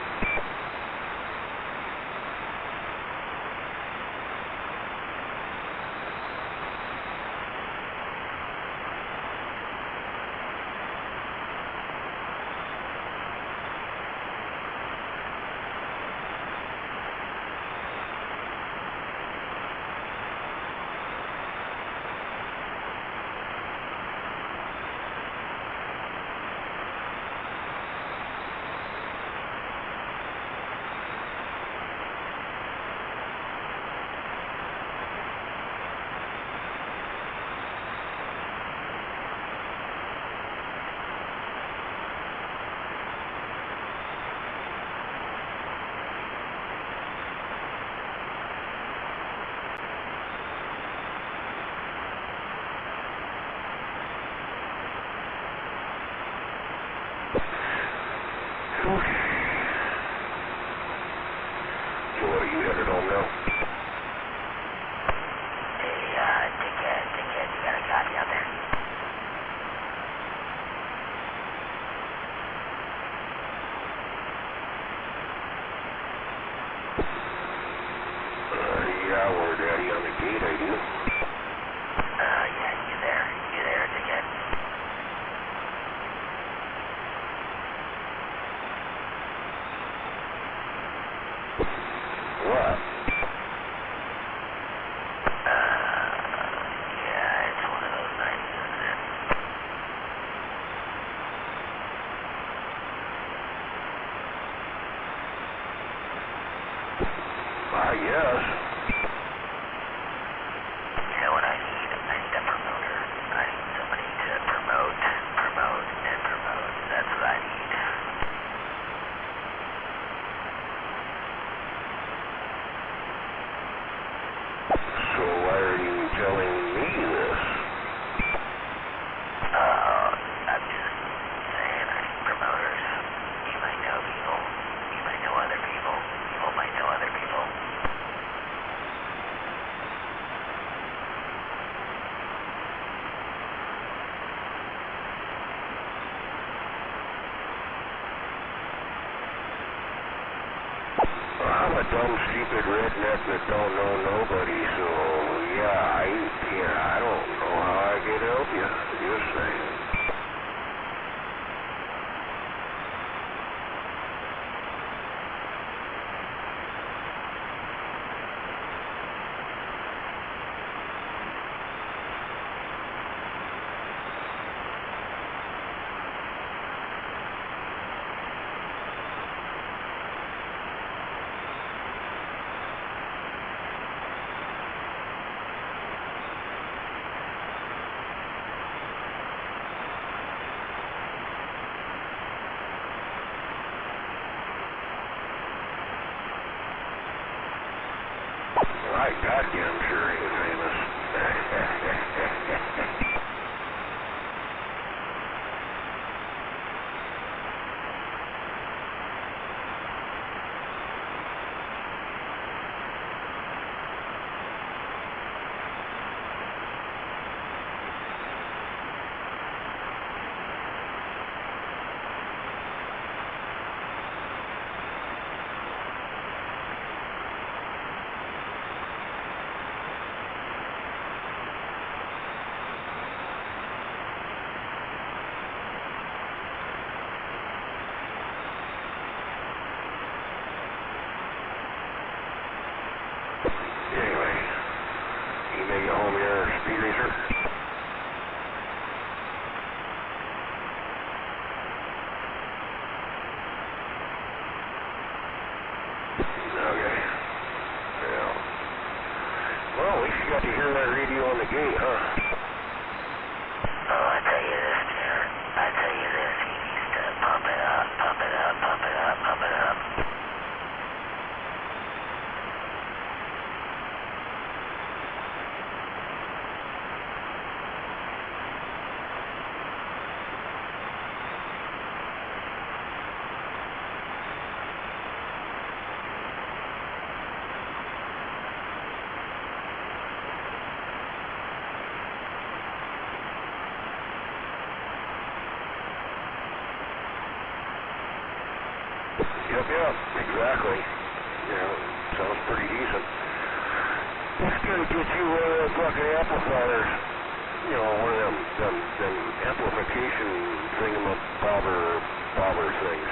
Speaker 16: So what, you headed home now?
Speaker 19: Hey, Dickhead, you got a copy out there?
Speaker 16: Yeah, we're daddy on the gate, I do.
Speaker 19: Yeah, you there, Dickhead?
Speaker 16: What?
Speaker 19: Yeah, it's one of those nights, isn't it?
Speaker 16: Yes.
Speaker 19: You know what I need? I need a promoter. I need somebody to promote. That's what I need.
Speaker 16: So why are you telling me this?
Speaker 19: I'm just saying I need promoters. You might know people. You might know other people. People might know other people.
Speaker 16: I'm a dumb, stupid redneck that don't know nobody, so yeah, I don't gate, huh?
Speaker 19: Oh, I tell you this, dear. I tell you this, he needs to pump it up, pump it up, pump it up, pump it up.
Speaker 16: Yep, exactly. Sounds pretty decent. It's gonna get you fucking amplifiers. One of them amplification bobber things,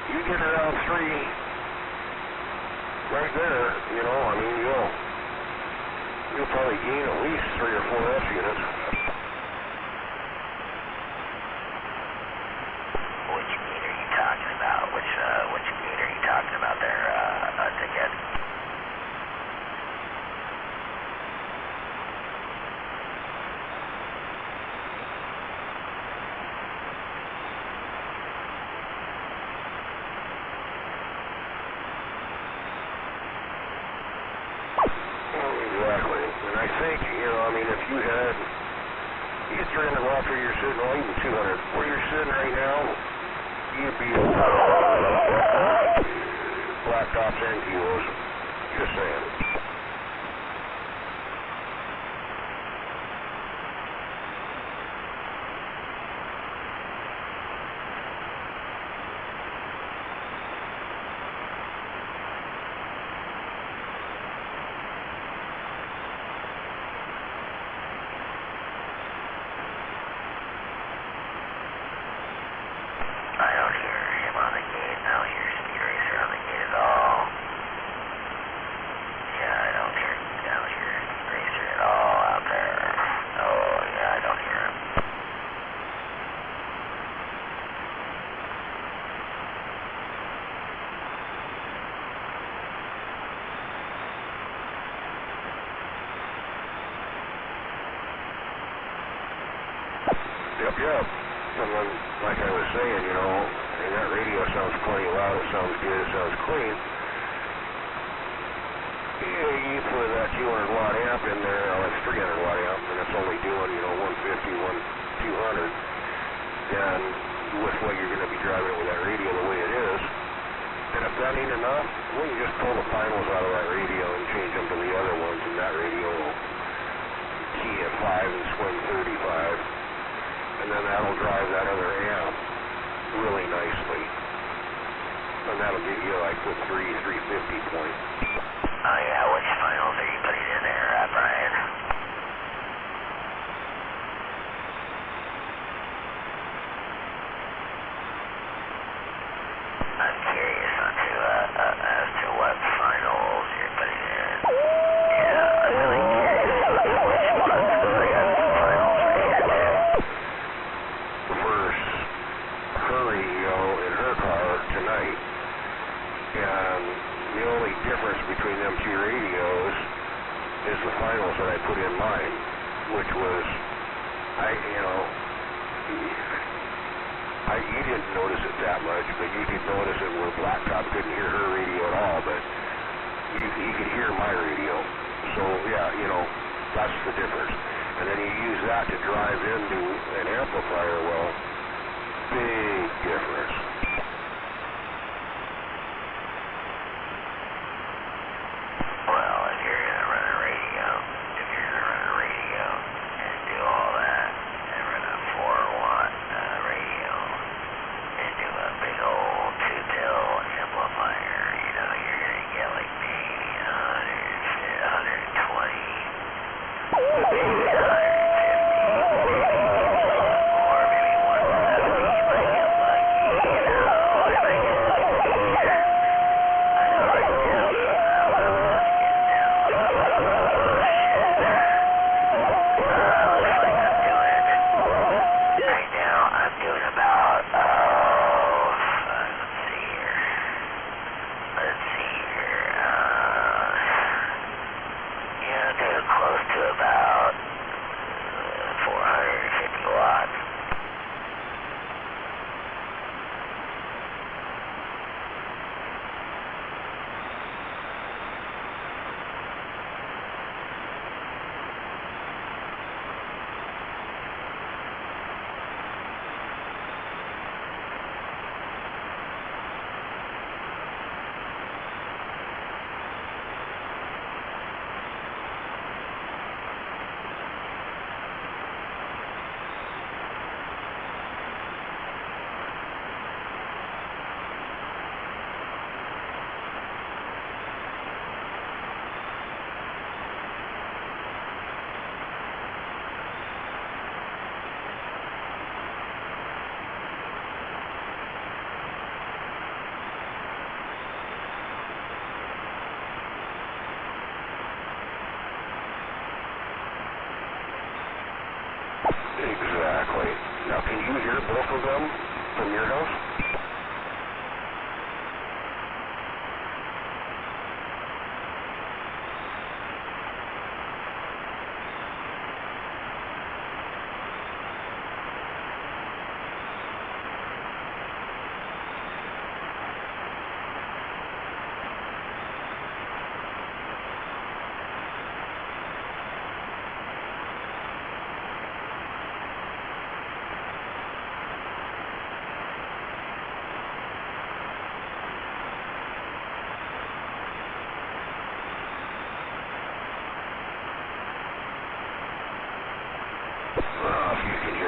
Speaker 16: You get around 3 right there, you'll probably gain at least 3 or 4 S units.
Speaker 19: Which gate are you talking about? Which gate are you talking about there, Ticket?
Speaker 16: Exactly. And I think, if you had 300 watts where you're sitting, or even 200, where you're sitting right now, you'd be black tops and kilos. Just saying.
Speaker 19: I don't hear him on the gate. I don't hear Speed Racer on the gate at all. Yeah, I don't hear Speed Racer at all out there. Oh, yeah, I don't hear him.
Speaker 16: Yep. And then, like I was saying, and that radio sounds plenty loud, it sounds good, it sounds clean. Yeah, you put that 200 watt amp in there, it's 300 watt amp, and it's only doing, 150, 200. And with what you're going to be driving with that radio the way it is, and if that ain't enough, we can just pull the finals out of that radio and change them to the other ones, and that radio will key at 5 and swing 35. And then that'll drive that other amp really nicely. And that'll give you like the 350 point.
Speaker 19: Oh yeah, which finals are you putting in there, Brian? I'm curious as to what finals you're putting in. Yeah, I'm really curious which ones, because I got some finals right here too.
Speaker 16: Verse her radio in her car tonight, and the only difference between them 2 radios is the finals that I put in mine, which was, you didn't notice it that much, but you could notice it where Blacktop couldn't hear her radio at all, but he could hear my radio. So yeah, that's the difference. And then you use that to drive into an amplifier, well, big difference.
Speaker 19: Well, if you're going to run a radio and do all that, and run a 4-watt radio, and do a big old 2-pill amplifier, you're going to get like maybe 120, maybe 150, or maybe 170 if I get lucky.
Speaker 16: Exactly. Now, can you hear both of them from your house?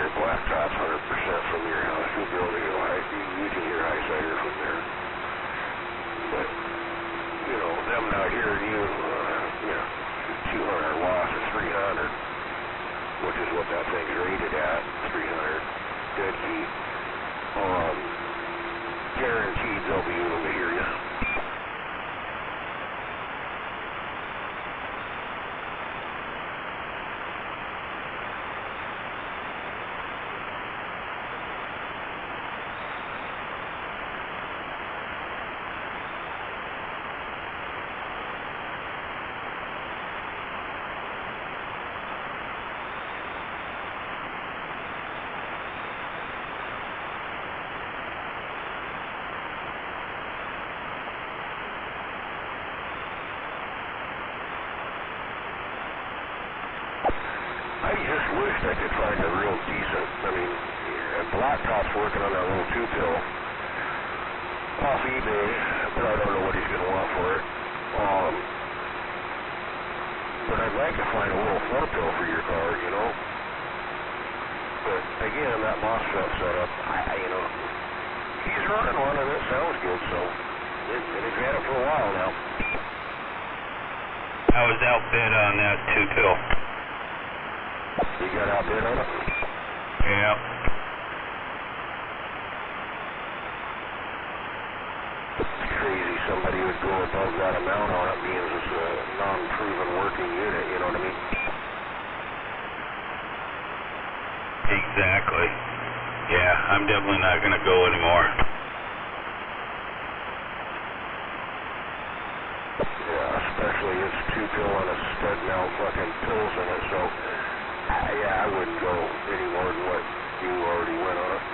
Speaker 16: Blacktops 100% from your house. You'll be able to hear you can hear High-Sider from there. But, you know, them not hearing you, 200 loss or 300, which is what that thing's rated at, 300, dead heat. Guaranteed they'll be able to hear you. I just wished I could find a real decent, Blacktop's working on that little 2-pill off eBay, but I don't know what he's going to want for it. But I'd like to find a little 4-pill for your car, you know. But again, that MOSFET setup, he's running one and it sounds good, so, and he's had it for a while now.
Speaker 18: I was outbid on that 2-pill.
Speaker 16: You got outbid on it?
Speaker 18: Yeah.
Speaker 16: It's crazy somebody would go above that amount on it, being it's a non-proven working unit, you know what I mean?
Speaker 18: Exactly. Yeah, I'm definitely not going to go anymore.
Speaker 16: Yeah, especially it's 2-pill and a stud now fucking pills in it, so I wouldn't go any more than what you already went on it.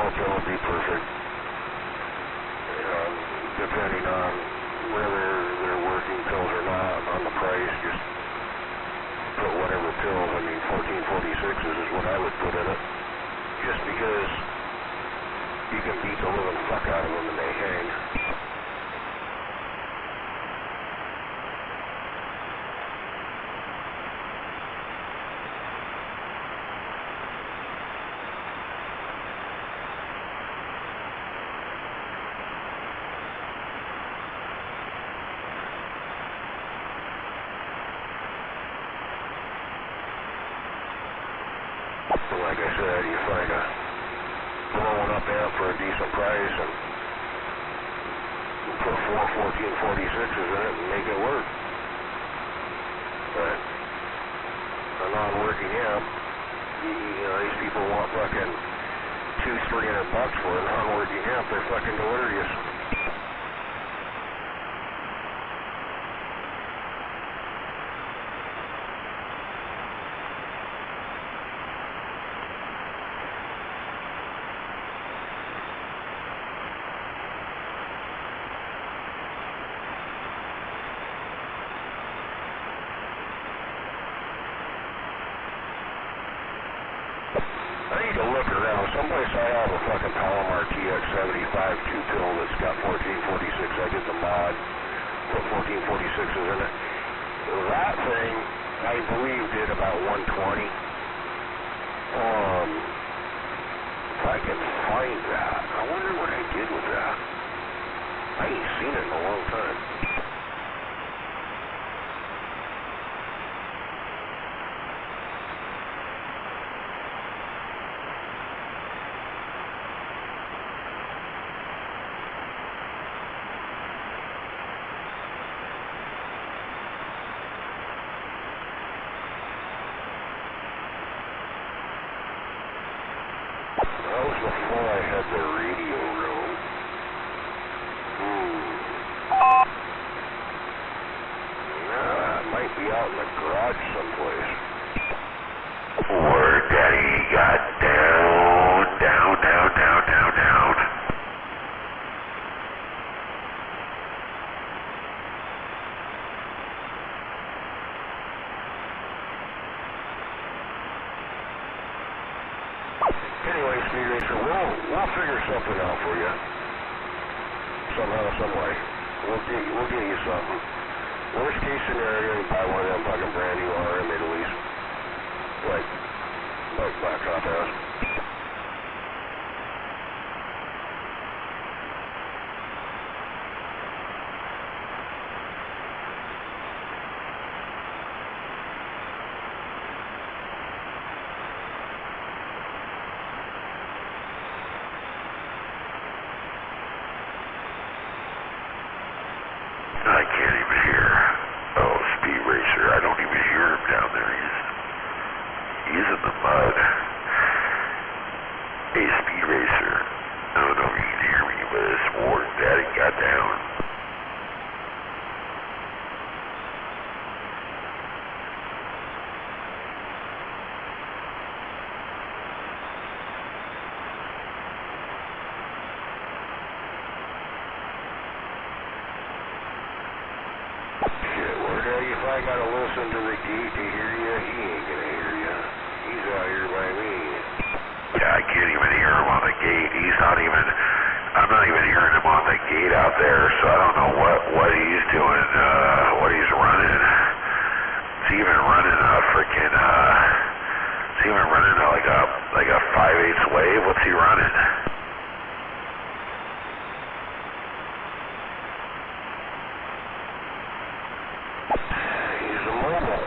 Speaker 16: It would be perfect. Depending on whether they're working pills or not, on the price, just put whatever pills. 1446s is what I would put in it. Just because you can beat the living fuck out of them and they hang. Like I said, you find a blowing up amp for a decent price and put 4 1446s in it and make it work. But a non-working amp, these people want fucking $200-300 for a non-working amp. They're fucking delirious. I need to look around. Someplace I have a fucking Palomar TX75 2-pill that's got 1446. I did the mod, put 1446s in it. That thing, I believe, did about 120. I can find that. I wonder what I did with that. I ain't seen it in a long time. That was before I had the radio room. Nah, it might be out in the garage someplace. Where Daddy got down. Anyway, Speed Racer, we'll figure something out for you. Somehow, some way. We'll get you something. Worst case scenario, you buy one of them fucking brand new RM Italy's. Like Black Hop has. I can't even hear. Oh, Speed Racer. I don't even hear him down there. He's in the mud. Hey, Speed Racer. I don't know if you can hear me, but it's more Daddy got down. If I gotta listen to the gate to hear you, he ain't gonna hear you. He's out here by me. Yeah, I can't even hear him on the gate. I'm not even hearing him on the gate out there, so I don't know what he's doing, what he's running. Is he even running a freaking, like a 5/8 wave? What's he running? He's a mobile.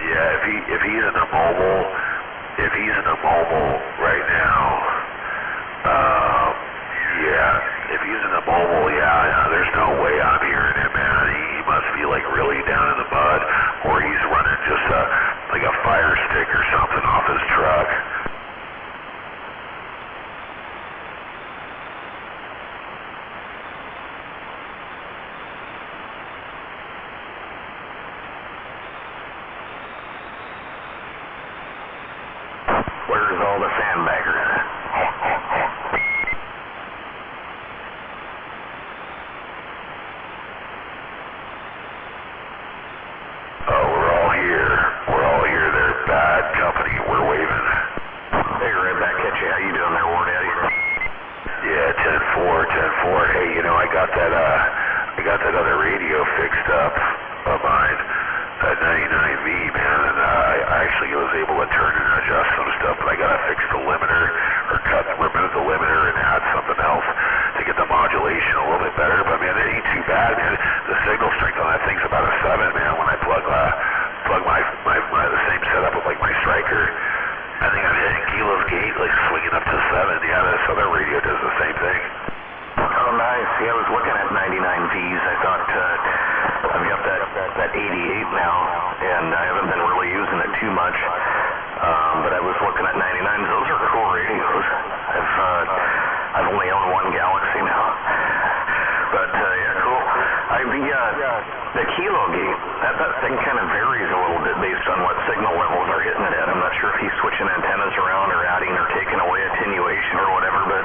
Speaker 16: Yeah, if he's in a mobile right now, if he's in a mobile, there's no way I'm hearing him, man. He must be like really down in the mud, or he's running just like a fire stick or something off his truck. Where's all the sandbaggers? Oh, we're all here. They're bad company. We're waving. Hey, right back at you. How you doing there, War Daddy? Yeah, 10-4. Hey, I got that other radio fixed up of mine, that 99V, man, and I actually was able to turn and adjust some stuff, but I gotta fix the limiter, or remove the limiter and add something else to get the modulation a little bit better. But man, it ain't too bad, man. The signal strength on that thing's about a 7, man. When I plug my the same setup with like my striker, I think I'm hitting Kilo's gate, like swinging up to 7. Yeah, this other radio does the same thing. Oh, nice. Yeah, I was looking at 99Vs. I thought I've got that 88 now, and I haven't been really using it too much. But I was looking at 99s. Those are cool radios. I've only owned one Galaxy now. But yeah, cool. The Kilo gate, that thing kind of varies a little bit based on what signal levels are hitting it at. I'm not sure if he's switching antennas around or adding or taking away attenuation or whatever, but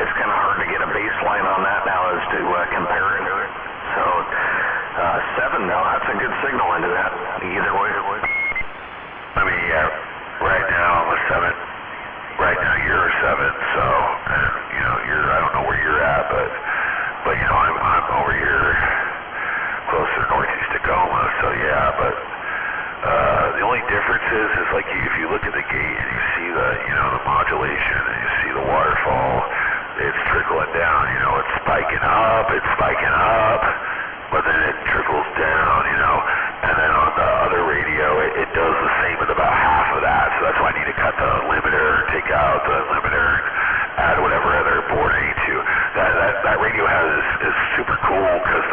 Speaker 16: it's kind of hard to get a baseline on that now as to compare it to it. So 7 now, that's a good signal into that. Either way. I mean, yeah, right now I'm a 7. Right now you're a 7, so, I don't know where you're at, but
Speaker 20: difference is like if you look at the gate and you see the, you know, the modulation and you see the waterfall, it's trickling down, you know, it's spiking up, but then it trickles down, you know, and then on the other radio, it does the same at about half of that, so that's why I need to cut the limiter, take out the limiter, and add whatever other board I need to. That radio is super cool because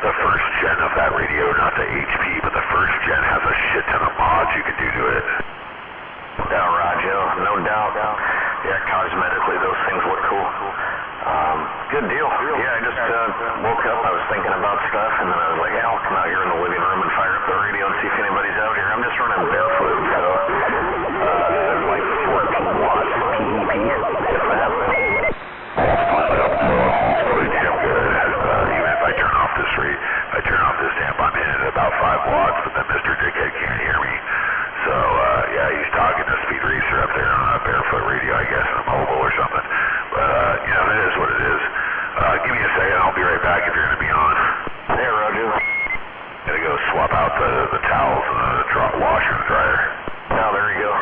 Speaker 20: the first gen of that radio, not the HP, but the first gen has a shit ton of mods you can do to it.
Speaker 6: Yeah, Roger, no doubt. Yeah, cosmetically those things look cool. Good deal. Yeah, I just woke up, I was thinking about stuff, and then I was like, yeah, I'll come out here in the living room and fire up the radio and see if anybody's out here. I'm just running barefoot, so there's like 14 watts PEP, if that.
Speaker 20: Really damn good. Even if I turn off this amp, I'm in at about 5 watts, but then Mr. Dickhead can't hear me. So, yeah, he's talking to Speed Racer up there on a barefoot radio, I guess, on a mobile or something. But, you know, it is what it is. Give me a second, I'll be right back if you're going to be on.
Speaker 6: Hey, Roger.
Speaker 20: Gotta go swap out the towels and the washer and dryer.
Speaker 6: Oh, there you go.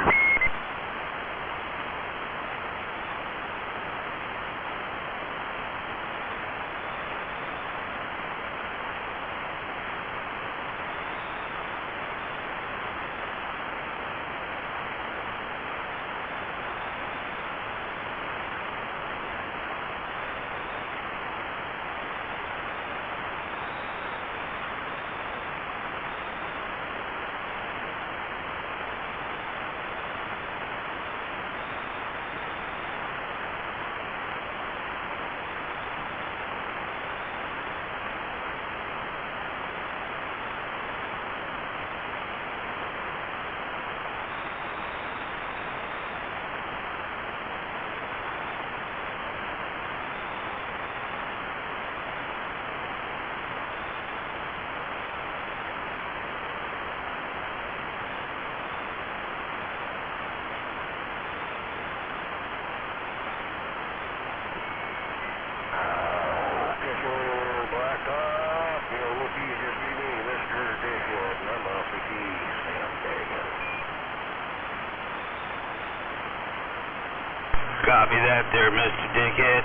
Speaker 18: Copy that there, Mr. Dickhead.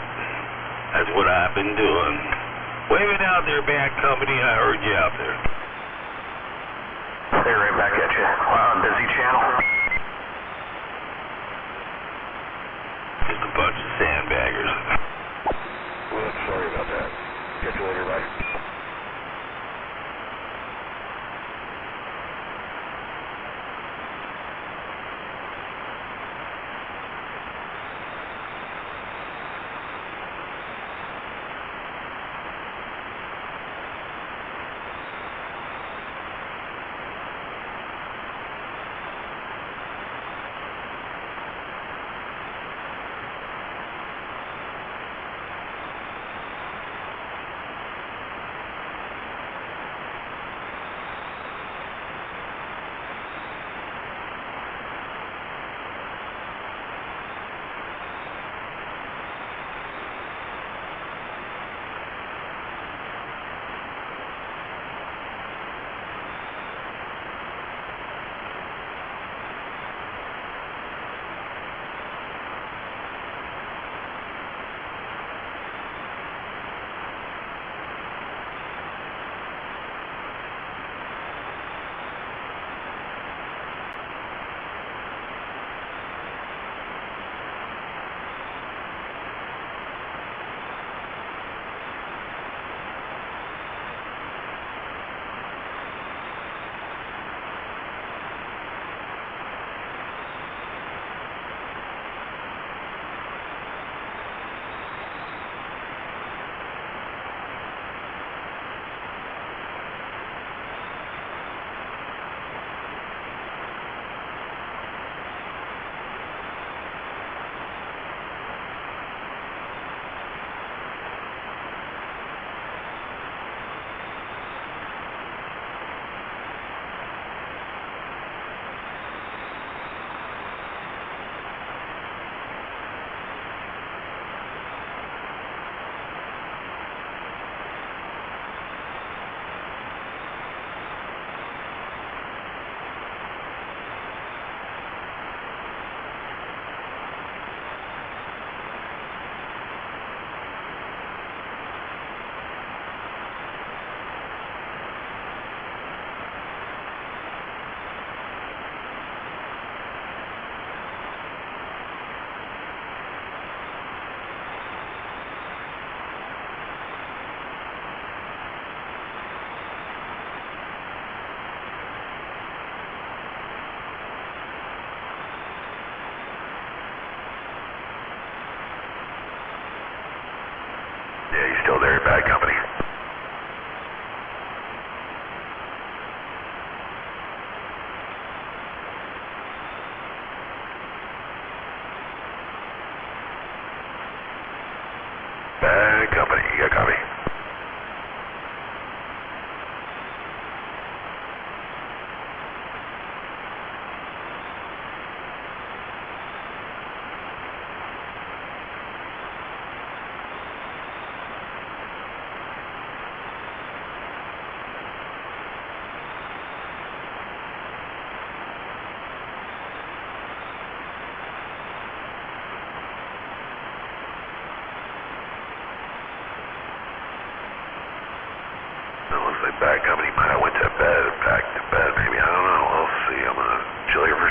Speaker 18: That's what I've been doing. Wave it out there, bad company. I heard you out there.
Speaker 6: Hey, right back at you. Busy channel?
Speaker 18: Just a bunch of sandbaggers.
Speaker 20: Well, sorry about that. Catch you later, bye.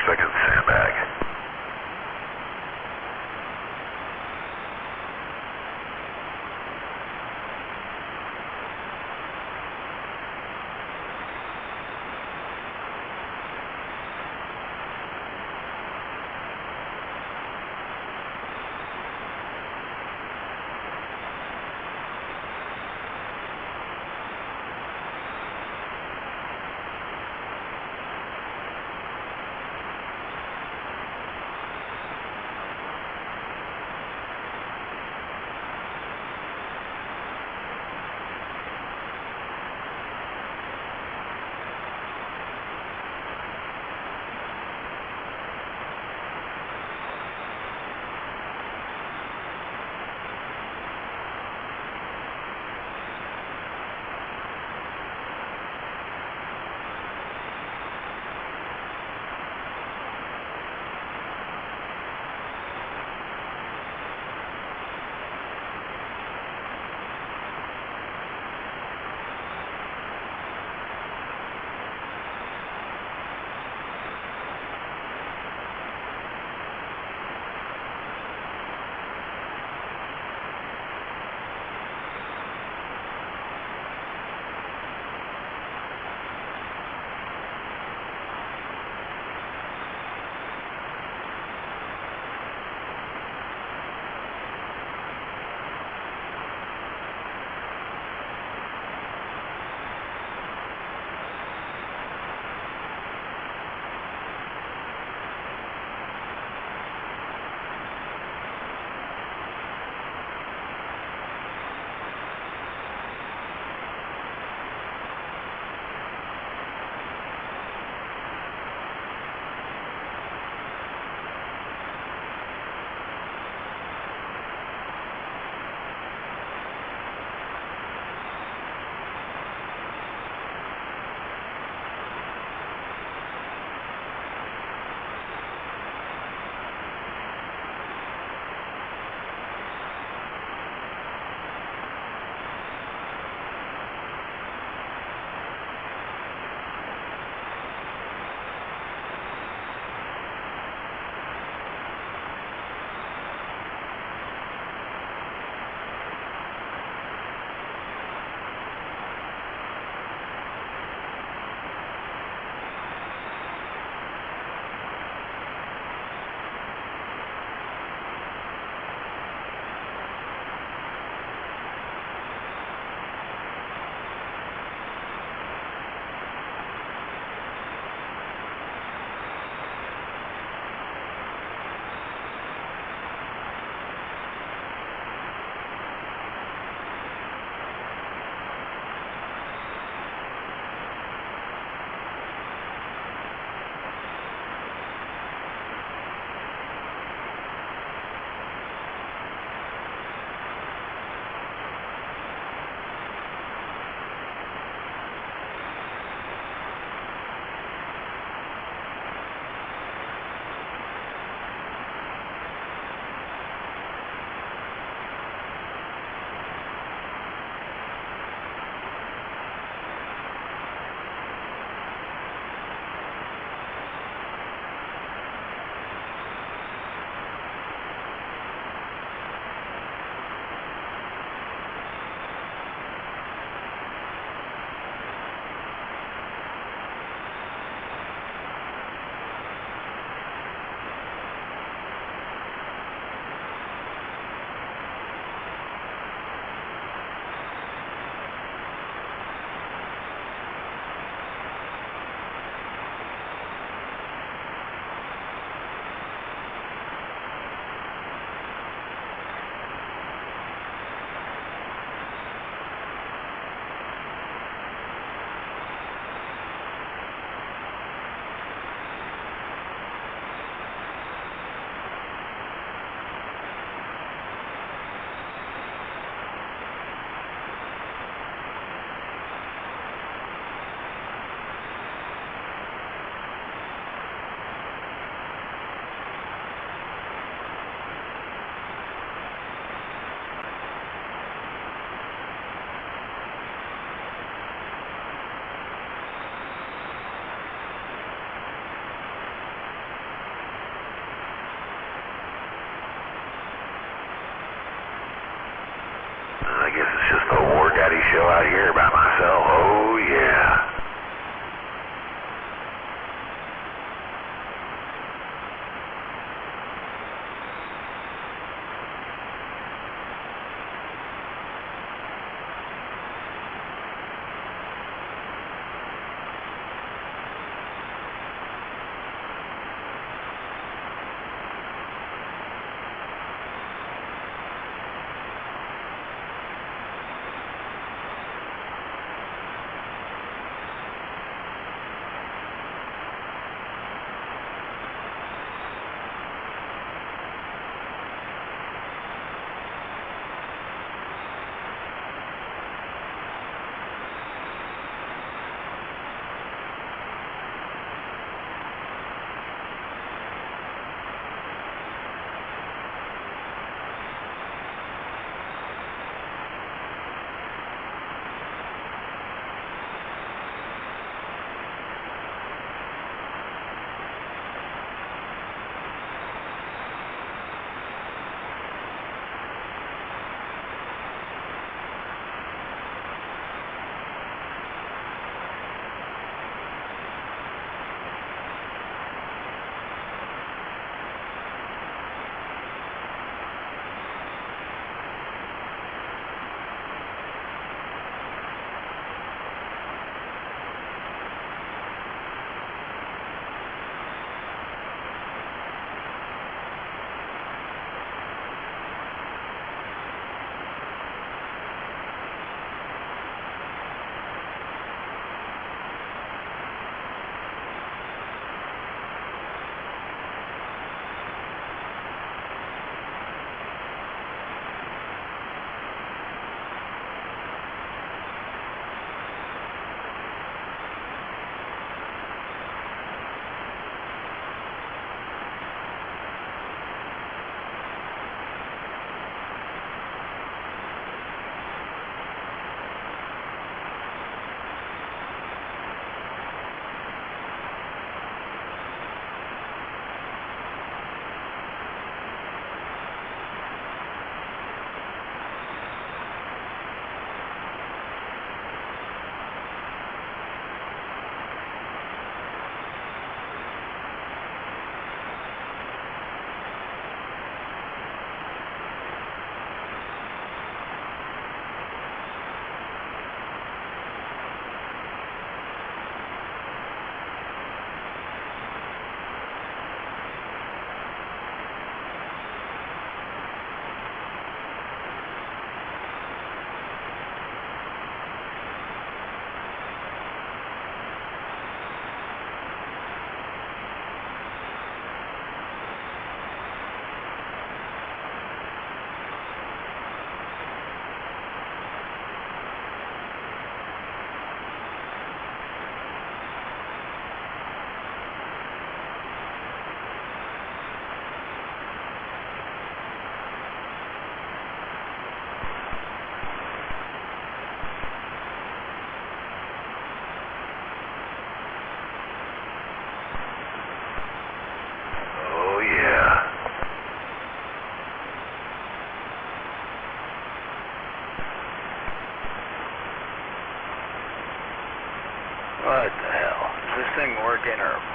Speaker 20: second sandbag.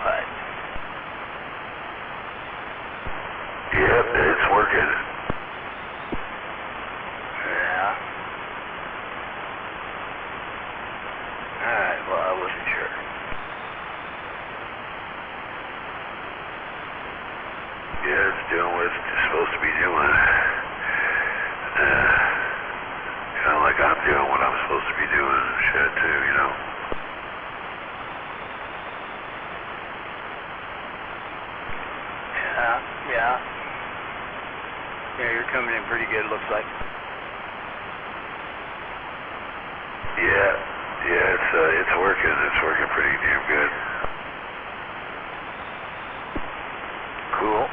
Speaker 19: what?
Speaker 20: Yep, it's working.
Speaker 19: Yeah. Alright, well, I wasn't sure.
Speaker 20: Yeah, it's doing what it's supposed to be doing. Kind of like I'm doing what I'm supposed to be doing and shit too, you know?
Speaker 19: Yeah. Yeah, you're coming in pretty good, looks like.
Speaker 20: Yeah, it's working. It's working pretty damn good.
Speaker 19: Cool.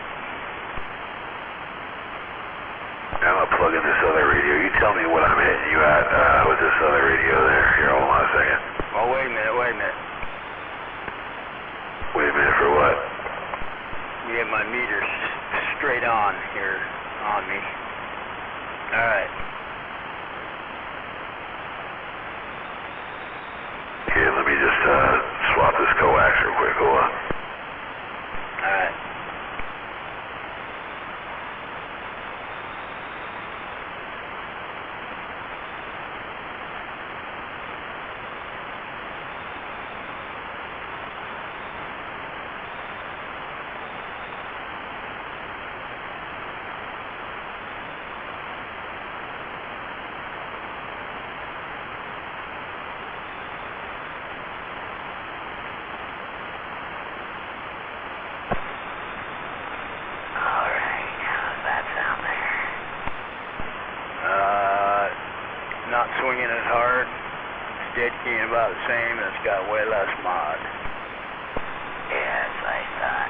Speaker 20: Now I'm plugging this other radio. You tell me what I'm hitting you at with this other radio there. Here, hold on a second.
Speaker 19: Oh, wait a minute.
Speaker 20: Wait a minute for what?
Speaker 19: You get my meter straight on here on me. Alright.
Speaker 20: Okay, let me just swap this coax real quick. Hold on.
Speaker 19: Alright. Not swinging as hard. Dead keying about the same, and it's got way less mod. Yes, I thought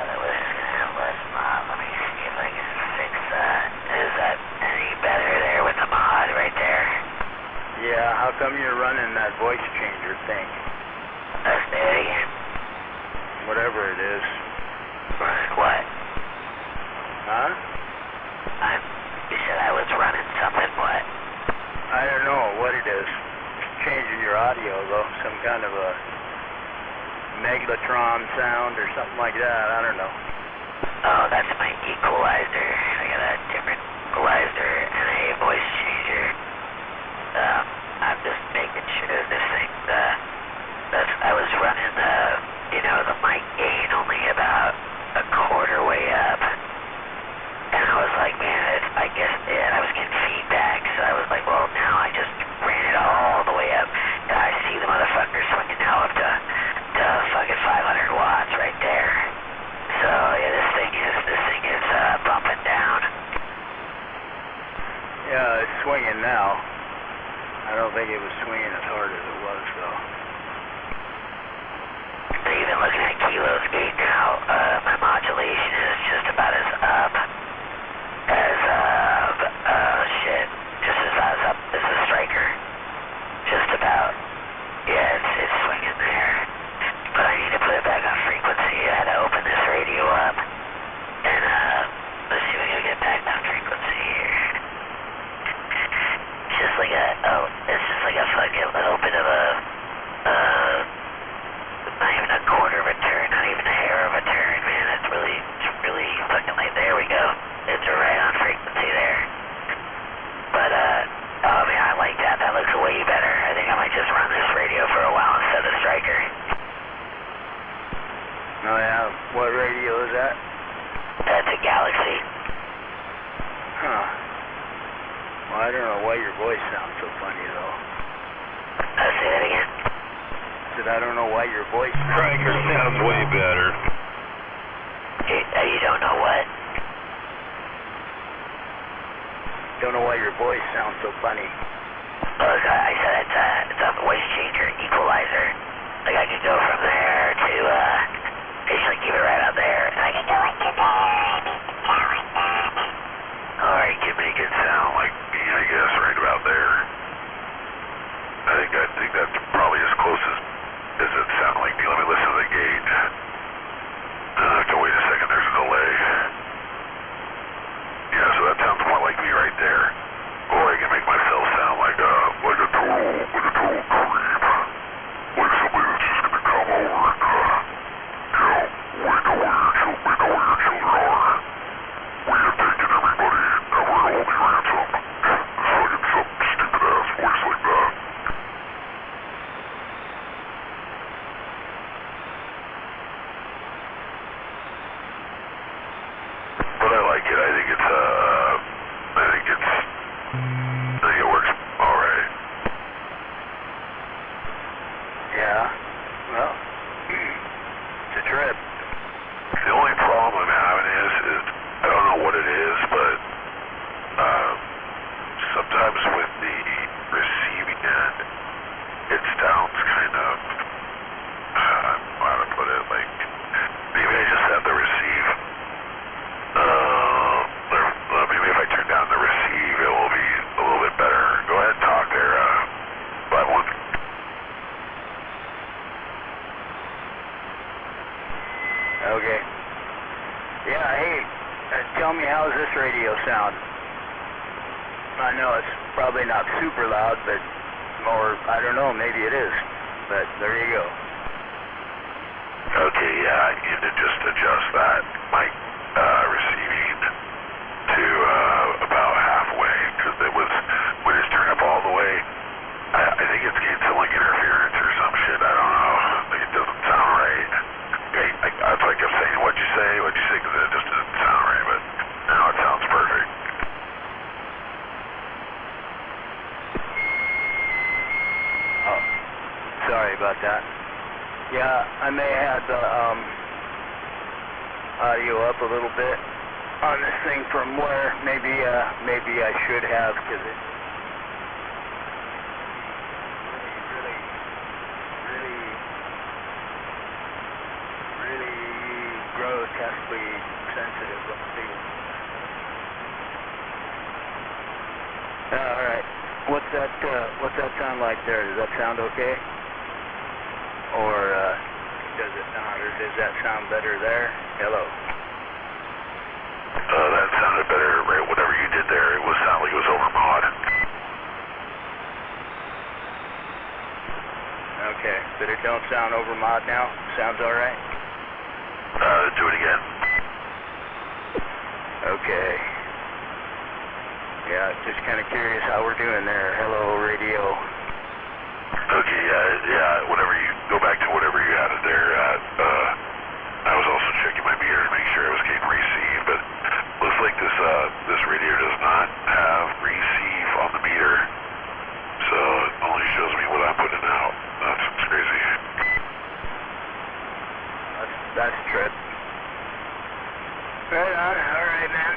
Speaker 19: it was gonna have less mod. Let me see if I can fix that. Is that any better there with the mod right there?
Speaker 5: Yeah, how come you're running that voice changer thing?
Speaker 19: Let's do it again.
Speaker 5: Whatever it is.
Speaker 19: Running what?
Speaker 5: Huh?
Speaker 19: You said I was running something, what?
Speaker 5: I don't know what it is. It's changing your audio, though. Some kind of a Megatron sound or something like that. I don't know.
Speaker 19: Oh, that's my equalizer. I got a different equalizer and a voice changer. I'm just making sure this thing, I was running the mic gain only about a quarter way up. And I was like, man, I was getting feedback, so I was like, well, now I just ran it all the way up, and I see the motherfucker swinging now up to fucking 500 watts right there. So yeah, this thing is bumping down.
Speaker 5: Yeah, it's swinging now. I don't think it was swinging as hard as it was, though.
Speaker 19: Even looking at kilos gate now, my modulation is just about as up as just as up as the striker. Just about. Yeah, it's swinging there. But I need to put it back on frequency. I had to open this radio up. And let's see if I can get back on frequency here. It's just like a fucking little bit of a not even a quarter of a turn, not even a hair of a turn, man. It's really fucking like, there we go. It's right on frequency there. But, oh man, I like that. That looks way better. I think I might just run this radio for a while instead of the striker.
Speaker 5: Oh yeah? What radio is that?
Speaker 19: That's a Galaxy.
Speaker 5: Huh. Well, I don't know why your voice sounds so funny, though.
Speaker 19: Say that again?
Speaker 5: I don't know why your voice
Speaker 18: Striker sounds way better.
Speaker 19: You don't know what?
Speaker 5: Don't know why your voice sounds so funny.
Speaker 19: Look, I said it's a voice changer equalizer. Like I can go from there to basically keep it right out there, and I can go like this.
Speaker 20: Or you can make it sound like me, I guess, right about there. I think that's probably as close as it sounded like me. Let me listen to the gauge. I have to wait a second, there's a delay. Yeah, so that sounds more like me right there. Or I can make myself sound like a total creep. Like somebody that's just gonna come over
Speaker 14: trip.
Speaker 20: The only problem I'm having is I don't know what it is, but sometimes with the receiving end, it sounds kind of, how to put it, like, maybe I just have to receive, maybe if I turn down the receive, it will be a little bit better. Go ahead and talk there, 5-1.
Speaker 14: Okay. Yeah, hey, tell me, how's this radio sound? I know it's probably not super loud, but more, I don't know, maybe it is. But there you go.
Speaker 20: Okay, yeah, I need to just adjust that mic receiving to about halfway, because it was, when it's turned up all the way, I think it's getting some like interference or some shit, I don't know. Like, it doesn't sound right. That's like I'm saying, what'd you say? Because it just didn't sound right, but now it sounds perfect.
Speaker 14: Oh, sorry about that. Yeah, I may have the audio up a little bit on this thing from where maybe I should have, because it really grotesquely sensitive. Let's see. All right. What's that sound like there? Does that sound okay? Or does it not? Or does that sound better there? Hello.
Speaker 20: That sounded better, right? Whatever you did there, it was sound like it was over mod.
Speaker 14: Okay, but it don't sound over mod now? Sounds all right?
Speaker 20: Do it again.
Speaker 14: Okay. Yeah, just kind of curious how we're doing there. Hello, radio.
Speaker 20: Okay, yeah, whatever you, go back to whatever you had it there at, I was also checking my meter to make sure I was getting receive, but looks like this radio does not have receive on the meter, so it only shows me what I'm putting out. That's crazy.
Speaker 14: That's a trip. Right on, alright, man.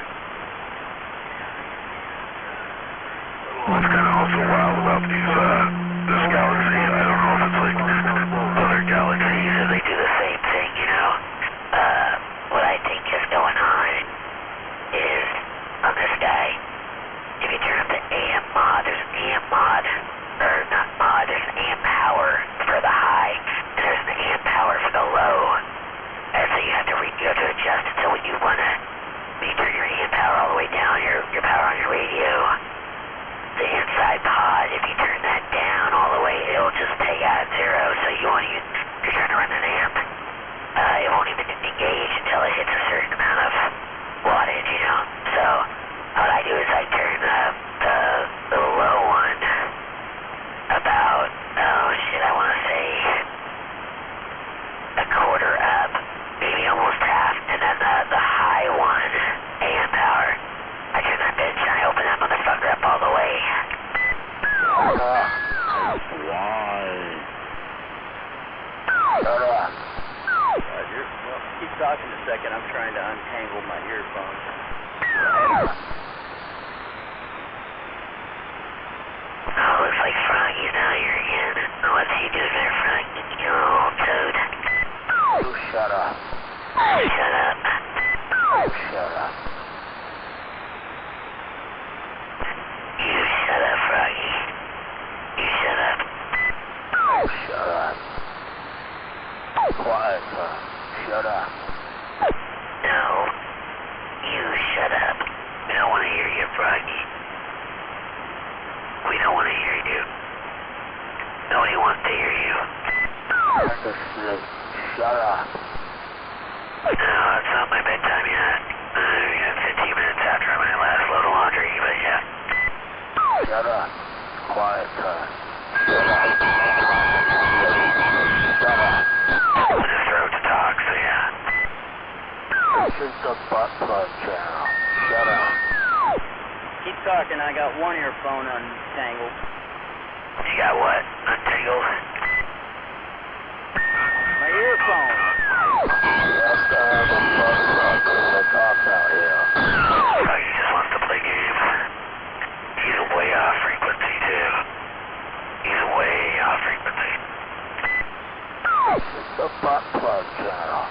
Speaker 20: What's kind of also wild about this galaxy, I don't know if it's like other galaxies or they do the same thing, you know?
Speaker 19: What I think is going on is, on this guy, if you turn up the AM mod, there's an AM mod, or not mod, there's an AM power for the high, and there's an AM power for the low. And so you have to adjust it, so when you want to turn your AM power all the way down, your power on your radio, the inside pod, if you turn that down all the way, it'll just take out at 0, so you won't even, if you're trying to run an amp, it won't even engage until it hits a certain amount of wattage, you know. So what I do is I turn the low one about, I want to say a quarter up, maybe almost half, and then the high one, AM power, I turn that bitch and I open that motherfucker up all the way.
Speaker 14: Well, keep talking a second. I'm trying to untangle my earphones.
Speaker 19: Oh, looks like Froggy's out here again. What's he doing there, Froggy? You old toad.
Speaker 14: You shut up.
Speaker 19: Shut up.
Speaker 14: Shut up.
Speaker 19: You shut up, Froggy. You shut up.
Speaker 14: Shut up. Quiet, shut up.
Speaker 19: No. You shut up. We don't want to hear you, Froggy. We don't want to hear you. Nobody wants to hear you.
Speaker 14: Shut up.
Speaker 19: No, it's not my bedtime yet. We got 15 minutes after my last load of laundry, but yeah.
Speaker 14: Shut up. Quiet, Shut up. Shut up.
Speaker 19: With his throat to talk, so yeah.
Speaker 14: This is the butt plug channel. Shut up. Keep talking. I got one earphone untangled.
Speaker 19: You got what? Untangled?
Speaker 14: My earphone.
Speaker 16: a butt plug channel.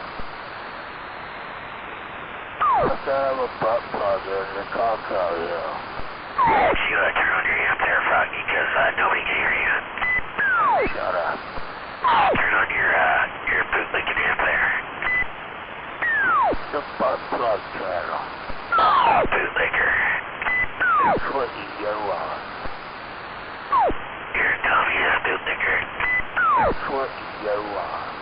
Speaker 16: Have to have a butt plug in the colossal hill.
Speaker 19: You turn on your amp there, Froggy, because nobody can hear you.
Speaker 16: Shut up.
Speaker 19: Turn on your bootlicking amp there.
Speaker 16: The butt plug channel.
Speaker 19: Bootlicker.
Speaker 16: That's what you want.
Speaker 19: You're a dumbass bootlicker.
Speaker 16: That's what you want.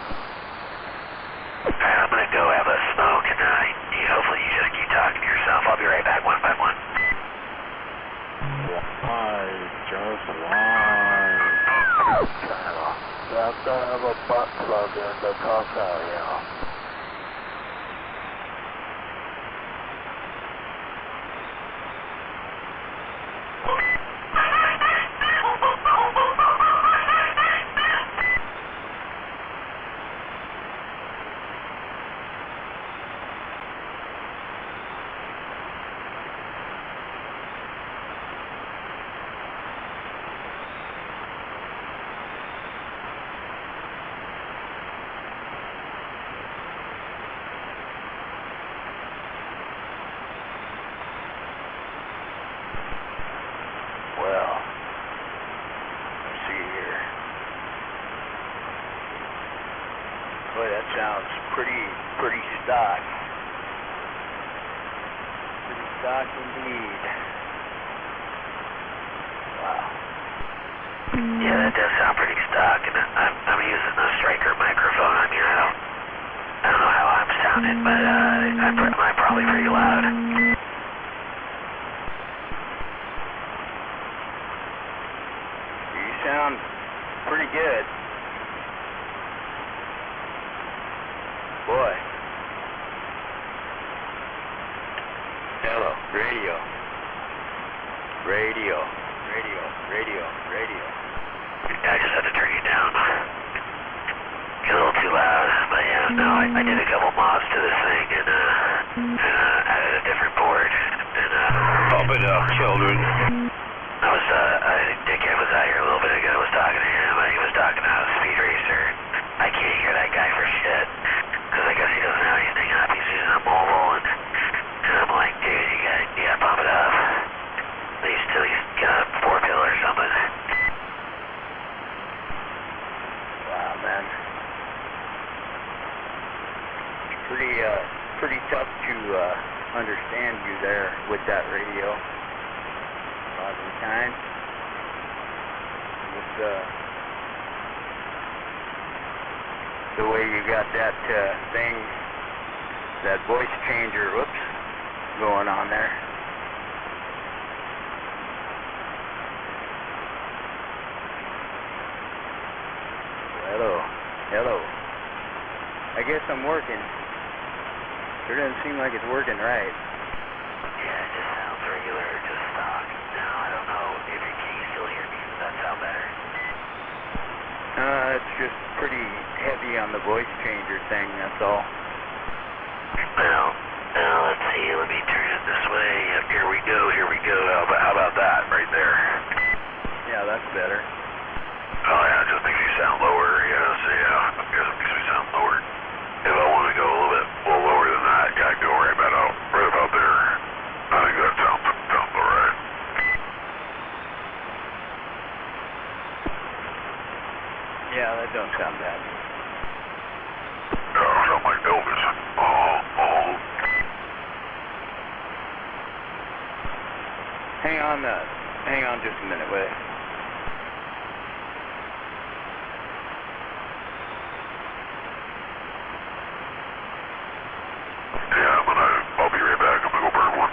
Speaker 19: Alright, I'm gonna go have a smoke and hopefully you just keep talking to yourself. I'll be right back one by one.
Speaker 16: Why, just why? Channel. You have to have a butt plug in the colossal hill. Well, let's see here. Boy, that sounds pretty stock. Pretty stock indeed. Wow.
Speaker 19: Yeah, that does sound pretty stock, and I'm using the Striker microphone. I mean, I don't know how I'm sounding, but I'm probably pretty loud.
Speaker 16: Sound pretty good. Boy. Hello, radio. Radio. Radio. Radio. Radio.
Speaker 19: I just had to turn you down. Get a little too loud, but yeah, no, I did a couple mods to this thing and added a different board and
Speaker 18: Pump it up, children.
Speaker 19: I think Dickhead was out here a little bit ago, was talking to him, and he was talking about a speed racer. I can't hear that guy for shit, because I guess he doesn't have anything up, he's using a mobile, and I'm like, dude, you gotta pump it up. At least till he's got a 4-pill or something.
Speaker 16: Wow, man. Pretty tough to understand you there with that radio. Awesome time. With the way you got that thing, that voice changer, whoops, going on there. Hello. I guess I'm working. Sure doesn't seem like it's working right.
Speaker 19: Yeah, it just sounds regular, just stock. Now, I don't know if you can still hear me. Does that sound better?
Speaker 16: It's just pretty heavy on the voice changer thing, that's all.
Speaker 19: Well, let's see. Let me turn it this way. Yep, here we go. How about that right there?
Speaker 16: Yeah, that's better.
Speaker 20: Oh yeah, it just makes me sound lower. Yeah, it makes me sound lower. If I want to go a little lower than that, yeah, I go right about there. I think that sounds alright.
Speaker 16: Yeah, that don't sound bad.
Speaker 20: Yeah, I sound like Elvis.
Speaker 16: Hang on just a minute, wait.
Speaker 20: Yeah, I'll be right back. I'm gonna go burn one.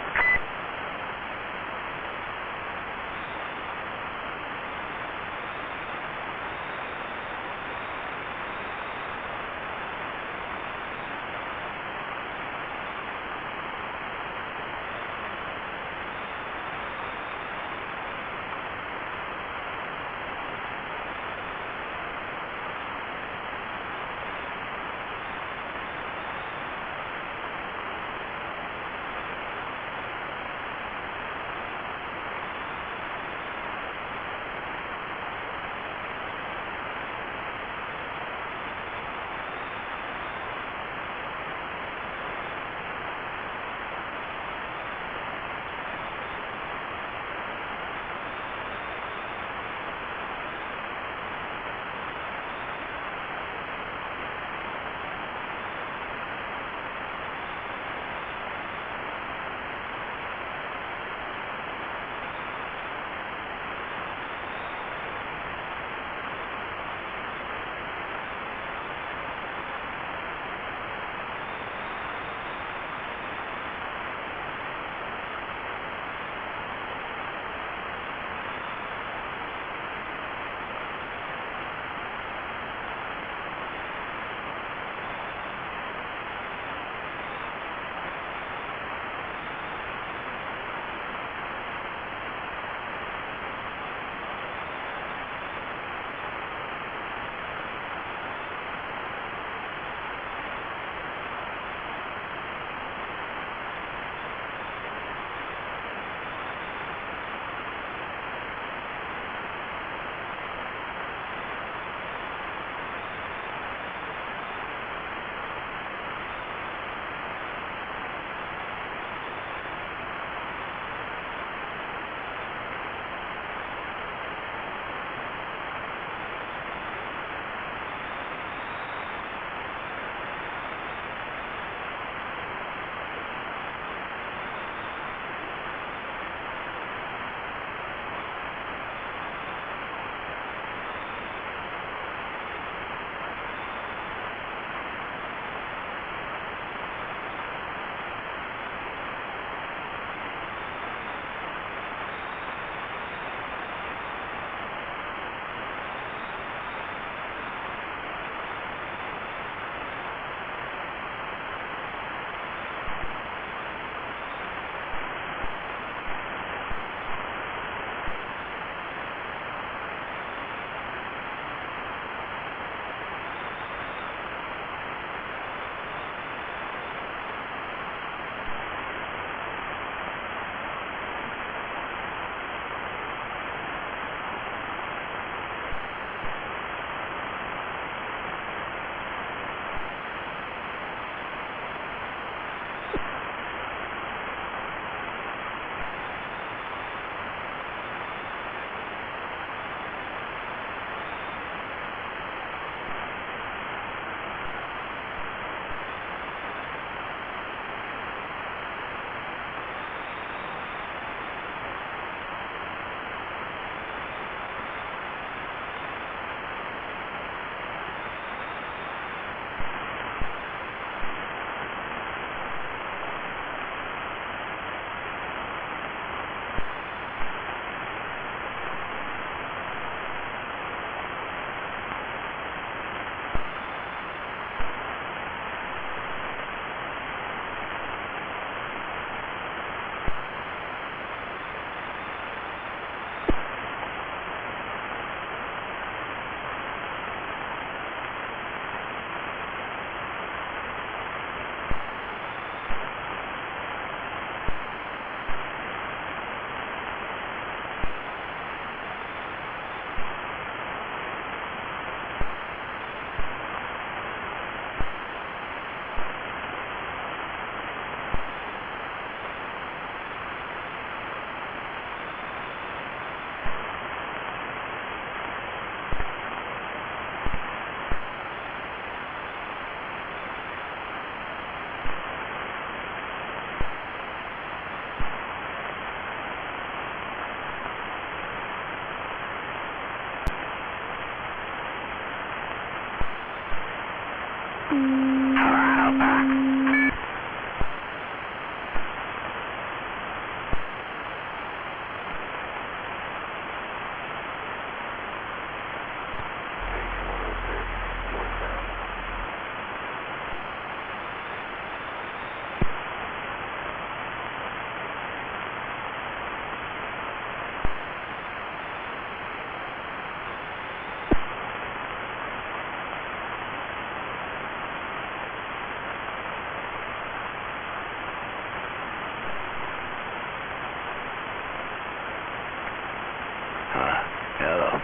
Speaker 15: Hello.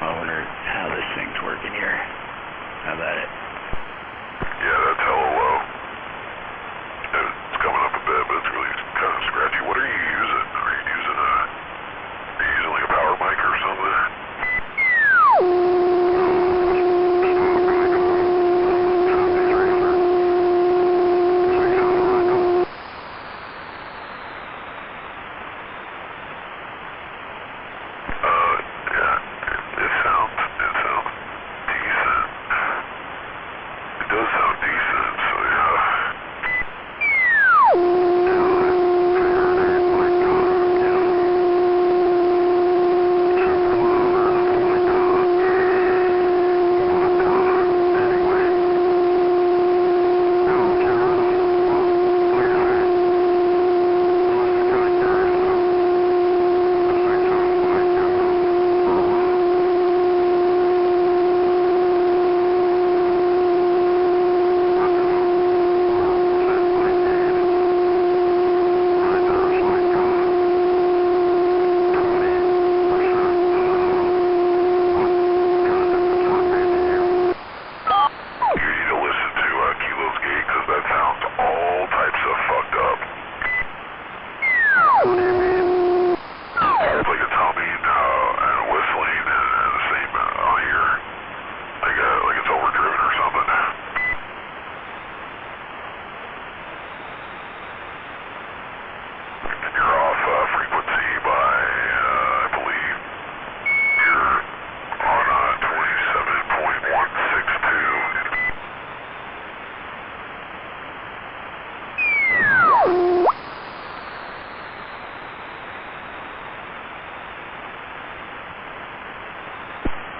Speaker 15: I wonder how this thing's working here. How about it?
Speaker 20: Yeah, that's hella low. It's coming up a bit, but it's really kind of scratchy. What are you using? Are you using like a power mic or something?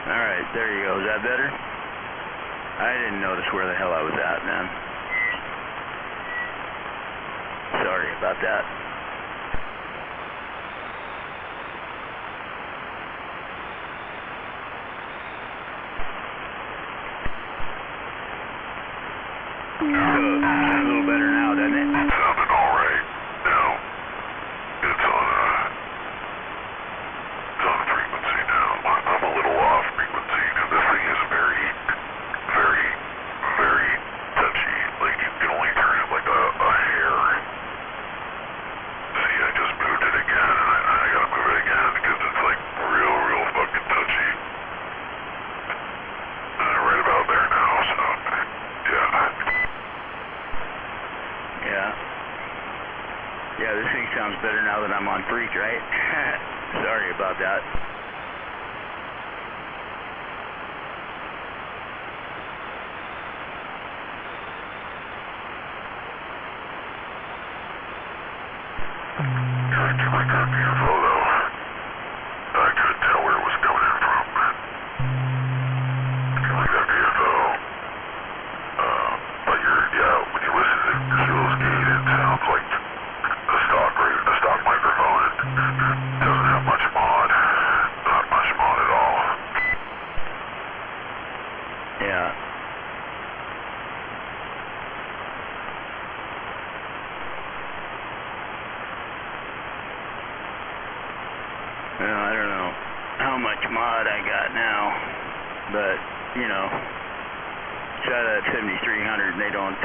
Speaker 15: Alright, there you go. Is that better? I didn't notice where the hell I was at, man. Sorry about that. Sounds a little better now, doesn't it?
Speaker 20: Sounding alright. Now, it's on frequency now. I'm a little off frequency. Now, this thing is very, very, very touchy. Like, you can only turn it like a hair. See, I just moved it again, and I gotta move it again because it's like real fucking touchy. Right about there now, so, yeah. Yeah, this thing sounds better now that I'm on freak, right? Sorry about that. I got your photo. I couldn't tell where it was coming in from. Like that VFO. But when you listen to Kilo's Gate, it sounds like a stock microphone. It doesn't have much mod. Not much mod at all.
Speaker 15: Yeah. Well, I don't know how much mod I got now, but you know, shot at 7300 and they don't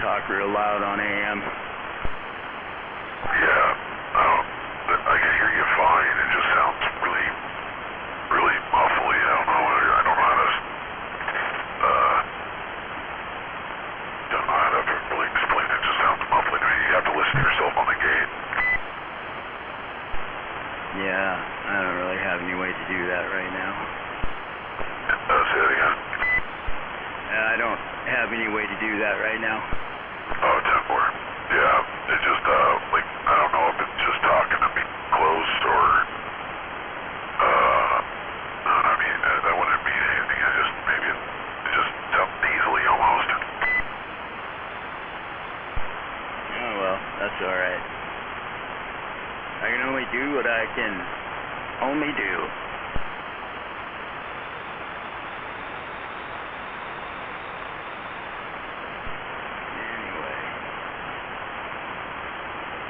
Speaker 15: talk real loud on AM.
Speaker 20: Yeah, I can hear you fine. It just sounds really muffly. I don't know how to really explain it. It just sounds muffly to me. You have to listen to yourself on the gate.
Speaker 15: Yeah, I don't really have any way to do that right now.
Speaker 20: Say it again.
Speaker 15: I don't have
Speaker 21: have any way to do that right now?
Speaker 20: Oh, 10-4. Yeah, it just, like, I don't know if it's just talking to me close or, I mean, that wouldn't mean anything. I just, maybe it just jumped easily almost.
Speaker 21: Oh, well, that's alright. I can only do what I can only do. Anyway.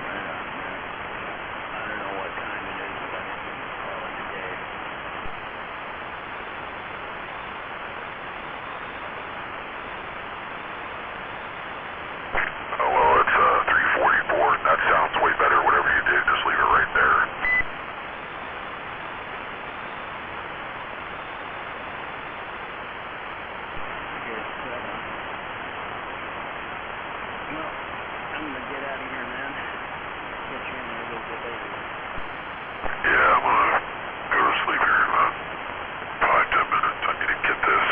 Speaker 21: Right on, man. I don't know what time it is, but I'm going to call it a day.
Speaker 20: Oh, well, it's 3:44. That sounds way better. Whatever you did, just leave it right there.
Speaker 21: Well, I'm going to get out of here, man. Catch you in there a little bit later.
Speaker 20: Yeah, I'm gonna go to sleep here in about 5-10 minutes. I need to get this,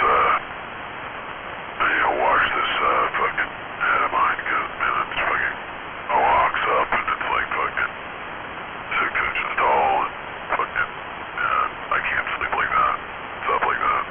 Speaker 20: I need to wash this, fucking head of mine, because, man, it's fucking locks up, and it's like fucking 6 inches tall, and fucking, I can't sleep like that. Stuff like that.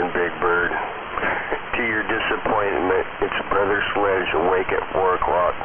Speaker 16: morning, Big Bird. To your disappointment, it's Brother Sledge awake at 4 o'clock.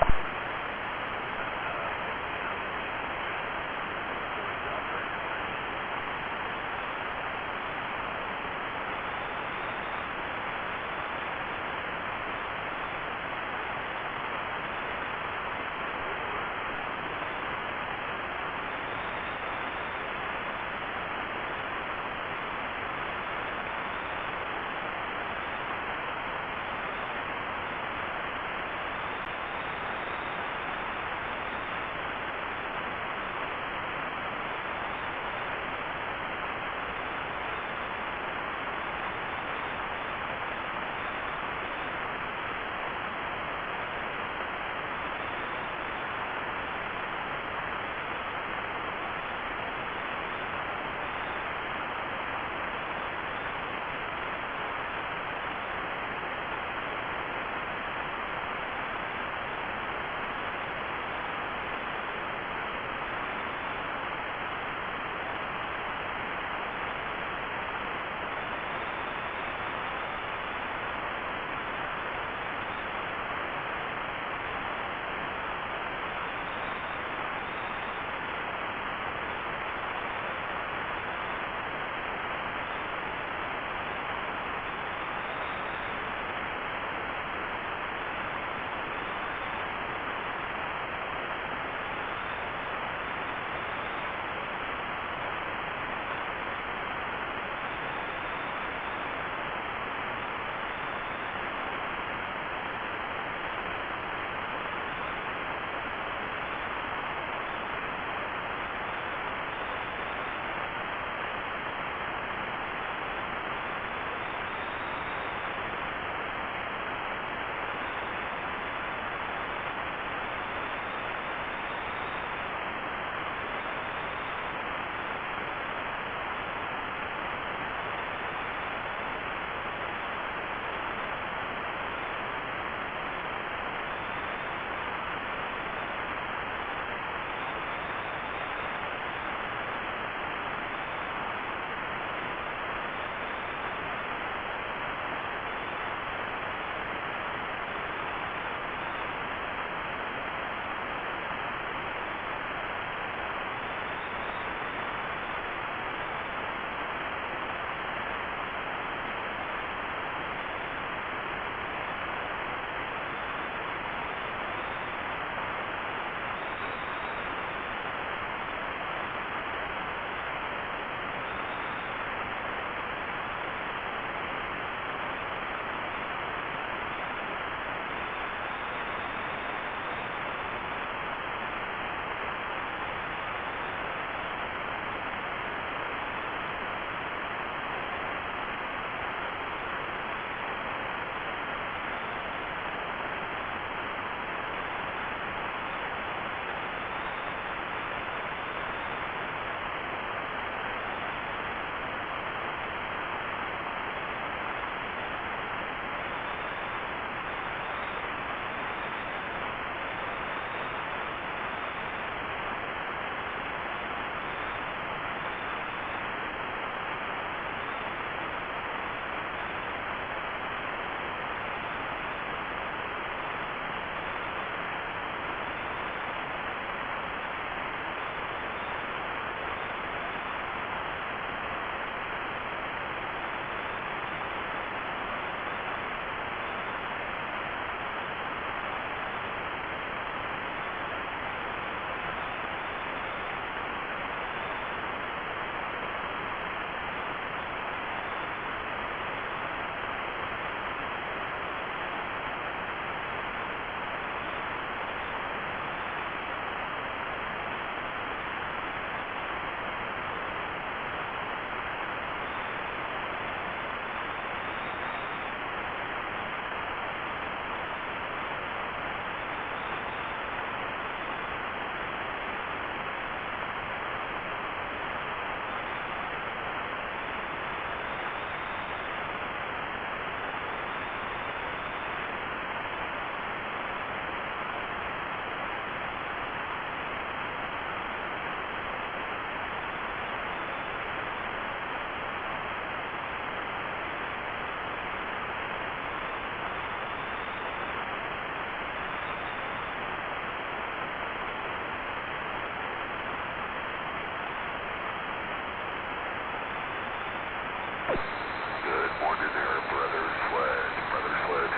Speaker 20: Good morning there, Brother Sledge. Brother Sledge.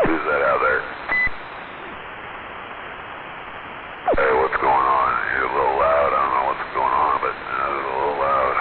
Speaker 20: Who's that out there? Hey, what's going on? You're a little loud. I don't know what's going on, but it's a little loud.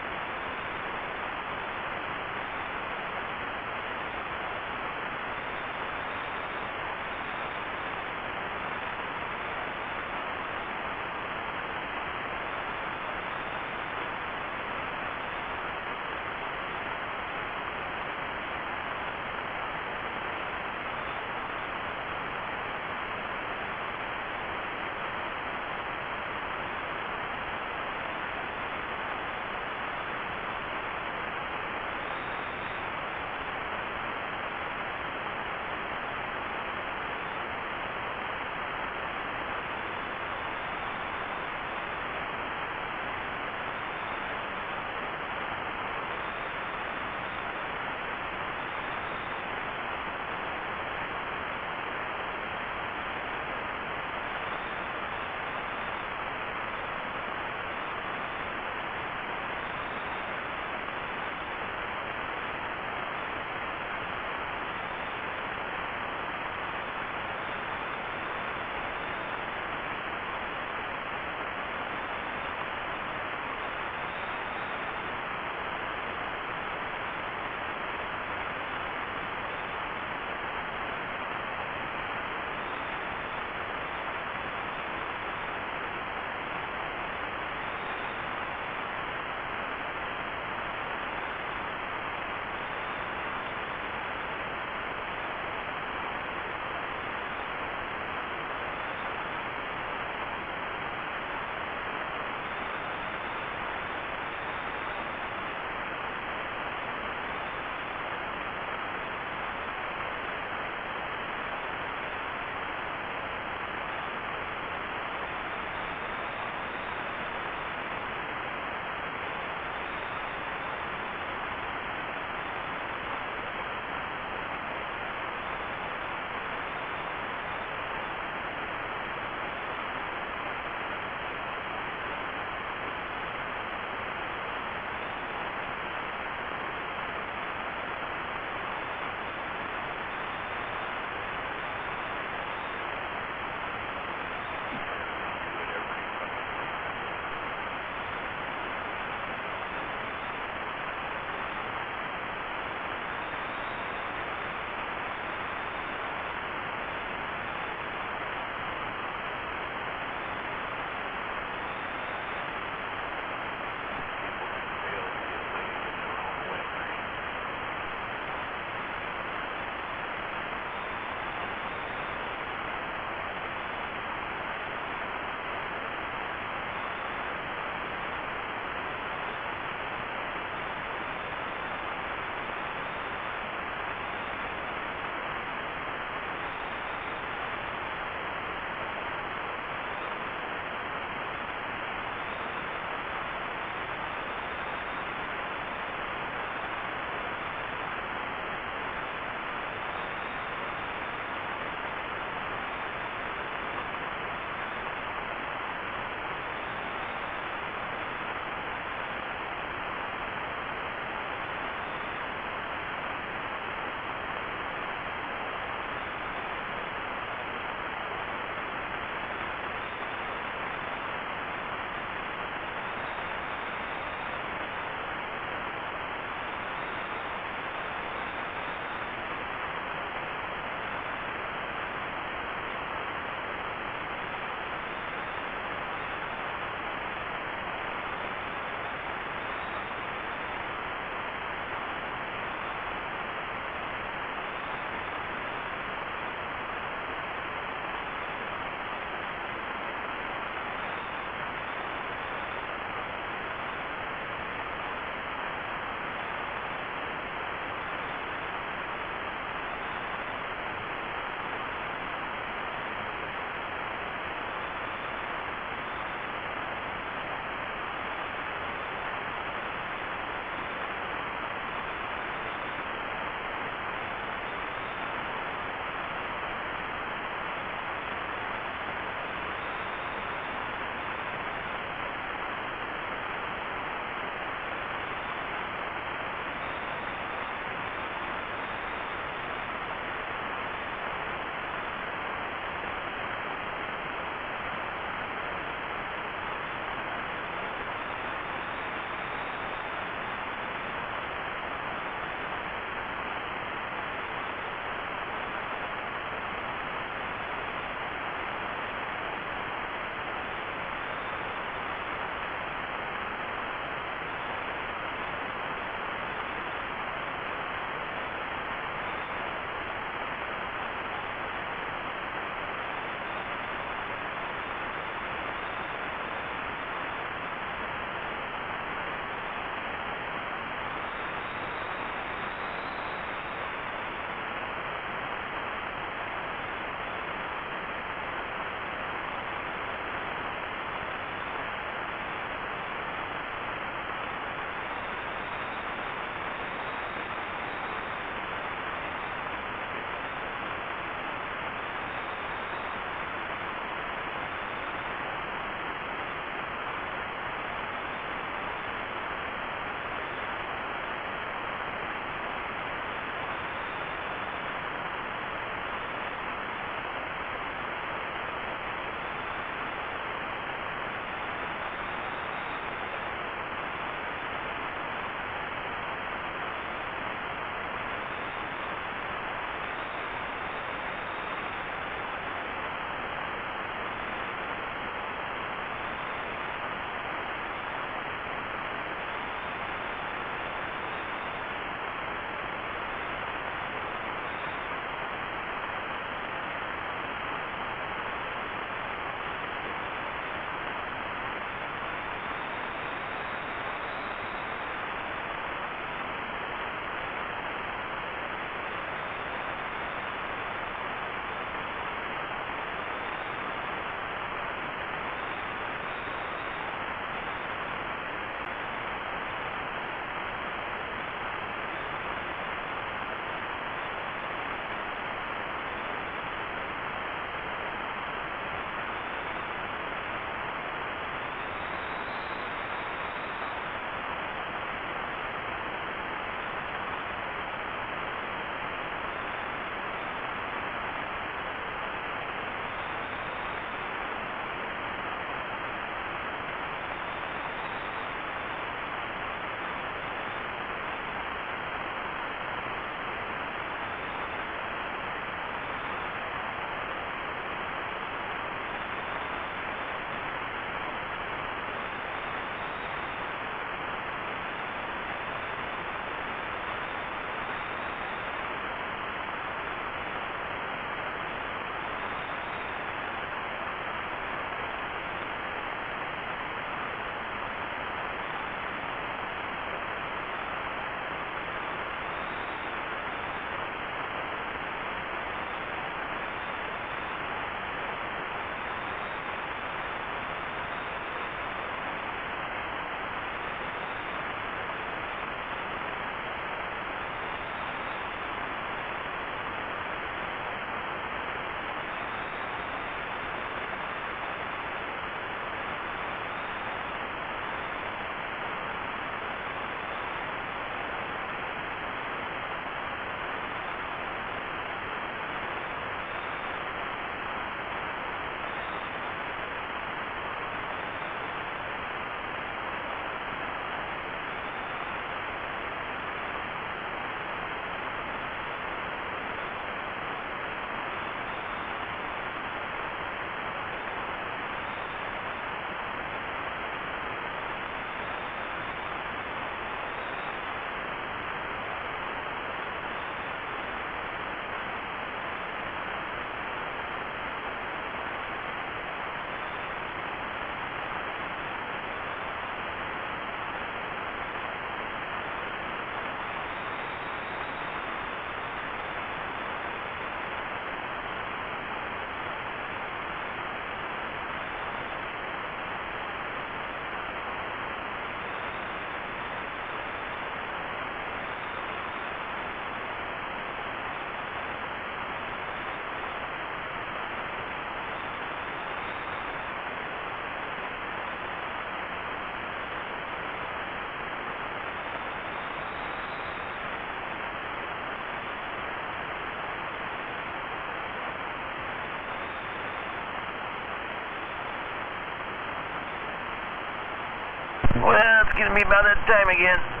Speaker 3: Well, it's gonna be about that time again.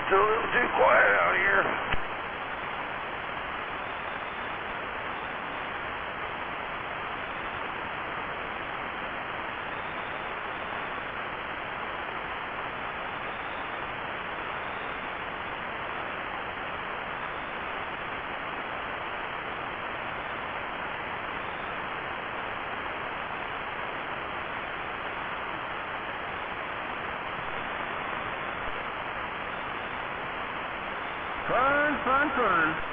Speaker 3: It's a little too quiet out here.
Speaker 7: Fun.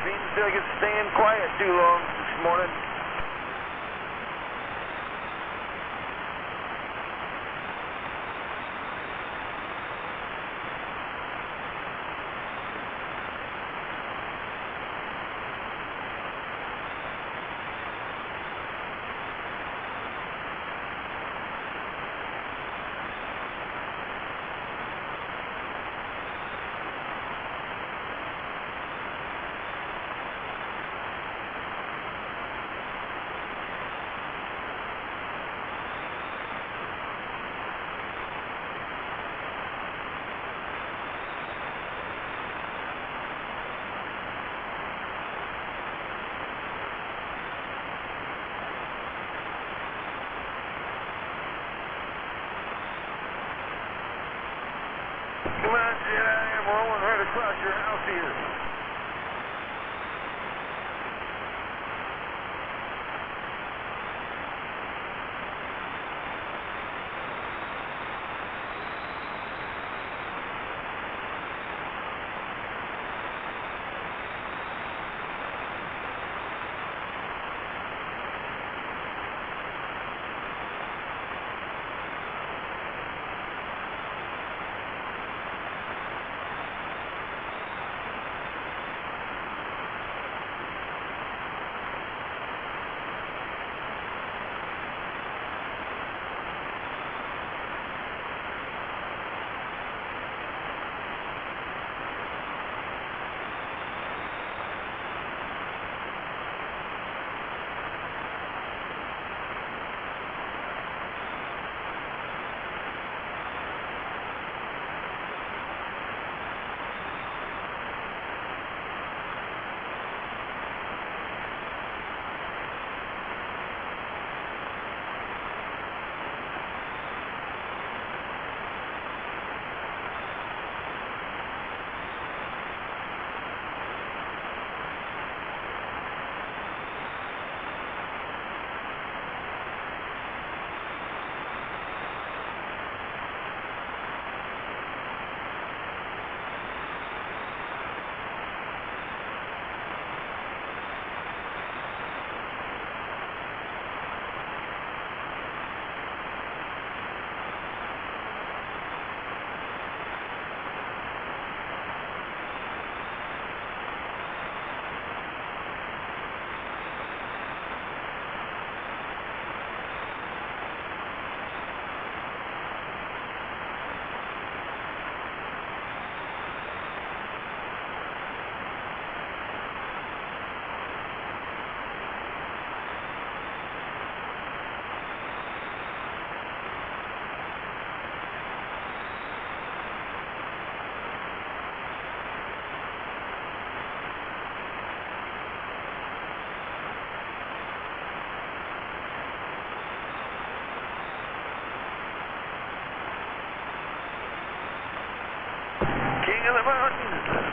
Speaker 3: Seems like it's staying quiet too long this morning. Come on, Jedi, I'm rolling right across your house here. King of the mountains.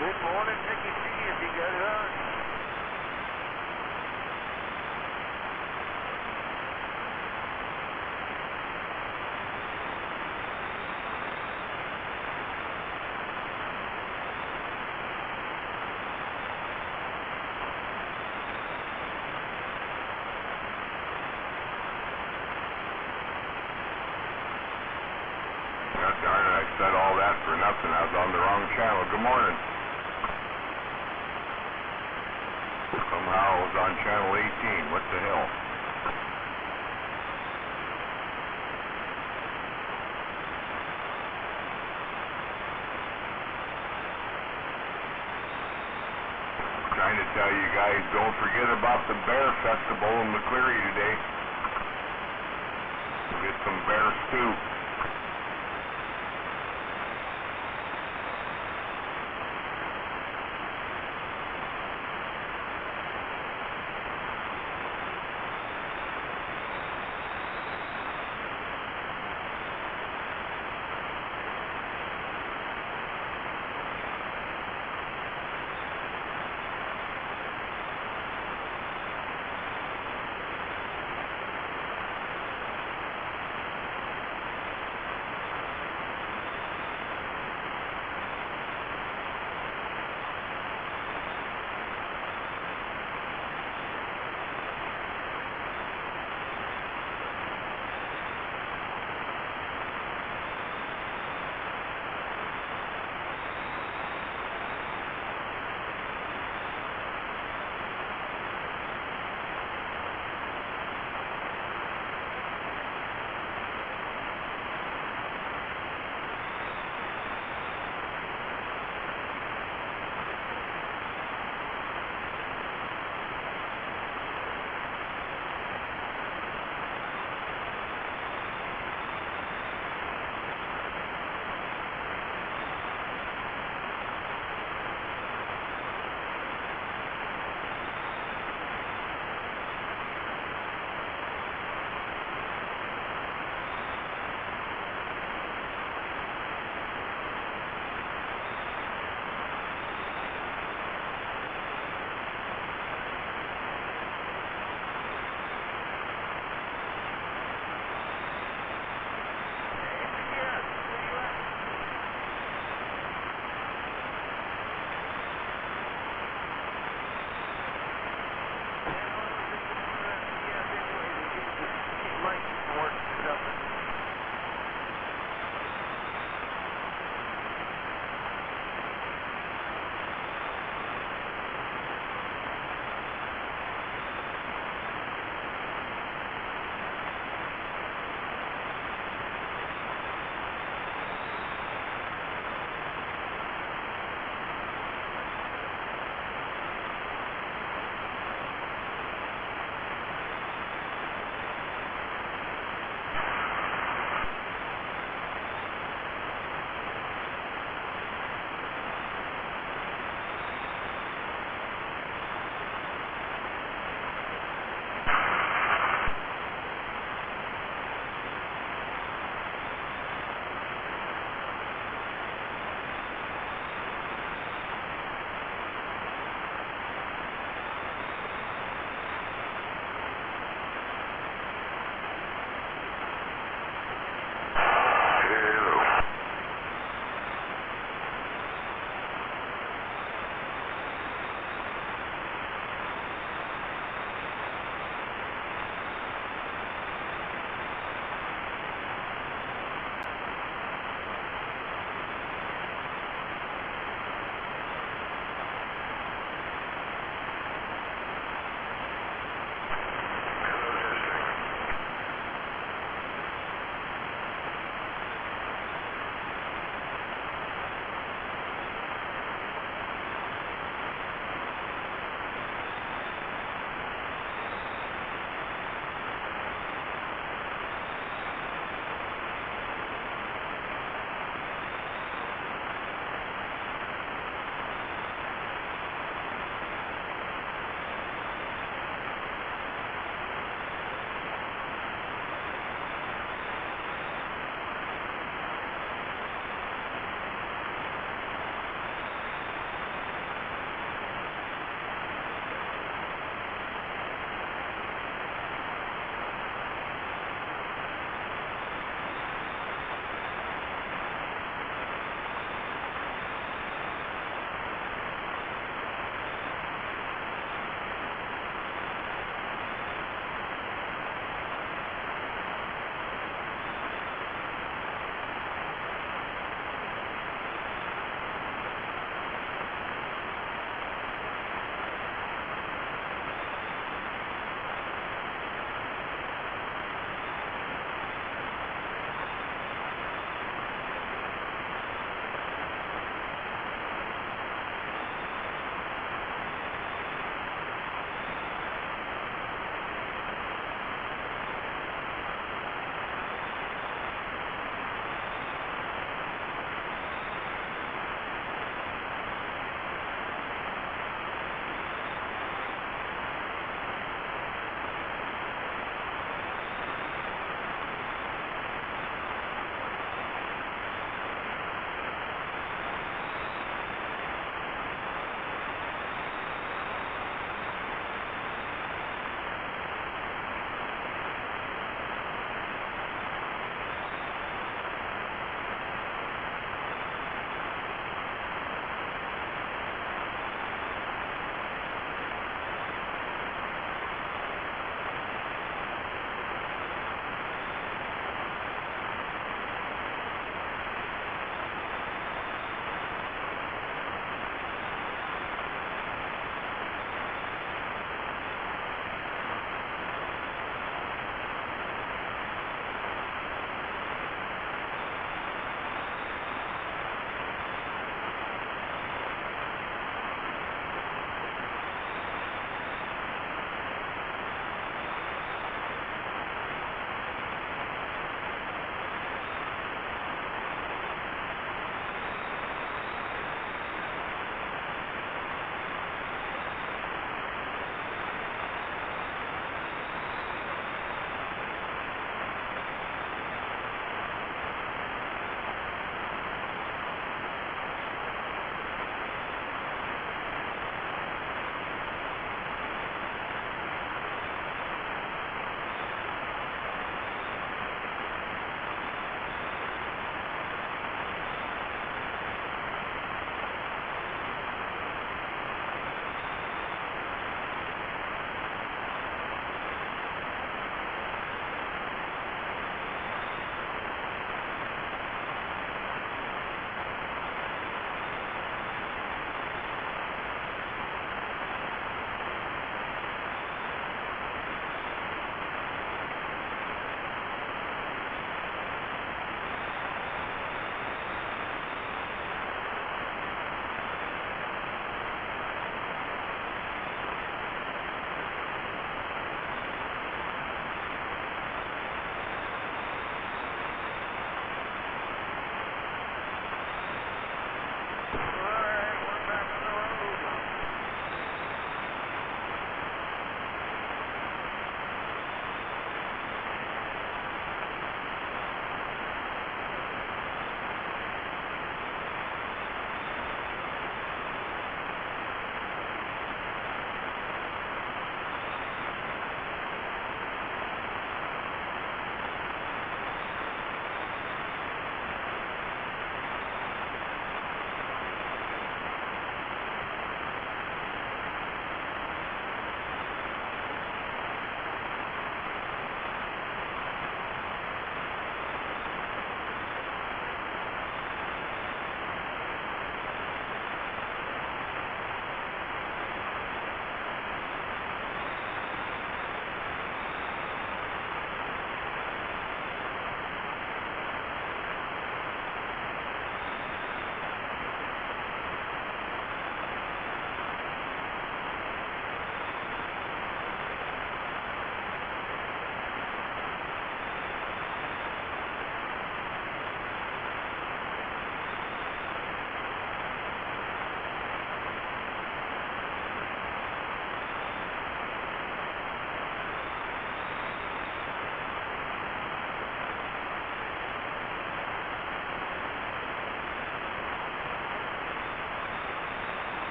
Speaker 3: Good morning, Nicky C, if you got it on.
Speaker 1: God darn it, I said all that for nothing. I was on the wrong channel. Good morning. Somehow I was on channel 18. What the hell? Trying to tell you guys, don't forget about the Bear Festival in McCleary today. Get some bear stew.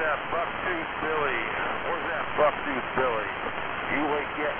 Speaker 3: that buck-tooth Billy? Where's that buck-tooth Billy? You awake yet?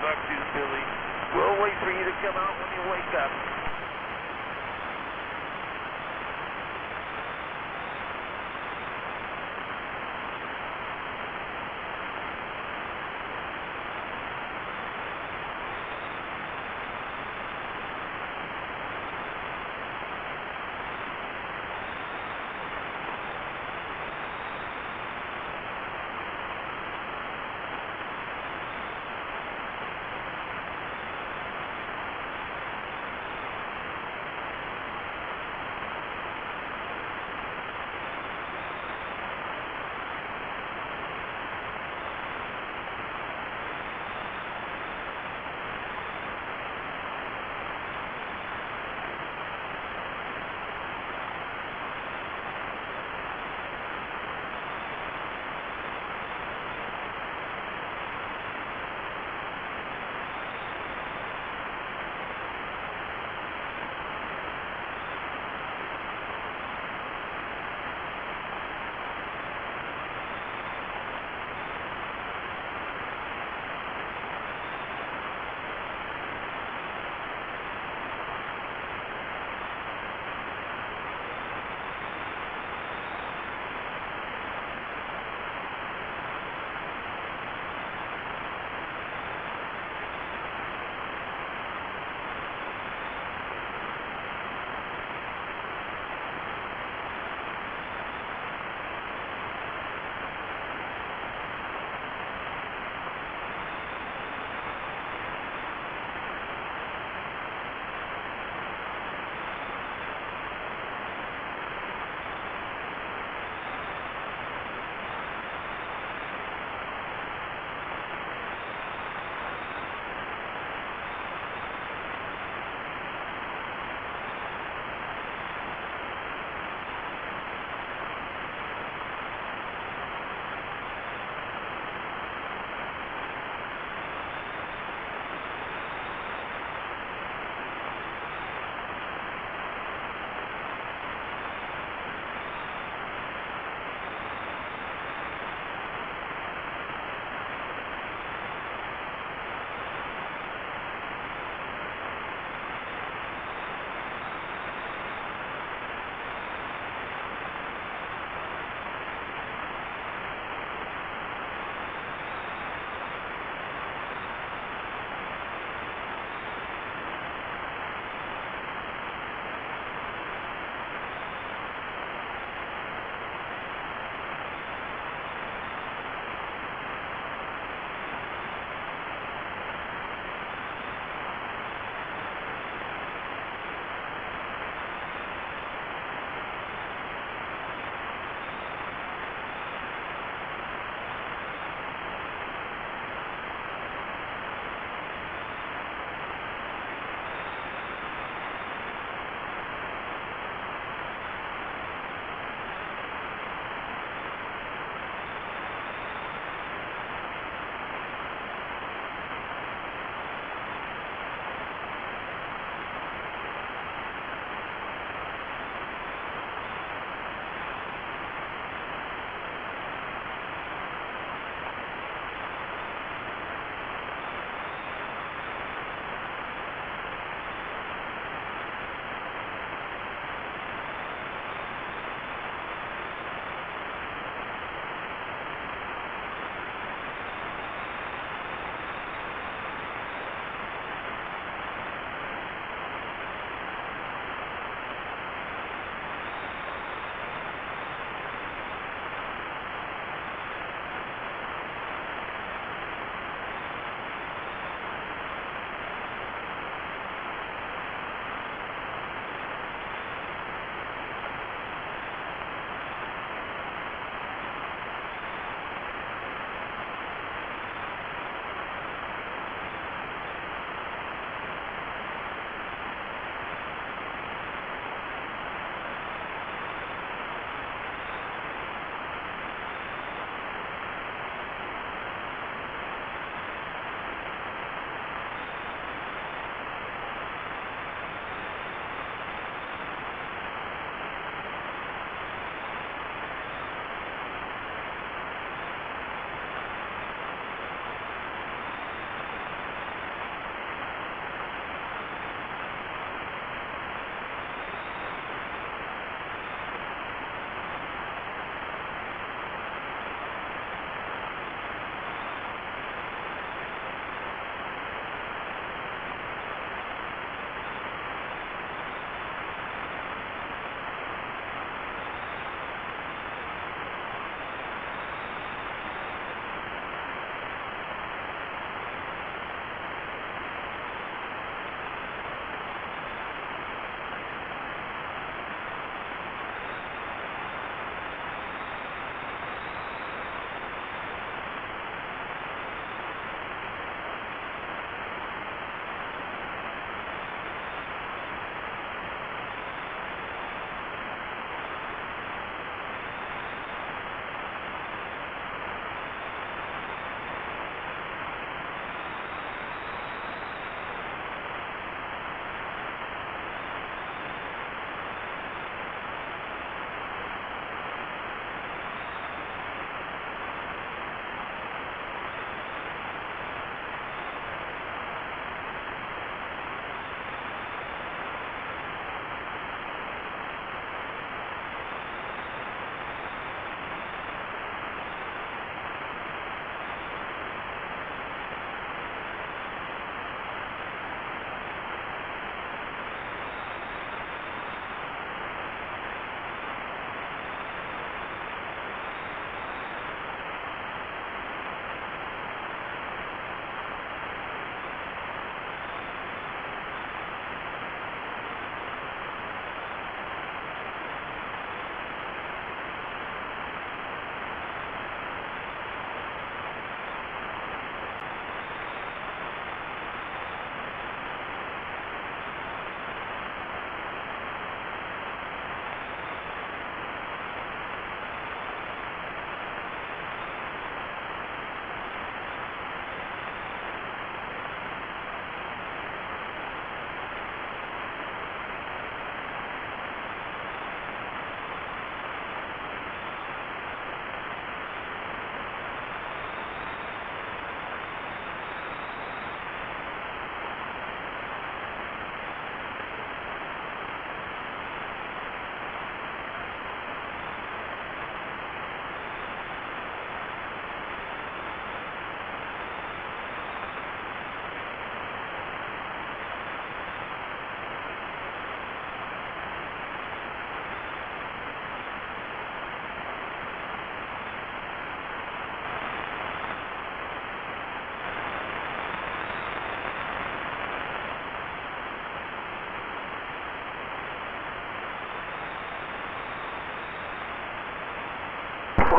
Speaker 3: Buck-tooth Billy. We'll wait for you to come out when you wake up.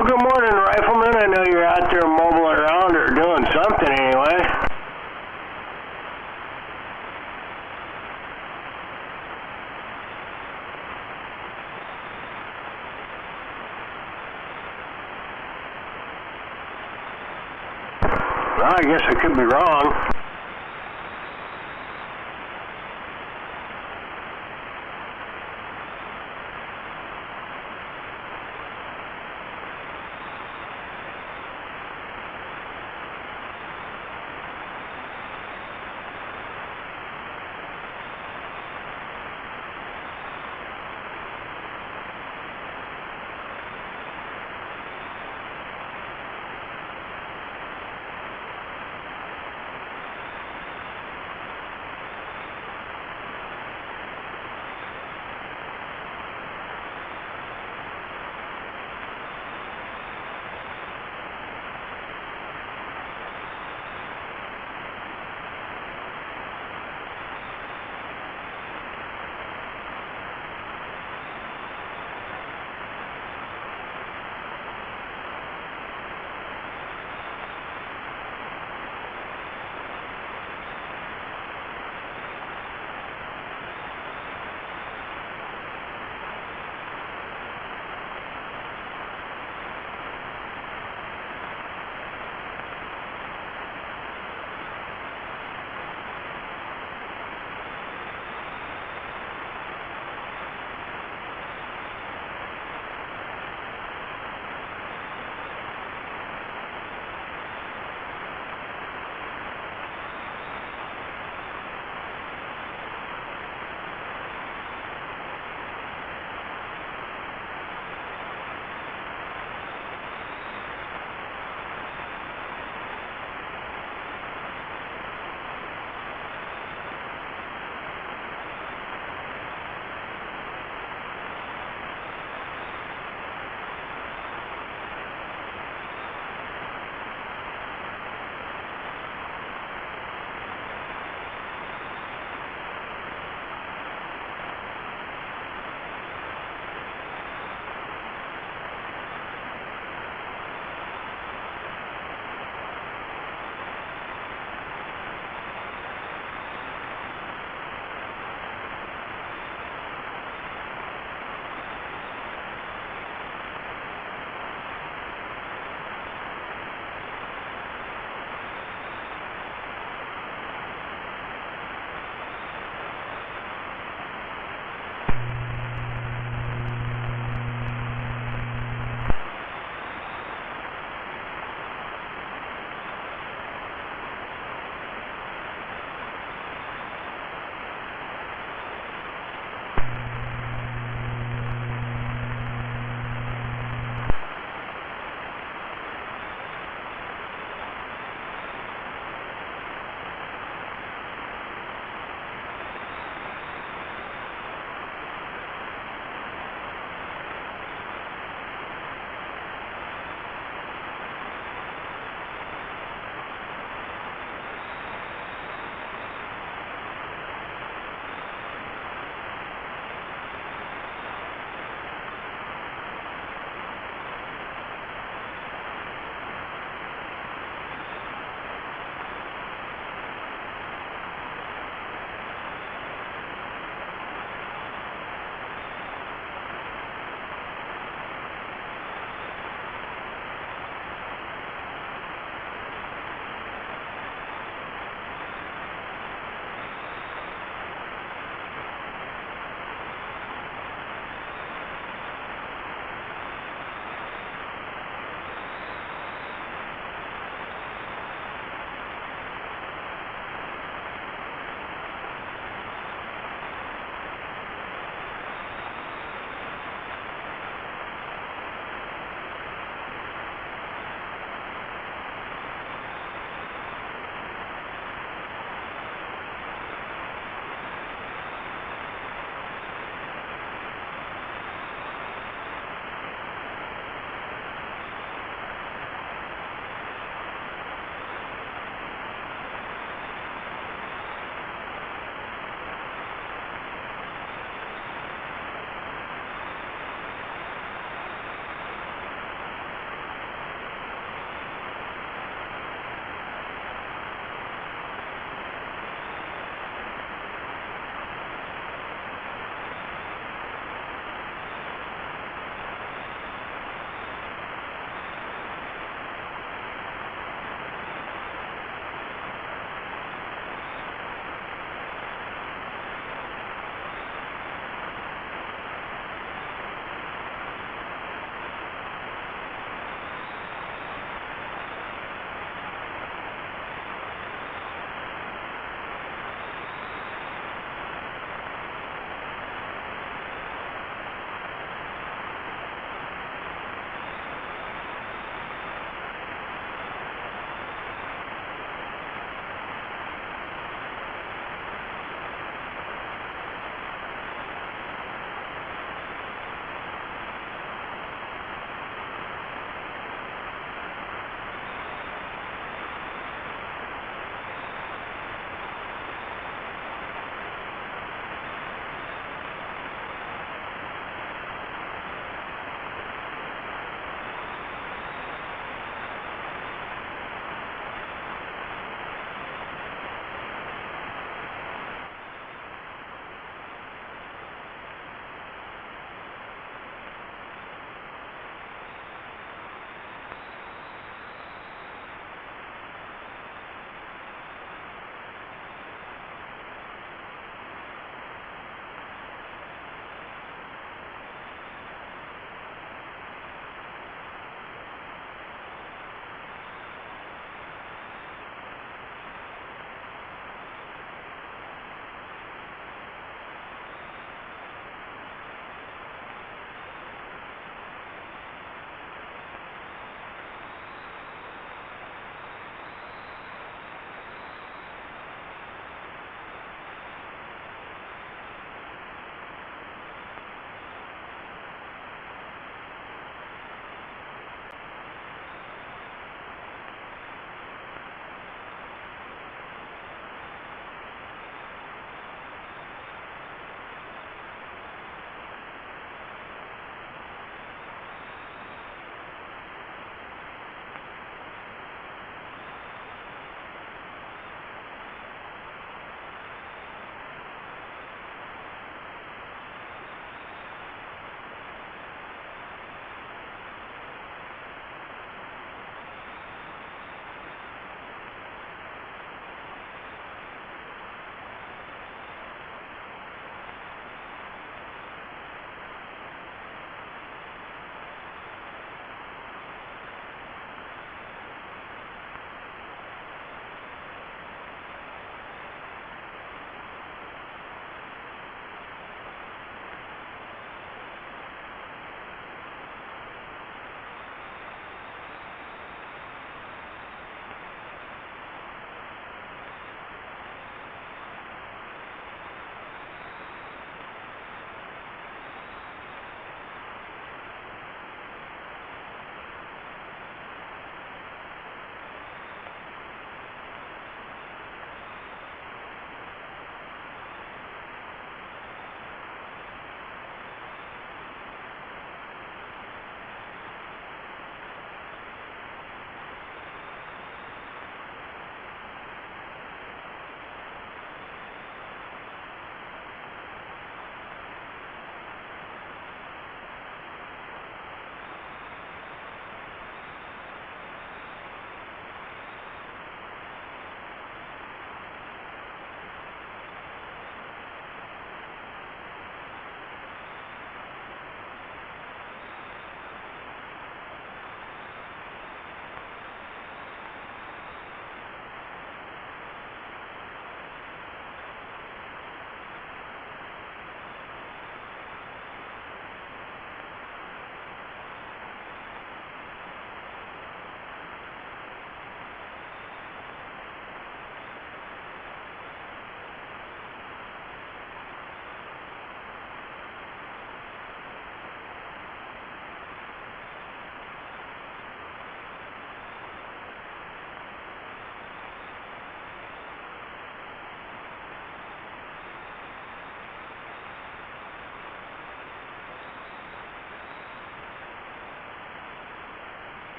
Speaker 10: Well, good morning, Rifleman. I know you're out there mobiling around or doing something anyway. Well, I guess I could be wrong.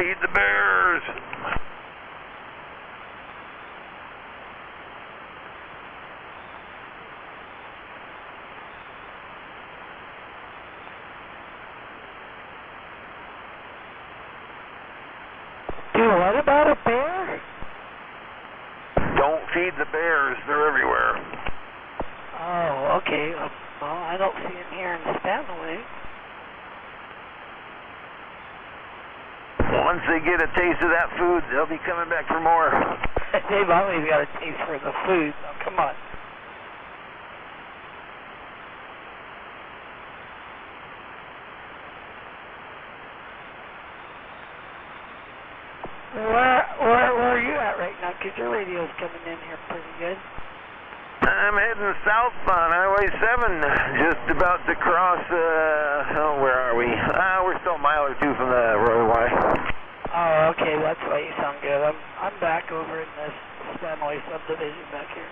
Speaker 1: feed the bears.
Speaker 10: Dude, what about a bear?
Speaker 1: Don't feed the bears. They're everywhere.
Speaker 10: Oh, okay. Well, I don't see him here in Stanley.
Speaker 1: Once they get a taste of that food, they'll be coming back for more.
Speaker 10: They've always got a taste for the food. Oh, come on. Where are you at right now? Because your radio's coming in here pretty good.
Speaker 1: I'm heading south on Highway 7, just about to cross, where are we? We're still a mile or two from the roadway.
Speaker 10: Oh, okay, that's why you sound good. I'm back over in this Stanley subdivision back here.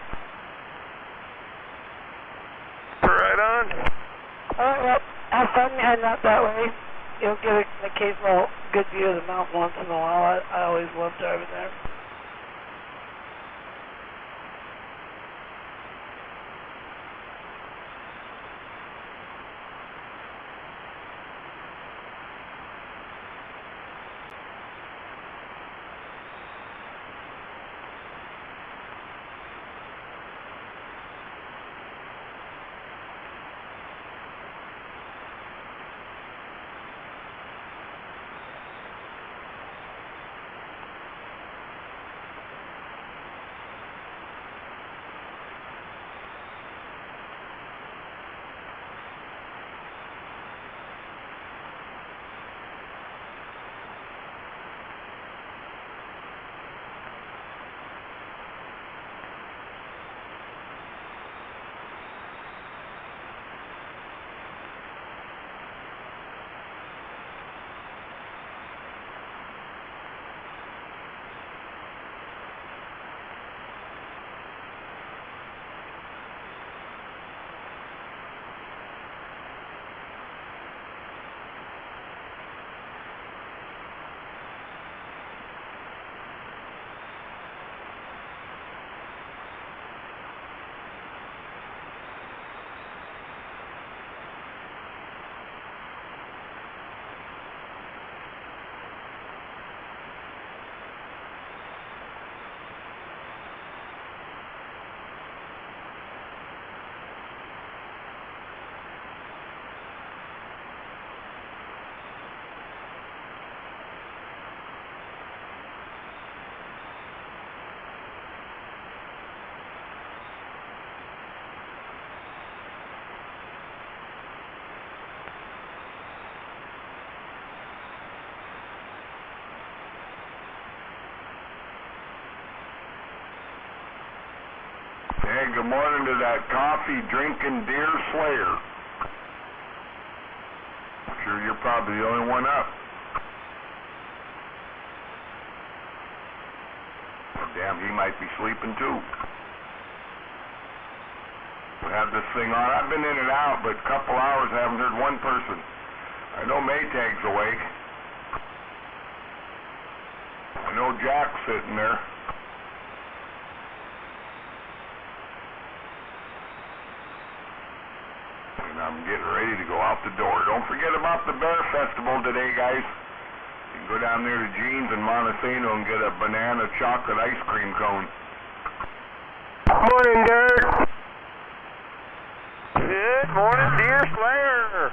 Speaker 1: Right on.
Speaker 10: Alright, well, have fun heading out that way. You'll get an occasional good view of the mountain once in a while. I always love driving there.
Speaker 1: Hey, good morning to that coffee-drinking deer slayer. I'm sure you're probably the only one up. Damn, he might be sleeping too. We have this thing on. I've been in and out, but a couple hours I haven't heard one person. I know Maytag's awake. I know Jack's sitting there. And I'm getting ready to go out the door. Don't forget about the Bear Festival today, guys. You can go down there to Jean's in Montesino and get a banana chocolate ice cream cone.
Speaker 10: Morning, Dirt.
Speaker 1: Good morning, Deer Slayer.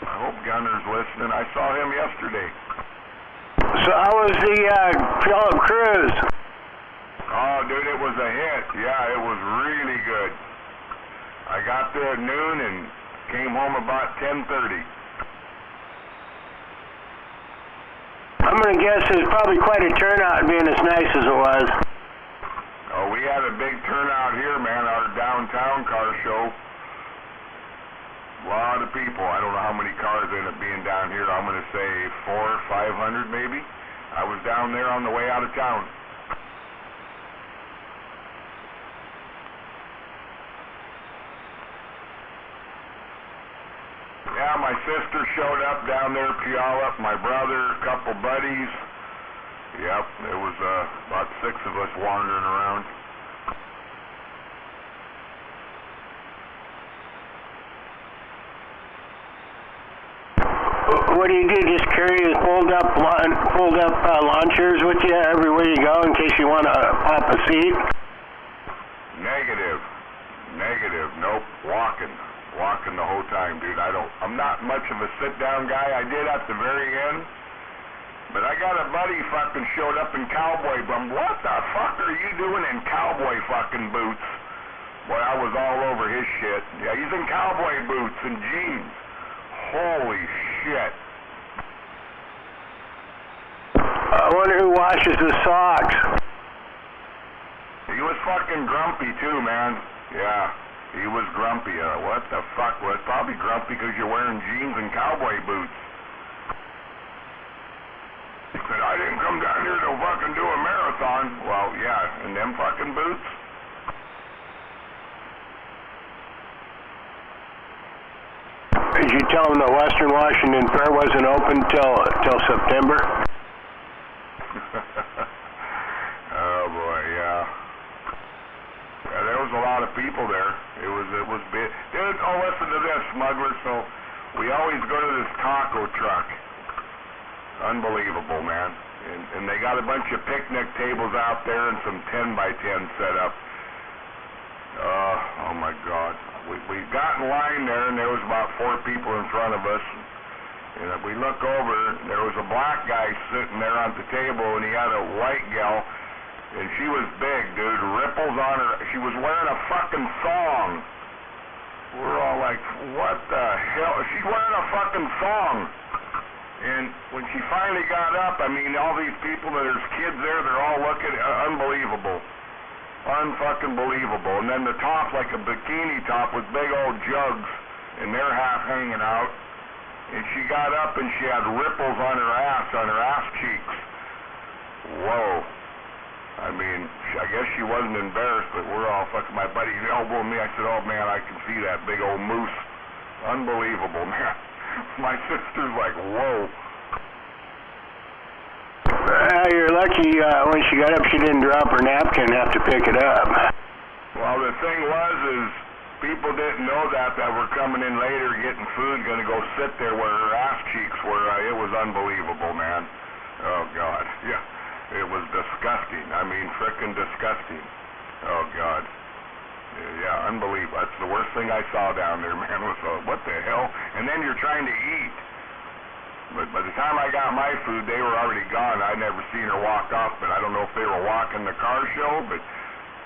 Speaker 1: I hope Gunner's listening. I saw him yesterday.
Speaker 10: So how was the Philip Cruise?
Speaker 1: Oh, dude, it was a hit. Yeah, it was really good. I got there at noon and came home about 10:30.
Speaker 10: I'm going to guess there's probably quite a turnout being as nice as it was.
Speaker 1: Oh, we had a big turnout here, man, our downtown car show. A lot of people. I don't know how many cars end up being down here. I'm going to say 400 or 500 maybe. I was down there on the way out of town. Yeah, my sister showed up down there, Puyallup, my brother, a couple buddies. Yep, there was about 6 of us wandering around.
Speaker 10: What do you do? Just carry fold up lawn chairs with you everywhere you go in case you want to pop a seat?
Speaker 1: Negative. Nope. Walking the whole time, dude. I'm not much of a sit-down guy. I did at the very end. But I got a buddy fucking showed up in cowboy boots. What the fuck are you doing in cowboy fucking boots? Boy, I was all over his shit. Yeah, he's in cowboy boots and jeans. Holy shit.
Speaker 10: I wonder who washes the socks.
Speaker 1: He was fucking grumpy too, man. Yeah, he was grumpy. What the fuck? Well, it's probably grumpy because you're wearing jeans and cowboy boots. He said, I didn't come down here to fucking do a marathon. Well, yeah, in them fucking boots?
Speaker 10: Did you tell him the Western Washington Fair wasn't open till September?
Speaker 1: Oh boy, yeah. Yeah, there was a lot of people there. It was big. Dude, oh, listen to this, smuggler. So we always go to this taco truck. Unbelievable, man. And they got a bunch of picnic tables out there and some 10x10 set up. Oh my God. We got in line there, and there was about 4 people in front of us. And we look over, there was a black guy sitting there on the table, and he had a white gal, and she was big, dude, ripples on her. She was wearing a fucking thong. We're all like, what the hell? She's wearing a fucking thong. And when she finally got up, I mean, all these people, there's kids there, they're all looking, unbelievable. Unfucking believable. And then the top, like a bikini top with big old jugs, and they're half hanging out. And she got up and she had ripples on her ass cheeks. Whoa. I mean, I guess she wasn't embarrassed, but we're all fucking, my buddy elbowed me. I said, oh man, I can see that big old moose. Unbelievable, man. My sister's like, whoa.
Speaker 10: You're lucky when she got up she didn't drop her napkin and have to pick it up.
Speaker 1: Well, the thing is people didn't know that were coming in later getting food, going to go sit there where her ass cheeks were. It was unbelievable, man. Oh, God. Yeah, it was disgusting. I mean, frickin' disgusting. Oh, God. Yeah, unbelievable. That's the worst thing I saw down there, man, was what the hell? And then you're trying to eat. But by the time I got my food, they were already gone. I'd never seen her walk off, but I don't know if they were walking the car show, but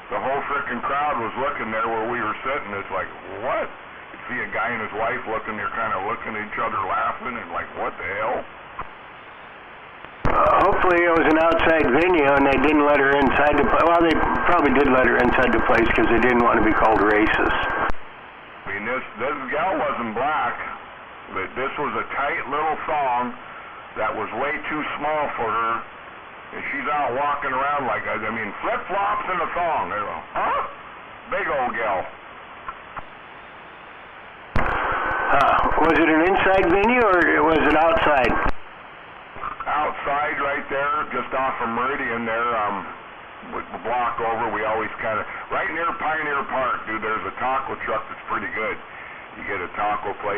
Speaker 1: the whole frickin' crowd was looking there where we were sitting. It's like, what? You see a guy and his wife looking, they're kind of looking at each other laughing, and like, what the hell?
Speaker 10: Hopefully it was an outside venue and they didn't let her inside the place. Well, they probably did let her inside the place because they didn't want to be called racist.
Speaker 1: I mean, this gal wasn't black, but this was a tight little thong that was way too small for her, and she's out walking around like, I mean, flip-flops and a thong. Huh? Big old gal.
Speaker 10: Was it an inside venue or was it outside?
Speaker 1: Outside right there, just off of Meridian there, with the block over, we always kind of, right near Pioneer Park, dude, there's a taco truck that's pretty good. You get a taco place.